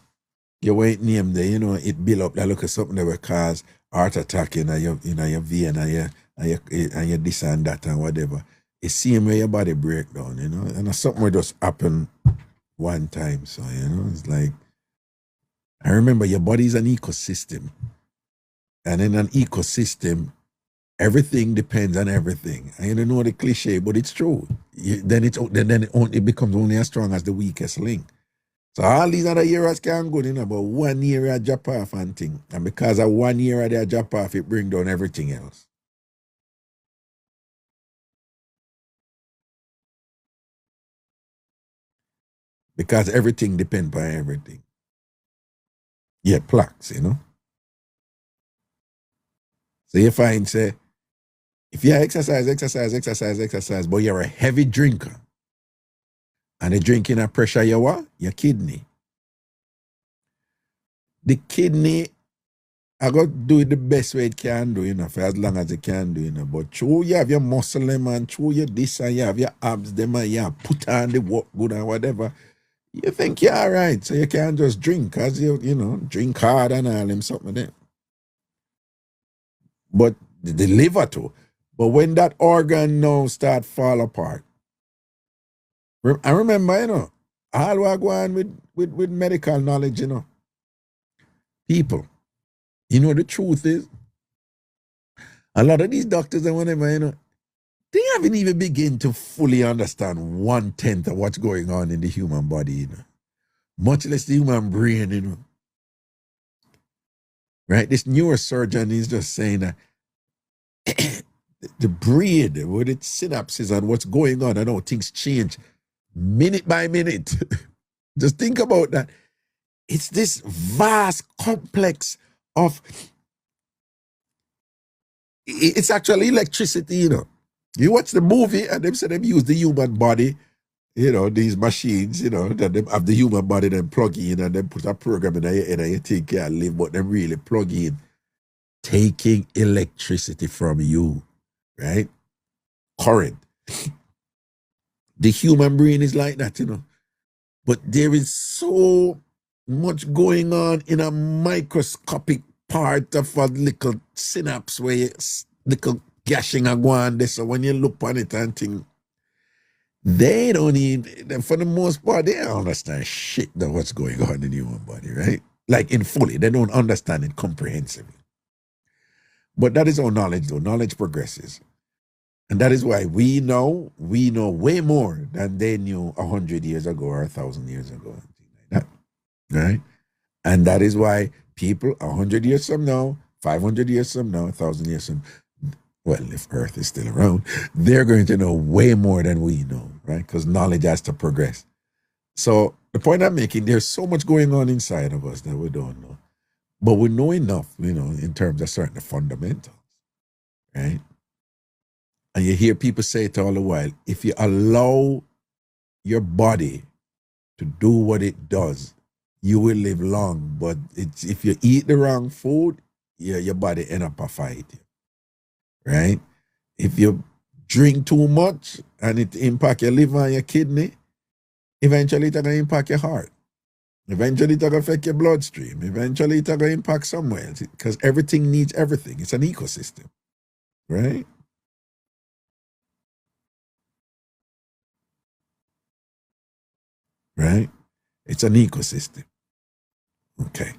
weight name there, you know, it build up that look at something that will cause heart attack in your vein and your this and that and whatever. It's same way your body break down, you know, and something will just happen one time. So, you know, it's like, I remember your body is an ecosystem. And in an ecosystem, everything depends on everything. I don't know the cliche, but it's true. Then it becomes only as strong as the weakest link. So all these other areas can go, you know, but one area drop off and thing. And because of one area they drop off, it bring down everything else. Because everything depends on everything. Yeah, plaques, you know. So you find, say, if you exercise, but you're a heavy drinker, and the drinking a pressure your kidney. The kidney, I got to do it the best way it can do, you know, for as long as it can do, you know. But true, you have your muscle, man, true, you this and you have your abs, them, and you put on the work good and whatever. You think you're all right, so you can't just drink, because you know, drink hard and all them something there. But the liver too. But when that organ now start fall apart, I remember, you know, all we go on with medical knowledge, you know. People, you know, the truth is, a lot of these doctors and whatever, you know, they haven't even begin to fully understand 1/10 of what's going on in the human body, you know. Much less the human brain, you know. Right? This neurosurgeon is just saying that the brain with its synapses and what's going on, I know things change minute by minute. Just think about that. It's this vast complex of, it's actually electricity, you know. You watch the movie and them say them use the human body, you know, these machines, you know, that them have the human body, then plug in and then put a program in your head and you think you can live, but them really plug in, taking electricity from you, right? Current. The human brain is like that, you know. But there is so much going on in a microscopic part of a little synapse where you, little gashing a go on there. So when you look on it and think, they don't need, for the most part, they don't understand shit of what's going on in the human body, right? Like in fully, they don't understand it comprehensively. But that is our knowledge, though. Knowledge progresses. And that is why we know way more than they knew 100 years ago or 1,000 years ago. Like that, right? And that is why people 100 years from now, 500 years from now, 1,000 years from, well, if Earth is still around, they're going to know way more than we know, right? Because knowledge has to progress. So the point I'm making, there's so much going on inside of us that we don't know. But we know enough, you know, in terms of certain fundamentals, right? And you hear people say it all the while, if you allow your body to do what it does, you will live long. But it's, if you eat the wrong food, your body end up a fight, right? If you drink too much and it impact your liver and your kidney, eventually it's going to impact your heart. Eventually it's going to affect your bloodstream. Eventually it's going to impact somewhere else, because everything needs everything. It's an ecosystem, right? Right? It's an ecosystem. Okay.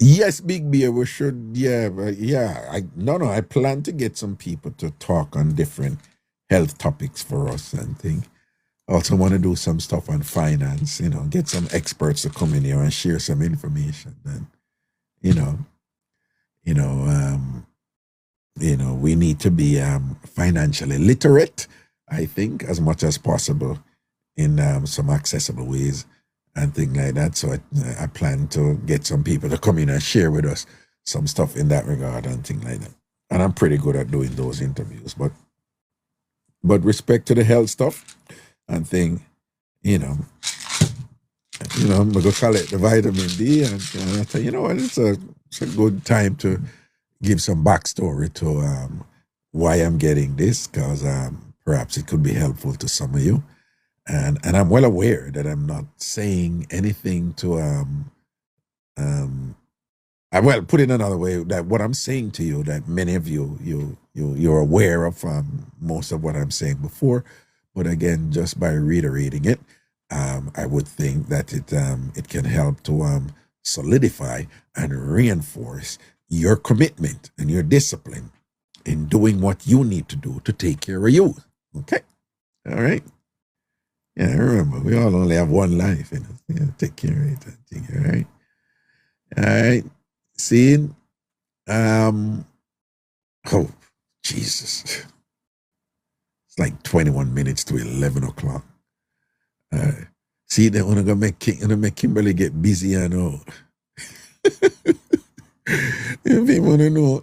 Yes, Big Bear, we should, I plan to get some people to talk on different health topics for us and things. Also want to do some stuff on finance, you know, get some experts to come in here and share some information. And, we need to be financially literate, I think, as much as possible in some accessible ways and things like that. So I plan to get some people to come in and share with us some stuff in that regard and things like that. And I'm pretty good at doing those interviews. But respect to the health stuff and thing, I'm going to call it the vitamin D. And I tell you know what, it's a good time to give some backstory to why I'm getting this, because perhaps it could be helpful to some of you. And I'm well aware that I'm not saying anything to well, put it another way, that what I'm saying to you, that many of you're aware of most of what I'm saying before, but again, just by reiterating it, I would think that it can help to solidify and reinforce your commitment and your discipline in doing what you need to do to take care of you. Okay, all right. Yeah, remember, we all only have one life, you know. Yeah, take care of it. All right. All right. See, oh, Jesus. It's like 21 minutes to 11 o'clock. See, they're gonna make Kimberly get busy and all. People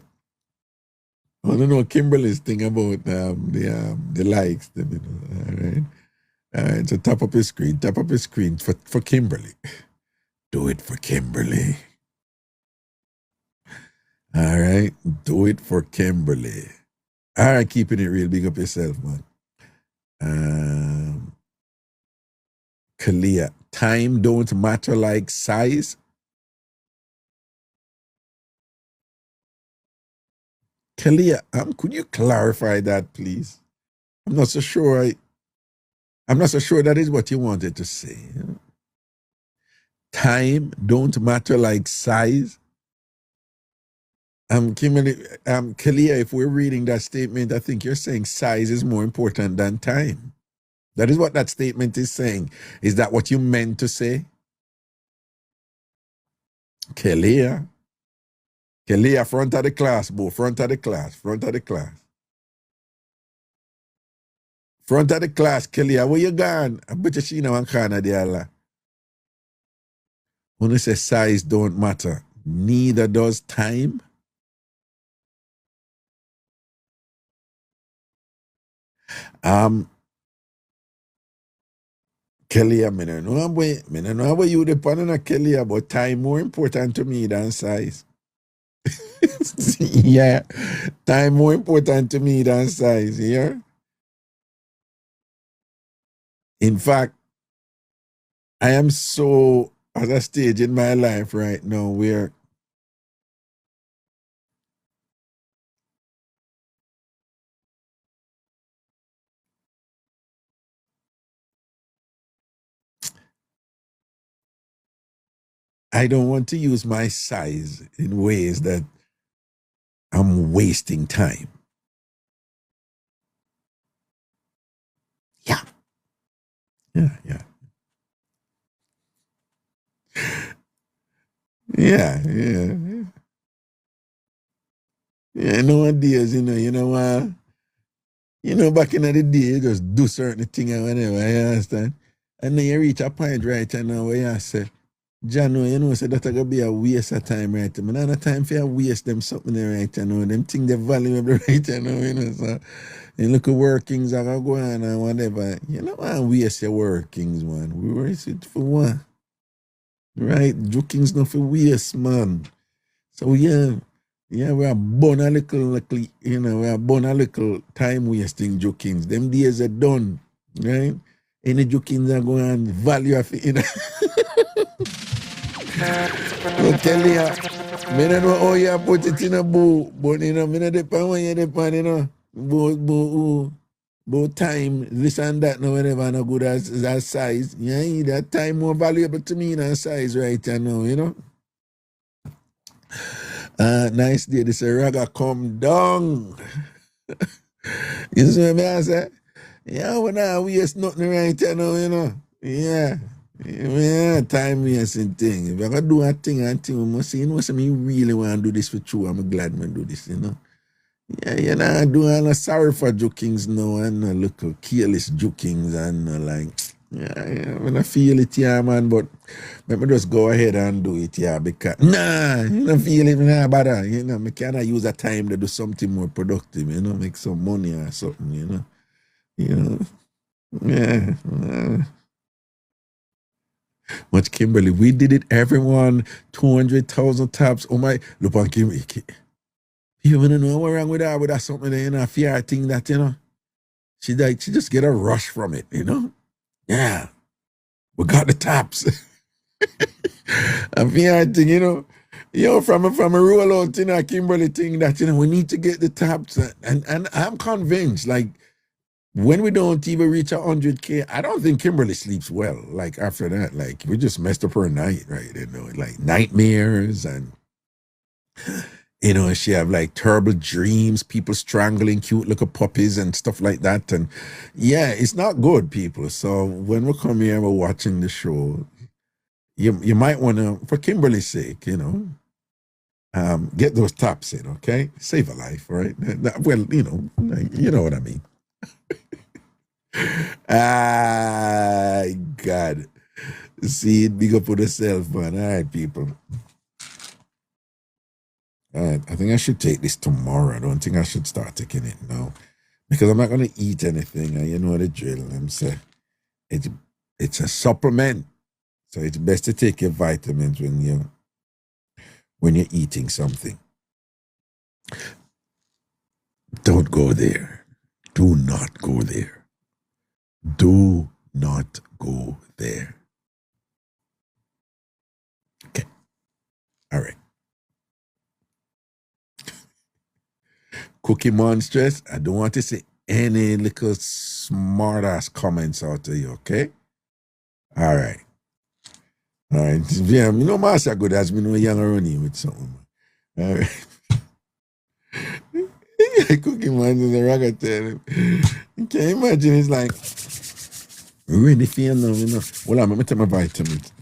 want to know Kimberly's thing about the likes, you know, all right. All right, so tap up his screen for Kimberly. Do it for Kimberly. All right, do it for Kimberly. All right, keeping it real, big up yourself, man. Kalia, time don't matter like size. Kalia, could you clarify that, please? I'm not so sure that is what you wanted to say. You know? Time don't matter like size. Kalia, if we're reading that statement, I think you're saying size is more important than time. That is what that statement is saying. Is that what you meant to say? Kalia, front of the class, bro. Front of the class, Kalia, where you gone? I bet you see now one corner there. When you say size don't matter, neither does time. Kelly, I don't know where you depend on Kelly, but time more important to me than size. Yeah, time more important to me than size, yeah? In fact, I am so at a stage in my life right now where I don't want to use my size in ways that I'm wasting time. Yeah. Yeah. Nowadays, back in the day, you just do certain things and whatever, you understand? And then you reach a point right now where you say, Jano, say that's going to be a waste of time right now. But not time for you waste them something there right now. Them things they're valuable right now, so you look at workings that are going on and whatever. You know why waste your workings, man. We waste it for what? Right? Jokings not for waste, man. So yeah, we are born a little, time wasting jokings. Them days are done, right? Any jokings are going on value of it, So tell you, I don't know how you put it in a book, but I don't depend when you depend, about time, this and that, no whatever, no good as size. Yeah, that time more valuable to me than size right now, Nice day, this Raga come down. You see what I say? Yeah, when I waste nothing right now, Yeah. Yeah, time wasting thing. If I can do a thing, we must say, me really want to do this for true. I'm glad I do this, Yeah, doing sorry for jokings now and little careless jokings and when I feel it, yeah, man, but let me just go ahead and do it, yeah, because you don't feel it, nah, bother, I cannot use that time to do something more productive, make some money or something, yeah. Much Kimberly, we did it, everyone, 200,000 taps. Oh my, look on Kimberly. You want to know what's wrong with her? With that something, a fear thing that, she just get a rush from it, Yeah, we got the taps. And VR thing, from a rollout thing, a Kimberly thing that, we need to get the taps. And I'm convinced, like, when we don't even reach 100K, I don't think Kimberly sleeps well. Like, after that, like, we just messed up her night, right? Like nightmares and, she have like terrible dreams, people strangling cute little puppies and stuff like that. And yeah, it's not good, people. So when we come here and we're watching the show, you might want to, for Kimberly's sake, get those taps in, okay? Save a life, right? Well, you know what I mean. God. See it, big up for yourself, man. All right, people. All right, I think I should take this tomorrow. I don't think I should start taking it now because I'm not going to eat anything. And you know the drill. I'm saying it's a supplement, so it's best to take your vitamins when you're eating something. Don't go there. Do not go there. Do not go there. Okay. All right. Cookie Monstrous, I don't want to say any little smart-ass comments out of you, okay? All right. All right. Yeah, Master good as me know young running with something. All right. Cookie Monstrous, a Ragashanti. You can imagine it's like, really feel now, Well, I'm going to take my vitamins.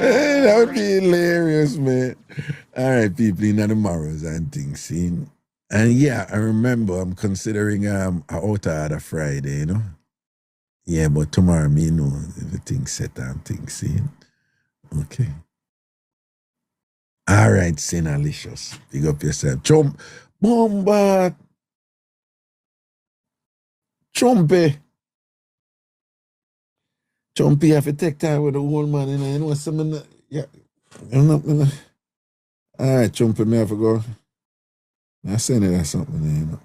That would be hilarious, man. All right, people, the morrows and things, see? And yeah, I remember I'm considering out a Friday, Yeah, but tomorrow, me know everything's set and things, see? Okay. All right, Sinalicious. Big up yourself. Bomba. Chumpy have to take time with the old man, you know something. Yeah. All right, Chumpy, me have to go. I send it or something,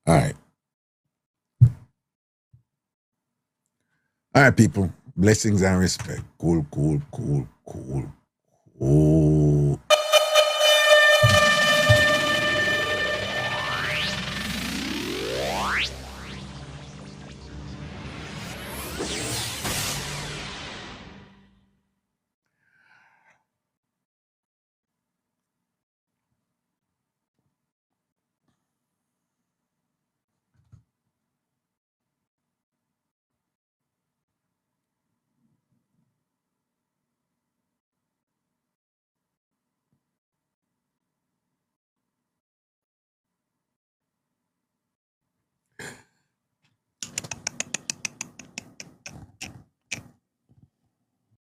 All right. All right, people. Blessings and respect. Cool.